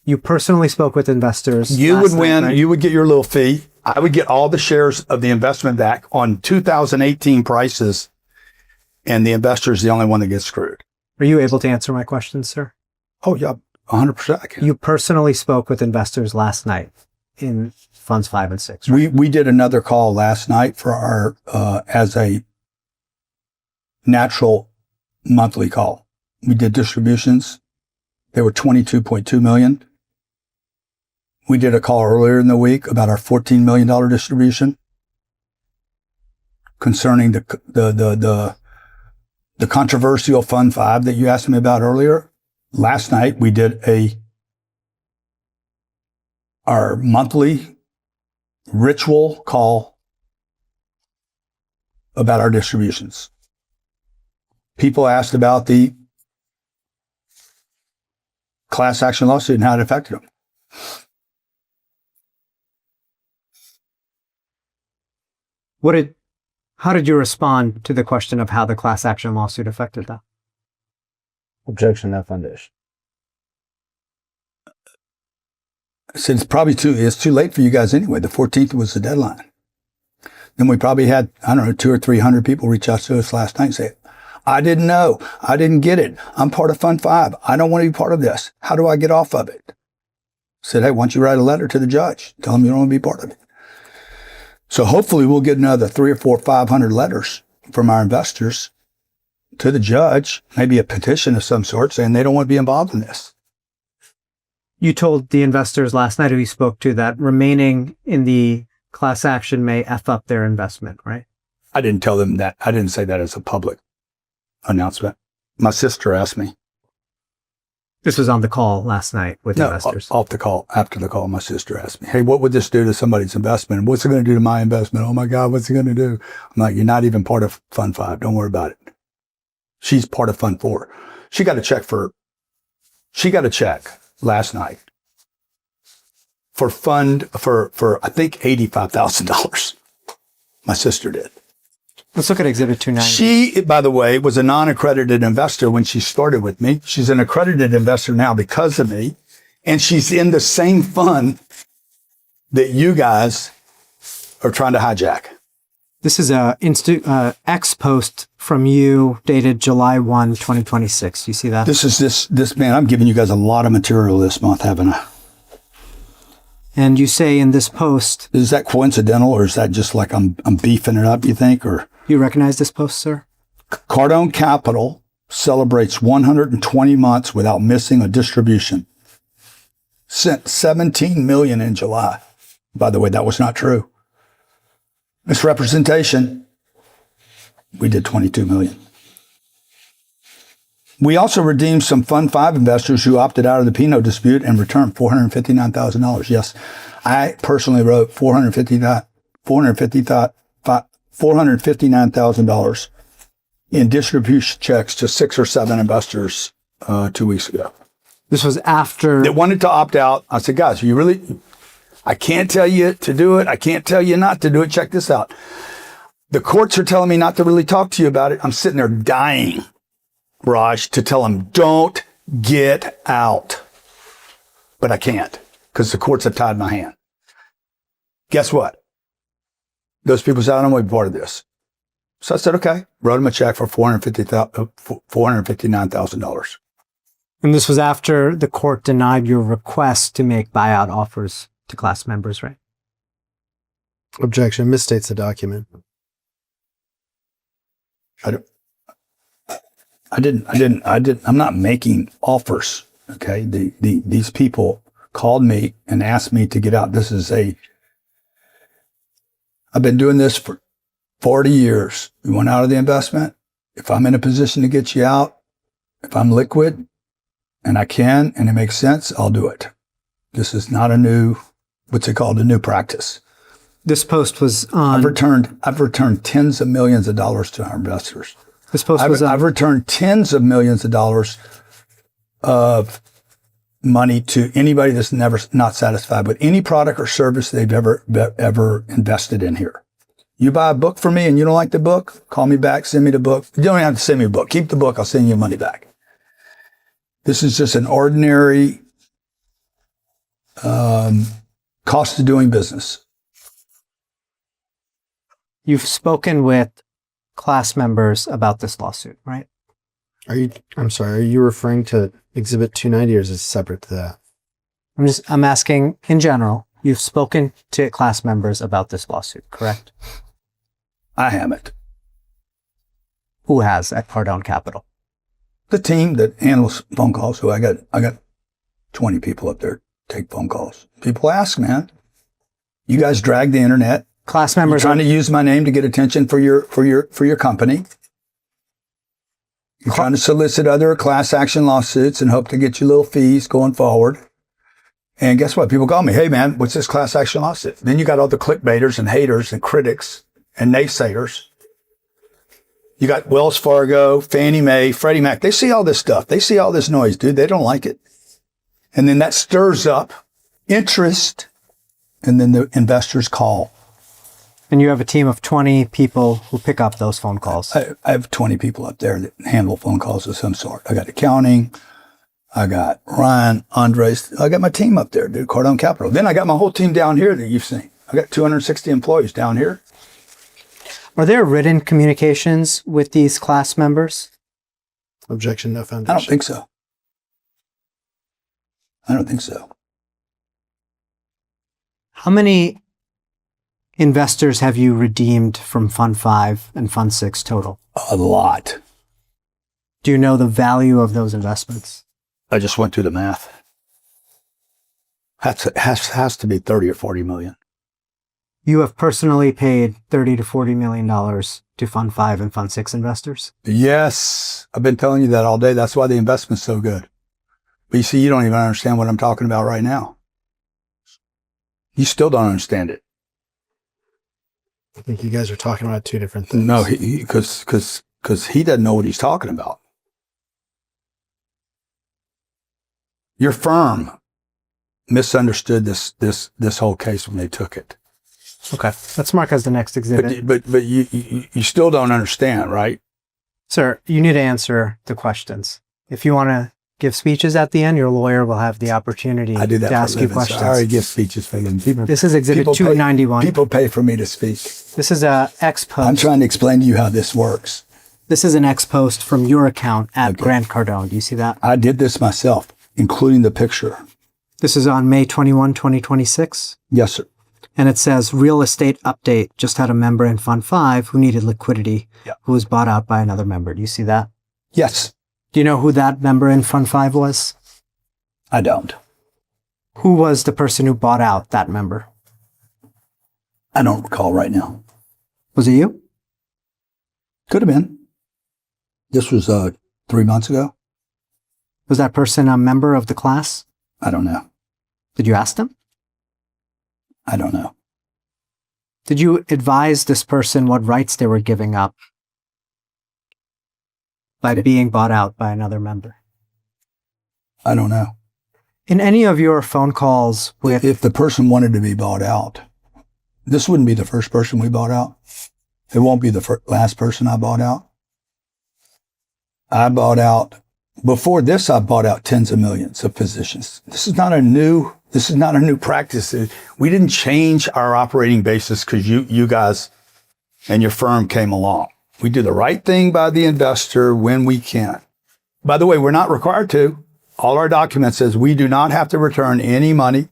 You personally spoke with investors. You would win. Right? You would get your little fee. I would get all the shares of the investment back on 2018 prices, and the investor is the only one that gets screwed. Are you able to answer my questions, sir? Oh, yeah, 100% I can. You personally spoke with investors last night in funds 5 and 6, right? We did another call last night for our as a natural monthly call. We did distributions. They were 22.2 million. We did a call earlier in the week about our $14 million distribution concerning the controversial Fund 5 that you asked me about earlier. Last night, we did our monthly ritual call about our distributions. People asked about the class action lawsuit and how it affected them. How did you respond to the question of how the class action lawsuit affected that? Objection, no foundation. I said, it's too late for you guys anyway. The 14th was the deadline. Then we probably had, 200 or 300 people reach out to us last night and say, I didn't know. I didn't get it. I'm part of Fund 5. I don't want to be part of this. How do I get off of it? I said, hey, why don't you write a letter to the judge? Tell him you don't want to be part of it. So hopefully we'll get another 300 or 400 or 500 letters from our investors to the judge, maybe a petition of some sort saying they don't want to be involved in this. You told the investors last night who you spoke to that remaining in the class action may F up their investment, right? I didn't tell them that. I didn't say that as a public announcement. My sister asked me. This was on the call last night with investors. Off the call. After the call, my sister asked me, hey, what would this do to somebody's investment? What's it going to do to my investment? Oh my God, what's it going to do? I'm like, you're not even part of Fund 5. Don't worry about it. She's part of Fund 4. She got a check last night for I think $85,000. My sister did. Let's look at Exhibit 290. She, by the way, was a non-accredited investor when she started with me. She's an accredited investor now because of me. And she's in the same fund that you guys are trying to hijack. This is a X post from you dated July 1, 2026. You see that? This man, I'm giving you guys a lot of material this month, haven't I? And you say in this post... Is that coincidental, or is that just like I'm beefing it up, you think? Or you recognize this post, sir? Cardone Capital celebrates 120 months without missing a distribution. Sent $17 million in July. By the way, that was not true. Misrepresentation. We did $22 million. We also redeemed some Fund 5 investors who opted out of the Pinot dispute and returned $459,000. Yes, I personally wrote $459,000 in distribution checks to 6 or 7 investors 2 weeks ago. This was after... They wanted to opt out. I said, guys, you really... I can't tell you to do it. I can't tell you not to do it. Check this out. The courts are telling me not to really talk to you about it. I'm sitting there dying, Raj, to tell them, don't get out. But I can't because the courts have tied my hand. Guess what? Those people said, I don't want to be part of this. So I said, okay. Wrote them a check for $459,000. And this was after the court denied your request to make buyout offers to class members, right? Objection. Misstates the document. I'm not making offers. Okay. These people called me and asked me to get out. I've been doing this for 40 years. You want out of the investment? If I'm in a position to get you out, if I'm liquid, and I can, and it makes sense, I'll do it. This is not a new, what's it called, a new practice. This post was on. I've returned tens of millions of dollars to our investors. This post was on. I've returned tens of millions of dollars of money to anybody that's never not satisfied with any product or service they've ever invested in here. You buy a book from me and you don't like the book, call me back, send me the book. You don't have to send me a book. Keep the book. I'll send you money back. This is just an ordinary cost of doing business. You've spoken with class members about this lawsuit, right? I'm sorry, are you referring to Exhibit 290 or is it separate to that? I'm asking in general, you've spoken to class members about this lawsuit, correct? I haven't. Who has at Cardone Capital? The team that handles phone calls. So I got 20 people up there take phone calls. People ask, man, you guys drag the internet. Class members You're trying to use my name to get attention for your company. You're trying to solicit other class action lawsuits and hope to get you little fees going forward. And guess what? People call me, hey man, what's this class action lawsuit? Then you got all the clickbaiters and haters and critics and naysayers. You got Wells Fargo, Fannie Mae, Freddie Mac. They see all this stuff. They see all this noise, dude. They don't like it. And then that stirs up interest. And then the investors call. And you have a team of 20 people who pick up those phone calls. I have 20 people up there that handle phone calls of some sort. I got accounting. I got Ryan, Andres. I got my team up there, dude, Cardone Capital. Then I got my whole team down here that you've seen. I got 260 employees down here. Are there written communications with these class members? Objection, no foundation. I don't think so. I don't think so. How many investors have you redeemed from Fund 5 and Fund 6 total? A lot. Do you know the value of those investments? I just went through the math. Has to be 30 or 40 million. You have personally paid $30 to $40 million to Fund 5 and Fund 6 investors? Yes. I've been telling you that all day. That's why the investment's so good. But you see, you don't even understand what I'm talking about right now. You still don't understand it. I think you guys are talking about two different things. No, because he doesn't know what he's talking about. Your firm misunderstood this whole case when they took it. Okay, let's mark as the next exhibit. But you still don't understand, right? Sir, you need to answer the questions. If you want to give speeches at the end, your lawyer will have the opportunity I do that to for ask a you living, questions. so I already give speeches for them. This is exhibit 291. People pay for me to speak. This is a ex post. I'm trying to explain to you how this works. This is an ex post from your account at Grant Cardone. Do you see that? I did this myself, including the picture. This is on May 21, 2026. Yes, sir. And it says, real estate update. Just had a member in Fund 5 who needed liquidity, who was bought out by another member. Do you see that? Yes. Do you know who that member in Fund 5 was? I don't. Who was the person who bought out that member? I don't recall right now. Was it you? Could have been. This was 3 months ago. Was that person a member of the class? I don't know. Did you ask them? I don't know. Did you advise this person what rights they were giving up by being bought out by another member? I don't know. In any of your phone calls with... If the person wanted to be bought out, this wouldn't be the first person we bought out. It won't be the last person I bought out. I bought out, before this, I bought out tens of millions of positions. This is not a new practice. We didn't change our operating basis because you guys and your firm came along. We do the right thing by the investor when we can. By the way, we're not required to. All our documents says we do not have to return any money.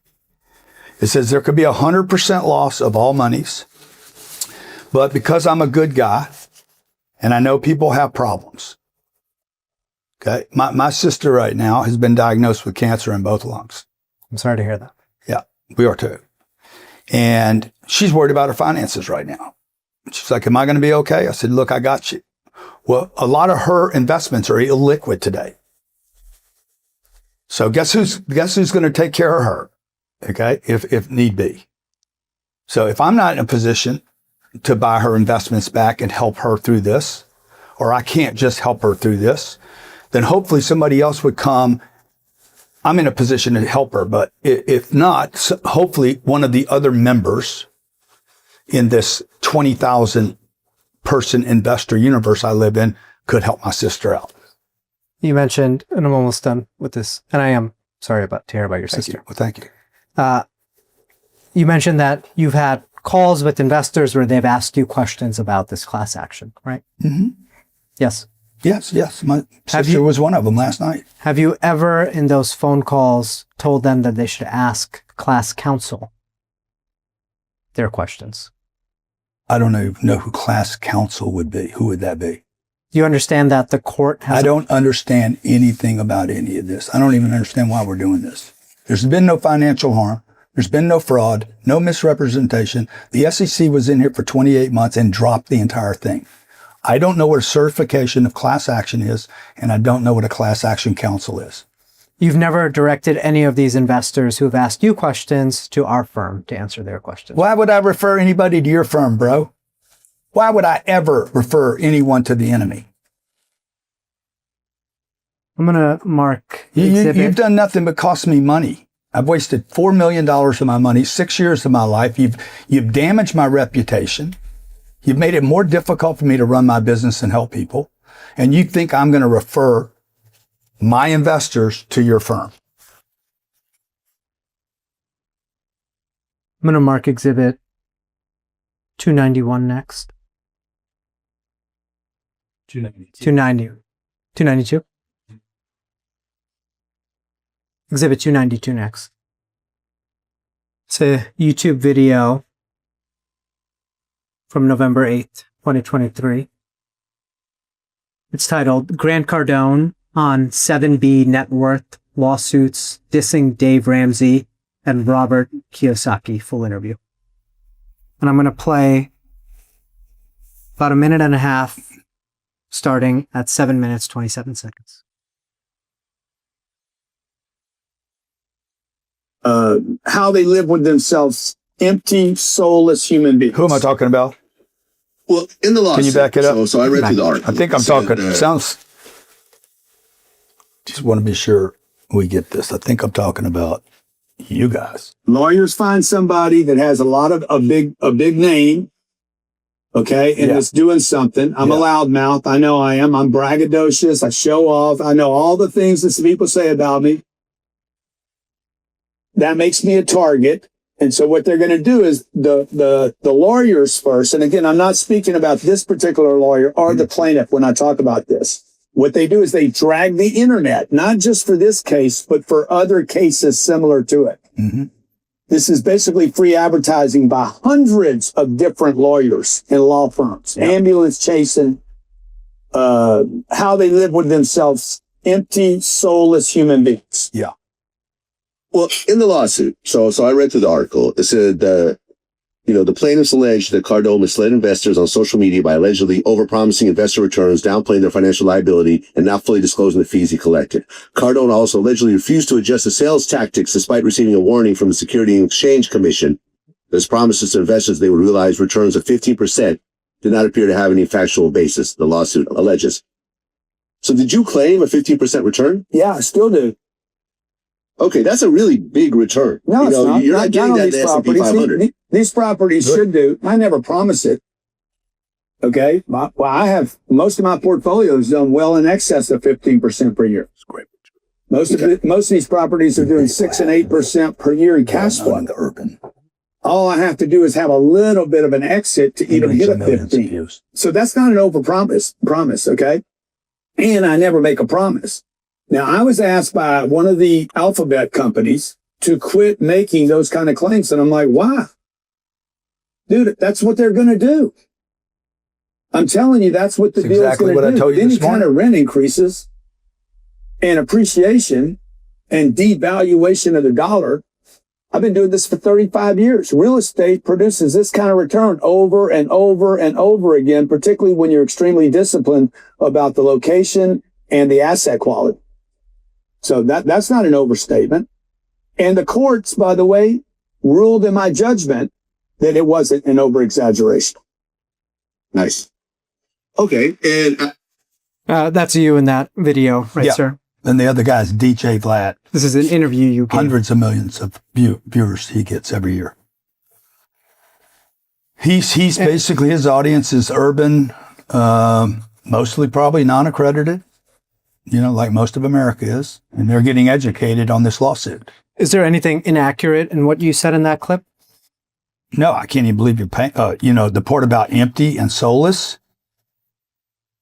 It says there could be 100% loss of all monies. But because I'm a good guy and I know people have problems, okay, my sister right now has been diagnosed with cancer in both lungs. I'm sorry to hear that. Yeah, we are too. And she's worried about her finances right now. She's like, am I going to be okay? I said, look, I got you. Well, a lot of her investments are illiquid today. So guess who's going to take care of her? Okay. If need be. So if I'm not in a position to buy her investments back and help her through this, or I can't just help her through this, then hopefully somebody else would come. I'm in a position to help her, but if not, hopefully one of the other members in this 20,000 person investor universe I live in could help my sister out. You mentioned, and I'm almost done with this, and I am sorry to hear about your sister. Well, thank you. You mentioned that you've had calls with investors where they've asked you questions about this class action, right? Mm-hmm. Yes. Yes. My sister was one of them last night. Have you ever in those phone calls told them that they should ask class counsel their questions? I don't know who class counsel would be. Who would that be? Do you understand that the court has... I don't understand anything about any of this. I don't even understand why we're doing this. There's been no financial harm. There's been no fraud, no misrepresentation. The SEC was in here for 28 months and dropped the entire thing. I don't know what a certification of class action is, and I don't know what a class action counsel is. You've never directed any of these investors who have asked you questions to our firm to answer their questions. Why would I refer anybody to your firm, bro? Why would I ever refer anyone to the enemy? I'm going to mark You've done nothing but cost me money. I've wasted $4 million of my money, 6 years of my life. You've damaged my reputation. You've made it more difficult for me to run my business and help people. And you think I'm going to refer my investors to your firm? I'm going to mark exhibit 291 next. 292. Exhibit 292 next. It's a YouTube video from November 8th, 2023. It's titled Grant Cardone on 7B Net Worth Lawsuits Dissing Dave Ramsey and Robert Kiyosaki. Full interview. And I'm going to play about a minute and a half starting at 7 minutes, 27 seconds. How they live with themselves, empty, soulless human beings. Who am I talking about? Well, in the lawsuit. Can you back it up? So I read through the article. I think I'm talking. Just want to be sure we get this. I think I'm talking about you guys. Lawyers find somebody that has a big name, okay, and it's doing something. I'm a loudmouth. I know I am. I'm braggadocious. I show off. I know all the things that people say about me. That makes me a target. And so what they're going to do is the lawyers first. And again, I'm not speaking about this particular lawyer or the plaintiff when I talk about this. What they do is they drag the internet, not just for this case, but for other cases similar to it. Mm-hmm. This is basically free advertising by hundreds of different lawyers and law firms, ambulance chasing, how they live with themselves, empty, soulless human beings. Yeah. Well, in the lawsuit, so I read through the article. It said, the plaintiffs alleged that Cardone misled investors on social media by allegedly overpromising investor returns, downplaying their financial liability, and not fully disclosing the fees he collected. Cardone also allegedly refused to adjust his sales tactics despite receiving a warning from the Securities and Exchange Commission. His promises to investors they would realize returns of 15% did not appear to have any factual basis, the lawsuit alleges. So did you claim a 15% return? Yeah, I still do. Okay, that's a really big return. No, it's not. You're not getting that in the S&P 500. These properties should do. I never promise it. Okay? I have most of my portfolios done well in excess of 15% per year. That's great. Most of these properties are doing 6 and 8% per year in cash flow. In the urban. All I have to do is have a little bit of an exit to even hit a 15. So that's not an promise, okay? And I never make a promise. Now, I was asked by one of the alphabet companies to quit making those kind of claims. And I'm like, why? Dude, that's what they're going to do. I'm telling you, that's what the deal is going to do. Any kind of rent increases and appreciation and devaluation of the dollar. I've been doing this for 35 years. Real estate produces this kind of return over and over and over again, particularly when you're extremely disciplined about the location and the asset quality. So that's not an overstatement. And the courts, by the way, ruled in my judgment that it wasn't an over-exaggeration. Nice. Okay. And That's you in that video, right, Yeah. sir? And the other guy's DJ Vlad. This is an interview you gave. Hundreds of millions of viewers he gets every year. He's basically, his audience is urban, mostly probably non-accredited, like most of America is, and they're getting educated on this lawsuit. Is there anything inaccurate in what you said in that clip? No, I can't even believe you're paying. The part about empty and soulless.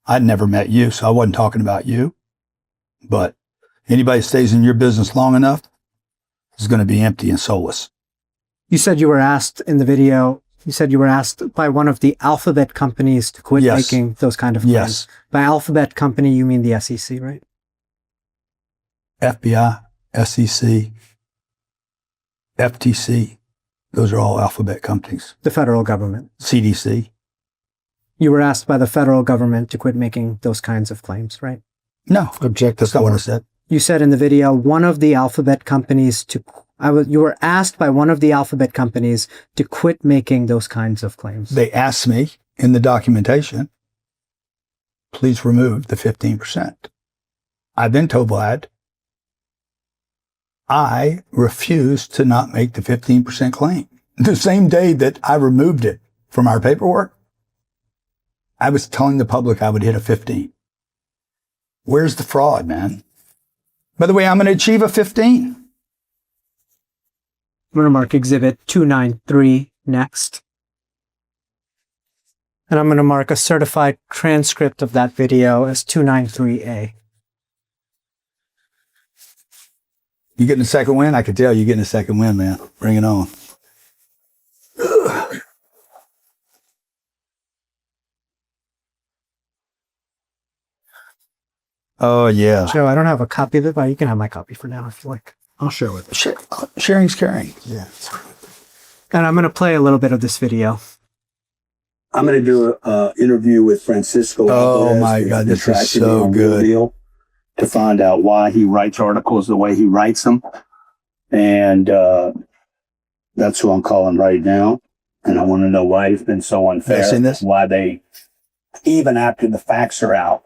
I'd never met you, so I wasn't talking about you. But anybody who stays in your business long enough is going to be empty and soulless. You said you were asked in the video, by one of the alphabet companies to quit Yes. making those kind of claims. Yes. By alphabet company, you mean the SEC, right? FBI, SEC, FTC, those are all alphabet companies. The federal government. CDC. You were asked by the federal government to quit making those kinds of claims, right? No, Object. that's not what I said. You said in the video, one of the alphabet companies you were asked by one of the alphabet companies to quit making those kinds of claims. They asked me in the documentation, please remove the 15%. I then told Vlad, I refuse to not make the 15% claim. The same day that I removed it from our paperwork, I was telling the public I would hit a 15. Where's the fraud, man? By the way, I'm going to achieve a 15. I'm going to mark Exhibit 293 next. And I'm going to mark a certified transcript of that video as 293A. You getting a second win? I can tell you're getting a second win, man. Bring it on. Oh, yeah. Joe, I don't have a copy of it, but you can have my copy for now if you like. I'll share with you. Sharing's caring. Yeah. And I'm going to play a little bit of this video. I'm going to do an interview with Francisco. Oh, Alvarez, my who's God, this been is tracking me so on good. Real Deal, to find out why he writes articles the way he writes them. And that's who I'm calling right now. And I want to know why he's been so unfair. Have you seen this? Why they, even after the facts are out,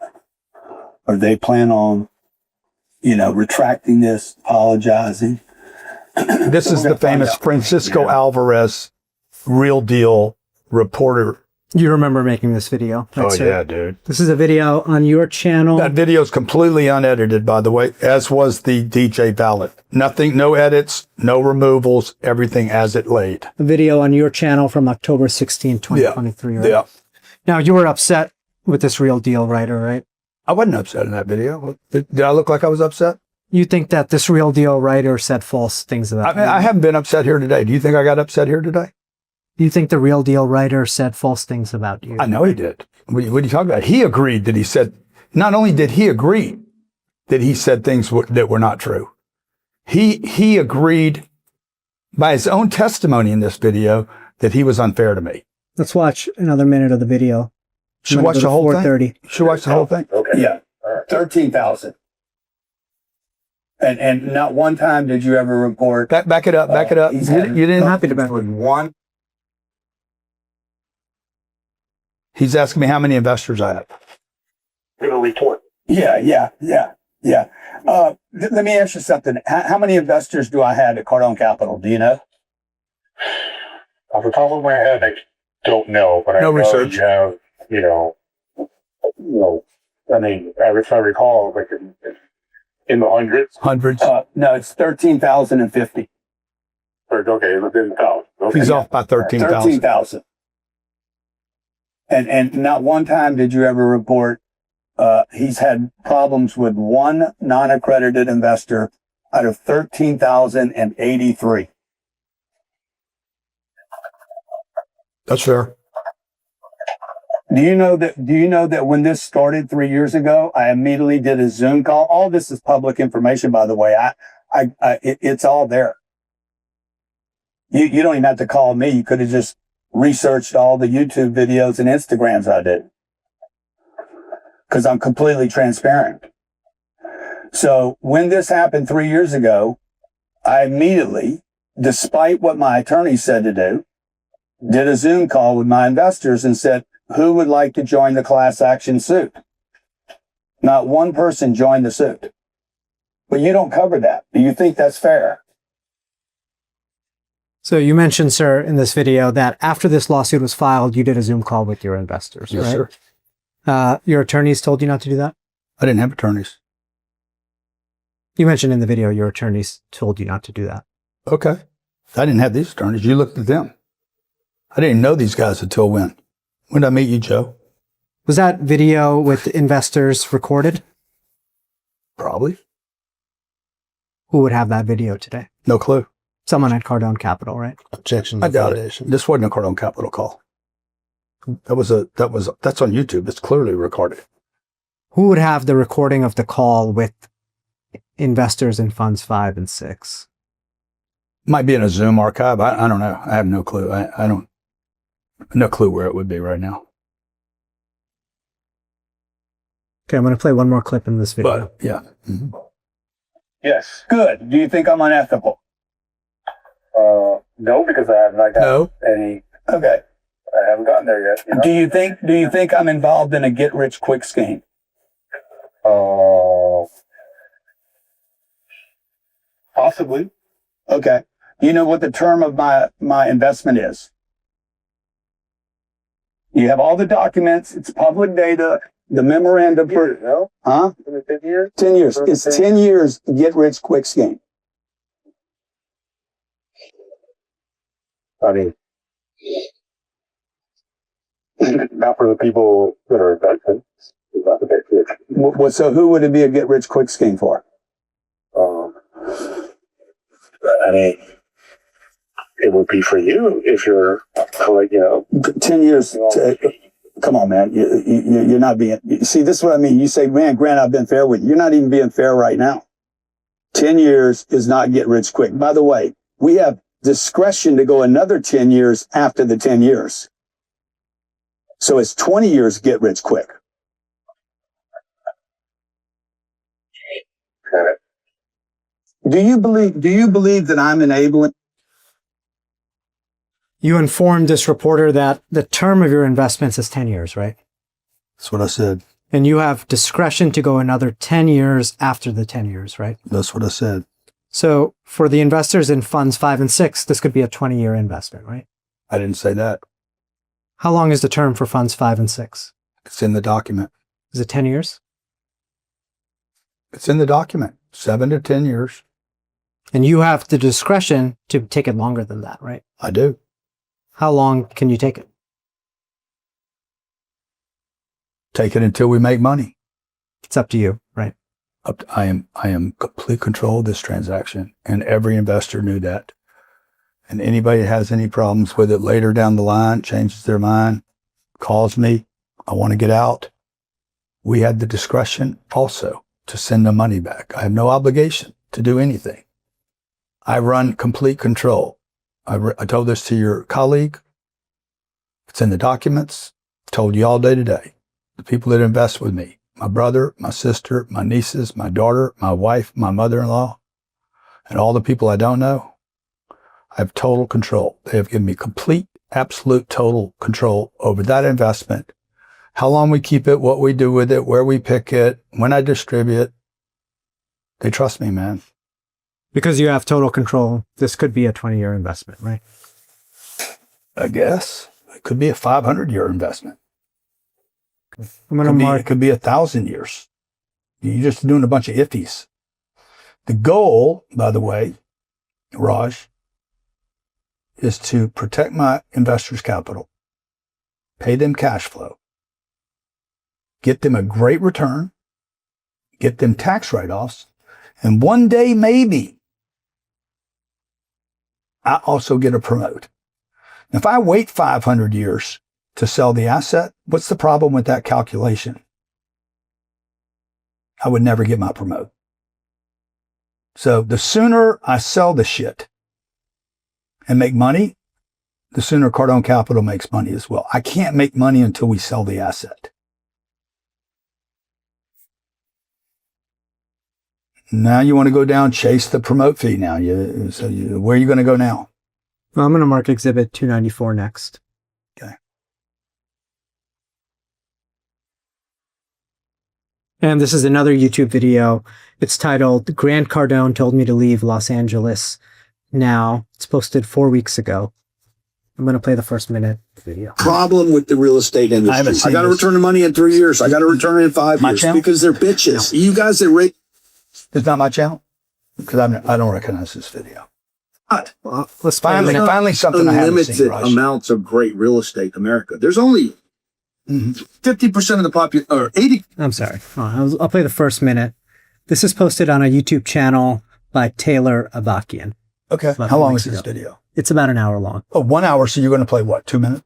or they plan on, retracting this, apologizing. This is the famous Francisco Alvarez Real Deal reporter. You remember making this video? Oh, yeah, dude. This is a video on your channel. That video is completely unedited, by the way, as was the DJ ballot. Nothing, no edits, no removals, everything as it laid. A video on your channel from October 16, 2023, right? Yeah. Now, you were upset with this Real Deal writer, right? I wasn't upset in that video. Did I look like I was upset? You think that this Real Deal writer said false things about I mean, I haven't been upset here today. Do you think I got upset here today? Do you think the Real Deal writer said false things about you? I know he did. What are you talking about? He agreed that he said, not only did he agree that he said things that were not true, he agreed by his own testimony in this video that he was unfair to me. Let's watch another minute of the video. Should watch the whole thing? 4:30. Should watch the whole thing? Okay. Yeah. 13,000. And not one time did you ever report. Back it up. Back it up. You didn't. Happy to back with one. He's asking me how many investors I have. Yeah. Let me ask you something. How many investors do I have at Cardone Capital? Do you know? Off the top of my head, I don't know, but I know research. you have, I mean, if I recall, like in the hundreds. Hundreds. No, it's 13,050. Okay, within 1,000. Okay. He's off by 13,000. 13,000. And not one time did you ever report he's had problems with one non-accredited investor out of 13,083. That's fair. Do you know that when this started 3 years ago, I immediately did a Zoom call. All this is public information, by the way. It's all there. You don't even have to call me. You could have just researched all the YouTube videos and Instagrams I did. Because I'm completely transparent. So when this happened 3 years ago, I immediately, despite what my attorney said to do, did a Zoom call with my investors and said, who would like to join the class action suit? Not one person joined the suit. But you don't cover that. Do you think that's fair? So you mentioned, sir, in this video that after this lawsuit was filed, you did a Zoom call with your investors, Yes, right? sir. Your attorneys told you not to do that? I didn't have attorneys. You mentioned in the video your attorneys told you not to do that. Okay. I didn't have these attorneys. You looked at them. I didn't know these guys until when? When did I meet you, Joe? Was that video with investors recorded? Probably. Who would have that video today? No clue. Someone at Cardone Capital, right? Objection. I doubt it. This wasn't a Cardone Capital call. That's on YouTube. It's clearly recorded. Who would have the recording of the call with investors in funds 5 and 6? Might be in a Zoom archive. I don't know. I have no clue. I don't, no clue where it would be right now. Okay, I'm going to play one more clip in this video. But yeah. Mm-hmm. Yes. Good. Do you think I'm unethical? No, because I have not gotten any. Okay. I haven't gotten there yet. You know? Do you think I'm involved in a get rich quick scheme? Possibly. Okay. Do you know what the term of my investment is? You have all the documents. It's public data. The memorandum for, No? huh? 10 years? 10 years. It's 10 years get rich quick scheme. I mean, not for the people that are invested. It's not the big So who would it be a get rich quick scheme for? I mean, it would be for you if you're, 10 years. Come on, man. You're not being, see, this is what I mean. You say, man, Grant, I've been fair with you. You're not even being fair right now. 10 years is not get rich quick. By the way, we have discretion to go another 10 years after the 10 years. So it's 20 years get rich quick. Do you believe that I'm enabling? You informed this reporter that the term of your investments is 10 years, right? That's what I said. And you have discretion to go another 10 years after the 10 years, right? That's what I said. So for the investors in funds 5 and 6, this could be a 20-year investment, right? I didn't say that. How long is the term for funds 5 and 6? It's in the document. Is it 10 years? It's in the document. 7 to 10 years. And you have the discretion to take it longer than that, right? I do. How long can you take it? Take it until we make money. It's up to you, right? I am complete control of this transaction, and every investor knew that. And anybody that has any problems with it later down the line, changes their mind, calls me, I want to get out. We had the discretion also to send the money back. I have no obligation to do anything. I run complete control. I told this to your colleague. It's in the documents. Told you all day today. The people that invest with me, my brother, my sister, my nieces, my daughter, my wife, my mother-in-law, and all the people I don't know, I have total control. They have given me complete, absolute, total control over that investment. How long we keep it, what we do with it, where we pick it, when I distribute. They trust me, man. Because you have total control, this could be a 20-year investment, right? I guess. It could be a 500-year investment. I'm going to mark. It could be 1,000 years. You're just doing a bunch of iffies. The goal, by the way, Raj, is to protect my investors' capital, pay them cash flow, get them a great return, get them tax write-offs, and one day maybe I also get a promote. If I wait 500 years to sell the asset, what's the problem with that calculation? I would never get my promote. So the sooner I sell the shit and make money, the sooner Cardone Capital makes money as well. I can't make money until we sell the asset. Now you want to go down, chase the promote fee now. Where are you going to go now? Well, I'm going to mark Exhibit 294 next. Okay. And this is another YouTube video. It's titled, Grant Cardone Told Me to Leave Los Angeles Now. It's posted 4 weeks ago. I'm going to play the first minute video. Problem with the real estate industry. I got to return the money in 3 years. I got to return it in 5 years channel? because they're bitches. You guys that rate. It's not my channel? Because I don't recognize this video. Well, let's finally something I haven't seen, Unlimited amounts of great real estate in America. There's only 50% of the population, or 80. I'm sorry. I'll play the first minute. This is posted on a YouTube channel by Taylor Avakian. Okay. How long is this video? It's about an hour long. Oh, 1 hour. So you're going to play what, 2 minutes?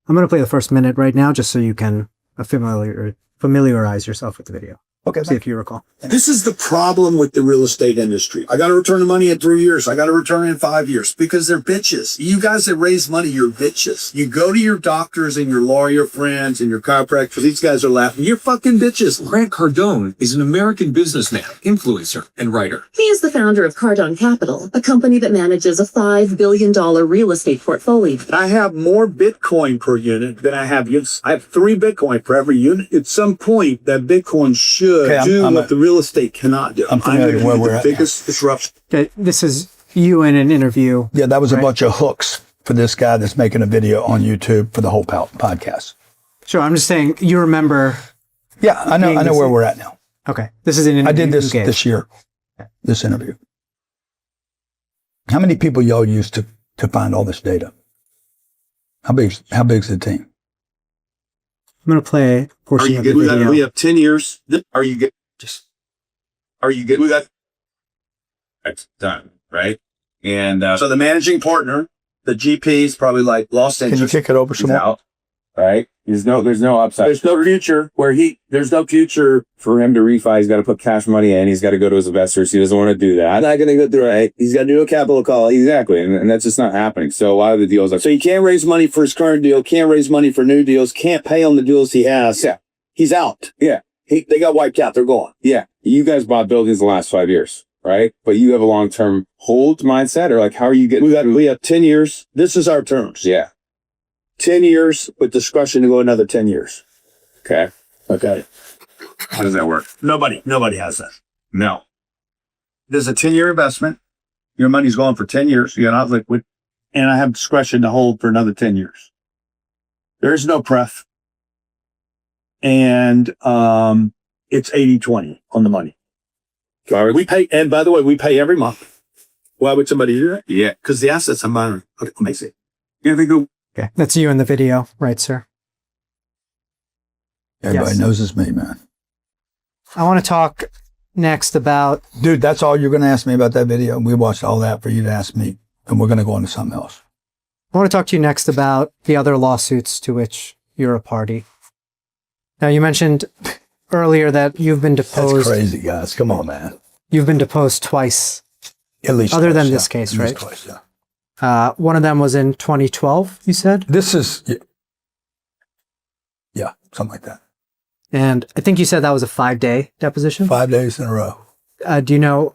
I'm going to play the first minute right now just so you can familiarize yourself with the video. Okay. See if you recall. This is the problem with the real estate industry. I got to return the money in 3 years. I got to return it in 5 years because they're bitches. You guys that raise money, you're bitches. You go to your doctors and your lawyer friends and your chiropractors. These guys are laughing. You're fucking bitches. Grant Cardone is an American businessman, influencer, and writer. He is the founder of Cardone Capital, a company that manages a $5 billion real estate portfolio. I have more Bitcoin per unit than I have units. I have 3 Bitcoin per every unit. At some point, that Bitcoin should do what the real estate cannot do. I'm familiar where we're at. Biggest disruption. Okay, this is you in an interview. Yeah, that was a bunch of hooks for this guy that's making a video on YouTube for the whole podcast. Sure, I'm just saying you remember. Yeah, I know where we're at now. Okay, this is an interview. I did this year, this interview. How many people y'all used to find all this data? How big's the team? I'm going to play a portion of the video. We have 10 years. Are you good? Are you good with that? That's done, right? And so the managing partner, the GP is probably like Los Angeles. Can you kick it over some more? out, right? There's no upside. There's no future there's no future. For him to refi, he's got to put cash money in. He's got to go to his investors. He doesn't want to do that. I'm not going to go through it. He's got to do a capital call. Exactly. And that's just not happening. So a lot of the deals are. So he can't raise money for his current deal, can't raise money for new deals, can't pay on the deals he has. Yeah. He's out. Yeah. They got wiped out. They're gone. Yeah. You guys bought buildings the last 5 years, right? But you have a long-term hold mindset, or like, how are you getting? We have 10 years. This is our terms. Yeah. 10 years with discretion to go another 10 years. Okay. How does that work? Nobody has that. No. There's a 10-year investment. Your money's going for 10 years. You're not liquid. And I have discretion to hold for another 10 years. There is no pref. And it's 80-20 on the money. We pay, and by the way, we pay every month. Why would somebody do that? Yeah. Because the assets are mine. Okay, let me see. Yeah, they go. Okay, that's you in the video, right, sir? Everybody knows it's me, man. I want to talk next about... Dude, that's all you're going to ask me about that video? We watched all that for you to ask me, and we're going to go on to something else. I want to talk to you next about the other lawsuits to which you're a party. Now, you mentioned earlier that you've been deposed... That's crazy, guys. Come on, man. You've been deposed twice. At least other twice, than this case, At right? least twice, yeah. One of them was in 2012, you said? This is... Yeah, something like that. And I think you said that was a 5-day deposition? 5 days in a row. Do you know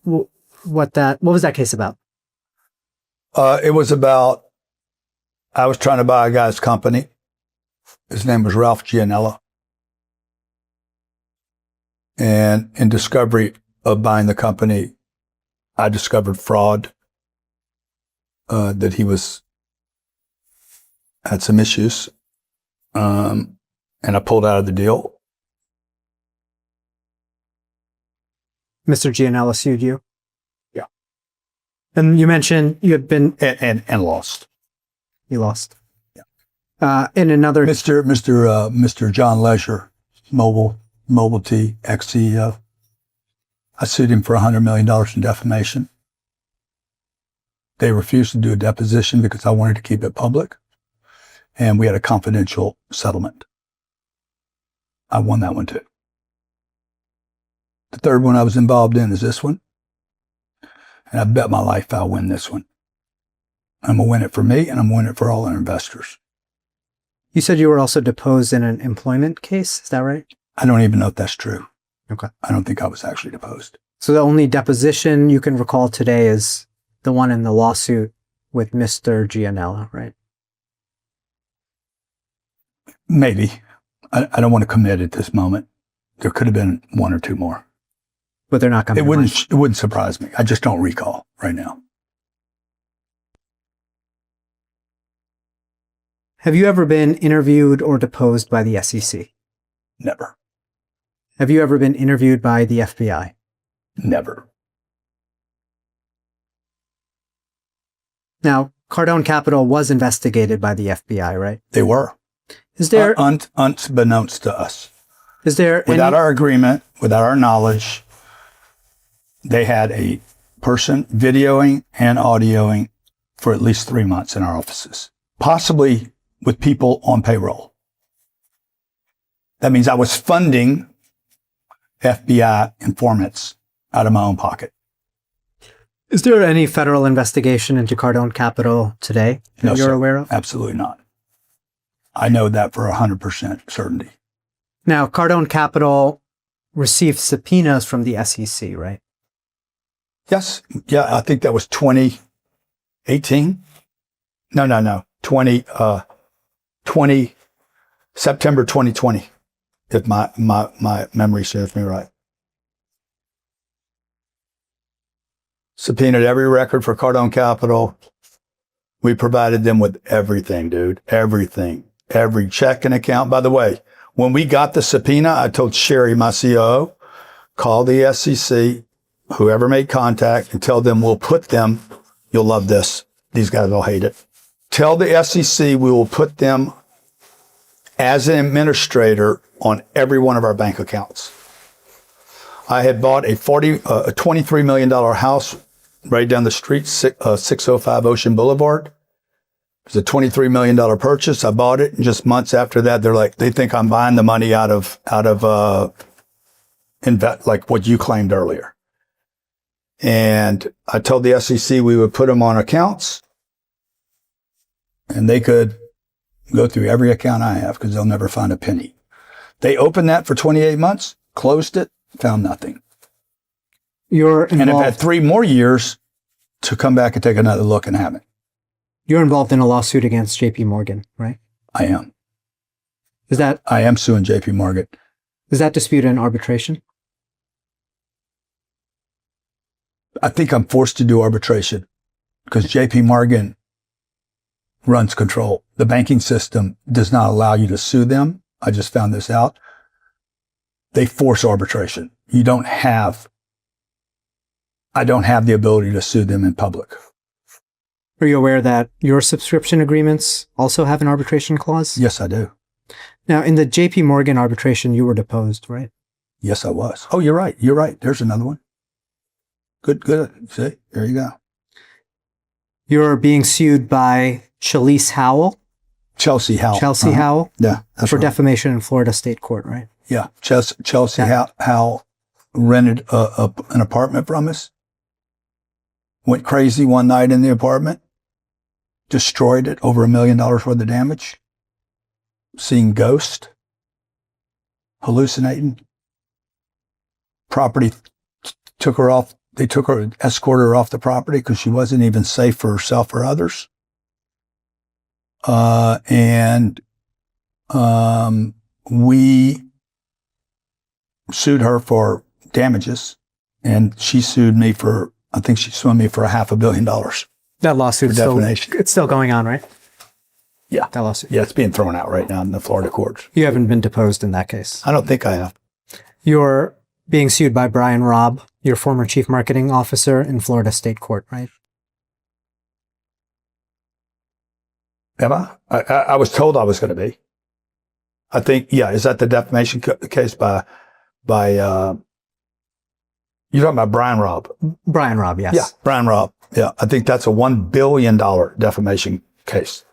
what was that case about? It was about, I was trying to buy a guy's company. His name was Ralph Gianella. And in discovery of buying the company, I discovered fraud, that he had some issues. And I pulled out of the deal. Mr. Gianella sued you? Yeah. And you mentioned you had been... And lost. You lost. Yeah. In another... Mr. John Leisure, Mobile T, ex-CEO. I sued him for $100 million in defamation. They refused to do a deposition because I wanted to keep it public. And we had a confidential settlement. I won that one too. The third one I was involved in is this one. And I bet my life I'll win this one. I'm going to win it for me, and I'm going to win it for all our investors. You said you were also deposed in an employment case. Is that right? I don't even know if that's true. Okay. I don't think I was actually deposed. So the only deposition you can recall today is the one in the lawsuit with Mr. Gianella, right? Maybe. I don't want to commit at this moment. There could have been one or two more. But they're not coming. It wouldn't surprise me. I just don't recall right now. Have you ever been interviewed or deposed by the SEC? Never. Have you ever been interviewed by the FBI? Never. Now, Cardone Capital was investigated by the FBI, right? They were. Is there unbeknownst to us? Is there without our agreement, without our knowledge, they had a person videoing and audioing for at least 3 months in our offices, possibly with people on payroll. That means I was funding FBI informants out of my own pocket. Is there any federal investigation into Cardone Capital today that No, you're sir. aware of? Absolutely not. I know that for 100% certainty. Now, Cardone Capital received subpoenas from the SEC, right? Yes. Yeah, I think that was 2018. No. 20 September 2020, if my memory serves me right. Subpoenaed every record for Cardone Capital. We provided them with everything, dude. Everything. Every checking account. By the way, when we got the subpoena, I told Sherry, my COO, call the SEC, whoever made contact, and tell them we'll put them, you'll love this. These guys will hate it. Tell the SEC we will put them as an administrator on every one of our bank accounts. I had bought a $23 million house right down the street, 605 Ocean Boulevard. It was a $23 million purchase. I bought it, and just months after that, they think I'm buying the money out of like what you claimed earlier. And I told the SEC we would put them on accounts, and they could go through every account I have because they'll never find a penny. They opened that for 28 months, closed it, found nothing. And have had 3 more years to come back and take another look and have it. You're involved in a lawsuit against JP Morgan, right? I am. I am suing JP Morgan. Is that dispute in arbitration? I think I'm forced to do arbitration because JP Morgan runs control. The banking system does not allow you to sue them. I just found this out. They force arbitration. I don't have the ability to sue them in public. Are you aware that your subscription agreements also have an arbitration clause? Yes, I do. Now, in the JP Morgan arbitration, you were deposed, right? Yes, I was. Oh, you're right. You're right. There's another one. Good. See, there you go. You're being sued by Chelsea Howell. Chelsea Howell. Yeah, that's for right. defamation in Florida State Court, right? Yeah, Chelsea Howell rented an apartment from us. Went crazy one night in the apartment. Destroyed it, over $1 million worth of damage. Seeing ghosts. Hallucinating. Property took her off. They escorted her off the property because she wasn't even safe for herself or others. We sued her for damages, and she sued me for, I think she sued me for $500 million. That lawsuit it's still going on, right? Yeah. That lawsuit. Yeah, it's being thrown out right now in the Florida courts. You haven't been deposed in that case. I don't think I have. You're being sued by Brian Robb, your former chief marketing officer in Florida State Court, right? Am I? I was told I was going to be. I think, yeah. Is that the defamation case by you're talking about Brian Robb? Brian Robb, yes. Yeah, Brian Robb. Yeah, I think that's a $1 billion defamation case.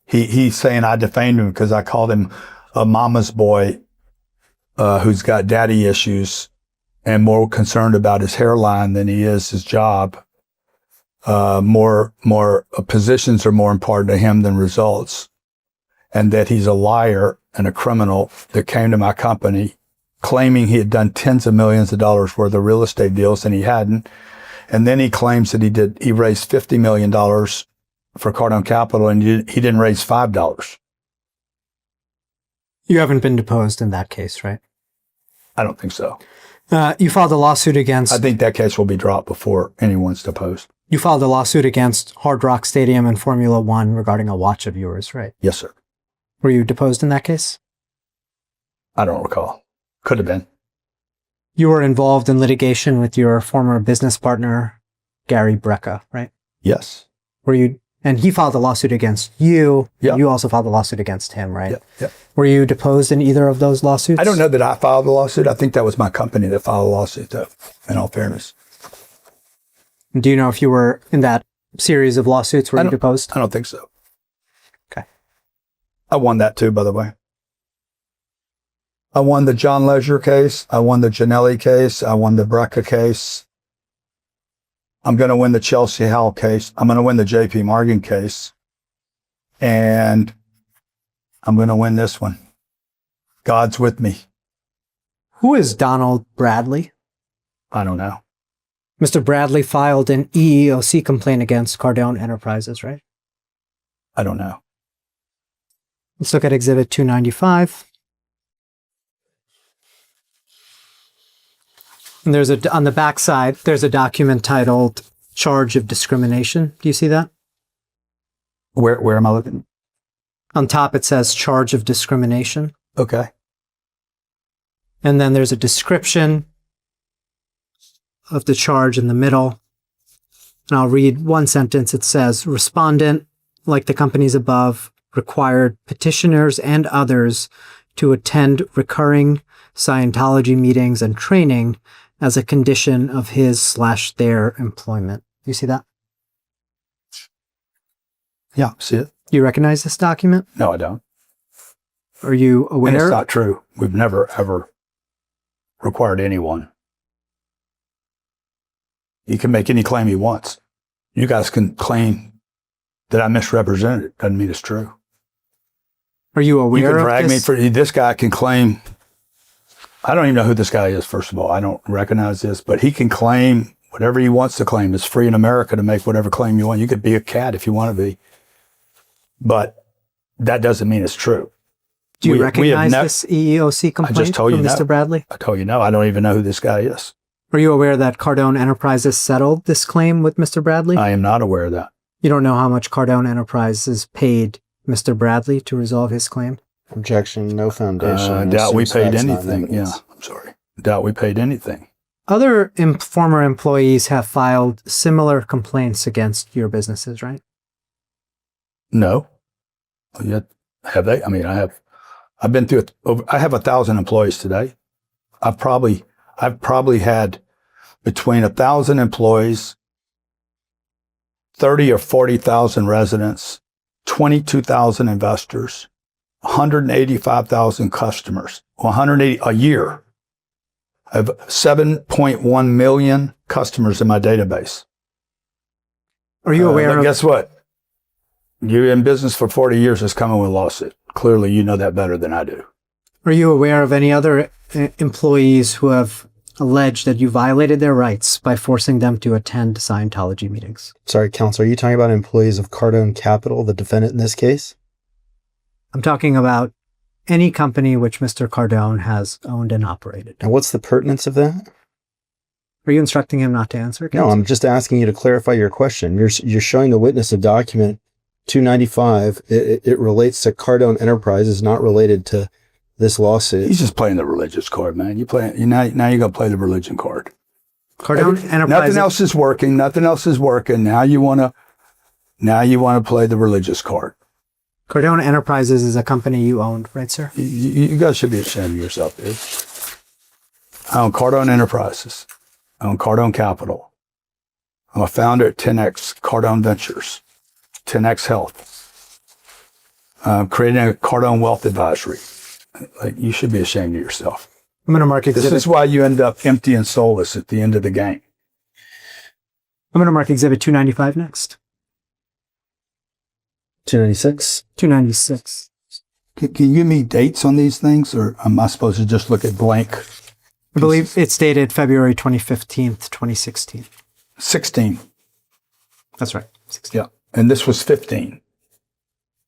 He's saying I defamed him because I called him a mama's boy who's got daddy issues and more concerned about his hairline than he is his job. More positions are more important to him than results, and that he's a liar and a criminal that came to my company claiming he had done tens of millions of dollars worth of real estate deals, and he hadn't. And then he claims that he raised $50 million for Cardone Capital, and he didn't raise $5. You haven't been deposed in that case, right? I don't think so. You filed a lawsuit against... I think that case will be dropped before anyone's deposed. You filed a lawsuit against Hard Rock Stadium and Formula One regarding a watch of yours, right? Yes, sir. Were you deposed in that case? I don't recall. Could have been. You were involved in litigation with your former business partner, Gary Brecka, right? Yes. Were you... And he filed a lawsuit against you. Yeah. You also filed a lawsuit against him, right? Yeah. Were you deposed in either of those lawsuits? I don't know that I filed a lawsuit. I think that was my company that filed a lawsuit, though, in all fairness. Do you know if you were in that series of lawsuits where you deposed? I don't think so. Okay. I won that too, by the way. I won the John Leisure case. I won the Janelli case. I won the Brecka case. I'm going to win the Chelsea Howell case. I'm going to win the JP Morgan case. And I'm going to win this one. God's with me. Who is Donald Bradley? I don't know. Mr. Bradley filed an EEOC complaint against Cardone Enterprises, right? I don't know. Let's look at Exhibit 295. And on the back side, there's a document titled Charge of Discrimination. Do you see that? Where am I looking? On top, it says Charge of Discrimination. Okay. And then there's a description of the charge in the middle. And I'll read one sentence. It says, respondent, like the companies above, required petitioners and others to attend recurring Scientology meetings and training as a condition of his/their employment. Do you see that? Yeah, see it. Do you recognize this document? No, I don't. Are you aware? And it's not true. We've never, ever required anyone. He can make any claim he wants. You guys can claim that I misrepresented it. Doesn't mean it's true. Are you aware you can of drag this? me for this guy can claim. I don't even know who this guy is, first of all. I don't recognize this, but he can claim whatever he wants to claim. It's free in America to make whatever claim you want. You could be a cat if you want to be. But that doesn't mean it's true. Do you recognize this EEOC complaint I just told you from Mr. no. Bradley? I told you no. I don't even know who this guy is. Are you aware that Cardone Enterprises settled this claim with Mr. Bradley? I am not aware of that. You don't know how much Cardone Enterprises paid Mr. Bradley to resolve his claim? Objection, no foundation. I doubt we paid anything. Yeah, I'm sorry. Doubt we paid anything. Other former employees have filed similar complaints against your businesses, right? No. Yet, have they? I mean, I've been through it. I have 1,000 employees today. I've probably had between 1,000 employees, 30 or 40,000 residents, 22,000 investors, 185,000 customers, 180 a year. I have 7.1 million customers in my database. Are you aware of... Guess what? You're in business for 40 years is coming with a lawsuit. Clearly, you know that better than I do. Are you aware of any other employees who have alleged that you violated their rights by forcing them to attend Scientology meetings? Sorry, counsel, are you talking about employees of Cardone Capital, the defendant in this case? I'm talking about any company which Mr. Cardone has owned and operated. And what's the pertinence of that? Are you instructing him not to answer? No, I'm just asking you to clarify your question. You're showing the witness a document 295. It relates to Cardone Enterprises, not related to this lawsuit. He's just playing the religious card, man. Now you're gonna play the religion card. Cardone Enterprises. Nothing else is working. Nothing else is working. Now you wanna play the religious card. Cardone Enterprises is a company you owned, right, sir? You guys should be ashamed of yourself, dude. I own Cardone Enterprises. I own Cardone Capital. I'm a founder at 10X Cardone Ventures, 10X Health. I'm creating a Cardone Wealth Advisory. Like, you should be ashamed of yourself. I'm going to mark exhibit. This is why you end up empty and soulless at the end of the game. I'm going to mark exhibit 295 next. 296? 296. Can you give me dates on these things, or am I supposed to just look at blank? I believe it's dated February 25th, 2016. 16. That's right. 16. Yeah. And this was 15.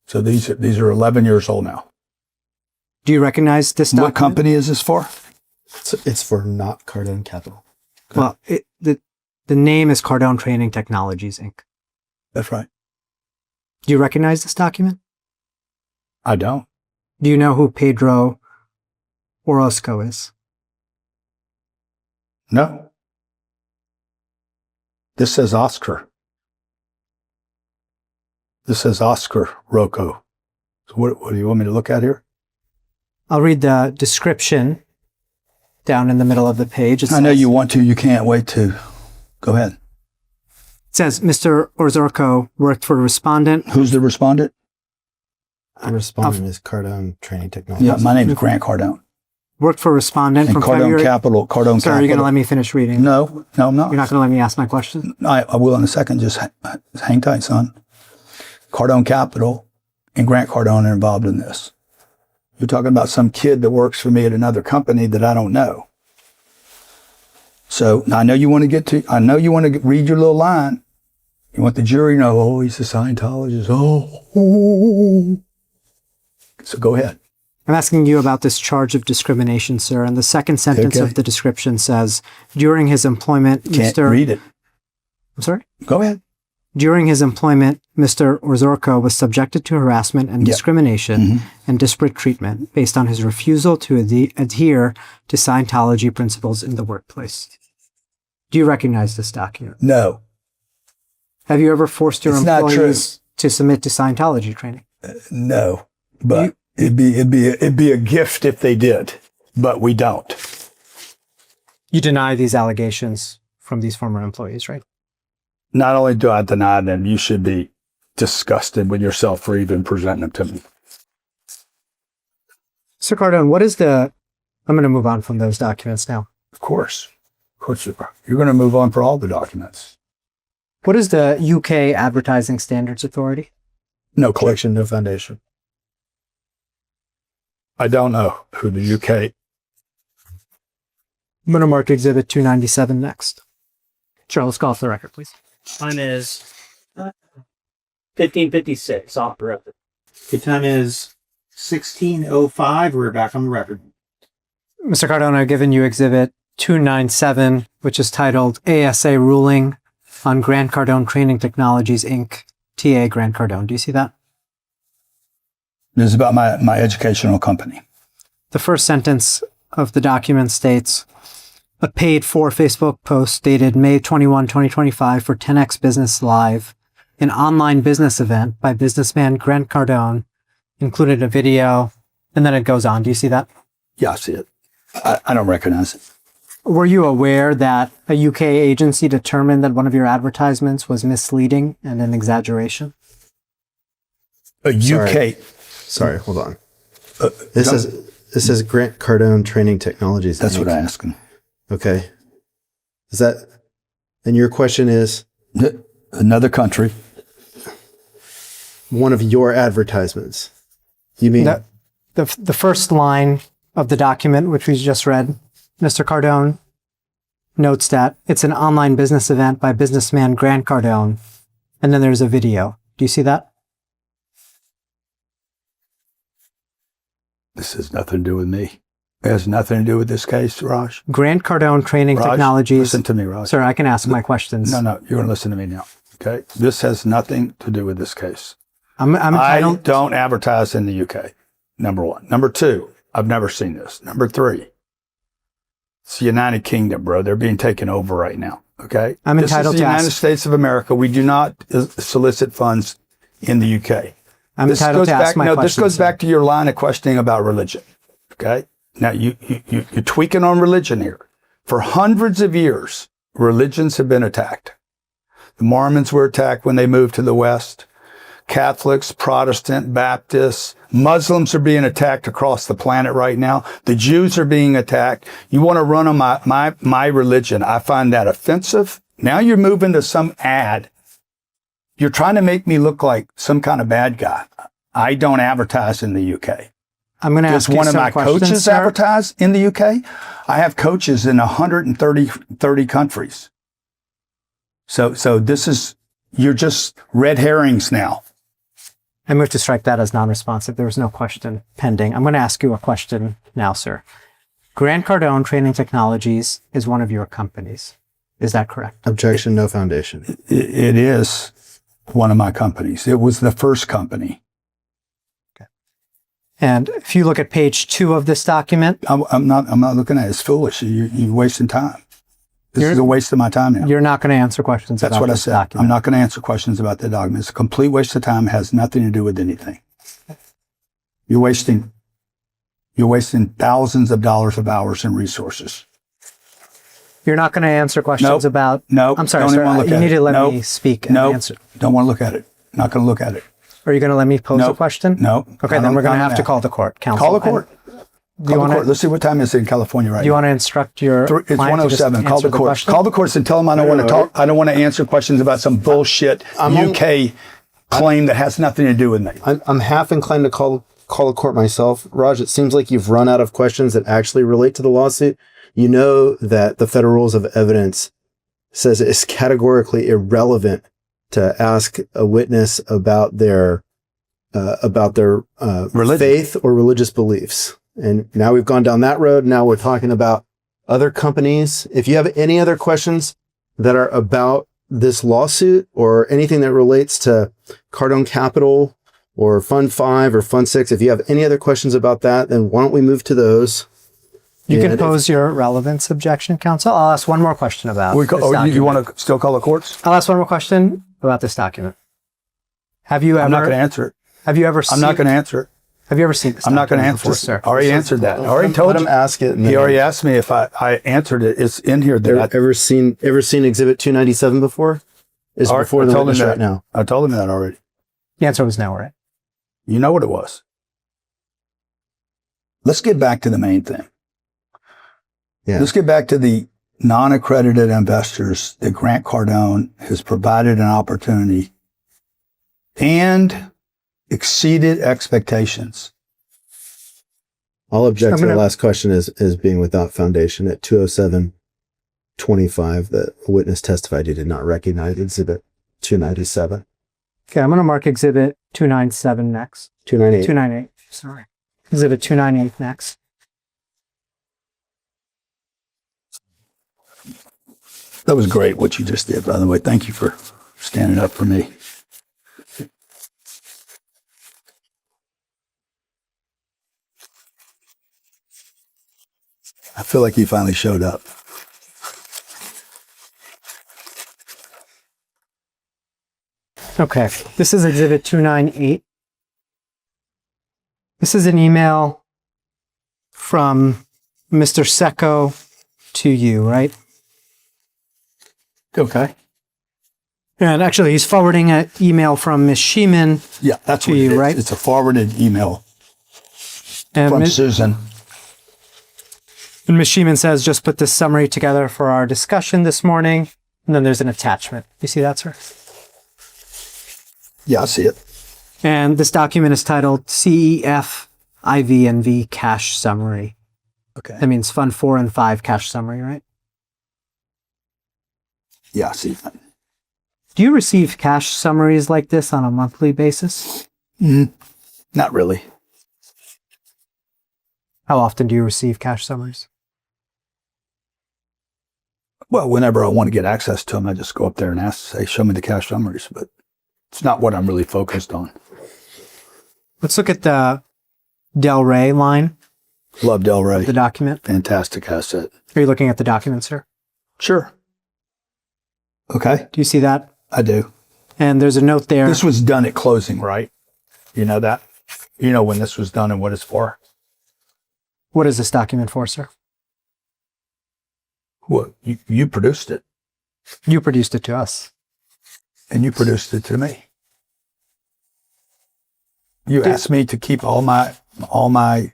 So these are 11 years old now. Do you recognize this document? What company is this for? It's for not Cardone Capital. Well, the name is Cardone Training Technologies, Inc. That's right. Do you recognize this document? I don't. Do you know who Pedro Orozco is? No. This says Oscar. This says Oscar Rocco. So what do you want me to look at here? I'll read the description down in the middle of the page. I know you want to. You can't wait to. Go ahead. It says, Mr. Orozco worked for a respondent. Who's the respondent? The respondent is Cardone Training Technologies. Yeah, my name is Grant Cardone. Worked for a respondent And from Cardone February. Capital. Cardone Sorry, Capital. are you going to let me finish reading? No, I'm not. You're not going to let me ask my question? I will in a second. Just hang tight, son. Cardone Capital and Grant Cardone are involved in this. You're talking about some kid that works for me at another company that I don't know. So I know you want to read your little line. You want the jury to know, oh, he's a Scientologist. Oh. So go ahead. I'm asking you about this charge of discrimination, sir. And the second sentence of the description says, during his employment, Can't read it. I'm sorry? Go ahead. During his employment, Mr. Orozco was subjected to harassment and discrimination and disparate treatment based on his refusal to adhere to Scientology principles in the workplace. Do you recognize this document? No. Have you ever forced your It's not employees to submit to Scientology training? No, but it'd be a gift if they did, but we don't. You deny these allegations from these former employees, right? Not only do I deny them, you should be disgusted with yourself for even presenting them to me. Sir Cardone, what is I'm going to move on from those documents now. Of course. Of course you are. You're going to move on for all the documents. What is the UK Advertising Standards Authority? No clue. Collection, no foundation. I don't know who the UK. I'm going to mark Exhibit 297 next. Sure, let's go off the record, please. Time is 15:56 off the record. The time is 16:05. We're back on the record. Mr. Cardone, I've given you Exhibit 297, which is titled ASA Ruling on Grant Cardone Training Technologies, Inc., TA Grant Cardone. Do you see that? This is about my educational company. The first sentence of the document states, a paid-for Facebook post dated May 21, 2025 for 10X Business Live, an online business event by businessman Grant Cardone, included a video, and then it goes on. Do you see that? Yeah, I see it. I don't recognize it. Were you aware that a UK agency determined that one of your advertisements was misleading and an exaggeration? A UK. Sorry, hold on. This is Grant Cardone Training Technologies. That's what I'm asking. Okay. Is that, and your question is? Another country. One of your advertisements. You mean? The first line of the document, which we just read, Mr. Cardone notes that it's an online business event by businessman Grant Cardone, and then there's a video. Do you see that? This has nothing to do with me. It has nothing to do with this case, Raj. Grant Cardone Training Raj, Technologies. listen to me, Raj. Sir, I can ask my questions. No, you're going to listen to me now. Okay? This has nothing to do with this case. I'm I don't advertise in the UK, number one. Number two, I've never seen this. Number three, it's the United Kingdom, bro. They're being taken over right now. Okay? I'm entitled this is to the United ask. States of America. We do not solicit funds in the UK. I'm entitled to ask my questions. This goes back to your line of questioning about religion. Okay? Now, you're tweaking on religion here. For hundreds of years, religions have been attacked. The Mormons were attacked when they moved to the West. Catholics, Protestant, Baptists, Muslims are being attacked across the planet right now. The Jews are being attacked. You want to run on my religion. I find that offensive. Now you're moving to some ad. You're trying to make me look like some kind of bad guy. I don't advertise in the UK. I'm going to ask Does you one of some my questions, coaches sir. advertise in the UK? I have coaches in 130 countries. So this is, you're just red herrings now. I move to strike that as non-responsive. There was no question pending. I'm going to ask you a question now, sir. Grant Cardone Training Technologies is one of your companies. Is that correct? Objection, no foundation. It is one of my companies. It was the first company. And if you look at page 2 of this document, I'm not looking at it. It's foolish. You're wasting time. This is a waste of my time now. You're not going to answer questions That's about what I this said. document. I'm not going to answer questions about the document. It's a complete waste of time. It has nothing to do with anything. You're wasting thousands of dollars of hours and resources. You're not going to answer questions about... No. I'm sorry, don't sir. even wanna look You at need it. to let Nope. me speak and Nope. answer. Don't want to look at it. Not going to look at it. Are you going to let me pose a Nope. question? No. Okay, then we're going to have to call the court. Counsel. Call the court. Do you Call the want court. Let's see what time it is in California right Do you now. want to instruct your It's client to just 107. Call answer the court. question? Call the courts and tell them I don't want to talk. I don't want to answer questions about some bullshit UK claim that has nothing to do with me. I'm half inclined to call the court myself. Raj, it seems like you've run out of questions that actually relate to the lawsuit. You know that the Federal Rules of Evidence says it's categorically irrelevant to ask a witness about their faith or religious beliefs. And now we've gone down that road. Now we're talking about other companies. If you have any other questions that are about this lawsuit or anything that relates to Cardone Capital or Fund 5 or Fund 6, if you have any other questions about that, then why don't we move to those? You can pose your relevance objection, counsel. I'll ask one more question about this You document. want to still call the courts? I'll ask one more question about this document. Have you ever... I'm not going to answer it. Have you ever seen... I'm not going to answer it. Have you ever seen this I'm not going to document answer before, it. sir? I already answered that. I already told Let you. him ask it. He already asked me if I answered it. It's in here. Ever seen Exhibit 297 before? Is before the witness right now. I told him that already. The answer was no, right? You know what it was. Let's get back to the main thing. Yeah. Let's get back to the non-accredited investors that Grant Cardone has provided an opportunity and exceeded expectations. I'll object to the last question as being without foundation. At 207:25, the witness testified he did not recognize Exhibit 297. Okay, I'm going to mark Exhibit 297 next. 298. 298, sorry. Exhibit 298 next. That was great what you just did, by the way. Thank you for standing up for me. I feel like you finally showed up. Okay, this is Exhibit 298. This is an email from Mr. Secco to you, right? Okay. And actually, he's forwarding an email from Ms. Sheeman that's to what it you, is. right? It's a forwarded email And from Ms. Susan. And Ms. Sheeman says, just put this summary together for our discussion this morning. And then there's an attachment. You see that, sir? Yeah, I see it. And this document is titled CEF IV&V Cash Summary. Okay. That means Fund 4 and 5 Cash Summary, right? Yeah, I see that. Do you receive cash summaries like this on a monthly basis? Not really. How often do you receive cash summaries? Well, whenever I want to get access to them, I just go up there and ask, say, show me the cash summaries, but it's not what I'm really focused on. Let's look at the Delray line. Love Delray. The document. Fantastic asset. Are you looking at the document, sir? Sure. Okay. Do you see that? I do. And there's a note there. This was done at closing, right? You know that? You know when this was done and what it's for? What is this document for, sir? Well, you produced it. You produced it to us. And you produced it to me. You asked me to keep all my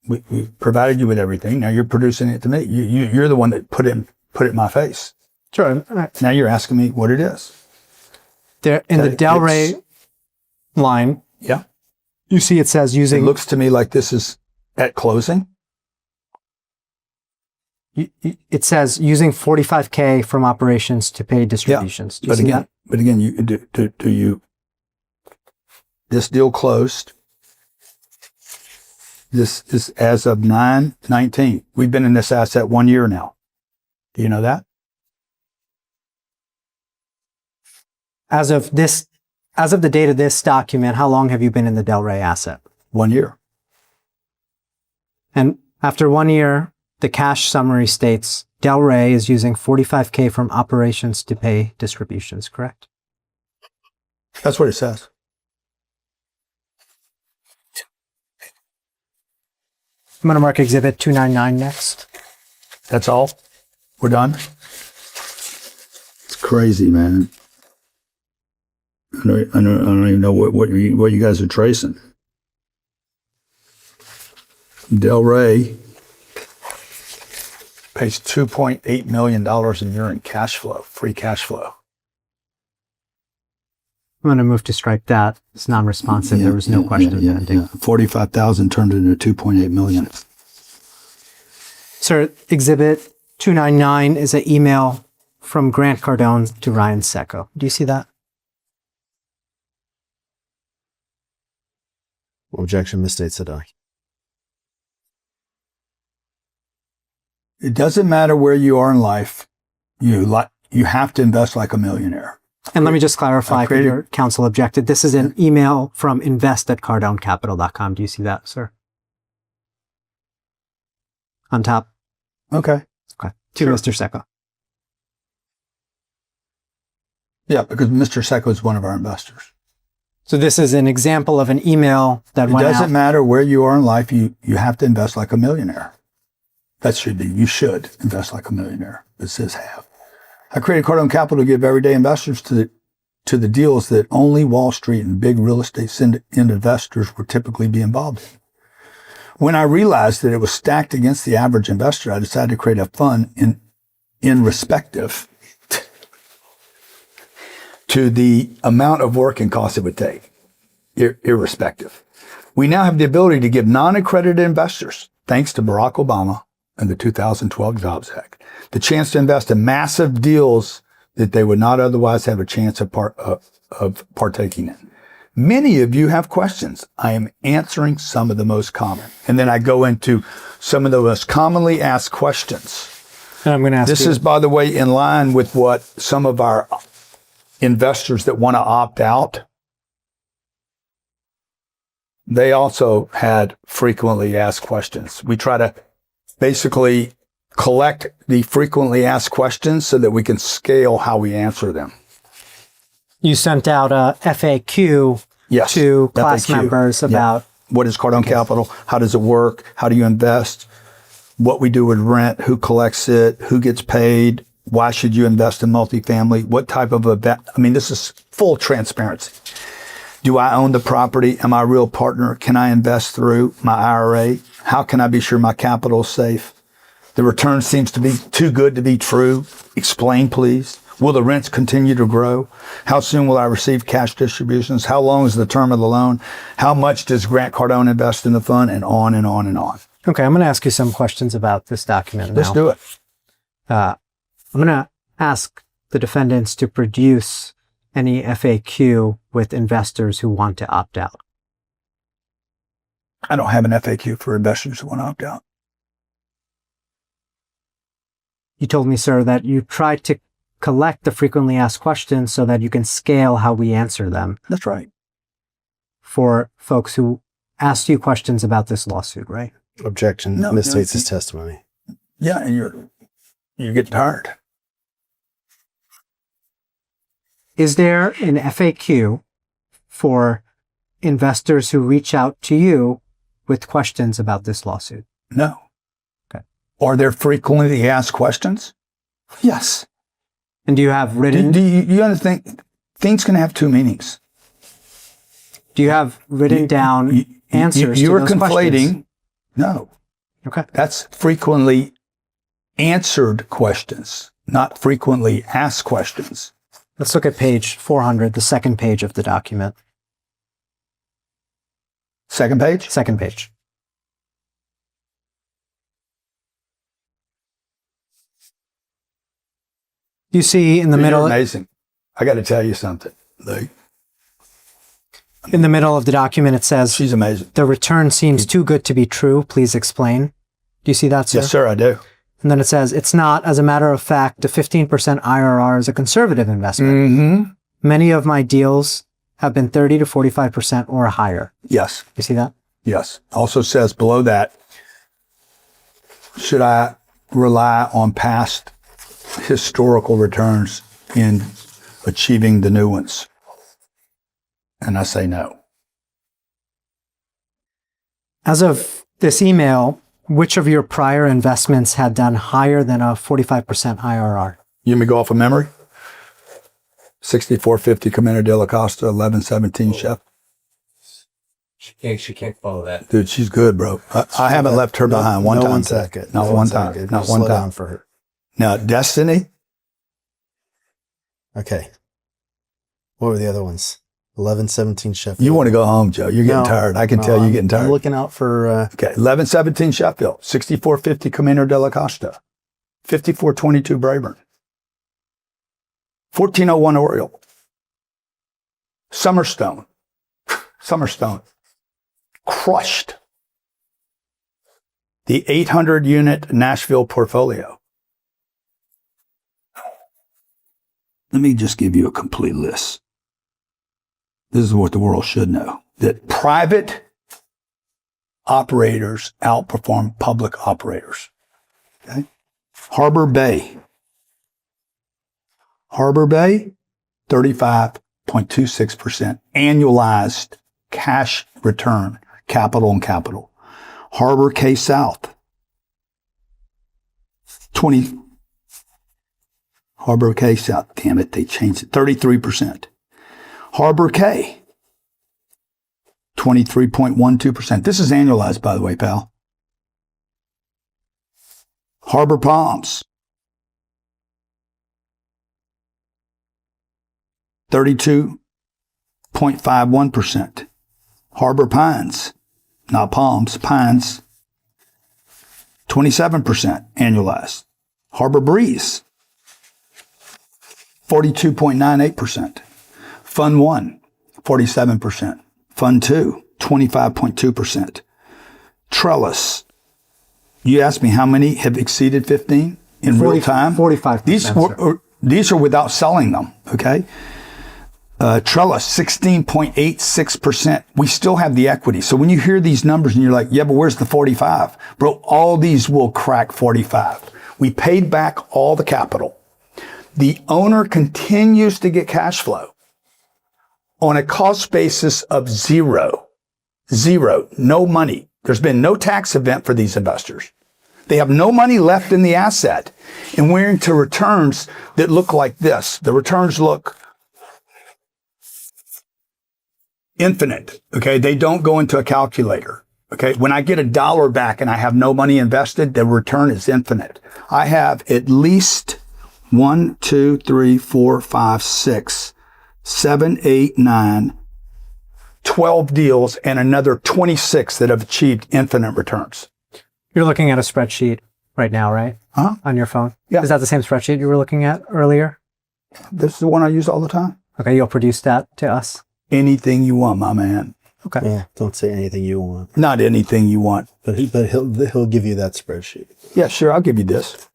we provided you with everything. Now you're producing it to me. You're the one that put it in my face. Sure. Now you're asking me what it is. There in the Delray line, Yeah. you see it says It using, looks to me like this is at closing. it says using 45K from operations to pay distributions. Do you But see again, that? do you, this deal closed. This is as of 9/19. We've been in this asset 1 year now. Do you know that? As of the date of this document, how long have you been in the Delray asset? 1 year. And after 1 year, the cash summary states Delray is using 45K from operations to pay distributions, correct? That's what it says. I'm going to mark Exhibit 299 next. That's all? We're done? It's crazy, man. I don't even know what you guys are tracing. Delray pays $2.8 million a year in cash flow, free cash flow. I'm going to move to strike that. It's non-responsive. There was no question pending. 45,000 turned into 2.8 million. Sir, Exhibit 299 is an email from Grant Cardone to Ryan Secco. Do you see that? Objection, misstates the document. It doesn't matter where you are in life. You have to invest like a millionaire. And let me just clarify, if your counsel objected, this is an email from invest@cardonecapital.com. Do you see that, sir? On top? Okay. Okay. To Mr. Secco. Yeah, because Mr. Secco is one of our investors. So this is an example of an email that went out. It doesn't matter where you are in life. You have to invest like a millionaire. That should be. You should invest like a millionaire. It says have. I created Cardone Capital to give everyday investors to the deals that only Wall Street and big real estate investors would typically be involved in. When I realized that it was stacked against the average investor, I decided to create a fund in respective to the amount of work and cost it would take, irrespective. We now have the ability to give non-accredited investors, thanks to Barack Obama and the 2012 Jobs Act, the chance to invest in massive deals that they would not otherwise have a chance of partaking in. Many of you have questions. I am answering some of the most common. And then I go into some of the most commonly asked questions. And I'm going to ask This is, by the way, in line with what some of our investors that want to opt out, they also had frequently asked questions. We try to basically collect the frequently asked questions so that we can scale how we answer them. You sent out a FAQ to class members about what is Cardone Capital, how does it work, how do you invest, what we do with rent, who collects it, who gets paid, why should you invest in multifamily, what type of event. I mean, this is full transparency. Do I own the property? Am I a real partner? Can I invest through my IRA? How can I be sure my capital is safe? The return seems to be too good to be true. Explain, please. Will the rents continue to grow? How soon will I receive cash distributions? How long is the term of the loan? How much does Grant Cardone invest in the fund? And on and on and on. Okay, I'm going to ask you some questions about this document now. Let's do it. I'm going to ask the defendants to produce any FAQ with investors who want to opt out. I don't have an FAQ for investors who want to opt out. You told me, sir, that you tried to collect the frequently asked questions so that you can scale how we answer them. That's right. For folks who asked you questions about this lawsuit, right? Objection, misstates his testimony. Yeah, and you get tired. Is there an FAQ for investors who reach out to you with questions about this lawsuit? No. Okay. Are there frequently asked questions? Yes. And do you have written? Do you understand? Things can have two meanings. Do you have written down answers you to are those conflating. questions? No. Okay. That's frequently answered questions, not frequently asked questions. Let's look at page 400, the second page of the document. Second page? Second page. You see in the Dude, you're middle, amazing. I got to tell you something. Like, in the middle of the document, it says, she's amazing. The return seems too good to be true. Please explain. Do you see that, sir? Yes, sir, I do. And then it says, it's not, as a matter of fact, a 15% IRR is a conservative investment. Mm-hmm. Many of my deals have been 30 to 45% or higher. Yes. You see that? Yes. Also says below that, should I rely on past historical returns in achieving the new ones? And I say no. As of this email, which of your prior investments had done higher than a 45% IRR? You may go off of memory. 6450 Camino de la Costa, 1117 Chef. She can't follow that. Dude, she's good, bro. I haven't left her behind one time. second. Not No one 1 time. second. Not Just one slow time. down for her. Now, Destiny. Okay. What were the other ones? 1117 Sheffield. You want to go home, Joe. You're getting tired. I can tell you're getting tired. I'm looking out for... Okay, 1117 Sheffield, 6450 Camino de la Costa, 5422 Brayburn, 1401 Oriole, Summerstone, crushed. The 800 unit Nashville portfolio. Let me just give you a complete list. This is what the world should know, that private operators outperform public operators. Okay? Harbor Bay, 35.26% annualized cash return, capital and capital. Harbor K South, Harbor K South, damn it, they changed it, 33%. Harbor K, 23.12%. This is annualized, by the way, pal. Harbor Palms, 32.51%. Harbor Pines, not Palms, Pines, 27% annualized. Harbor Breeze, 42.98%. Fund 1, 47%. Fund 2, 25.2%. Trellis, you asked me how many have exceeded 15 in real time? 45%. These are without selling them, okay? Trellis, 16.86%. We still have the equity. So when you hear these numbers and you're like, yeah, but where's the 45? Bro, all these will crack 45. We paid back all the capital. The owner continues to get cash flow on a cost basis of zero, no money. There's been no tax event for these investors. They have no money left in the asset, and we're into returns that look like this. The returns look infinite, okay? They don't go into a calculator, okay? When I get $1 back and I have no money invested, the return is infinite. I have at least 1, 2, 3, 4, 5, 6, 7, 8, 9, 12 deals and another 26 that have achieved infinite returns. You're looking at a spreadsheet right now, right? Huh? On your phone? Yeah. Is that the same spreadsheet you were looking at earlier? This is the one I use all the time. Okay, you'll produce that to us. Anything you want, my man. Okay. Yeah, don't say anything you want. Not anything you want. But he'll give you that spreadsheet. Yeah, sure, I'll give you this.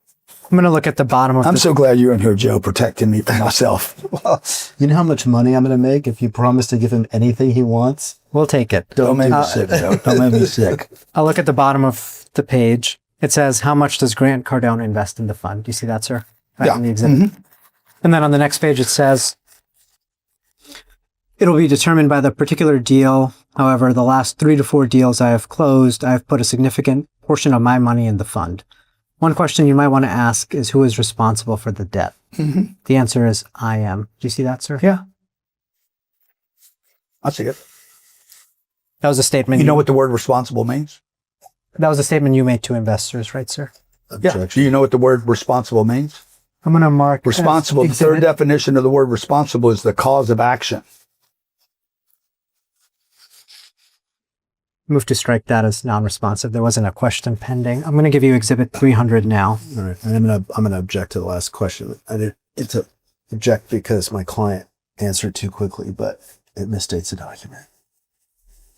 I'm going to look at the bottom of I'm so glad you're in here, Joe, protecting me from myself. Well, you know how much money I'm going to make if you promise to give him anything he wants? We'll take it. Don't make me sick, Joe. Don't make me sick. I'll look at the bottom of the page. It says, how much does Grant Cardone invest in the fund? Do you see that, sir? Right Yeah. in the exhibit. Mm-hmm. And then on the next page, it says, it'll be determined by the particular deal. However, the last 3 to 4 deals I have closed, I have put a significant portion of my money in the fund. One question you might want to ask is who is responsible for the debt? Mm-hmm. The answer is I am. Do you see that, sir? Yeah. I see it. That was a statement. You know what the word responsible means? That was a statement you made to investors, right, sir? Yeah. Do you know what the word responsible means? I'm going to mark Responsible. The third definition of the word responsible is the cause of action. Move to strike that as non-responsive. There wasn't a question pending. I'm going to give you Exhibit 300 now. All right. And I'm gonna object to the last question. I didn't to object because my client answered too quickly, but it misstates the document.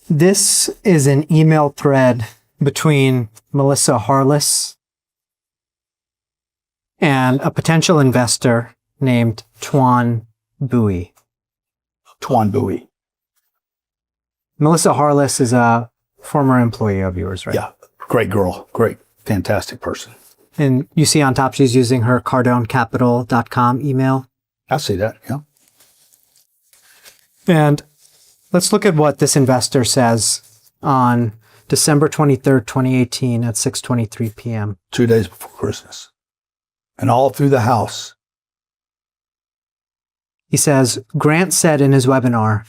This is an email thread between Melissa Harless and a potential investor named Tuan Bowie. Tuan Bowie. Melissa Harless is a former employee of yours, right? Yeah. Great girl. Great. Fantastic person. And you see on top she's using her CARDONEcapital.com email. I see that. Yeah. And let's look at what this investor says on December 23rd, 2018 at 6:23 p.m. 2 days before Christmas. And all through the house. He says, Grant said in his webinar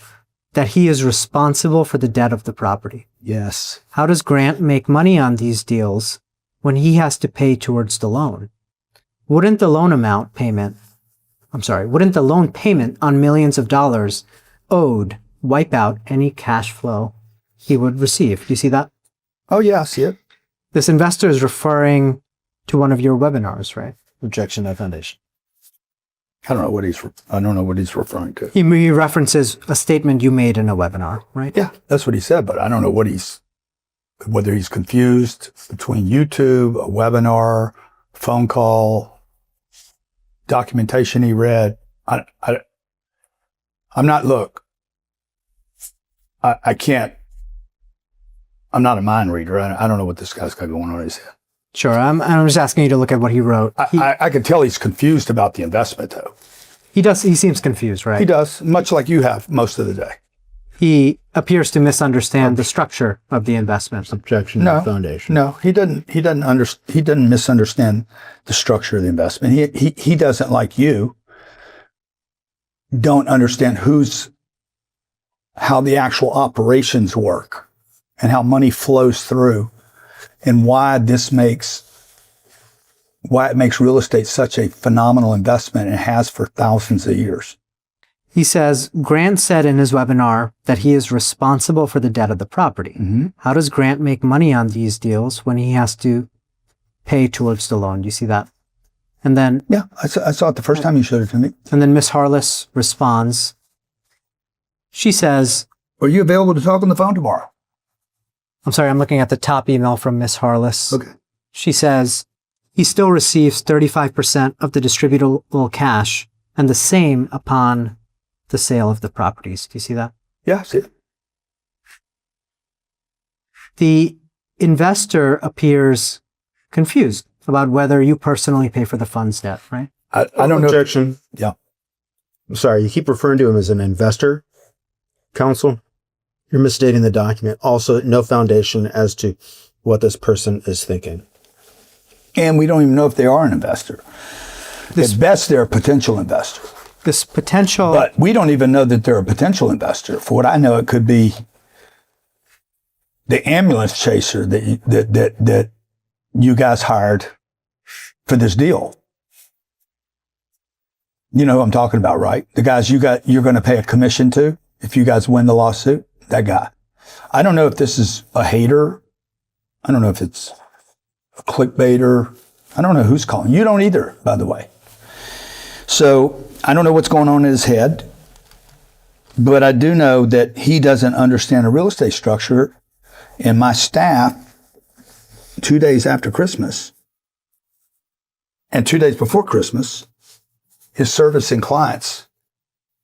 that he is responsible for the debt of the property. Yes. How does Grant make money on these deals when he has to pay towards the loan? Wouldn't the loan payment on millions of dollars owed wipe out any cash flow he would receive? Do you see that? Oh, yeah, I see it. This investor is referring to one of your webinars, right? Objection, no foundation. I don't know what he's referring to. He references a statement you made in a webinar, right? Yeah, that's what he said, but I don't know whether he's confused between YouTube, a webinar, phone call, documentation he read. I can't, I'm not a mind reader. I don't know what this guy's got going on in his head. Sure. I'm just asking you to look at what he wrote. I can tell he's confused about the investment, though. He does. He seems confused, right? He does, much like you have most of the day. He appears to misunderstand the structure of the investment. Objection, no foundation. No, he doesn't misunderstand the structure of the investment. He doesn't, like you, don't understand how the actual operations work and how money flows through and why it makes real estate such a phenomenal investment and has for thousands of years. He says, Grant said in his webinar that he is responsible for the debt of the property. Mm-hmm. How does Grant make money on these deals when he has to pay towards the loan? Do you see that? And then... Yeah, I saw it the first time you showed it to me. And then Miss Harless responds. She says... Are you available to talk on the phone tomorrow? I'm sorry, I'm looking at the top email from Miss Harless. Okay. She says, he still receives 35% of the distributable cash and the same upon the sale of the properties. Do you see that? Yeah, I see it. The investor appears confused about whether you personally pay for the fund's debt, right? I don't know. Objection. Yeah. I'm sorry, you keep referring to him as an investor. Counsel, you're misstating the document. Also, no foundation as to what this person is thinking. And we don't even know if they are an investor. At best, they're a potential investor. This potential... But we don't even know that they're a potential investor. For what I know, it could be the ambulance chaser that you guys hired for this deal. You know who I'm talking about, right? The guys you're going to pay a commission to if you guys win the lawsuit. That guy. I don't know if this is a hater. I don't know if it's a clickbaiter. I don't know who's calling. You don't either, by the way. So I don't know what's going on in his head, but I do know that he doesn't understand a real estate structure. And my staff, 2 days after Christmas and 2 days before Christmas, is servicing clients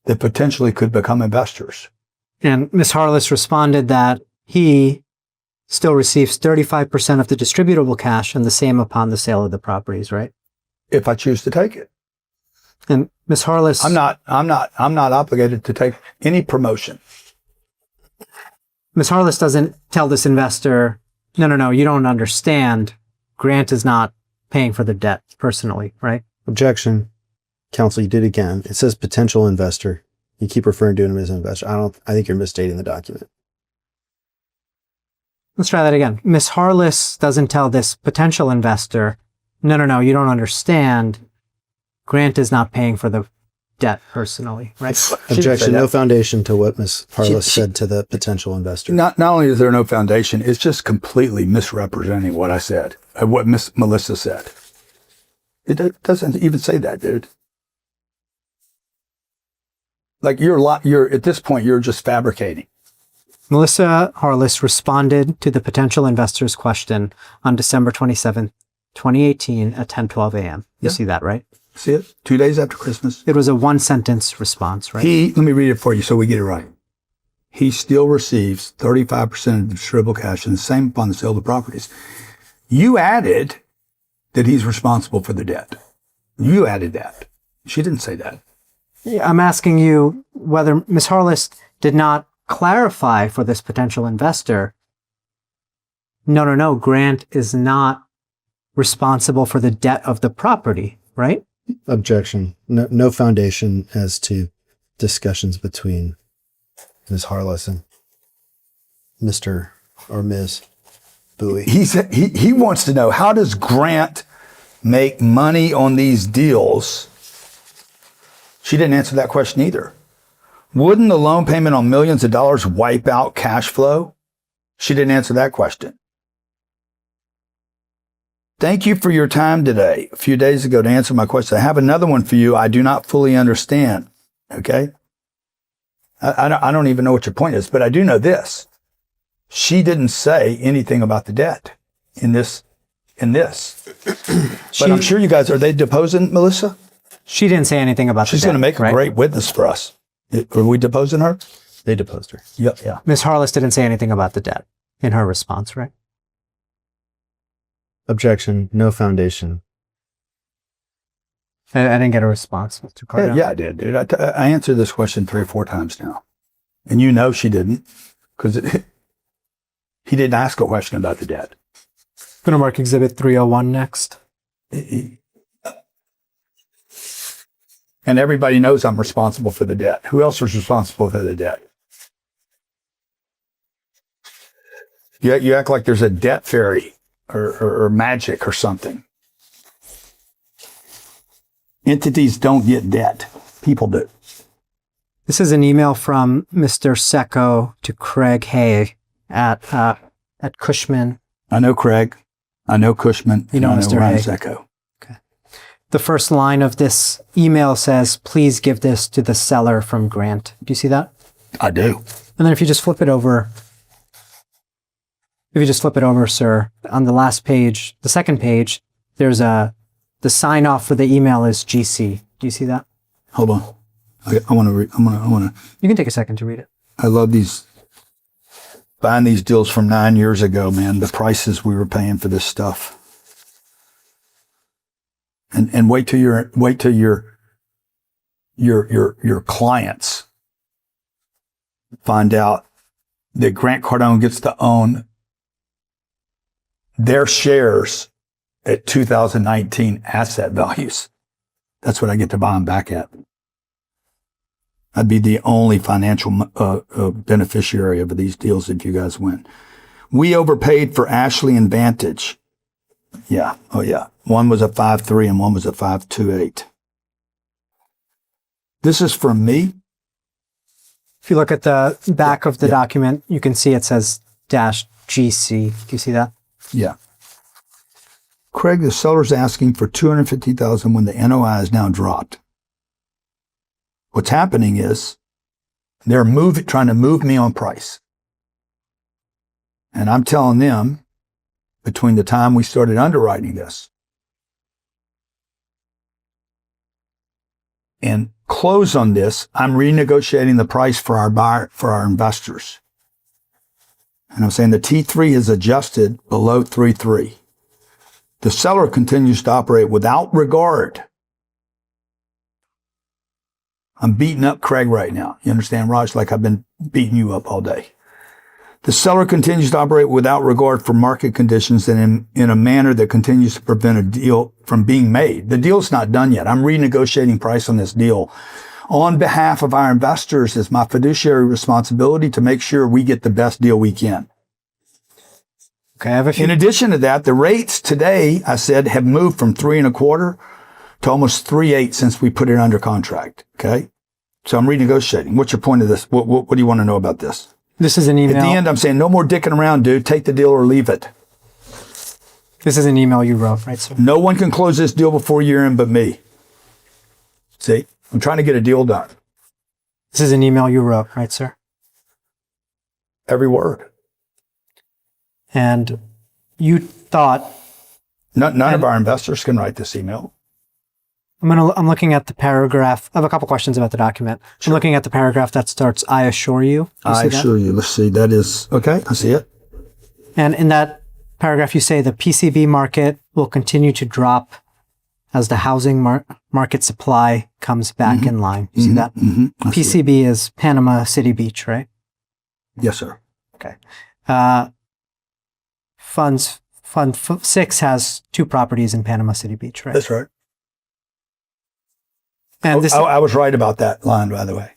that potentially could become investors. And Ms. Harless responded that he still receives 35% of the distributable cash and the same upon the sale of the properties, right? If I choose to take it. And Ms. Harless... I'm not obligated to take any promotion. Ms. Harless doesn't tell this investor, no, you don't understand. Grant is not paying for the debt personally, right? Objection. Counsel, you did again. It says potential investor. You keep referring to him as an investor. I think you're misstating the document. Let's try that again. Ms. Harless doesn't tell this potential investor, no, you don't understand. Grant is not paying for the debt personally, right? Objection. No foundation to what Ms. Harless said to the potential investor. Not only is there no foundation, it's just completely misrepresenting what I said, what Miss Melissa said. It doesn't even say that, dude. Like you're at this point, you're just fabricating. Melissa Harless responded to the potential investor's question on December 27th, 2018 at 10:12 a.m. You see that, right? See it? 2 days after Christmas. It was a one-sentence response, right? Let me read it for you so we get it right. He still receives 35% of the distributable cash and the same upon the sale of the properties. You added that he's responsible for the debt. You added that. She didn't say that. Yeah, I'm asking you whether Ms. Harless did not clarify for this potential investor, no, Grant is not responsible for the debt of the property, right? Objection. No foundation as to discussions between Ms. Harless and Mr. or Ms. Bowie. He wants to know, how does Grant make money on these deals? She didn't answer that question either. Wouldn't the loan payment on millions of dollars wipe out cash flow? She didn't answer that question. Thank you for your time today. A few days ago to answer my question. I have another one for you. I do not fully understand. Okay? I don't even know what your point is, but I do know this. She didn't say anything about the debt in this. But I'm sure you guys, are they deposing Melissa? She didn't say anything about She's the debt. She's going to make a great witness for us. Are we deposing her? They deposed her. Yep. Yeah. Ms. Harless didn't say anything about the debt in her response, right? Objection. No foundation. I didn't get a response, Mr. Cardone. Yeah, I did, dude. I answered this question 3 or 4 times now. And you know she didn't, because he didn't ask a question about the debt. I'm going to mark Exhibit 301 next. And everybody knows I'm responsible for the debt. Who else was responsible for the debt? You act like there's a debt fairy or magic or something. Entities don't get debt. People do. This is an email from Mr. Secco to Craig Hay at Cushman. I know Craig. I know Cushman. You know Mr. Ryan Hay. Secco. Okay. The first line of this email says, "Please give this to the seller from Grant." Do you see that? I do. And then if you just flip it over, sir, on the last page, the second page, there's the sign off for the email is GC. Do you see that? Hold on. I want to. You can take a second to read it. I love buying these deals from 9 years ago, man. The prices we were paying for this stuff. And wait till your clients find out that Grant Cardone gets to own their shares at 2019 asset values. That's what I get to buy them back at. I'd be the only financial beneficiary of these deals if you guys win. We overpaid for Ashley and Vantage. Yeah. Oh, yeah. One was a 5.3 and one was a 5.28. This is from me. If you look at the back of the document, you can see it says -GC. Do you see that? Yeah. Craig, the seller's asking for $250,000 when the NOI is now dropped. What's happening is they're trying to move me on price. And I'm telling them, between the time we started underwriting this and close on this, I'm renegotiating the price for our buyer, for our investors. And I'm saying the T3 is adjusted below 3.3. The seller continues to operate without regard. I'm beating up Craig right now. You understand, Raj? Like I've been beating you up all day. The seller continues to operate without regard for market conditions and in a manner that continues to prevent a deal from being made. The deal's not done yet. I'm renegotiating price on this deal. On behalf of our investors, it's my fiduciary responsibility to make sure we get the best deal we can. Okay, in addition to that, the rates today, I said, have moved from 3.25 to almost 3.8 since we put it under contract. Okay. So I'm renegotiating. What's your point of this? What do you want to know about this? This is an email. At the end, I'm saying no more dicking around, dude. Take the deal or leave it. This is an email you wrote, right, sir? No one can close this deal before year end but me. See, I'm trying to get a deal done. This is an email you wrote, right, sir? Every word. And you thought... None of our investors can write this email. I'm looking at the paragraph. I have a couple questions about the document. Sure. I'm looking at the paragraph that starts, I assure you. I assure you. Let's see. That is, okay, I see it. And in that paragraph, you say the PCB market will continue to drop as the housing market supply comes back in line. You see that? PCB is Panama City Beach, right? Yes, sir. Okay. Fund 6 has 2 properties in Panama City Beach, right? That's right. And this, I was right about that line, by the way.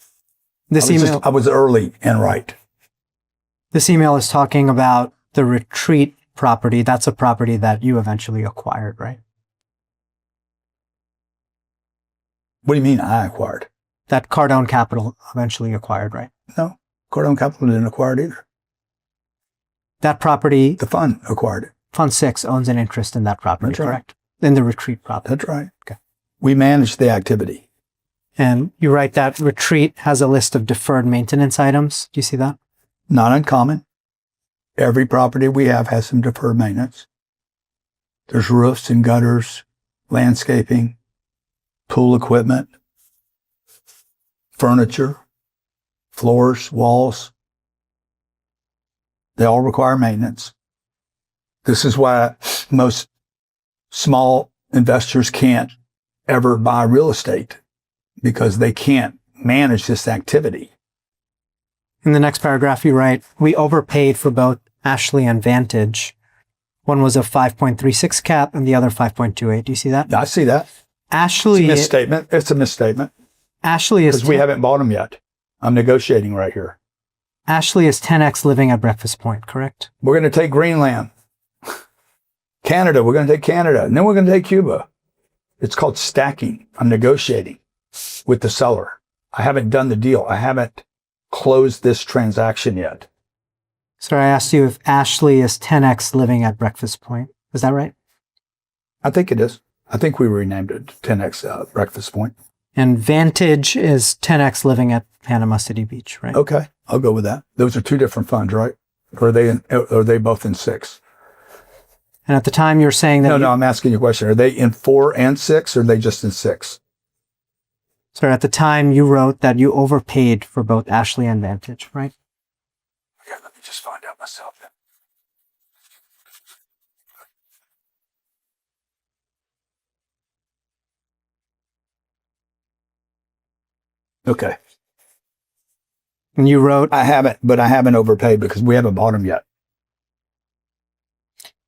I was early and right. This email is talking about the retreat property. That's a property that you eventually acquired, right? What do you mean I acquired? That Cardone Capital eventually acquired, right? No, Cardone Capital didn't acquire it either. That property... The fund acquired it. Fund 6 owns an interest in that property, That's correct? In the retreat property. That's right. Okay. We manage the activity. And you write that retreat has a list of deferred maintenance items. Do you see that? Not uncommon. Every property we have has some deferred maintenance. There's roofs and gutters, landscaping, pool equipment, furniture, floors, walls. They all require maintenance. This is why most small investors can't ever buy real estate, because they can't manage this activity. In the next paragraph, you write, we overpaid for both Ashley and Vantage. One was a 5.36 cap and the other 5.28. Do you see that? I see that. Ashley... It's a misstatement. It's a misstatement. Ashley is... Because we haven't bought them yet. I'm negotiating right here. Ashley is 10x living at Breakfast Point, correct? We're going to take Greenland. Canada, we're going to take Canada. And then we're going to take Cuba. It's called stacking. I'm negotiating with the seller. I haven't done the deal. I haven't closed this transaction yet. So I asked you if Ashley is 10x living at Breakfast Point. Is that right? I think it is. I think we renamed it 10x Breakfast Point. And Vantage is 10x living at Panama City Beach, right? Okay, I'll go with that. Those are 2 different funds, right? Or are they both in 6? And at the time you're saying that... No, I'm asking you a question. Are they in 4 and 6, or are they just in 6? Sir, at the time you wrote that you overpaid for both Ashley and Vantage, right? Okay, let me just find out myself then. Okay. And you wrote... I haven't overpaid because we haven't bought them yet.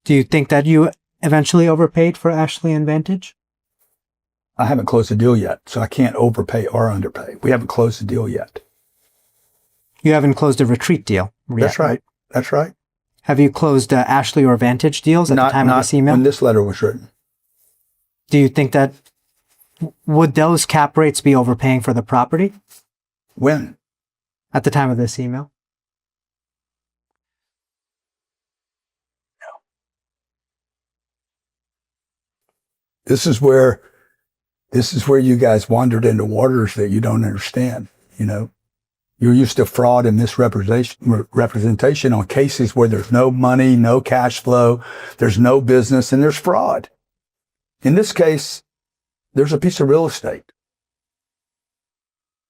Do you think that you eventually overpaid for Ashley and Vantage? I haven't closed the deal yet, so I can't overpay or underpay. We haven't closed the deal yet. You haven't closed a retreat deal yet. That's right. That's right. Have you closed Ashley or Vantage deals at the time of this email? When this letter was written. Do you think that... Would those cap rates be overpaying for the property? When? At the time of this email? No. This is where you guys wandered into waters that you don't understand. You know, you're used to fraud and misrepresentation on cases where there's no money, no cash flow, there's no business, and there's fraud. In this case, there's a piece of real estate.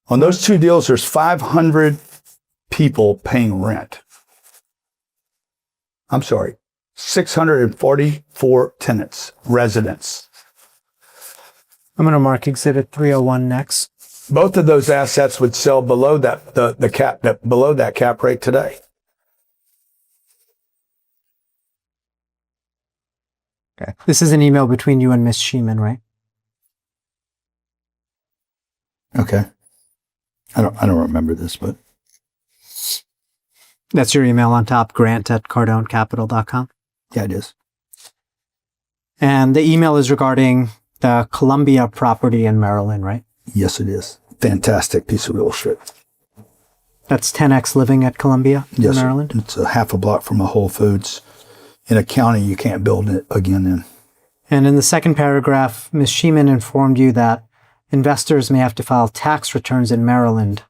On those 2 deals, there's 500 people paying rent. I'm sorry, 644 tenants, residents. I'm going to mark Exhibit 301 next. Both of those assets would sell below that below that cap rate today. Okay. This is an email between you and Ms. Sheeman, right? Okay. I don't remember this, but that's your email on top, grant@cardonecapital.com. Yeah, it is. And the email is regarding The Columbia property in Maryland, right? Yes, it is. Fantastic piece of real estate. That's 10X living at Columbia Yes, in Maryland? it's a half a block from a Whole Foods in a county you can't build it again in. And in the second paragraph, Ms. Sheeman informed you that investors may have to file tax returns in Maryland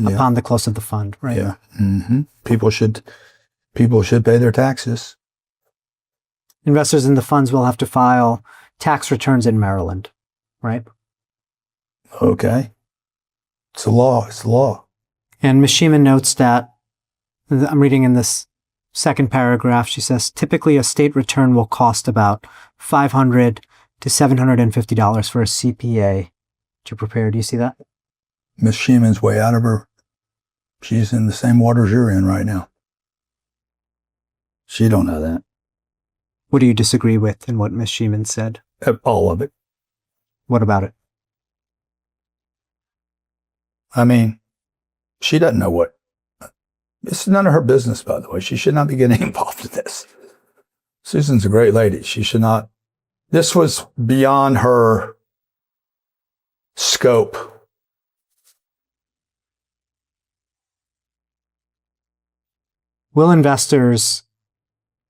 upon the close of the fund, right? Yeah. Mm-hmm. People should pay their taxes. Investors in the funds will have to file tax returns in Maryland, right? Okay. It's a law. It's a law. And Ms. Sheeman notes that, I'm reading in this second paragraph, she says, typically a state return will cost about $500 to $750 for a CPA to prepare. Do you see that? Miss Sheeman's way out of her. She's in the same waters you're in right now. She don't know that. What do you disagree with in what Ms. Sheeman said? All of it. What about it? I mean, she doesn't know what. It's none of her business, by the way. She should not be getting involved in this. Susan's a great lady. She should not. This was beyond her scope. Will investors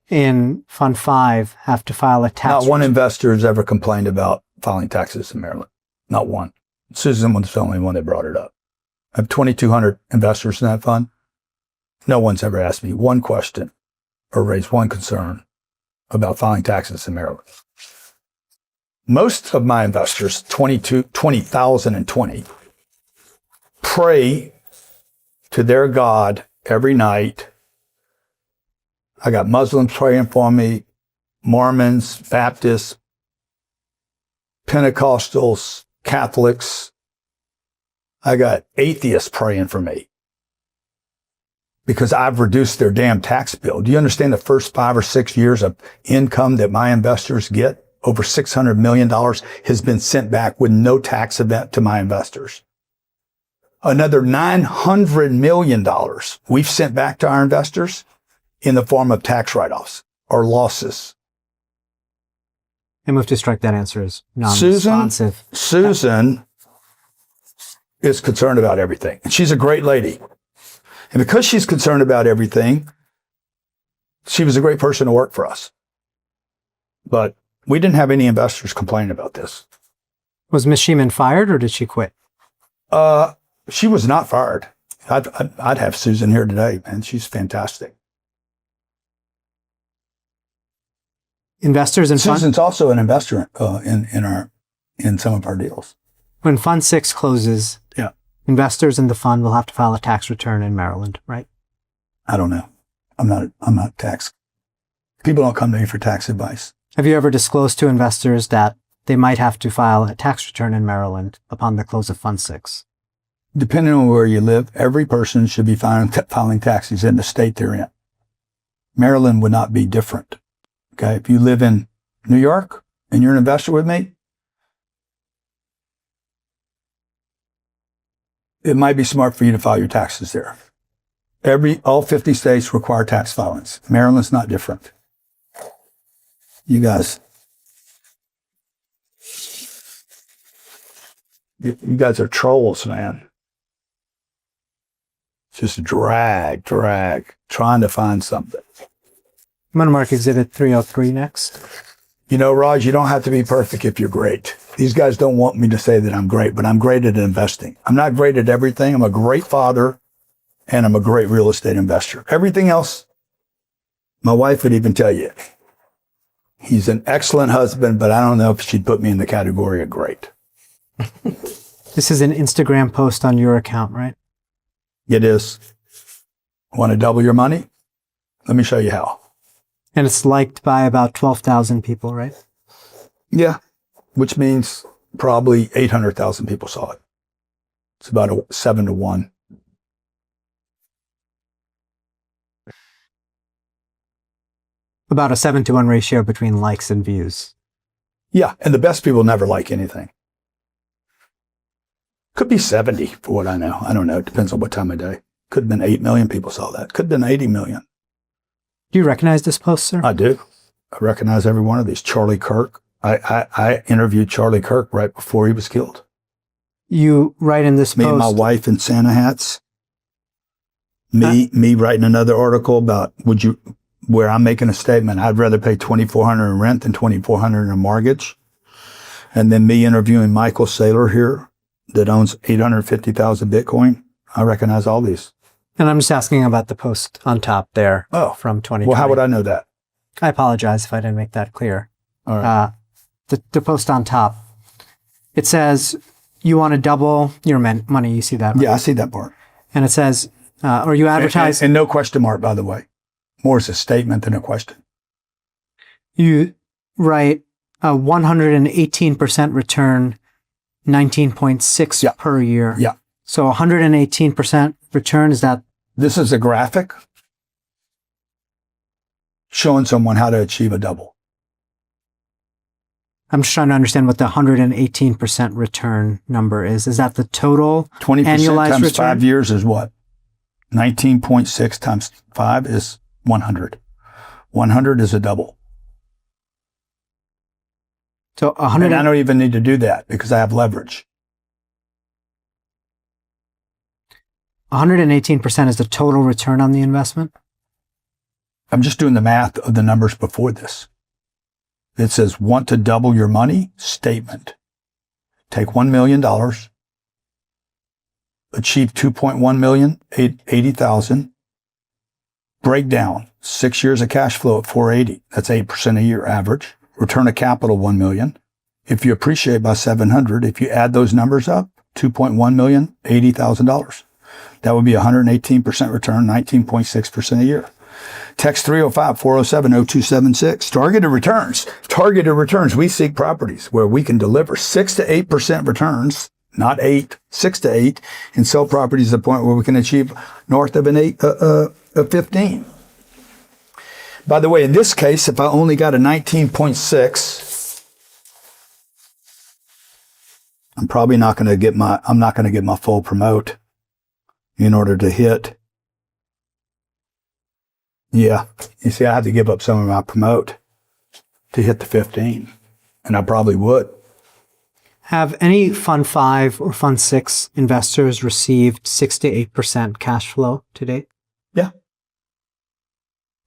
in Fund 5 have to file a tax Not one investor has ever complained about filing taxes in Maryland. Not one. Susan was the only one that brought it up. I have 2,200 investors in that fund. No one's ever asked me one question or raised one concern about filing taxes in Maryland. Most of my investors, 20,020, pray to their God every night. I got Muslims praying for me, Mormons, Baptists, Pentecostals, Catholics. I got atheists praying for me because I've reduced their damn tax bill. Do you understand the first 5 or 6 years of income that my investors get? Over $600 million has been sent back with no tax event to my investors. Another $900 million we've sent back to our investors in the form of tax write-offs or losses. I move to strike that answer as non-responsive. Susan is concerned about everything. And she's a great lady. And because she's concerned about everything, she was a great person to work for us. But we didn't have any investors complain about this. Was Ms. Sheeman fired or did she quit? She was not fired. I'd have Susan here today, man. She's fantastic. Investors in Susan's also an investor in some of our deals. When Fund 6 closes, investors in the fund will have to file a tax return in Maryland, right? I don't know. I'm not tax. People don't come to me for tax advice. Have you ever disclosed to investors that they might have to file a tax return in Maryland upon the close of Fund 6? Depending on where you live, every person should be filing taxes in the state they're in. Maryland would not be different. Okay, if you live in New York and you're an investor with me, it might be smart for you to file your taxes there. All 50 states require tax filings. Maryland's not different. You guys are trolls, man. Just drag, trying to find something. I'm going to mark Exhibit 303 next. You know, Raj, you don't have to be perfect if you're great. These guys don't want me to say that I'm great, but I'm great at investing. I'm not great at everything. I'm a great father, and I'm a great real estate investor. Everything else, my wife would even tell you. He's an excellent husband, but I don't know if she'd put me in the category of great. This is an Instagram post on your account, right? It is. Want to double your money? Let me show you how. And it's liked by about 12,000 people, right? Yeah, which means probably 800,000 people saw it. It's about a 7-to-1. About a 7-to-1 ratio between likes and views. Yeah, and the best people never like anything. Could be 70 for what I know. I don't know. It depends on what time of day. Could have been 8 million people saw that. Could have been 80 million. Do you recognize this post, sir? I do. I recognize every one of these. Charlie Kirk. I interviewed Charlie Kirk right before he was killed. You write in this Me post. and my wife in Santa hats. Me writing another article about where I'm making a statement. I'd rather pay $2,400 in rent than $2,400 in a mortgage. And then me interviewing Michael Saylor here that owns 850,000 Bitcoin. I recognize all these. And I'm just asking about the post on top there from 2020. Well, how would I know that? I apologize if I didn't make that clear. All right. The post on top, it says you want to double your money. You see that, right? Yeah, I see that part. And it says, or you advertise. And no question mark, by the way. More is a statement than a question. You write a 118% return, 19.6 per year. Yeah. So 118% return, is that? This is a graphic showing someone how to achieve a double. I'm just trying to understand what the 118% return number is. Is that the total 20% annualized times return? 5 years is what? 19.6 times 5 is 100. 100 is a double. So 100. And I don't even need to do that because I have leverage. 118% is the total return on the investment? I'm just doing the math of the numbers before this. It says, want to double your money? Statement. Take $1 million, achieve 2.1 million, 80,000. Break down 6 years of cash flow at 480. That's 8% a year average. Return of capital 1 million. If you appreciate by 700, if you add those numbers up, 2.1 million, $80,000. That would be 118% return, 19.6% a year. Text 305-407-0276. Targeted returns. Targeted returns. We seek properties where we can deliver 6 to 8% returns, not 8, 6 to 8, and sell properties to the point where we can achieve north of a 15. By the way, in this case, if I only got a 19.6, I'm probably not going to get my full promote in order to hit. Yeah. You see, I have to give up some of my promote to hit the 15. And I probably would. Have any Fund 5 or Fund 6 investors received 6 to 8% cash flow to date? Yeah.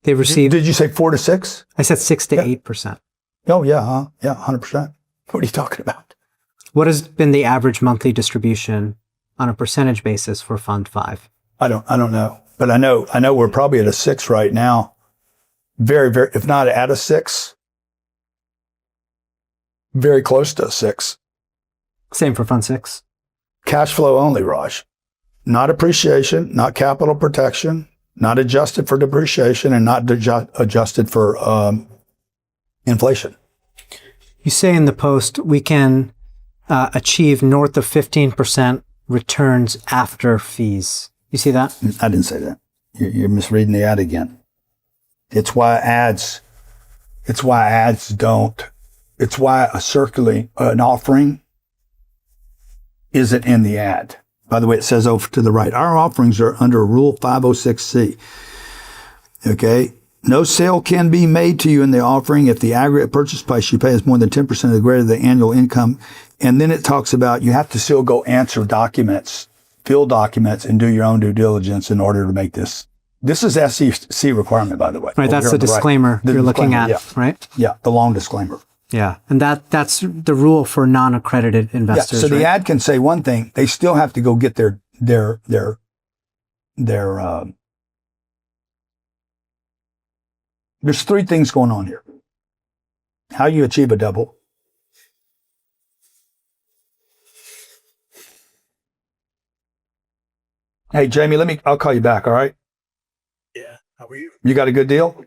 They received. Did you say 4 to 6? I said 6 to 8%. Oh, yeah. Huh? Yeah, 100%. What are you talking about? What has been the average monthly distribution on a percentage basis for Fund 5? I don't know. But I know we're probably at a 6 right now. Very, very, if not at a 6, very close to a 6. Same for Fund 6. Cash flow only, Raj. Not appreciation, not capital protection, not adjusted for depreciation, and not adjusted for inflation. You say in the post we can achieve north of 15% returns after fees. You see that? I didn't say that. You're misreading the ad again. It's why ads don't. It's why an offering isn't in the ad. By the way, it says over to the right, our offerings are under Rule 506C. Okay? No sale can be made to you in the offering if the aggregate purchase price you pay is more than 10% of the greater the annual income. And then it talks about you have to still go answer documents, fill documents, and do your own due diligence in order to make this. This is SEC requirement, by the way. Right, that's the disclaimer you're looking at, yeah. right? Yeah, the long disclaimer. Yeah, and that's the rule for non-accredited investors. Yeah, so the right? ad can say one thing. They still have to go get their there's 3 things going on here. How you achieve a double. Hey, Jamie, I'll call you back, all right? Yeah. How are you? You got a good deal?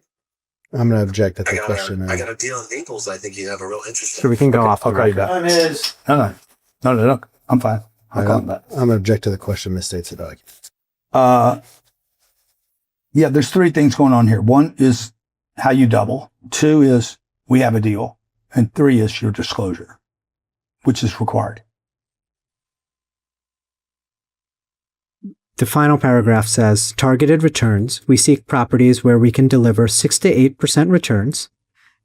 I'm going to object at the question. I got a deal in Naples. I think you have a real interest in. So we can go off. I'll call you back. No. I'm fine. I'll call him back. I'm going to object to the question misstates the document. Yeah, there's 3 things going on here. 1 is how you double. 2 is we have a deal. And 3 is your disclosure, which is required. The final paragraph says, targeted returns. We seek properties where we can deliver 6 to 8% returns,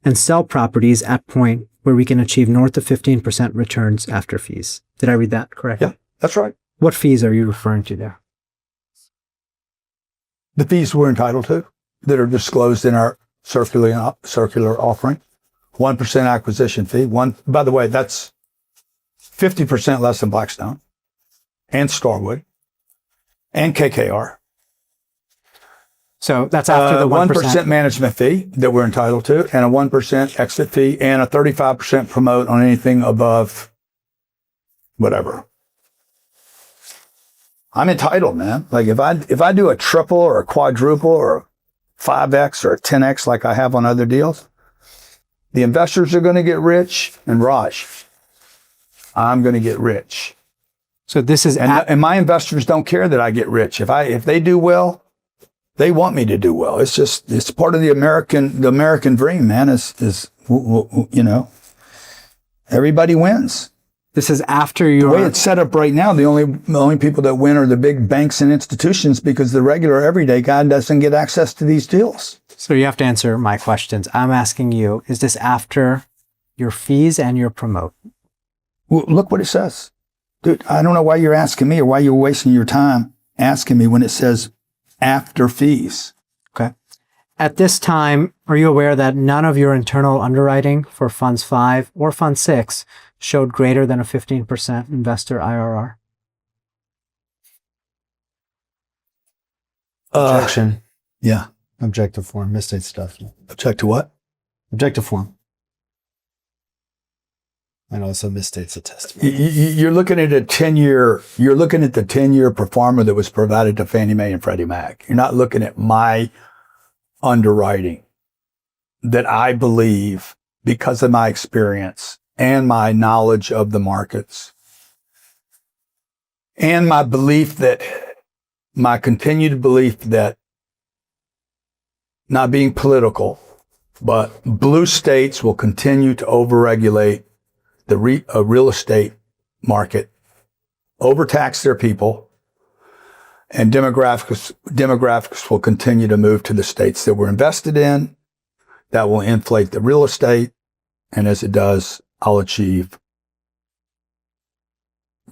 and sell properties at point where we can achieve north of 15% returns after fees. Did I read that correctly? Yeah, that's right. What fees are you referring to there? The fees we're entitled to that are disclosed in our circular offering. 1% acquisition fee. By the way, that's 50% less than Blackstone and Starwood and KKR. So that's after the 1% management fee that we're entitled to, and a 1% exit fee, and a 35% promote on anything above whatever. I'm entitled, man. Like if I do a triple or a quadruple or a 5x or a 10x like I have on other deals, the investors are going to get rich, and Raj, I'm going to get rich. So this is and my investors don't care that I get rich. If they do well, they want me to do well. It's part of the American dream, man. Is you know, everybody wins. This is after your... The way it's set up right now, the only people that win are the big banks and institutions, because the regular everyday guy doesn't get access to these deals. So you have to answer my questions. I'm asking you, is this after your fees and your promote? Well, look what it says. Dude, I don't know why you're asking me or why you're wasting your time asking me when it says after fees. Okay. At this time, are you aware that none of your internal underwriting for Funds 5 or Fund 6 showed greater than a 15% investor IRR? Objection. Yeah. Objective form. Misstate stuff. Object to what? Objective form. I know it's a misstates a testimony. You're looking at the 10-year performer that was provided to Fannie Mae and Freddie Mac. You're not looking at my underwriting that I believe, because of my experience and my knowledge of the markets and my continued belief that, not being political, but blue states will continue to overregulate the real estate market, overtax their people, and demographics will continue to move to the states that we're invested in. That will inflate the real estate, and as it does, I'll achieve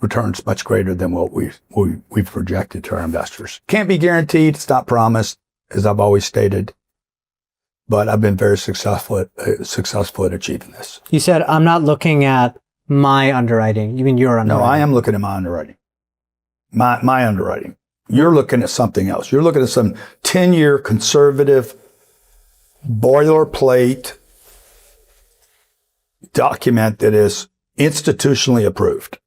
returns much greater than what we've projected to our investors. Can't be guaranteed. It's not promised, as I've always stated. But I've been very successful at achieving this. You said, I'm not looking at my underwriting. You mean your underwriting? No, I am looking at my underwriting. My underwriting. You're looking at something else. You're looking at some 10-year conservative boilerplate document that is institutionally approved.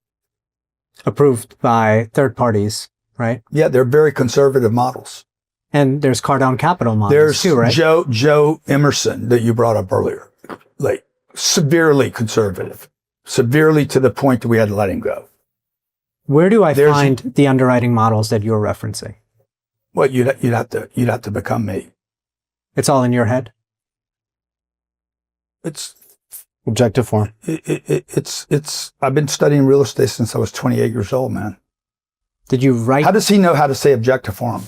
Approved by third parties, right? Yeah, they're very conservative models. And there's Cardone Capital models there's too, right? Joe Emerson that you brought up earlier, like severely conservative, severely to the point that we had to let him go. Where do I find the underwriting models that you're referencing? Well, you'd have to become me. It's all in your head. It's objective form. It's. I've been studying real estate since I was 28 years old, man. Did you write? How does he know how to say objective form?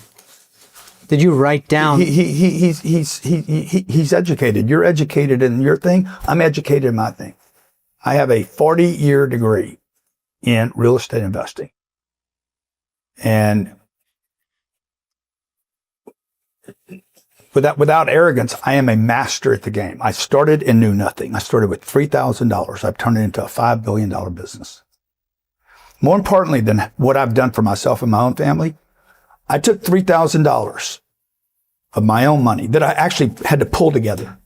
Did you write down? He's educated. You're educated in your thing. I'm educated in my thing. I have a 40-year degree in real estate investing. And without arrogance, I am a master at the game. I started and knew nothing. I started with $3,000. I've turned it into a $5 billion business. More importantly than what I've done for myself and my own family, I took $3,000 of my own money that I actually had to pull together.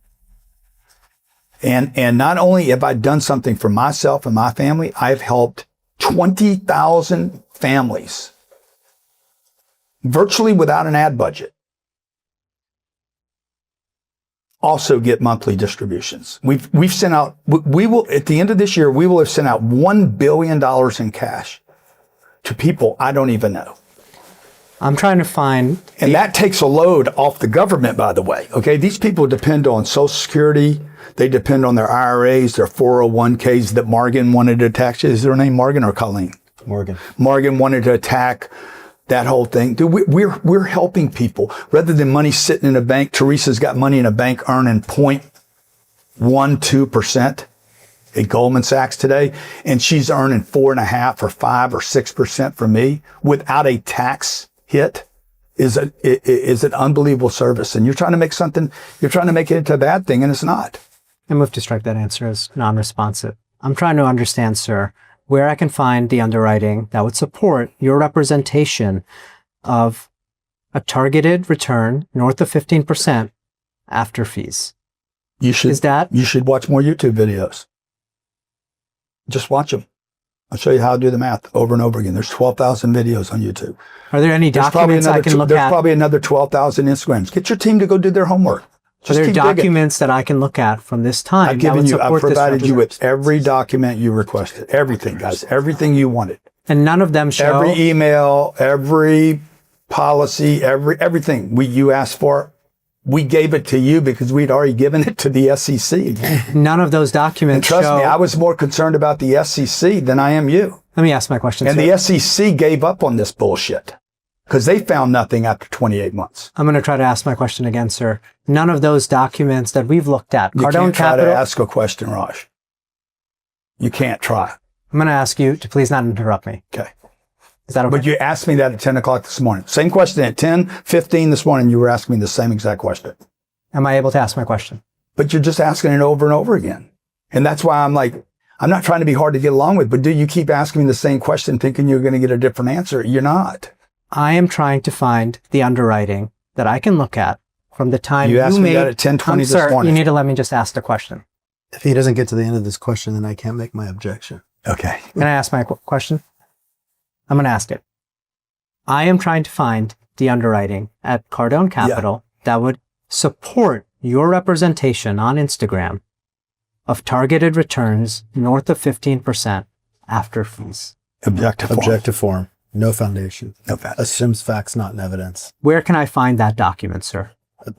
And not only have I done something for myself and my family, I've helped 20,000 families virtually without an ad budget also get monthly distributions. We've sent out, we will, at the end of this year, we will have sent out $1 billion in cash to people I don't even know. I'm trying to find... And that takes a load off the government, by the way. Okay, these people depend on Social Security. They depend on their IRAs, their 401ks that Morgan wanted to attack. Is their name Morgan or Colleen? Morgan. Morgan wanted to attack that whole thing. Dude, we're helping people rather than money sitting in a bank. Teresa's got money in a bank earning 2% at Goldman Sachs today, and she's earning 4.5% or 5% or 6% from me without a tax hit is an unbelievable service. And you're trying to make it into a bad thing, and it's not. I move to strike that answer as non-responsive. I'm trying to understand, sir, where I can find the underwriting that would support your representation of a targeted return north of 15% after fees. You should watch more YouTube videos. Just watch them. I'll show you how to do the math over and over again. There's 12,000 videos on YouTube. Are there any documents I can look at? There's probably another 12,000 Instagrams. Get your team to go do their homework. Are there documents that I can look at from this time? I've provided you with every document you requested. Everything, guys. Everything you wanted. And none of them show? Every email, every policy, everything you asked for. We gave it to you because we'd already given it to the SEC. None of those documents show. Trust me, I was more concerned about the SEC than I am you. Let me ask my question, And sir. the SEC gave up on this bullshit because they found nothing after 28 months. I'm going to try to ask my question again, sir. None of those documents that we've looked at. You can't try to ask a question, Raj. You can't try. I'm going to ask you to please not interrupt me. Okay. Is that okay? But you asked me that at 10 o'clock this morning. Same question at 10:15 this morning. You were asking me the same exact question. Am I able to ask my question? But you're just asking it over and over again. And that's why I'm not trying to be hard to get along with, but do you keep asking me the same question thinking you're going to get a different answer? You're not. I am trying to find the underwriting that I can look at from the time you asked me that at 10:20 this morning. You need to let me just ask the question. If he doesn't get to the end of this question, then I can't make my objection. Okay. Can I ask my question? I'm going to ask it. I am trying to find the underwriting at Cardone Capital that would support your representation on Instagram of targeted returns north of 15% after fees. Objective form. No foundation. No foundation. Assumes facts, not in evidence. Where can I find that document, sir?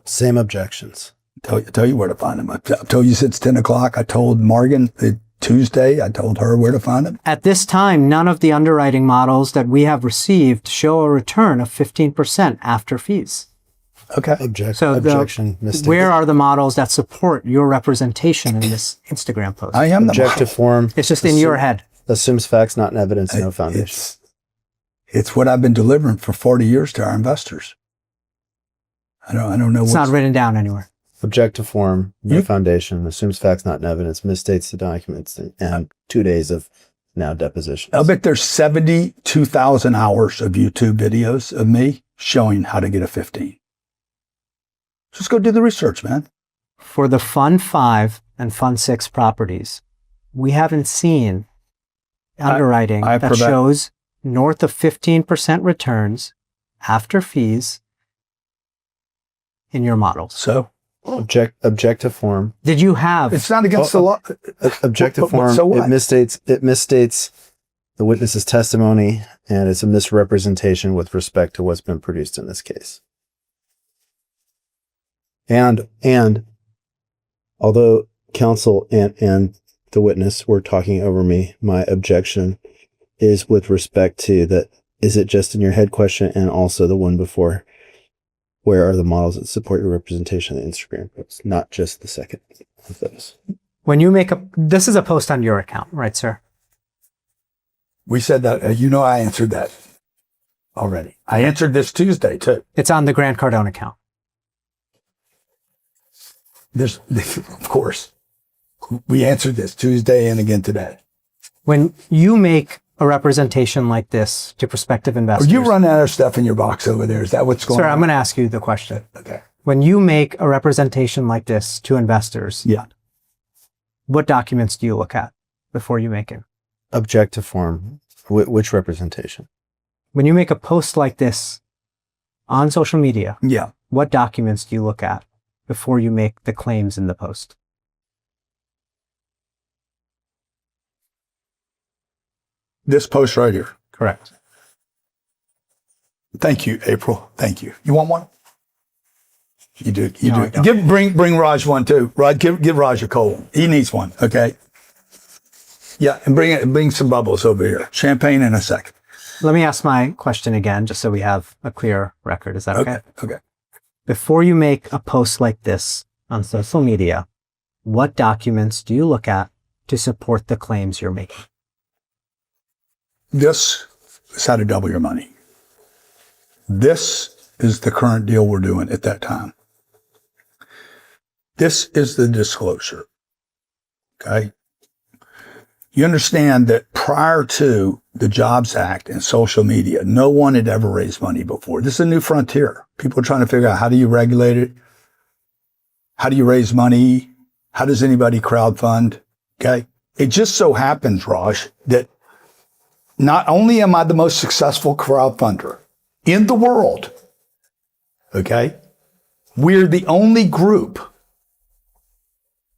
Same objections. Tell you where to find them. I told you since 10 o'clock. I told Morgan Tuesday, I told her where to find them. At this time, none of the underwriting models that we have received show a return of 15% after fees. Okay. Objection. Where are the models that support your representation in this Instagram post? I am the objective form. It's just in your head. Assumes facts, not in evidence, no foundation. It's what I've been delivering for 40 years to our investors. I don't know. It's not written down anywhere. Objective form, no foundation, assumes facts not in evidence, misstates the documents, and 2 days of now deposition. I'll bet there's 72,000 hours of YouTube videos of me showing how to get a 15. Just go do the research, man. For the Fund 5 and Fund 6 properties, we haven't seen underwriting that shows north of 15% returns after fees in your models. So? Objective form. Did you have? It's not against the law. Objective form. So what? It misstates the witness's testimony, and it's a misrepresentation with respect to what's been produced in this case. And although counsel and the witness were talking over me, my objection is with respect to that. Is it just in your head question, and also the one before? Where are the models that support your representation of the Instagram post? Not just the second of those. When you make this is a post on your account, right, sir? We said that, I answered that already. I answered this Tuesday too. It's on the Grant Cardone account. Of course, we answered this Tuesday and again today. When you make a representation like this to prospective investors. Are you running out of stuff in your box over there? Is that what's going on? Sir, I'm going to ask you the question. Okay. When you make a representation like this to investors, what documents do you look at before you make it? Objective form. Which representation? When you make a post like this on social media, what documents do you look at before you make the claims in the post? This post right here. Correct. Thank you, April. Thank you. You want one? You do. You No, do. Bring Raj one too. Raj, give Raj a cold. He needs one. Okay. Yeah, and bring some bubbles over here. Champagne in a second. Let me ask my question again, just so we have a clear record. Is that okay? Okay. Before you make a post like this on social media, what documents do you look at to support the claims you're making? This is how to double your money. This is the current deal we're doing at that time. This is the disclosure. Okay? You understand that prior to the Jobs Act and social media, no one had ever raised money before. This is a new frontier. People are trying to figure out, how do you regulate it? How do you raise money? How does anybody crowdfund? Okay? It just so happens, Raj, that not only am I the most successful crowdfunder in the world, okay, we're the only group,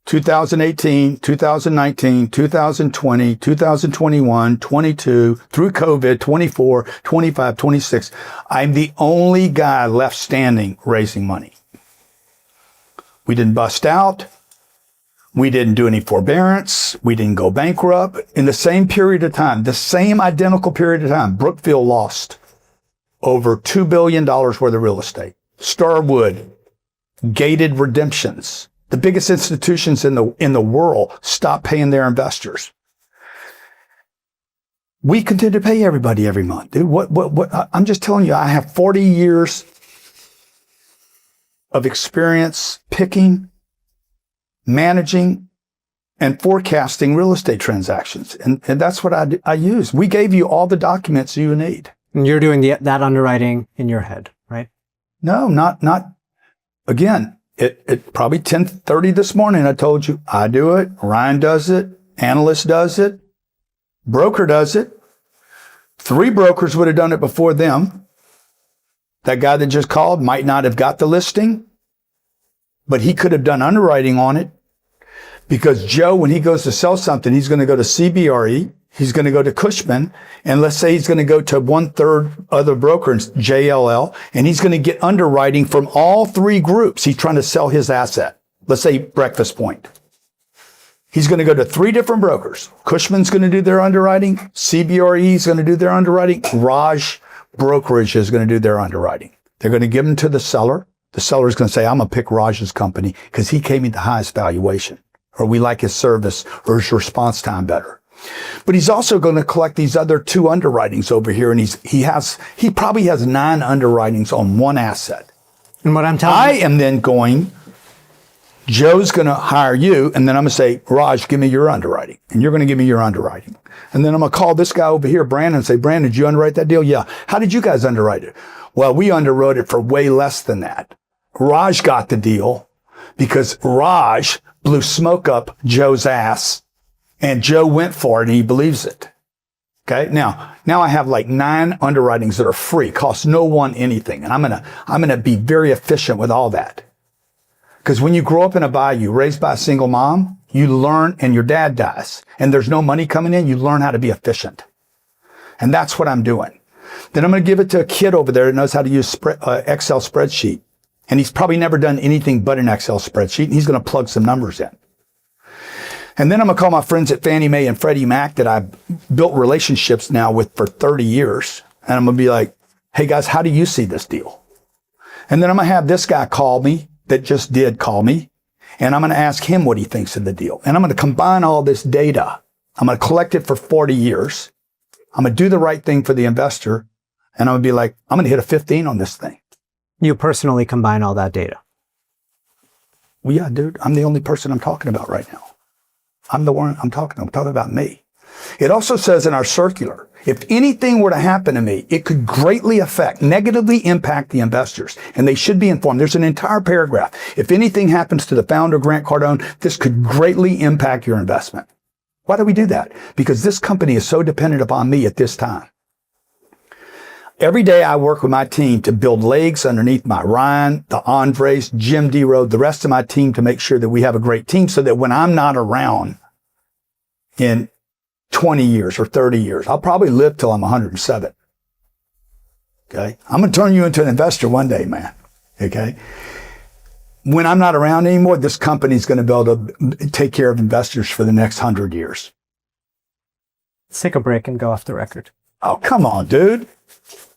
2018, 2019, 2020, 2021, 22, through COVID, 24, 25, 26. I'm the only guy left standing raising money. We didn't bust out. We didn't do any forbearance. We didn't go bankrupt. In the same period of time, the same identical period of time, Brookfield lost over $2 billion worth of real estate. Starwood, gated redemptions. The biggest institutions in the world stopped paying their investors. We continue to pay everybody every month. Dude, what, I'm just telling you, I have 40 years of experience picking, managing, and forecasting real estate transactions. And that's what I use. We gave you all the documents you need. And you're doing that underwriting in your head, right? No, not, again, it probably 10:30 this morning, I told you, I do it, Ryan does it, analyst does it, broker does it. 3 brokers would have done it before them. That guy that just called might not have got the listing, but he could have done underwriting on it, because Joe, when he goes to sell something, he's going to go to CBRE, he's going to go to Cushman, and let's say he's going to go to 1/3 other broker, JLL, and he's going to get underwriting from all 3 groups. He's trying to sell his asset. Let's say Breakfast Point. He's going to go to 3 different brokers. Cushman's going to do their underwriting. CBRE is going to do their underwriting. Raj Brokerage is going to do their underwriting. They're going to give them to the seller. The seller is going to say, I'm going to pick Raj's company because he gave me the highest valuation, or we like his service or his response time better. But he's also going to collect these other 2 underwritings over here, and he probably has 9 underwritings on one asset. And what I'm telling I am then going, Joe's going to hire you, and then I'm going to say, Raj, give me your underwriting, and you're going to give me your underwriting. And then I'm going to call this guy over here, Brandon, and say, Brandon, did you underwrite that deal? Yeah. How did you guys underwrite it? Well, we underwrote it for way less than that. Raj got the deal because Raj blew smoke up Joe's ass, and Joe went for it and he believes it. Okay. Now I have like 9 underwritings that are free, cost no one anything. And I'm going to be very efficient with all that. Because when you grow up in a bayou, raised by a single mom, you learn, and your dad dies, and there's no money coming in, you learn how to be efficient. And that's what I'm doing. Then I'm going to give it to a kid over there that knows how to use Excel spreadsheet. And he's probably never done anything but an Excel spreadsheet, and he's going to plug some numbers in. And then I'm going to call my friends at Fannie Mae and Freddie Mac that I've built relationships now with for 30 years. And I'm going to be like, hey guys, how do you see this deal? And then I'm going to have this guy call me that just did call me. And I'm going to ask him what he thinks of the deal. And I'm going to combine all this data. I'm going to collect it for 40 years. I'm going to do the right thing for the investor. And I'm going to be like, I'm going to hit a 15 on this thing. You personally combine all that data? Well, yeah, dude, I'm the only person I'm talking about right now. I'm the one I'm talking about me. It also says in our circular, if anything were to happen to me, it could greatly negatively impact the investors, and they should be informed. There's an entire paragraph. If anything happens to the founder, Grant Cardone, this could greatly impact your investment. Why do we do that? Because this company is so dependent upon me at this time. Every day I work with my team to build legs underneath my Ryan, the Andres, Jim D. Road, the rest of my team, to make sure that we have a great team so that when I'm not around in 20 years or 30 years, I'll probably live till I'm 107. Okay. I'm going to turn you into an investor one day, man. Okay. When I'm not around anymore, this company's going to be able to take care of investors for the next 100 years. Let's take a break and go off the record. Oh, come on, dude.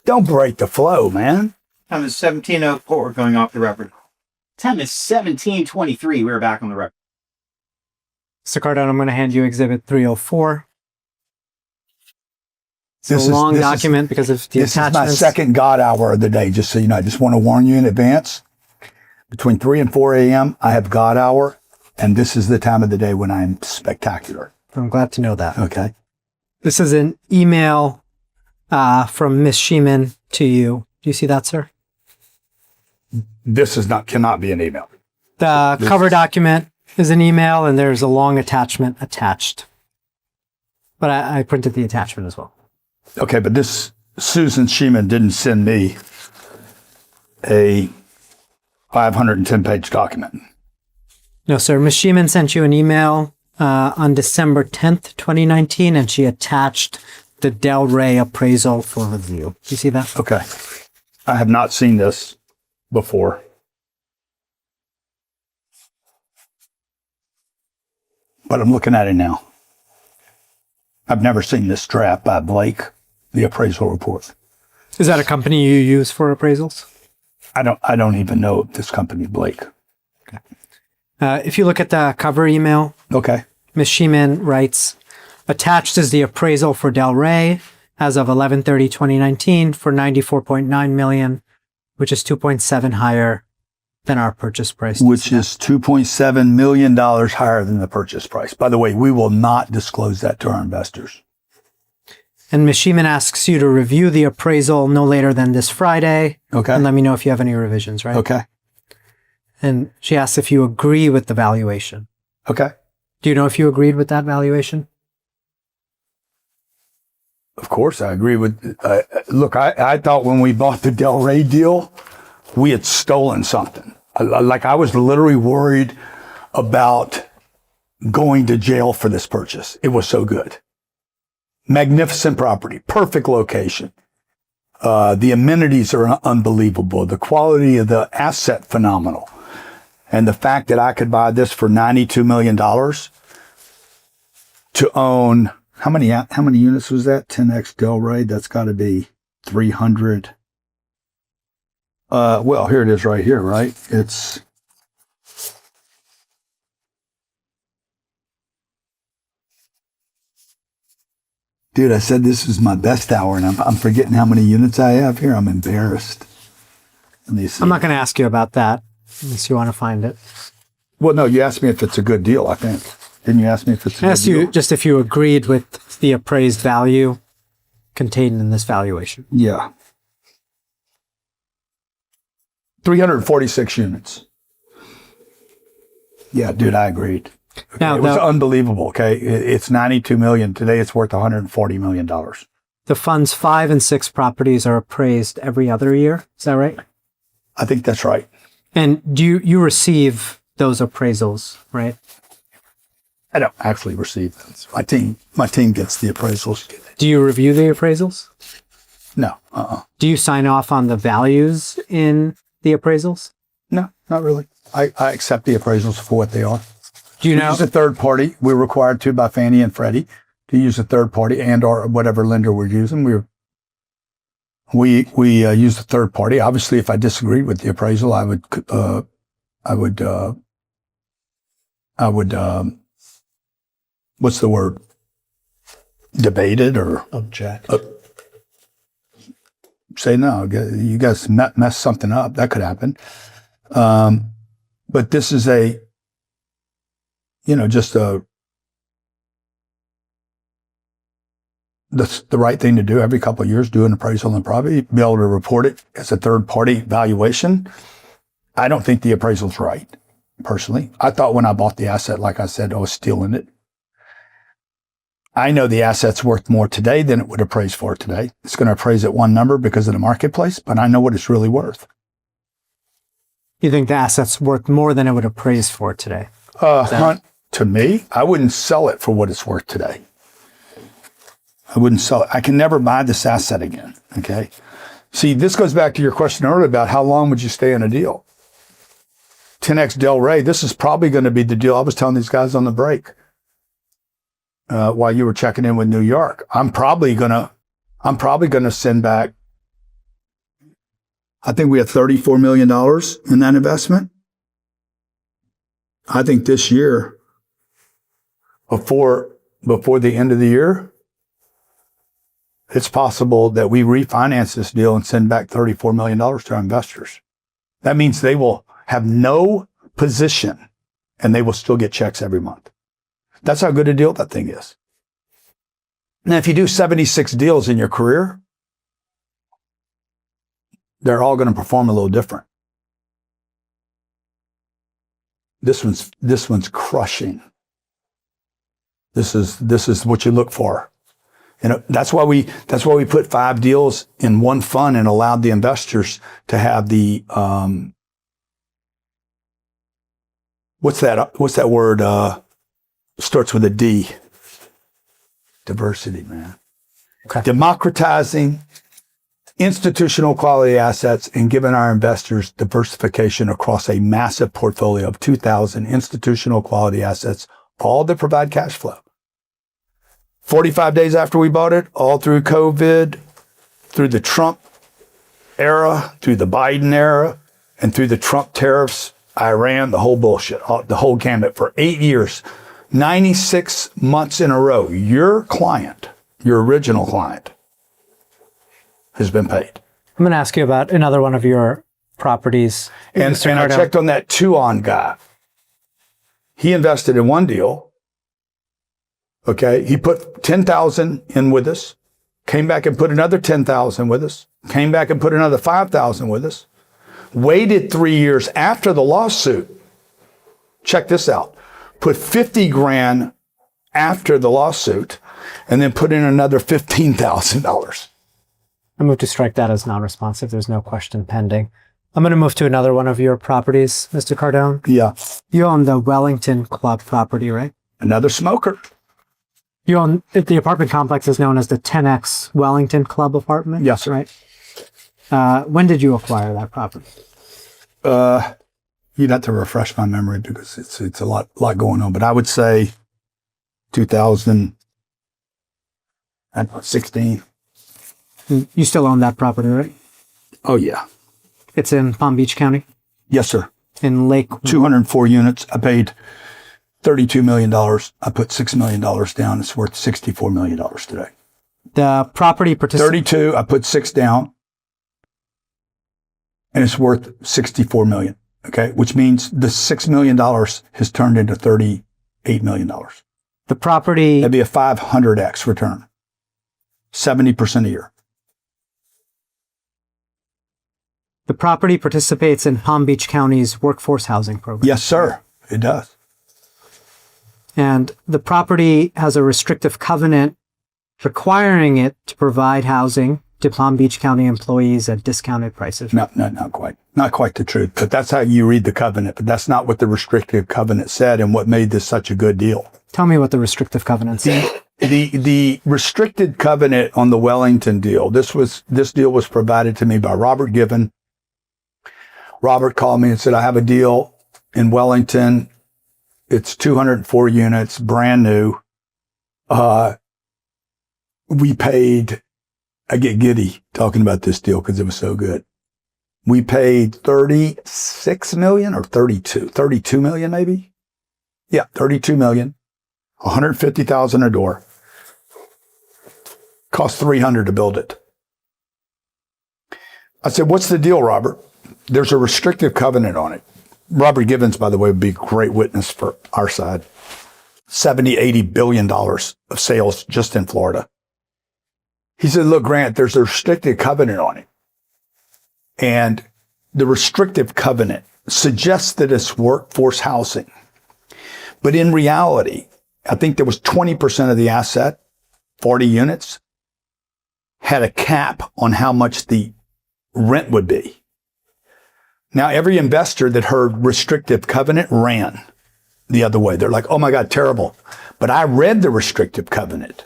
Don't break the flow, man. Time is 17:04. We're going off the record. Time is 17:23. We're back on the record. Mr. Cardone, I'm going to hand you Exhibit 304. It's This a is- long this is- document because of the This is my attachments. second God hour of the day, just so you know. I just want to warn you in advance. Between 3 and 4 a.m., I have God hour, and this is the time of the day when I'm spectacular. I'm glad to know that. Okay. This is an email from Miss Sheeman to you. Do you see that, sir? This cannot be an email. The cover document is an email, and there's a long attachment attached. But I printed the attachment as well. Okay, but this Susan Sheeman didn't send me a 510-page document. No, sir. Ms. Sheeman sent you an email on December 10th, 2019, and she attached the Delray appraisal for review. Do you see that? Okay. I have not seen this before. But I'm looking at it now. I've never seen this draft by Blake, the appraisal report. Is that a company you use for appraisals? I don't even know this company, Blake. If you look at the cover email, Okay. Ms. Sheeman writes, attached is the appraisal for Delray as of 11/30/2019 for $94.9 million, which is 2.7 higher than our purchase price. Which is $2.7 million higher than the purchase price. By the way, we will not disclose that to our investors. And Ms. Sheeman asks you to review the appraisal no later than this Friday. Okay. And let me know if you have any revisions, right? Okay. And she asks if you agree with the valuation. Okay. Do you know if you agreed with that valuation? Of course, I agree with. Look, I thought when we bought the Delray deal, we had stolen something. Like I was literally worried about going to jail for this purchase. It was so good. Magnificent property, perfect location. The amenities are unbelievable. The quality of the asset, phenomenal. And the fact that I could buy this for $92 million to own, how many units was that? 10X Delray? That's got to be 300. Well, here it is right here, right? It's dude, I said this is my best hour, and I'm forgetting how many units I have here. I'm embarrassed. Let me see. I'm not going to ask you about that unless you want to find it. Well, no, you asked me if it's a good deal, I think. Didn't you ask me if it's a I good asked deal? you just if you agreed with the appraised value contained in this valuation. Yeah. 346 units. Yeah, dude, I agreed. Okay, Now, it was unbelievable. Okay. It's 92 million. Today it's worth $140 million. The fund's 5 and 6 properties are appraised every other year. Is that right? I think that's right. And do you receive those appraisals, right? I don't actually receive them. My team gets the appraisals. Do you review the appraisals? No. Do you sign off on the values in the appraisals? No, not really. I accept the appraisals for what they are. Do you know? We use a third party. We're required to by Fannie and Freddie to use a third party and or whatever lender we're using. We use a third party. Obviously, if I disagreed with the appraisal, I would what's the word? Debate it or object. Say no. You guys mess something up. That could happen. But this is just the right thing to do every couple of years, do an appraisal on the property, be able to report it as a third party valuation. I don't think the appraisal's right, personally. I thought when I bought the asset, like I said, I was stealing it. I know the asset's worth more today than it would appraise for today. It's going to appraise at one number because of the marketplace, but I know what it's really worth. You think the asset's worth more than it would appraise for today? Hunt, to me, I wouldn't sell it for what it's worth today. I wouldn't sell it. I can never buy this asset again. Okay. See, this goes back to your question earlier about how long would you stay in a deal? 10X Delray, this is probably going to be the deal. I was telling these guys on the break while you were checking in with New York. I'm probably gonna send back. I think we had $34 million in that investment. I think this year before the end of the year, it's possible that we refinance this deal and send back $34 million to our investors. That means they will have no position and they will still get checks every month. That's how good a deal that thing is. Now, if you do 76 deals in your career, they're all going to perform a little different. This one's crushing. This is what you look for. And that's why we put 5 deals in one fund and allowed the investors to have the, what's that word, starts with a D. Diversity, man. Okay. Democratizing institutional quality assets and giving our investors diversification across a massive portfolio of 2,000 institutional quality assets, all that provide cash flow. 45 days after we bought it, all through COVID, through the Trump era, through the Biden era, and through the Trump tariffs, Iran, the whole bullshit, the whole gamut for 8 years, 96 months in a row, your client, your original client, has been paid. I'm going to ask you about another one of your properties. And I checked on that Tuon guy. He invested in one deal. Okay. He put 10,000 in with us, came back and put another 10,000 with us, came back and put another 5,000 with us, waited 3 years after the lawsuit. Check this out. Put 50 grand after the lawsuit and then put in another $15,000. I move to strike that as non-responsive. There's no question pending. I'm going to move to another one of your properties, Mr. Cardone. Yeah. You own the Wellington Club property, right? Another smoker. You own, the apartment complex is known as the 10X Wellington Club apartment? Yes, sir. Right. When did you acquire that property? You'd have to refresh my memory because it's a lot going on, but I would say 2016. You still own that property, right? Oh, yeah. It's in Palm Beach County? Yes, sir. In Lake? 204 units. I paid $32 million. I put $6 million down. It's worth $64 million today. The property 32, I put 6 down. And it's worth $64 million. Okay. Which means the $6 million has turned into $38 million. The property. That'd be a 500x return. 70% a year. The property participates in Palm Beach County's workforce housing program. Yes, sir. It does. And the property has a restrictive covenant requiring it to provide housing to Palm Beach County employees at discounted prices. No, not quite. Not quite the truth. But that's how you read the covenant. But that's not what the restrictive covenant said and what made this such a good deal. Tell me what the restrictive covenant said. The restricted covenant on the Wellington deal, this deal was provided to me by Robert Given. Robert called me and said, I have a deal in Wellington. It's 204 units, brand new. We paid, I get giddy talking about this deal because it was so good. We paid 36 million or 32 million maybe. Yeah, 32 million, 150,000 a door. Cost 300 to build it. I said, what's the deal, Robert? There's a restrictive covenant on it. Robert Givens, by the way, would be a great witness for our side. $70-80 billion of sales just in Florida. He said, look, Grant, there's a restrictive covenant on it. And the restrictive covenant suggests that it's workforce housing. But in reality, I think there was 20% of the asset, 40 units, had a cap on how much the rent would be. Now, every investor that heard restrictive covenant ran the other way. They're like, oh my God, terrible. But I read the restrictive covenant.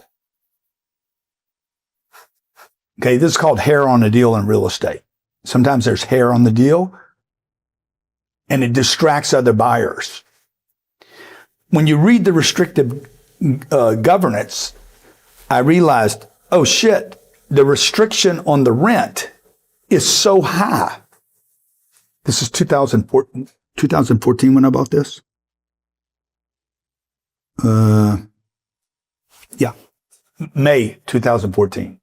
Okay, this is called hair on a deal in real estate. Sometimes there's hair on the deal and it distracts other buyers. When you read the restrictive governance, I realized, oh shit, the restriction on the rent is so high. This is 2014 when I bought this. Yeah. May 2014.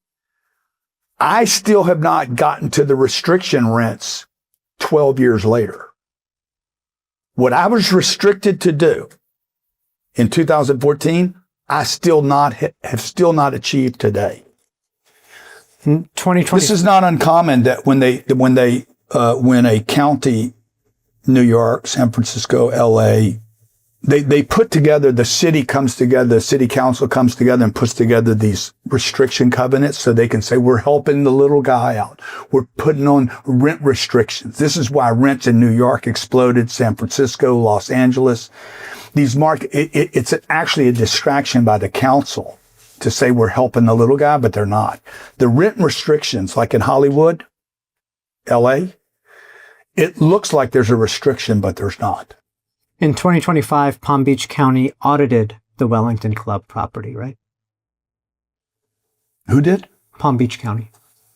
I still have not gotten to the restriction rents 12 years later. What I was restricted to do in 2014, I have still not achieved today. 2020. This is not uncommon that when a county, New York, San Francisco, LA, they put together, the city comes together, the city council comes together and puts together these restriction covenants so they can say, we're helping the little guy out. We're putting on rent restrictions. This is why rents in New York exploded, San Francisco, Los Angeles. These it's actually a distraction by the council to say we're helping the little guy, but they're not. The rent restrictions, like in Hollywood, LA, it looks like there's a restriction, but there's not. In 2025, Palm Beach County audited the Wellington Club property, right? Who did? Palm Beach County.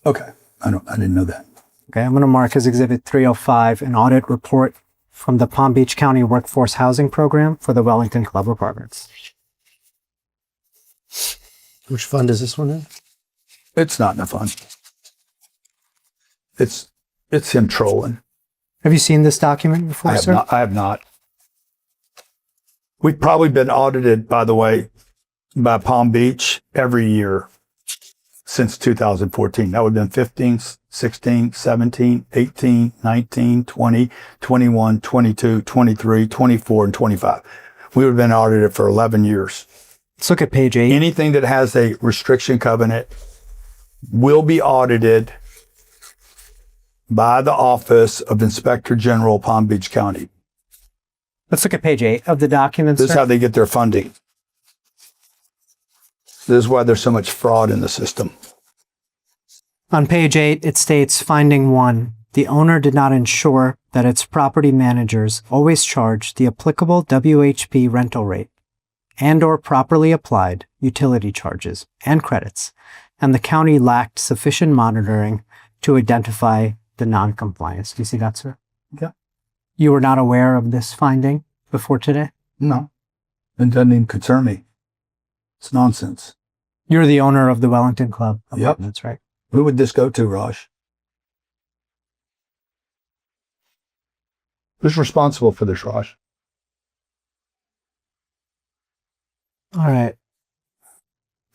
Okay. I didn't know that. Okay, I'm going to mark as Exhibit 305 an audit report from the Palm Beach County Workforce Housing Program for the Wellington Club Apartments. Which fund is this one in? It's not in a fund. It's him trolling. Have you seen this document before, sir? I have not. We've probably been audited, by the way, by Palm Beach every year since 2014. That would have been 15, 16, 17, 18, 19, 20, 21, 22, 23, 24, and 25. We would have been audited for 11 years. Let's look at page 8. Anything that has a restriction covenant will be audited by the Office of Inspector General, Palm Beach County. Let's look at page 8 of the document, This is sir. how they get their funding. This is why there's so much fraud in the system. On page 8, it states, finding 1, the owner did not ensure that its property managers always charged the applicable WHP rental rate and or properly applied utility charges and credits, and the county lacked sufficient monitoring to identify the non-compliance. Do you see that, sir? Yeah. You were not aware of this finding before today? No. It doesn't even concern me. It's nonsense. You're the owner of the Wellington Club. Yep. That's right. Who would this go to, Raj? Who's responsible for this, Raj? All right.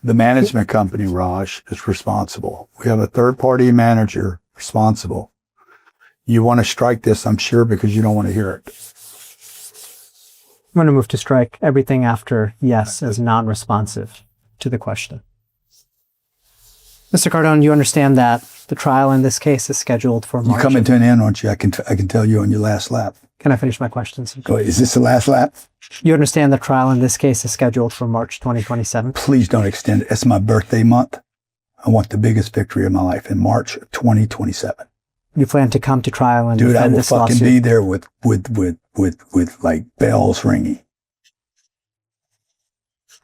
The management company, Raj, is responsible. We have a third-party manager responsible. You want to strike this, I'm sure, because you don't want to hear it. I'm going to move to strike everything after yes as non-responsive to the question. Mr. Cardone, you understand that the trial in this case is scheduled for March. You're coming to an end, aren't you? I can tell you on your last lap. Can I finish my questions? Go ahead. Is this the last lap? You understand the trial in this case is scheduled for March 2027? Please don't extend it. It's my birthday month. I want the biggest victory of my life in March of 2027. You plan to come to trial and Dude, I defend will this fucking lawsuit? be there with like bells ringing.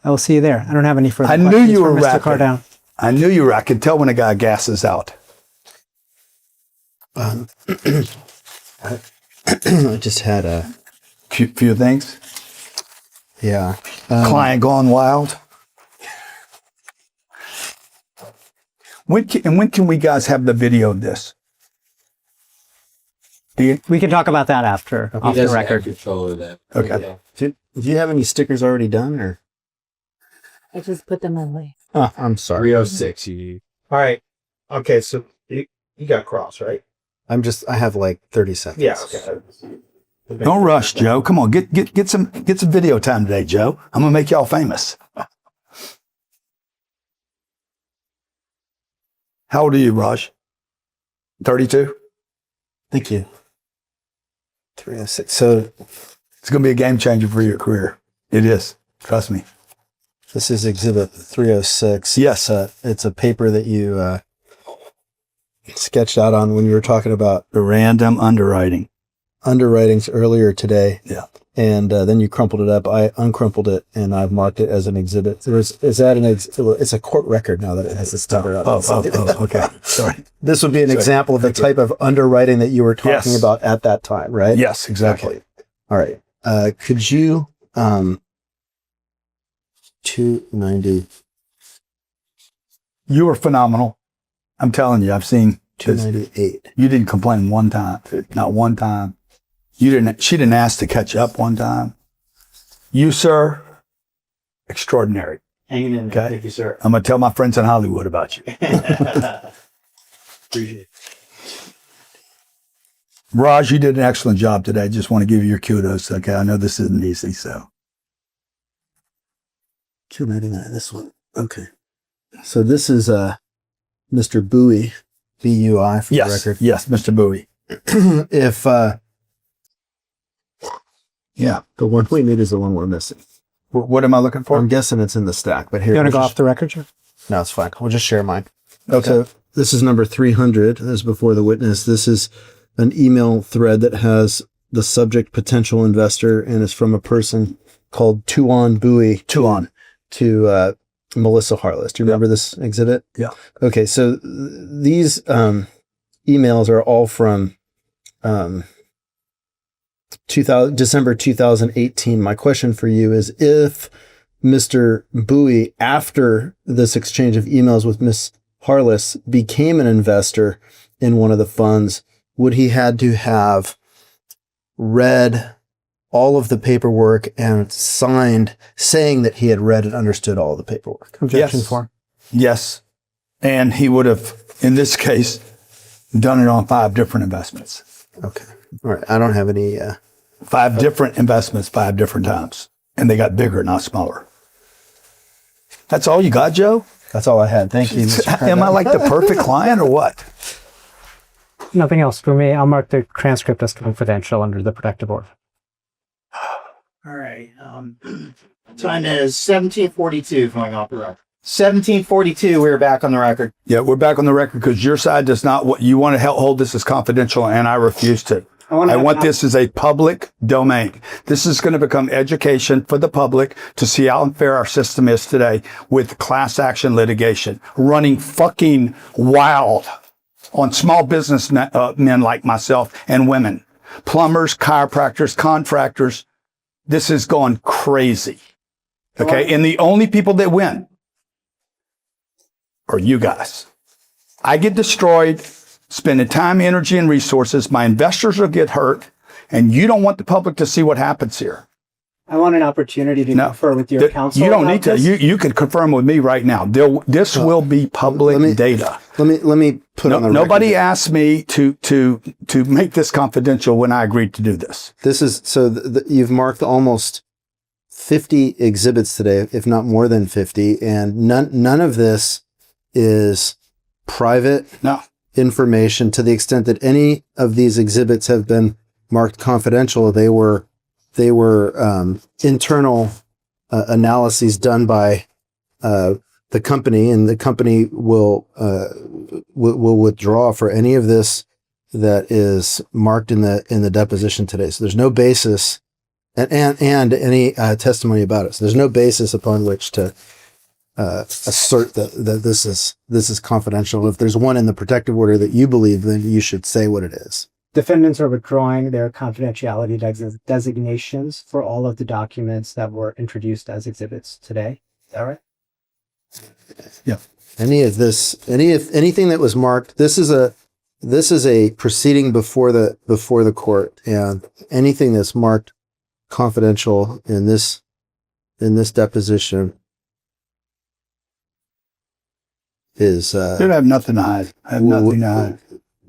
I will see you there. I don't have any further I questions knew you for were Mr. rapping. Cardone. I knew you were. I can tell when a guy gasses out. I just had a few things. Yeah. Client gone wild. When can we guys have the video of this? We can talk about that after, off the record. Control of that. Okay. Do you have any stickers already done, or? I just put them away. Oh, I'm sorry. 306. All right. Okay, so you got cross, right? I have like 30 seconds. Yeah. Okay. Don't rush, Joe. Come on, get some video time today, Joe. I'm gonna make y'all famous. How old are you, Raj? 32? Thank you. 306. So it's gonna be a game changer for your career. It is. Trust me. This is Exhibit 306. Yes. It's a paper that you sketched out on when you were talking about the random underwriting. Underwritings earlier today. Yeah. And then you crumpled it up. I uncrumpled it and I've marked it as an exhibit. It's a court record now that it has this number on it. Oh, okay. Sorry. This would be an example of the type of underwriting that you were talking Yes. about at that time, right? Yes, exactly. Okay. All right. Could you 290 You were phenomenal. I'm telling you, I've seen 298. You didn't complain one time. Not one time. She didn't ask to catch up one time. You, sir, extraordinary. Hanging in there. Thank you, sir. I'm going to tell my friends in Hollywood about you. Appreciate it. Raj, you did an excellent job today. I just want to give you your kudos. Okay. I know this isn't easy, so. 299, this one. Okay. So this is Mr. Bowie, B-U-I for the record. Yes, Mr. Bowie. If yeah, the one we need is the one we're missing. What am I looking for? I'm guessing it's in the stack, but here. You want to we'll go just- off the record, Jeff? No, it's fine. We'll just share mine. Okay. So this is number 300. This is before the witness. This is an email thread that has the subject potential investor and is from a person called Tuan Bowie. Tuan. To Melissa Harless. Do you remember this exhibit? Yeah. Okay. So these emails are all from December 2018. My question for you is, if Mr. Bowie, after this exchange of emails with Miss Harless, became an investor in one of the funds, would he had to have read all of the paperwork and signed saying that he had read and understood all of the paperwork? Objection for. Yes. And he would have, in this case, done it on 5 different investments. Okay. All right. I don't have any. 5 different investments, 5 different times. And they got bigger, not smaller. That's all you got, Joe? That's all I had. Thank you, Mr. Am I like the perfect client or what? Nothing else for me. I'll mark the transcript as confidential under the protective order. All right. Time is 17:42 going off the record. 17:42. We're back on the record. Yeah, we're back on the record because your side does not. What you want to hold this as confidential, and I refuse to. I want this as a public domain. This is going to become education for the public to see how unfair our system is today with class action litigation running fucking wild on small business men like myself and women, plumbers, chiropractors, contractors. This is going crazy. Okay. And the only people that win are you guys. I get destroyed, spending time, energy, and resources. My investors will get hurt, and you don't want the public to see what happens here. I want an opportunity to confer with your counsel. You don't need to. You can confirm with me right now. This will be public data. Let me put on the record. Nobody asked me to make this confidential when I agreed to do this. This is so you've marked almost 50 exhibits today, if not more than 50, and none of this is private information to the extent that any of these exhibits have been marked confidential. They were internal analyses done by the company, and the company will withdraw for any of this that is marked in the deposition today. So there's no basis, and any testimony about it. So there's no basis upon which to assert that this is confidential. If there's one in the protective order that you believe, then you should say what it is. Defendants are withdrawing their confidentiality designations for all of the documents that were introduced as exhibits today. Is that right? Yeah. Anything that was marked, this is a proceeding before the court, and anything that's marked confidential in this deposition is You have nothing to hide. I have nothing to hide.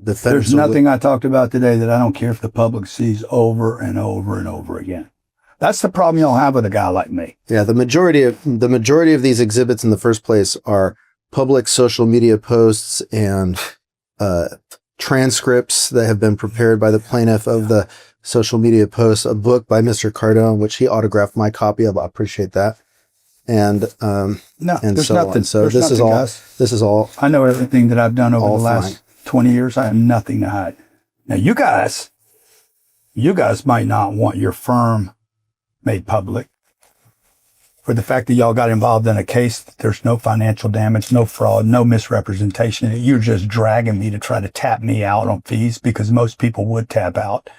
There's nothing I talked about today that I don't care if the public sees over and over and over again. That's the problem you'll have with a guy like me. Yeah, the majority of these exhibits in the first place are public social media posts and transcripts that have been prepared by the plaintiff of the social media posts, a book by Mr. Cardone, which he autographed my copy of. I appreciate that. And there's so nothing. on. So There's this nothing, is all. I know everything that I've done over the fine. last 20 years. I have nothing to hide. Now, you guys might not want your firm made public for the fact that y'all got involved in a case. There's no financial damage, no fraud, no misrepresentation. You're just dragging me to try to tap me out on fees because most people would tap out.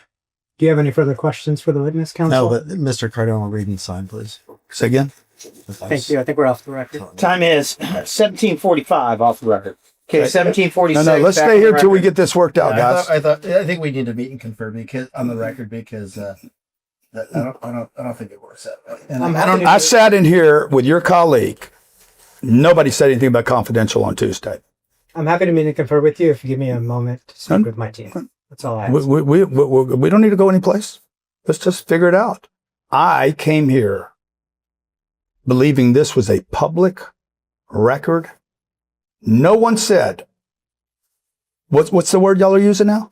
Do you have any further questions for the witness counsel? No, but Mr. Cardone will read and sign, please. Say again? Thank you. I think we're off the record. Time is 17:45 off the record. Okay, 17:46. No, let's back stay on the here till we record. get this worked out, guys. I think we need to meet and confirm because on the record because I don't think it works that way. And I sat in here with your colleague. Nobody said anything about confidential on Tuesday. I'm happy to meet and confer with you if you give me a moment to speak with my team. That's all I ask. We don't need to go anyplace. Let's just figure it out. I came here believing this was a public record. No one said, what's the word y'all are using now?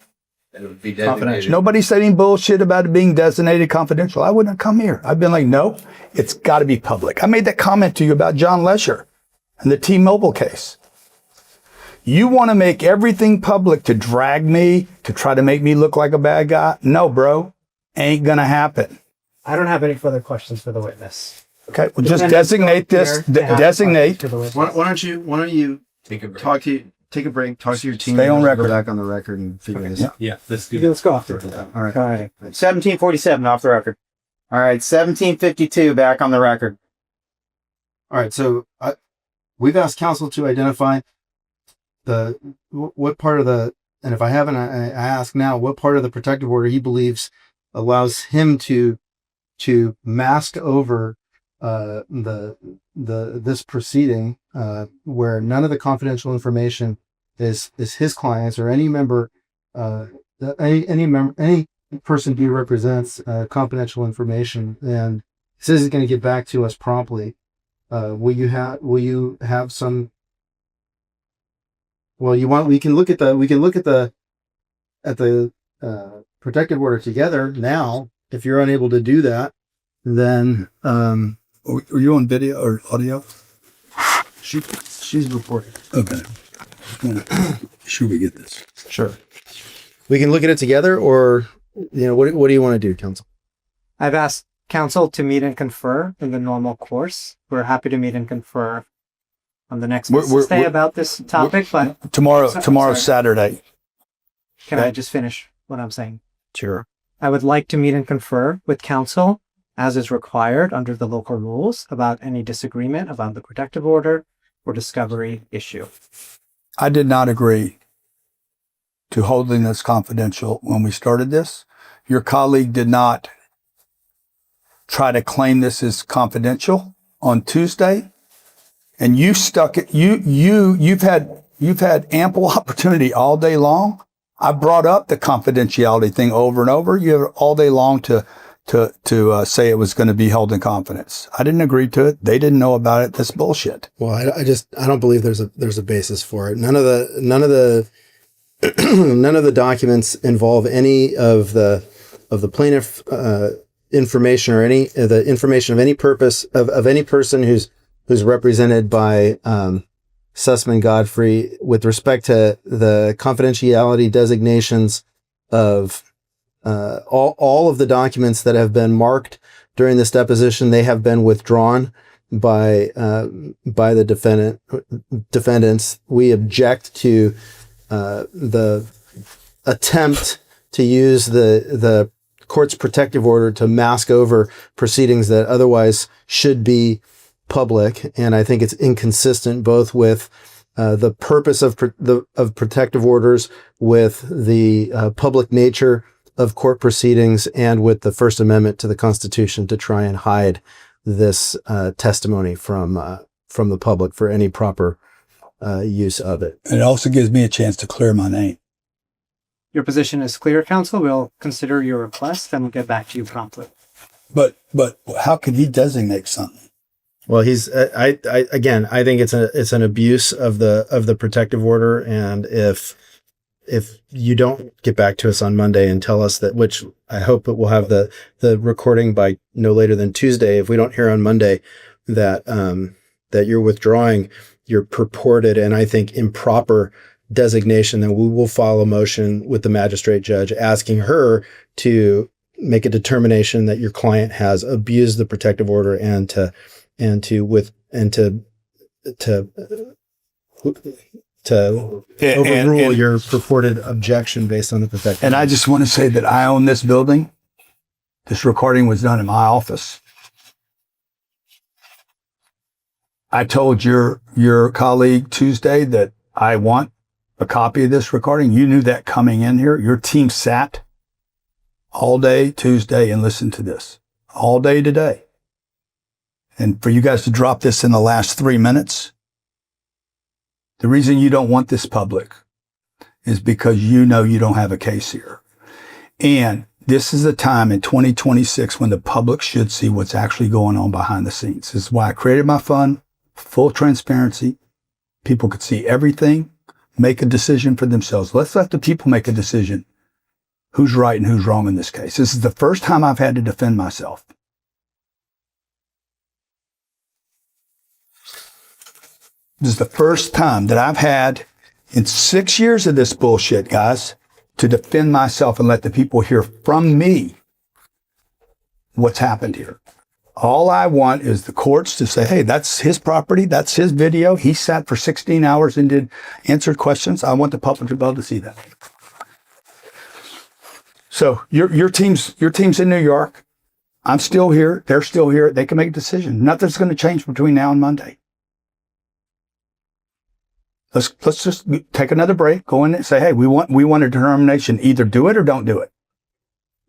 It would be Confidential. Nobody said any bullshit about it being designated confidential. I wouldn't have come here. I've been like, no, it's got to be public. I made that comment to you about John Lesher and the T-Mobile case. You want to make everything public to drag me, to try to make me look like a bad guy? No, bro. Ain't going to happen. I don't have any further questions for the witness. Okay, well, just designate this. Designate. Why don't you take a break, talk to your team, Stay on and record. go back on the record and figure this out. Yeah, let's Let's go off the record. All right. All right. 17:47 off the record. All right. 17:52 back on the record. All right. So we've asked counsel to identify what part of the, and if I haven't, I ask now, what part of the protective order he believes allows him to mask over this proceeding where none of the confidential information is his clients or any member any person he represents confidential information, and says he's going to get back to us promptly. Will you have some? Well, we can look at the protective order together now. If you're unable to do that, then are you on video or audio? She's reporting. Okay. Sure, we get this. Sure. We can look at it together, or what do you want to do, counsel? I've asked counsel to meet and confer in the normal course. We're happy to meet and confer on the next day about this topic, but tomorrow's Saturday. Can I just finish what I'm saying? Sure. I would like to meet and confer with counsel, as is required under the local rules, about any disagreement about the protective order or discovery issue. I did not agree to holding this confidential when we started this. Your colleague did not try to claim this as confidential on Tuesday, and you stuck it. You've had ample opportunity all day long. I brought up the confidentiality thing over and over. You have all day long to say it was going to be held in confidence. I didn't agree to it. They didn't know about it. That's bullshit. Well, I don't believe there's a basis for it. None of the documents involve any of the plaintiff information or the information of any purpose of any person who's represented by Sussman Godfrey with respect to the confidentiality designations of all of the documents that have been marked during this deposition. They have been withdrawn by the defendants. We object to the attempt to use the court's protective order to mask over proceedings that otherwise should be public, and I think it's inconsistent both with the purpose of protective orders, with the public nature of court proceedings, and with the First Amendment to the Constitution to try and hide this testimony from the public for any proper use of it. And it also gives me a chance to clear my name. Your position is clear, counsel. We'll consider your request and we'll get back to you promptly. But how can he designate something? Well, I think it's an abuse of the protective order, and if you don't get back to us on Monday and tell us that, which I hope that we'll have the recording by no later than Tuesday. If we don't hear on Monday that you're withdrawing your purported and I think improper designation, then we will file a motion with the magistrate judge asking her to make a determination that your client has abused the protective order and to overrule your purported objection based on the protective order. And I just want to say that I own this building. This recording was done in my office. I told your colleague Tuesday that I want a copy of this recording. You knew that coming in here. Your team sat all day Tuesday and listened to this all day today. And for you guys to drop this in the last 3 minutes, the reason you don't want this public is because you know you don't have a case here. And this is a time in 2026 when the public should see what's actually going on behind the scenes. This is why I created my fund, full transparency. People could see everything, make a decision for themselves. Let's let the people make a decision. Who's right and who's wrong in this case? This is the first time I've had to defend myself. This is the first time that I've had in 6 years of this bullshit, guys, to defend myself and let the people hear from me what's happened here. All I want is the courts to say, hey, that's his property. That's his video. He sat for 16 hours and answered questions. I want the public to be able to see that. So your team's in New York. I'm still here. They're still here. They can make a decision. Nothing's going to change between now and Monday. Let's just take another break, go in and say, hey, we want a determination. Either do it or don't do it.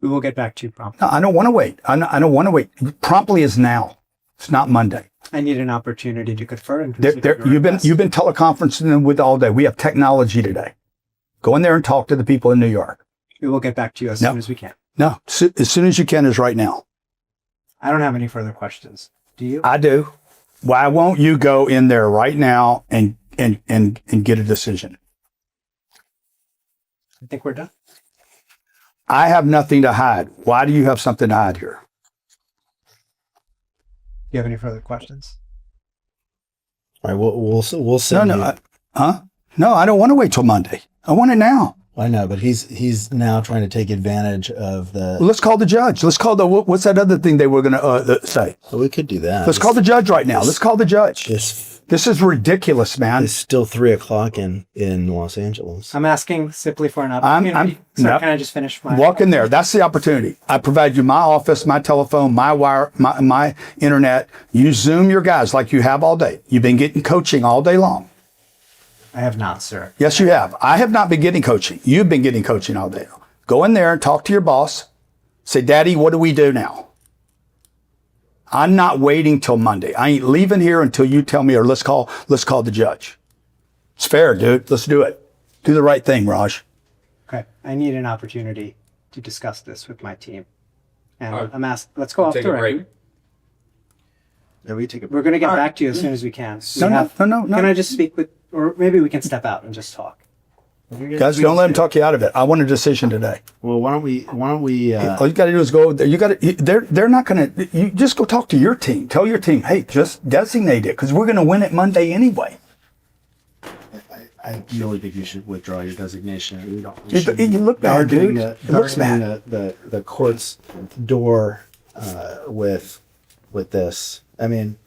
We will get back to you promptly. No, I don't want to wait. I don't want to wait. Promptly is now. It's not Monday. I need an opportunity to confer. And You've been teleconferencing them with all day. We have technology today. Go in there and talk to the people in New York. We will get back to you as soon as we can. No, as soon as you can is right now. I don't have any further questions. Do you? I do. Why won't you go in there right now and get a decision? I think we're done. I have nothing to hide. Why do you have something to hide here? Do you have any further questions? All right, we'll send you. No, I don't want to wait till Monday. I want it now. I know, but he's now trying to take advantage of the. Let's call the judge. Let's call what's that other thing they were going to say? Well, we could do that. Let's call the judge right now. Let's call the judge. This is ridiculous, man. It's still 3:00 in Los Angeles. I'm asking simply for an opportunity. Can I just finish my... Walk in there. That's the opportunity. I provide you my office, my telephone, my wire, my internet. You Zoom your guys like you have all day. You've been getting coaching all day long. I have not, sir. Yes, you have. I have not been getting coaching. You've been getting coaching all day. Go in there and talk to your boss. Say, Daddy, what do we do now? I'm not waiting till Monday. I ain't leaving here until you tell me, or let's call the judge. It's fair, dude. Let's do it. Do the right thing, Raj. Okay. I need an opportunity to discuss this with my team. And I'm asked, let's go off the record. Yeah, we take a break. We're going to get back to you as soon as we can. No. Can I just speak with, or maybe we can step out and just talk. Guys, don't let them talk you out of it. I want a decision today. Well, why don't we? All you got to do is go there. They're not going to. You just go talk to your team. Tell your team, hey, just designate it because we're going to win it Monday anyway. I really think you should withdraw your designation. You look bad, dude. It looks bad. The court's door with this. I mean,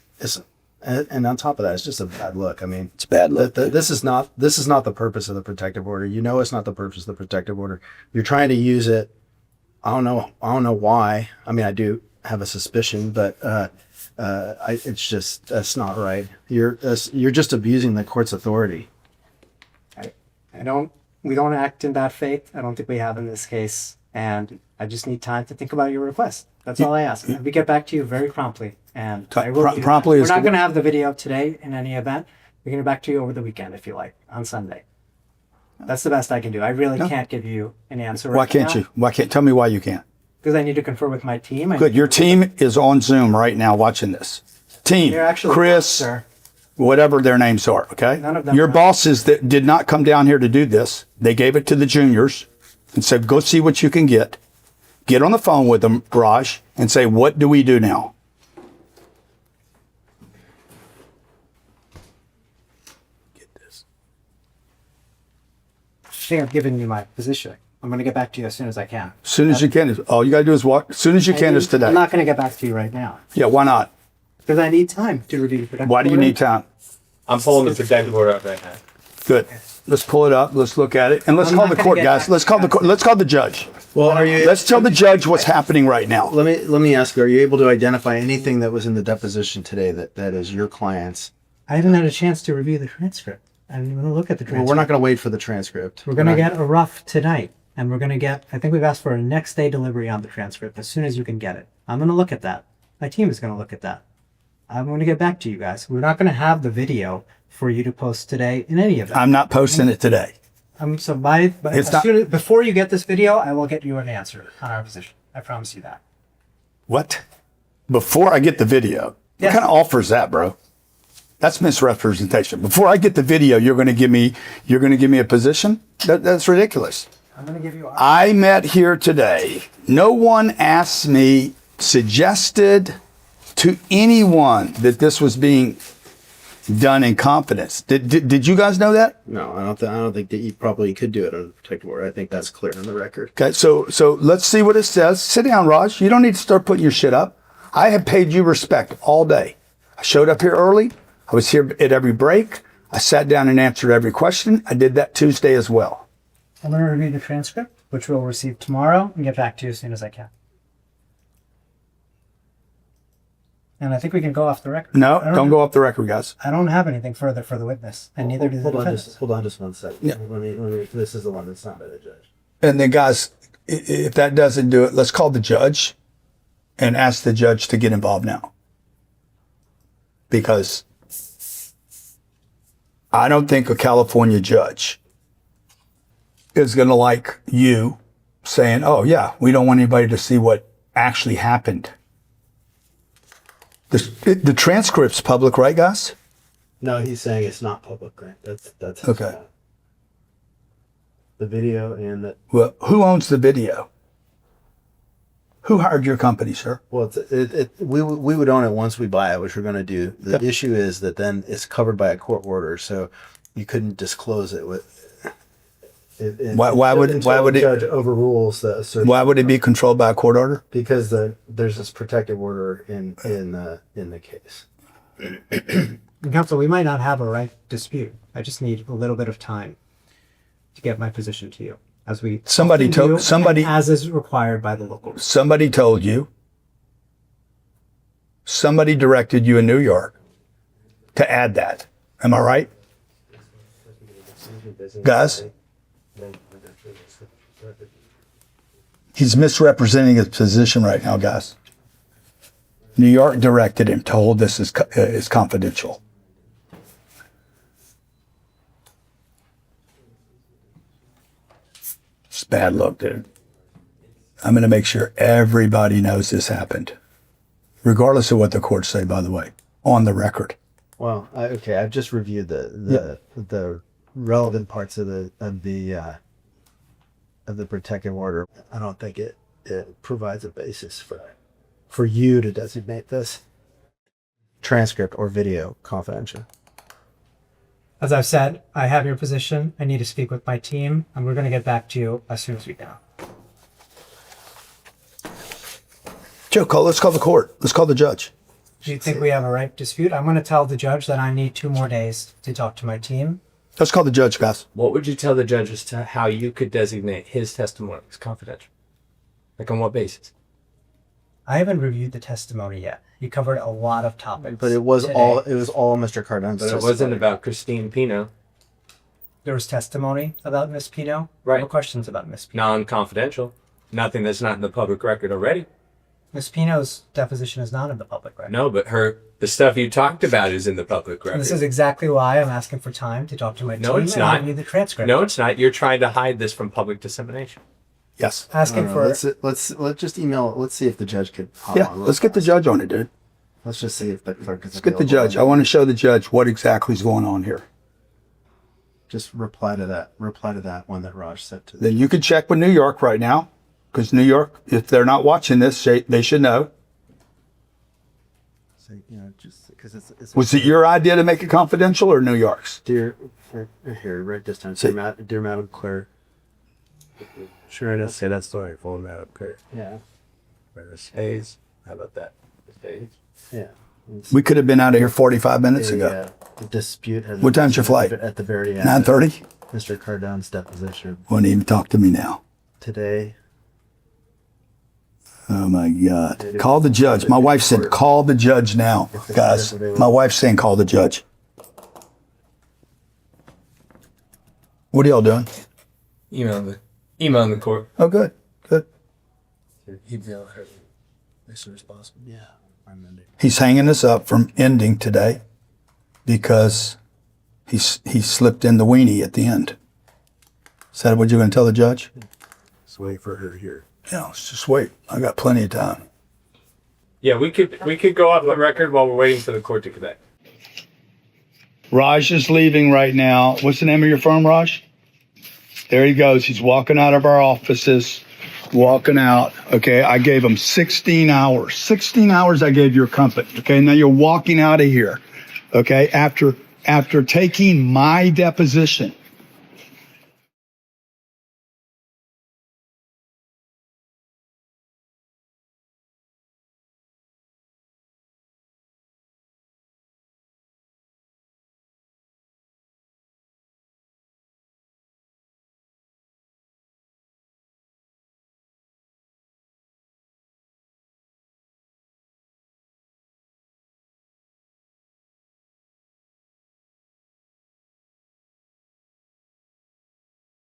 and on top of that, it's just a bad look. I mean, it's a bad look. This is not the purpose of the protective order. You know, it's not the purpose of the protective order. You're trying to use it. I don't know why. I mean, I do have a suspicion, but it's just that's not right. You're just abusing the court's authority. We don't act in bad faith. I don't think we have in this case, and I just need time to think about your request. That's all I ask. We get back to you very promptly, and I will promptly. We're not going to have the video today in any event. We're going to get back to you over the weekend, if you like, on Sunday. That's the best I can do. I really can't give you an answer right now. Why can't you? Why can't? Tell me why you can't. Because I need to confer with my team. Good. Your team is on Zoom right now watching this. Team, Chris, sir. Whatever their names are, okay? None of them Your bosses that did not come down here to do this, they gave it to the juniors and said, go see what you can get. Get on the phone with them, Raj, and say, what do we do now? Get this. I think I've given you my position. I'm going to get back to you as soon as I can. As soon as you can. All you got to do is walk. As soon as you can is today. I'm not going to get back to you right now. Yeah, why not? Because I need time to review the protective Why do you order. need time? I'm pulling the protective order up right now. Good. Let's pull it up. Let's look at it. And let's call the court, guys. Let's call the court. Let's call the judge. Well, are you? Let's tell the judge what's happening right now. Let me ask you: are you able to identify anything that was in the deposition today that is your client's I haven't had a chance to review the transcript. I'm going to look at the transcript. Well, we're not going to wait for the transcript. We're going to get a rough tonight, and we're going to get, I think we've asked for a next day delivery on the transcript as soon as you can get it. I'm going to look at that. My team is going to look at that. I'm going to get back to you guys. We're not going to have the video for you to post today in any event. I'm not posting it today. So before you get this video, I will get you an answer on our position. I promise you that. What? Before I get the video? Yes. What kind of offer is that, bro? That's misrepresentation. Before I get the video, you're going to give me a position? That's ridiculous. I'm going to give you. I met here today. No one asked me, suggested to anyone that this was being done in confidence. Did you guys know that? No, I don't think that you probably could do it on a protected order. I think that's clear on the record. Okay, so let's see what it says. Sit down, Raj. You don't need to start putting your shit up. I have paid you respect all day. I showed up here early. I was here at every break. I sat down and answered every question. I did that Tuesday as well. I'm going to review the transcript, which we'll receive tomorrow, and get back to you as soon as I can. And I think we can go off the record. No, don't go off the record, guys. I don't have anything further for the witness, and neither does the defense. Hold on just 1 second. Yeah. Let me, this is the one that's not by the judge. And then, guys, if that doesn't do it, let's call the judge and ask the judge to get involved now. Because I don't think a California judge is going to like you saying, oh, yeah, we don't want anybody to see what actually happened. The transcript's public, right, guys? No, he's saying it's not public, right? That's okay. The video and the. Well, who owns the video? Who hired your company, sir? Well, we would own it once we buy it, which we're going to do. The issue is that then it's covered by a court order, so you couldn't disclose it with. Why would the judge overrules the assertion? Why would it be controlled by a court order? Because there's this protective order in the case. Counsel, we might not have a right dispute. I just need a little bit of time to get my position to you, as is required by the local. Somebody told you. Somebody directed you in New York to add that. Am I right, guys? He's misrepresenting his position right now, guys. New York directed him to hold this as confidential. It's bad look, dude. I'm going to make sure everybody knows this happened, regardless of what the courts say, by the way, on the record. Well, okay, I've just reviewed the relevant parts of the protective order. I don't think it provides a basis for you to designate this transcript or video confidential. As I've said, I have your position. I need to speak with my team, and we're going to get back to you as soon as we can. Joe, let's call the court. Let's call the judge. Do you think we have a right dispute? I'm going to tell the judge that I need 2 more days to talk to my team. Let's call the judge, guys. What would you tell the judge as to how you could designate his testimony as confidential? Like on what basis? I haven't reviewed the testimony yet. You covered a lot of topics. But it was today. all Mr. Cardone's But it wasn't about Christine Pino. There was testimony about Miss Pino. Right. No questions about Miss Pino. Non-confidential. Nothing that's not in the public record already. Miss Pino's deposition is not in the public record. No, but the stuff you talked about is in the public record. And this is exactly why I'm asking for time to talk to my team. No, it's and not. I need the transcript. No, it's not. You're trying to hide this from public dissemination. Yes. Asking for. Let's just email. Let's see if the judge could. Let's get the judge on it, dude. Let's just see if the clerk is. Let's get the judge. I want to show the judge what exactly is going on here. Just reply to that. Reply to that one that Raj sent to. Then you can check with New York right now, because New York, if they're not watching this, they should know. So, just because it's. Was it your idea to make it confidential or New York's? Dear, here, write this down. Dear Madam Clerk. Sure, let's say that story for Madam Clerk. Yeah. Where's Hayes? How about that? Hayes? Yeah. We could have been out of here 45 minutes ago. The dispute has. What time's your flight? At the very end. 9:30? Mr. Cardone's deposition. Won't even talk to me now. Today. Oh my God. Call the judge. My wife said, call the judge now. Guys, my wife's saying call the judge. What are y'all doing? Email the court. Oh, good. Good. Email her as soon as possible. Yeah. He's hanging us up from ending today because he slipped in the weenie at the end. Is that what you're going to tell the judge? Let's wait for her here. Yeah, let's just wait. I got plenty of time. Yeah, we could go off the record while we're waiting for the court to connect. Raj is leaving right now. What's the name of your firm, Raj? There he goes. He's walking out of our offices, walking out. Okay, I gave him 16 hours. 16 hours I gave your company. Okay, now you're walking out of here. Okay, after taking my deposition.